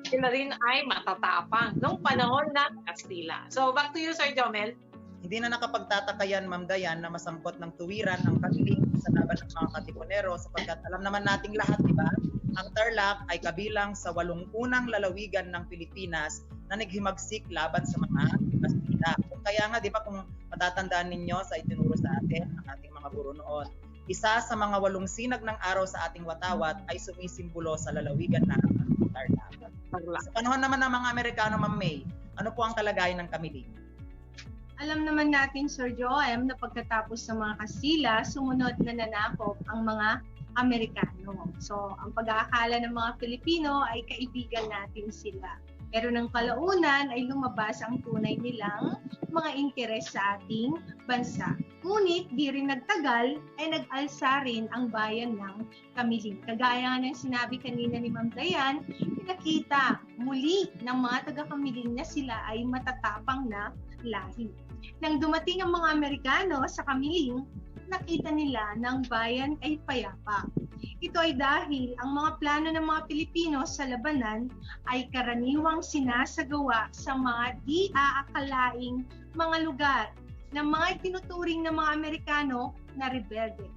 sila rin ay matatapang nung panahon ng Kastila. So, back to you, Sir Jomel. Hindi na nakapagtataka yan, Ma'am Dayan, na masangkot ng tuwiran ang Kamiling sa laban ng mga katipunero sapagkat alam naman nating lahat, di ba? Ang Tarlac ay kabilang sa 8 unang lalawigan ng Pilipinas na naghimagsik laban sa mga Kastila. Kaya nga, di ba, kung matatandaan ninyo sa itinuro sa atin ang ating mga guro noon, isa sa mga 8 sinag ng araw sa ating watawat ay sumisimbolo sa lalawigan na Tarlac. Sa panahon naman ng mga Amerikano, Ma'am May, ano po ang kalagayan ng Kamiling? Alam naman natin, Sir Joem, na pagkatapos ng mga Kastila, sumunod na nanakop ang mga Amerikano. So, ang pag-aakala ng mga Pilipino ay kaibigan natin sila. Pero ng kalaunan ay lumabas ang tunay nilang mga interes sa ating bansa. Ngunit di rin nagtagal ay nag-alsa rin ang bayan ng Kamiling. Kagaya ng sinabi kanina ni Ma'am Dayan, pinakita muli ng mga taga-Kamiling na sila ay matatapang na lahi. Nang dumating ang mga Amerikano sa Kamiling, nakita nila na ang bayan ay payapa. Ito ay dahil ang mga plano ng mga Pilipino sa labanan ay karaniwang sinasagawa sa mga di aakalaing mga lugar ng mga itinuturing ng mga Amerikano na rebelde,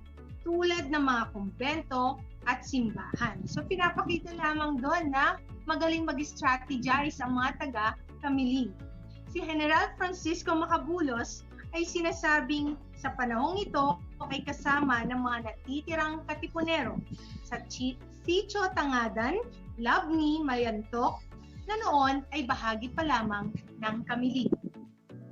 tulad ng mga kumbento at simbahan. So pinapakita lamang doon na magaling mag-strategize ang mga taga-Kamiling. Si General Francisco Macabulos ay sinasabing sa panahong ito ay kasama ng mga natitirang katipunero sa Sitio Tangadan, Labni, Mayantok na noon ay bahagi pa lamang ng Kamiling.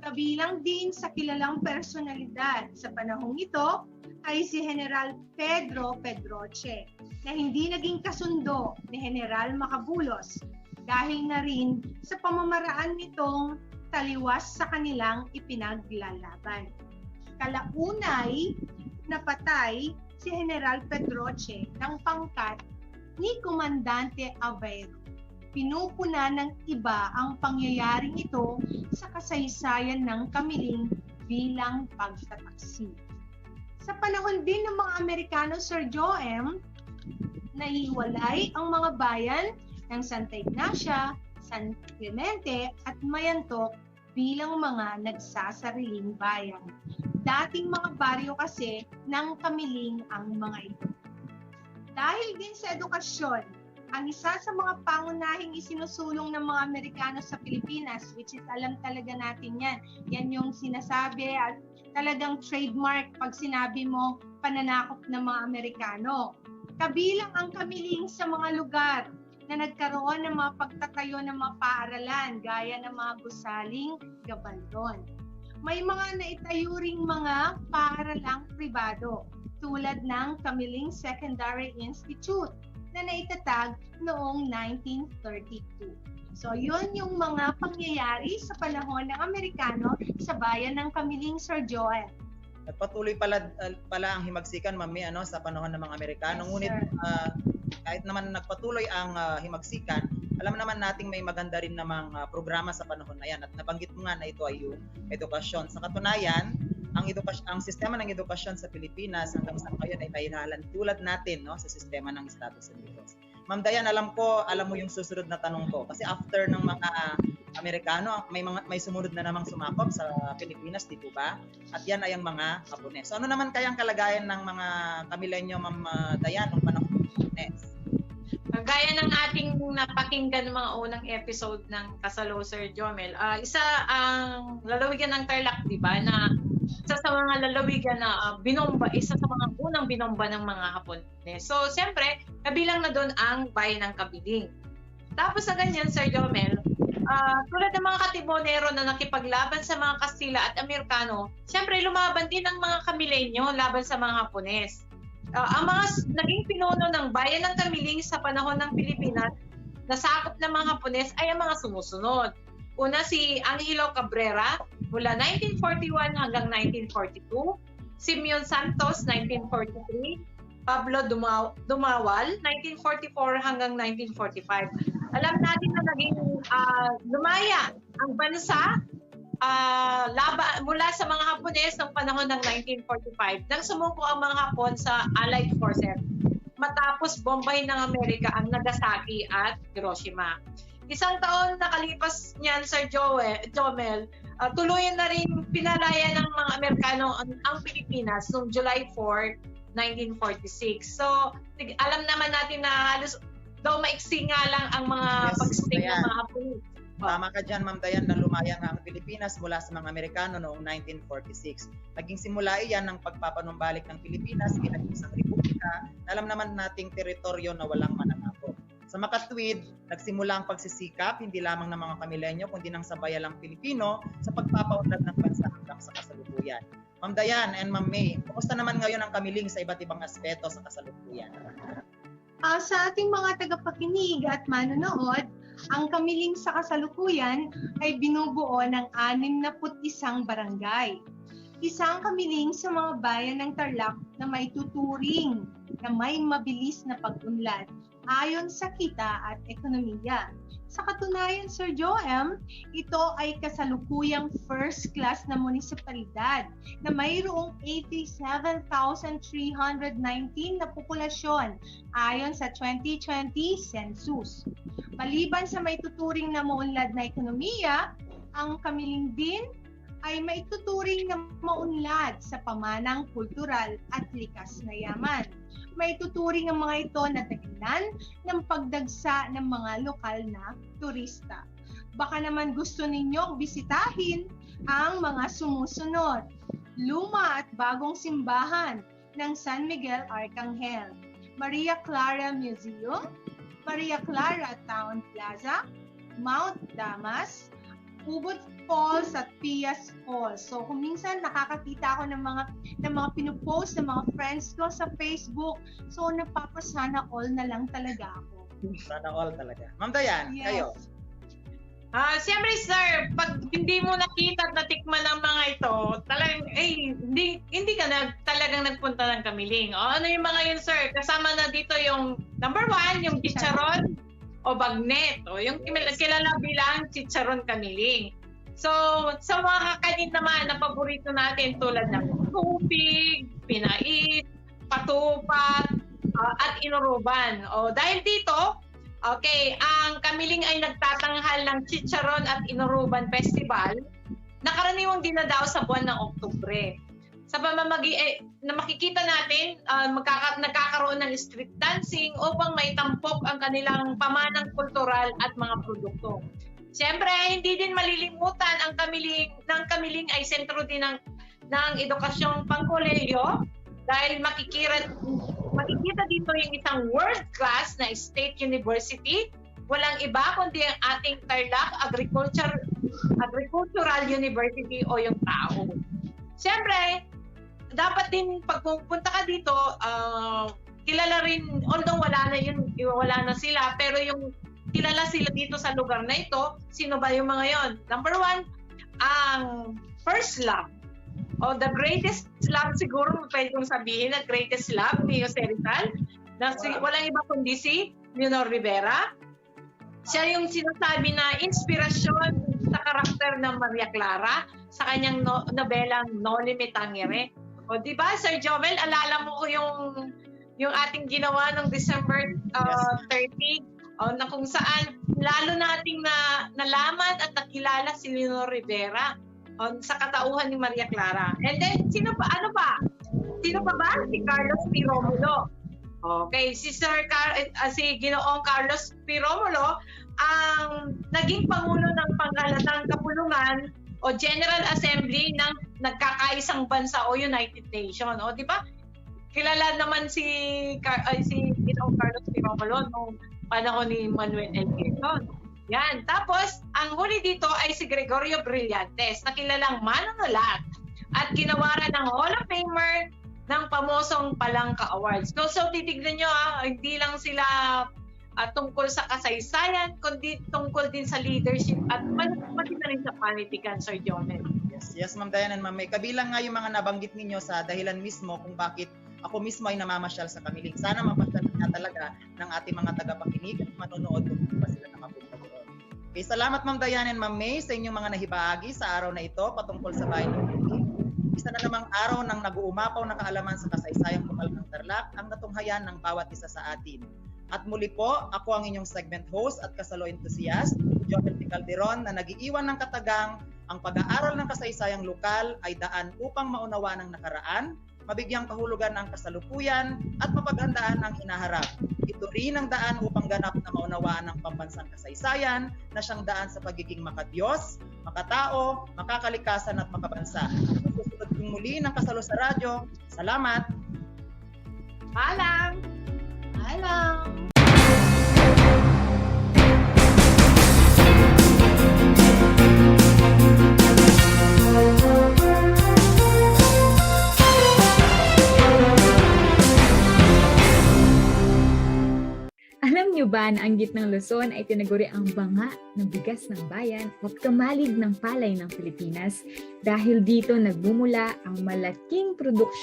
Kabilang din sa kilalang personalidad sa panahong ito ay si General Pedro Pedroche na hindi naging kasundo ni General Macabulos. dahil na rin sa pamamaraan nitong taliwas sa kanilang ipinaglalaban. Kalaunay, napatay si General Pedroche ng pangkat ni Komandante Aveiro. Pinupuna ng iba ang pangyayaring ito sa kasaysayan ng Kamiling bilang pagtataksi. Sa panahon din ng mga Amerikano, Sir Joem, naiwalay ang mga bayan ng Santa Ignacia, San Clemente at Mayantok bilang mga nagsasariling bayan. Dating mga baryo kasi ng Kamiling ang mga ito. Dahil din sa edukasyon, ang isa sa mga pangunahing isinusulong ng mga Amerikano sa Pilipinas, which is alam talaga natin yan. Yan yung sinasabi at talagang trademark pag sinabi mo pananakop ng mga Amerikano. Kabilang ang Kamiling sa mga lugar na nagkaroon ng mga pagtatayo ng mga paaralan gaya ng mga gusaling gabaldon. May mga naitayo ring mga paaralang pribado tulad ng Kamiling Secondary Institute na naitatag noong 1932. So yun yung mga pangyayari sa panahon ng Amerikano sa bayan ng Kamiling, Sir Joel. Nagpatuloy pala ang himagsikan, Mami, sa panahon ng mga Amerikano. Yes, ngunit kahit naman nagpatuloy ang himagsikan, alam naman nating may maganda rin namang programa sa panahon na yan. At nabanggit mo nga na ito ay yung edukasyon. Sa katunayan, ang sistema ng edukasyon sa Pilipinas hanggang sa ngayon ay mahihalan tulad natin sa sistema ng Estados Unidos. Ma'am Dayan, alam mo yung susunod na tanong ko kasi after ng mga Amerikano, may sumunod na namang sumakop sa Pilipinas, dito ba? At yan ay ang mga Hapones. So ano naman kayang kalagayan ng mga Kamilenyo, Ma'am Dayan, noong panahon ng Hapones? Gaya ng ating napakinggan mga unang episode ng Kasalo, Sir Jomel, isa ang lalawigan ng Tarlac, di ba, na isa sa mga lalawigan na isa sa mga unang binomba ng mga Hapones. So, siyempre, kabilang na doon ang bayan ng Kamiling. Tapos sa ganyan, Sir Jomel, tulad ng mga Katibonero na nakipaglaban sa mga Kastila at Amerikano, siyempre, lumaban din ang mga Kamilenyo laban sa mga Hapones. Ang mga naging pinuno ng bayan ng Kamiling sa panahon ng Pilipinas na sakop ng mga Hapones ay ang mga sumusunod. Una, si Angelo Cabrera mula 1941 hanggang 1942, Simeon Santos 1943, Pablo Dumawal 1944 hanggang 1945. Alam natin na naging lumaya ang bansa mula sa mga Hapones noong panahon ng 1945 nang sumuko ang mga Hapon sa Allied Forces matapos bombahin ng Amerika ang Nagasaki at Hiroshima. Isang taon nakalipas niyan, Sir Jomel, tuluyan na rin pinalaya ng mga Amerikano ang Pilipinas noong July 4, 1946. So, alam naman natin na halos daw maiksi nga lang ang mga pag-sting ng mga Hapon. Tama ka dyan, Ma'am Dayan, na lumaya nga ang Pilipinas mula sa mga Amerikano noong 1946. Naging simula iyan ng pagpapanumbalik ng Pilipinas bilang isang republika na alam naman nating teritoryo na walang mananakop. Sa makatwid, nagsimula ang pagsisikap hindi lamang ng mga Kamilenyo kundi ng sabayalang Pilipino sa pagpapaunlad ng bansa hanggang sa kasalukuyan. Ma'am Dayan and Ma'am May, kumusta naman ngayon ang Kamiling sa iba't ibang aspeto sa kasalukuyan? Sa ating mga tagapakinig at manonood, ang Kamiling sa kasalukuyan ay binubuo ng 61 barangay. Isang Kamiling sa mga bayan ng Tarlac na may tuturing na may mabilis na pag-unlad ayon sa kita at ekonomiya. Sa katunayan, Sir Joem, ito ay kasalukuyang first class na munisipalidad na mayroong 87,319 na populasyon ayon sa 2020 census. Maliban sa may tuturing na maunlad na ekonomiya, ang Kamiling din ay may tuturing na maunlad sa pamanang kultural at likas na yaman. May tuturing ang mga ito na dahilan ng pagdagsa ng mga lokal na turista. Baka naman gusto ninyong bisitahin ang mga sumusunod. Luma at bagong simbahan ng San Miguel Arcangel, Maria Clara Museum, Maria Clara Town Plaza, Mount Damas, Ubud Falls at Pias Falls. So kung minsan nakakakita ako ng mga pinupost ng mga friends ko sa Facebook, so napapasana all na lang talaga ako. Sana all talaga. Ma'am Dayan, kayo. Siyempre sir, pag hindi mo nakita at natikman ang mga ito, talagang hindi ka talagang nagpunta ng Kamiling. O ano yung mga yun sir? Kasama na dito yung number 1, yung chicharon o bagnet. O yung kilala bilang chicharon Kamiling. So, sa mga kakanin naman na paborito natin tulad ng tubig, pinait, patupat, at inuruban. O dahil dito, okay, ang Kamiling ay nagtatanghal ng Chicharon at Inuruban Festival na karaniwang dinadaos sa buwan ng Oktubre. Sa pamamagi na makikita natin, nagkakaroon ng street dancing upang maitampok ang kanilang pamanang kultural at mga produkto. Siyempre, hindi din malilimutan ang Kamiling ay sentro din ng edukasyong pangkolehiyo dahil makikita dito yung isang world-class na state university. Walang iba kundi ang ating Tarlac Agricultural University o yung tao. Siyempre, dapat din pag pupunta ka dito, kilala rin, although wala na sila, pero yung kilala sila dito sa lugar na ito, sino ba yung mga yon? Number 1, ang first love. O the greatest love siguro pwede kong sabihin na greatest love ni Jose Rizal na walang iba kundi si Leonor Rivera. Siya yung sinasabi na inspirasyon sa karakter ng Maria Clara sa kanyang nobelang Noli Me Tangere. O di ba Sir Jovel, alala mo ko yung ating ginawa ng December 30 na kung saan lalo nating nalaman at nakilala si Leonor Rivera sa katauhan ni Maria Clara. And then, sino pa ba? Si Carlos P. Romulo. Okay, si Ginoong Carlos P. Romulo ang naging Pangulo ng Panghalatang Kapulungan o General Assembly ng Nagkakaisang Bansa o United Nations. O, di ba? Kilala naman si Ginoong Carlos P. Romulo nung panahon ni Manuel L. Quezon. Yan. Tapos, ang huli dito ay si Gregorio Brillantes, na kilalang manunulat at ginawaran ng Hall of Famer ng pamosong Palangka Awards. So titignan nyo, hindi lang sila tungkol sa kasaysayan, kundi tungkol din sa leadership at pati na rin sa panitikan, Sir Jomel. Yes, Ma'am Dayan and Ma'am May. Kabilang nga yung mga nabanggit ninyo sa dahilan mismo kung bakit ako mismo ay namamasyal sa Kamiling. Sana mapasyal na talaga ng ating mga tagapakinig at manonood kung pa sila nakapunta doon. Okay, salamat Ma'am Dayan and Ma'am May sa inyong mga nahibahagi sa araw na ito patungkol sa bayan ng Kamiling. Isa na namang araw ng nag-uumapaw na kaalaman sa kasaysayang lokal ng Tarlac ang natunghayan ng bawat isa sa atin. At muli po, ako ang inyong segment host at kasalo enthusiast, Joel P. Calderon, na nag-iiwan ng katagang ang pag-aaral ng kasaysayang lokal ay daan upang maunawaan ang nakaraan, mabigyang kahulugan ang kasalukuyan at mapaghandaan ang hinaharap. Ito rin ang daan upang ganap na maunawaan ang pambansang kasaysayan na siyang daan sa pagiging makadiyos, makatao, makakalikasan at makabansa. Susunod kong muli ng Kasalo sa Radyo. Salamat! Paalam! Paalam! Alam niyo ba na ang gitnang Luzon ay tinaguri ang banga ng bigas ng bayan at kamalig ng palay ng Pilipinas dahil dito nagmumula ang malaking produksyon